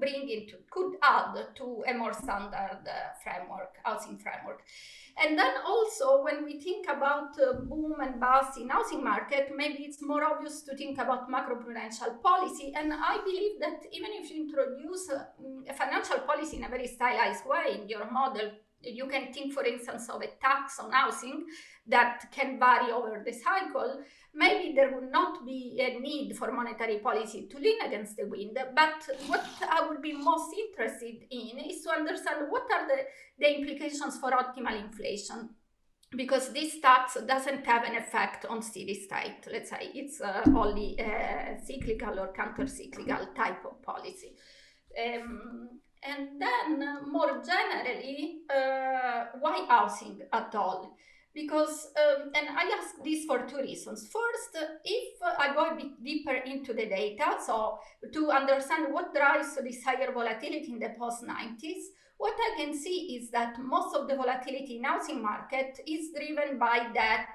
add to a more standard framework, housing framework. And then also, when we think about boom and bust in housing market, maybe it's more obvious to think about macroprudential policy. And I believe that even if you introduce a financial policy in a very stylized way in your model, you can think, for instance, of a tax on housing that can vary over the cycle. Maybe there would not be a need for monetary policy to lean against the wind. But what I would be most interested in is to understand what are the implications for optimal inflation, because this tax doesn't have an effect on steady state. Let's say it's only a cyclical or counter-cyclical type of policy. And then more generally, why housing at all? Because, and I ask this for two reasons. First, if I go a bit deeper into the data, so to understand what drives this higher volatility in the post-90s, what I can see is that most of the volatility in housing market is driven by that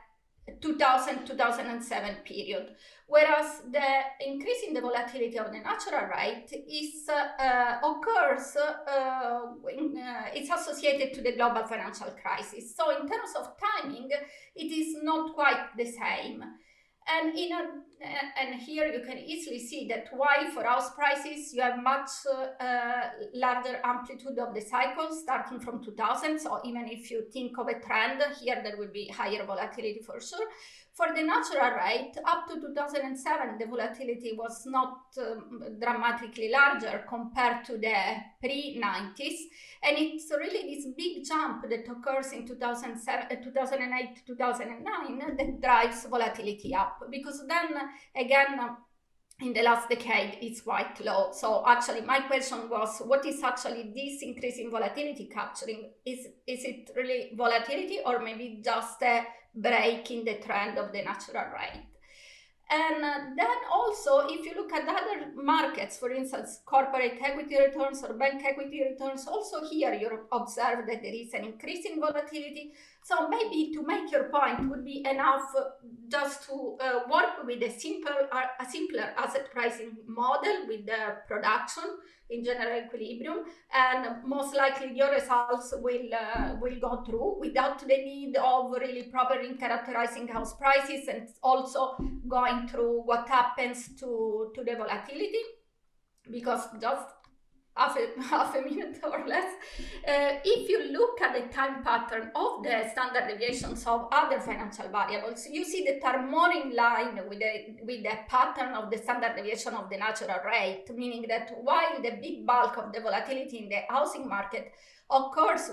2000-2007 period, whereas the increase in the volatility of the natural rate is occurs it's associated to the global financial crisis. So in terms of timing, it is not quite the same. And and here you can easily see that while for house prices you have much larger amplitude of the cycle starting from 2000. So even if you think of a trend, here there will be higher volatility for sure. For the natural rate, up to 2007, the volatility was not dramatically larger compared to the pre-90s. And it's really this big jump that occurs in 2007, 2008, 2009 that drives volatility up. Because then, again, in the last decade, it's quite low. So actually, my question was, what is actually this increase in volatility capturing? Is it really volatility or maybe just a break in the trend of the natural rate? And then also, if you look at other markets, for instance, corporate equity returns or bank equity returns, also here you observe that there is an increase in volatility. So maybe to make your point would be enough just to work with a simpler asset pricing model with the production in general equilibrium, and most likely your results will go through without the need of really properly characterizing house prices and also going through what happens to the volatility. Because just half a minute or less, if you look at the time pattern of the standard deviations of other financial variables, you see that are more in line with the pattern of the standard deviation of the natural rate, meaning that while the big bulk of the volatility in the housing market occurs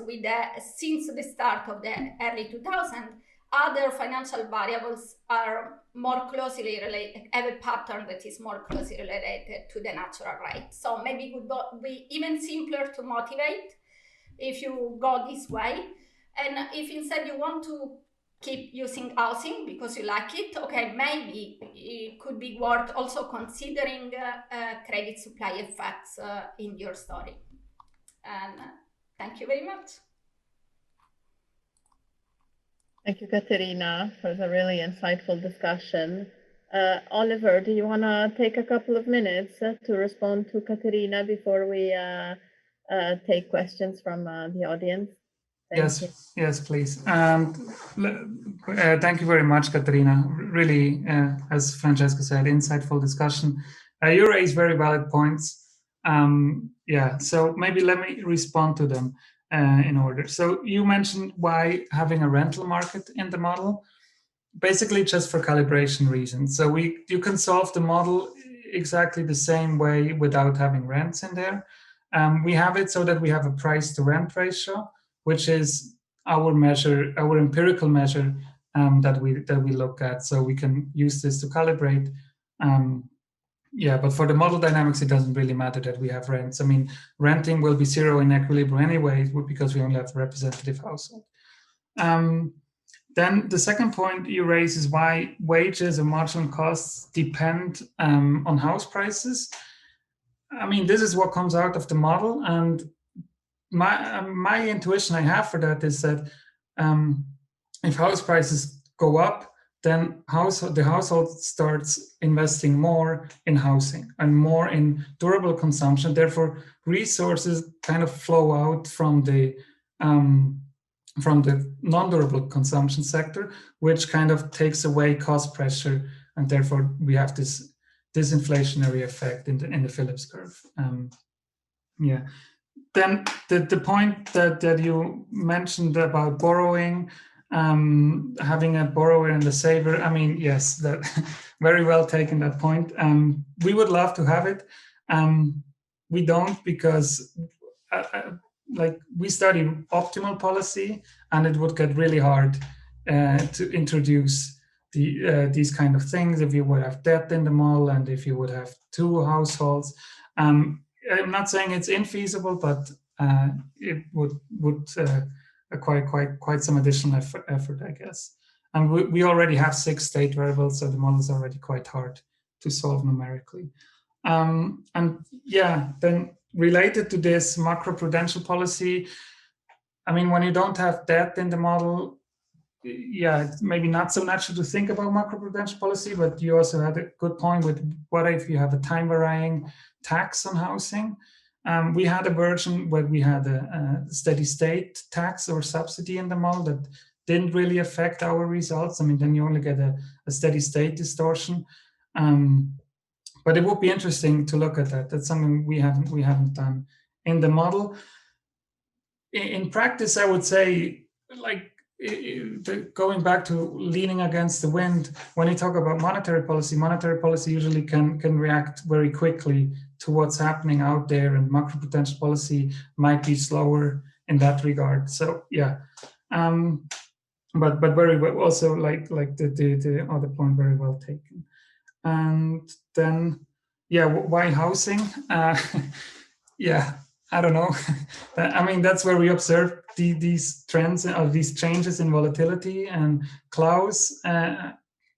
since the start of the early 2000s, other financial variables are more closely related, have a pattern that is more closely related to the natural rate. So maybe it would be even simpler to motivate if you go this way. And if instead you want to keep using housing because you like it, okay, maybe it could be worth also considering credit supply effects in your story. And thank you very much. Thank you, Caterina, for the really insightful discussion. Oliver, do you want to take a couple of minutes to respond to Caterina before we take questions from the audience? Yes, please. And thank you very much, Caterina. Really, as Francesca said, insightful discussion. You raised very valid points. So maybe let me respond to them in order. So you mentioned why having a rental market in the model, basically just for calibration reasons. So you can solve the model exactly the same way without having rents in there. We have it so that we have a price to rent ratio, which is our measure, our empirical measure that we look at. So we can use this to calibrate. But for the model dynamics, it doesn't really matter that we have rents. I mean, renting will be zero in equilibrium anyway because we only have representative household. Then the second point you raise is why wages and marginal costs depend on house prices. I mean, this is what comes out of the model, and my intuition I have for that is that if house prices go up, then the household starts investing more in housing and more in durable consumption. Therefore, resources kind of flow out from the non-durable consumption sector, which kind of takes away cost pressure, and therefore we have this disinflationary effect in the Phillips curve. Then the point that you mentioned about borrowing. Having a borrower and a saver, I mean, yes, that very well taken, that point. We would love to have it. We don't, because we study optimal policy, and it would get really hard to introduce these kind of things if you would have debt in the model and if you would have two households. I'm not saying it's infeasible, but it would quite some additional effort, I guess. And we already have 6 state variables, so the model is already quite hard to solve numerically. And yeah, then related to this macroprudential policy, I mean, when you don't have debt in the model, yeah, it's maybe not so natural to think about macroprudential policy, but you also had a good point with what if you have a time varying tax on housing. We had a version where we had a steady state tax or subsidy in the model that didn't really affect our results. I mean, then you only get a steady state distortion. But it would be interesting to look at that. That's something we haven't done in the model. In practice, I would say, like, going back to leaning against the wind, when you talk about monetary policy usually can react very quickly to what's happening out there, and macroprudential policy might be slower in that regard. So yeah, but very well, also like the other point, very well taken. And then, yeah, why housing? Yeah, I don't know. I mean, that's where we observe these trends or these changes in volatility. And Klaus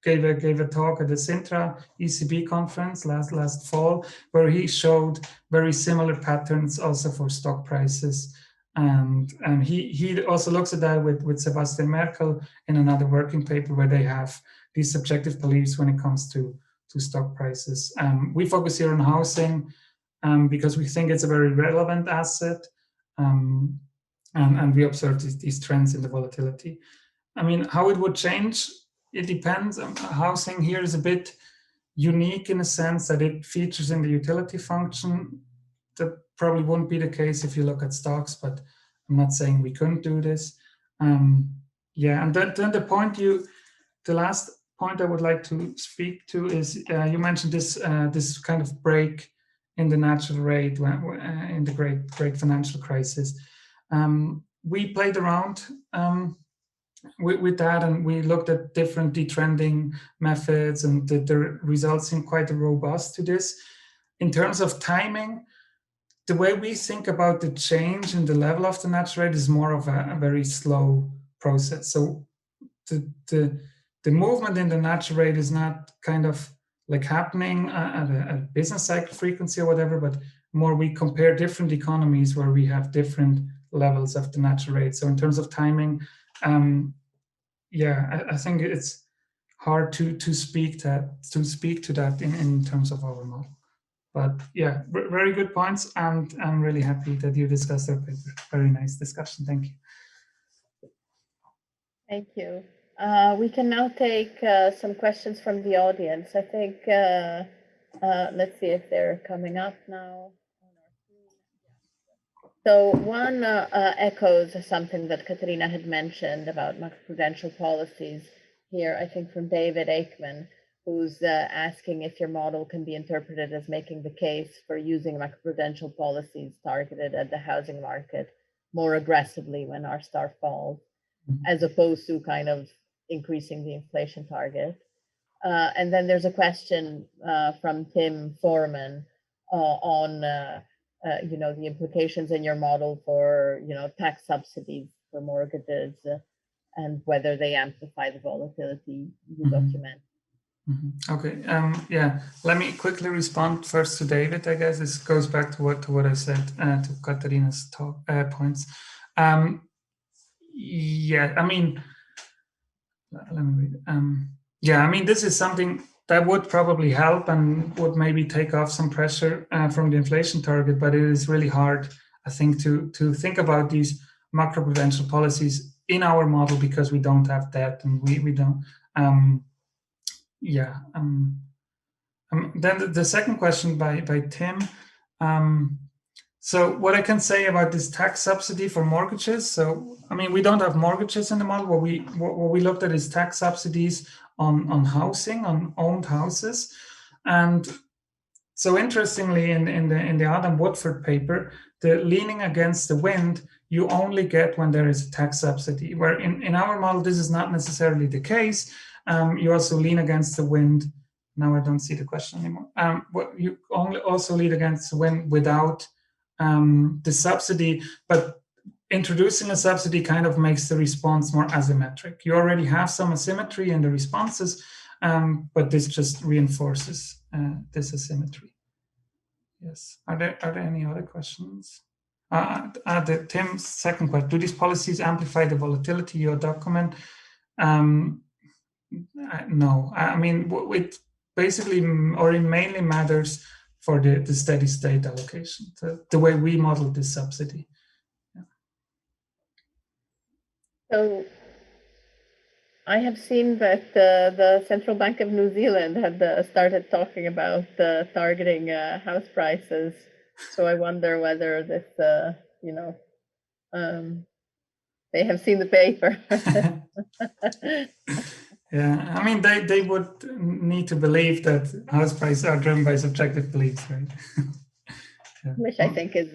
gave a talk at the Sintra ECB conference last fall, where he showed very similar patterns also for stock prices. And he also looks at that with Sebastian Merkel in another working paper, where they have these subjective beliefs when it comes to stock prices. We focus here on housing because we think it's a very relevant asset, and we observe these trends in the volatility. I mean, how it would change, it depends. Housing here is a bit unique in a sense that it features in the utility function. That probably wouldn't be the case if you look at stocks, but I'm not saying we couldn't do this. Yeah, and then the last point I would like to speak to is you mentioned this this kind of break in the natural rate in the great financial crisis. We played around with that, and we looked at different detrending methods, and the results seem quite robust to this. In terms of timing, the way we think about the change in the level of the natural rate is more of a very slow process. So the movement in the natural rate is not kind of like happening at a business cycle frequency or whatever, but more we compare different economies where we have different levels of the natural rate. So in terms of timing, yeah, I think it's hard to speak to that in terms of our model. But yeah, very good points, and I'm really happy that you discussed our paper. Very nice discussion. Thank you. Thank you. We can now take some questions from the audience. I think, let's see if they're coming up now. So one echoes something that Katerina had mentioned about macroprudential policies here, I think from David Aikman, who's asking if your model can be interpreted as making the case for using macroprudential policies targeted at the housing market more aggressively when R* falls, as opposed to kind of increasing the inflation target. And then there's a question from Tim Foreman on you know, the implications in your model for, you know, tax subsidies for mortgages and whether they amplify the volatility you document. Okay, yeah, let me quickly respond first to David. I guess this goes back to what I said to Katerina's talk points. Yeah, I mean, let me read. Yeah, I mean, this is something that would probably help and would maybe take off some pressure from the inflation target, but it is really hard, I think, to think about these macroprudential policies in our model because we don't have that, and we don't. Yeah. Then the second question by Tim. So what I can say about this tax subsidy for mortgages. So I mean, we don't have mortgages in the model. What we looked at is tax subsidies on housing, on owned houses, and so interestingly, in the Adam Woodford paper, the leaning against the wind you only get when there is a tax subsidy. Where in our model this is not necessarily the case. You also lean against the wind. Now I don't see the question anymore. You only also lean against the wind without the subsidy, but introducing a subsidy kind of makes the response more asymmetric. You already have some asymmetry in the responses, but this just reinforces this asymmetry. Yes. Are there any other questions? Tim's second question: do these policies amplify the volatility of your document? No. I mean, it basically, or it mainly matters for the steady state allocation, the way we model this subsidy. Yeah. So I have seen that the Central Bank of New Zealand had started talking about targeting house prices. So I wonder whether this, they have seen the paper. Yeah, I mean, they would need to believe that house prices are driven by subjective beliefs, right? Yeah. Which I think is,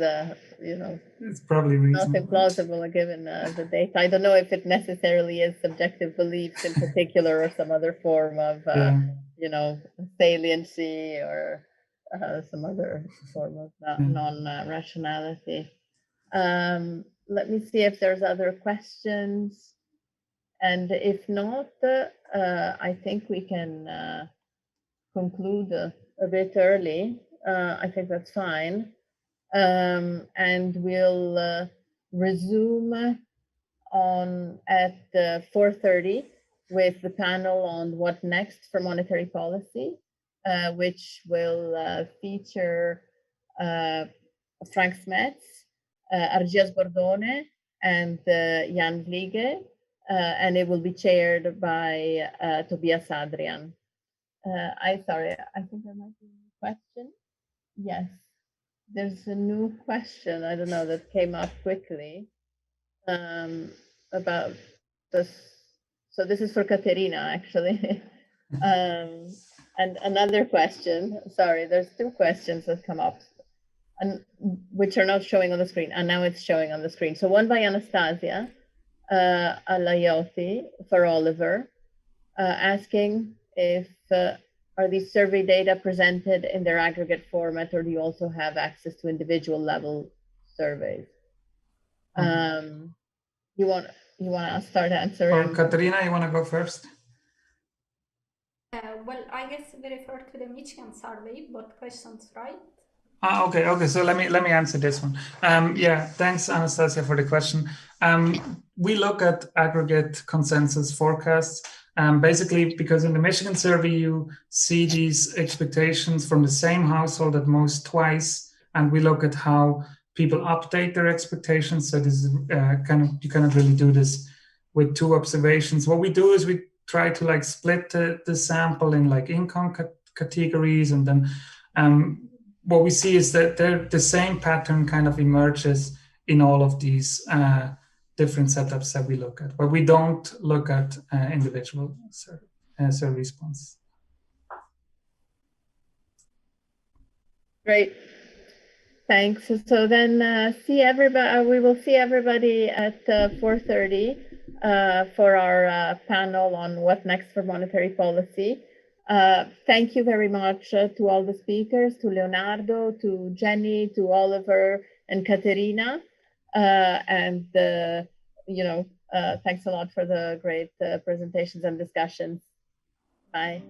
it's probably reasonable. Not implausible given the data. I don't know if it necessarily is subjective beliefs in particular or some other form of, saliency or some other form of non-rationality. Let me see if there's other questions. And if not, I think we can conclude a bit early. I think that's fine. And we'll resume at 4:30 with the panel on what next for monetary policy, which will feature Frank Smets, Argias Bordone, and Jan Vliege, and it will be chaired by Tobias Adrian. I think there might be a question. Yes. There's a new question, I don't know, that came up quickly about this. So this is for Caterina, actually. And another question, sorry, there's two questions that come up, and which are not showing on the screen, and now it's showing on the screen. So one by Anastasia Alayotti for Oliver, asking if are these survey data presented in their aggregate format, or do you also have access to individual level surveys? You want to start answering? Or Caterina, you want to go first? Well, I guess we refer to the Michigan survey, both questions, right? Okay. So let me answer this one. Yeah, thanks, Anastasia, for the question. We look at aggregate consensus forecasts. Basically, because in the Michigan survey, you see these expectations from the same household at most twice, and we look at how people update their expectations. So this is you cannot really do this with two observations. What we do is we try to split the sample in income categories, and then what we see is that the same pattern kind of emerges in all of these different setups that we look at, but we don't look at individual survey response. Great, thanks. So then see everybody. We will see everybody at 4:30 for our panel on what next for monetary policy. Thank you very much to all the speakers, to Leonardo, to Jenny, to Oliver, and Caterina. Thanks a lot for the great presentations and discussions. Bye.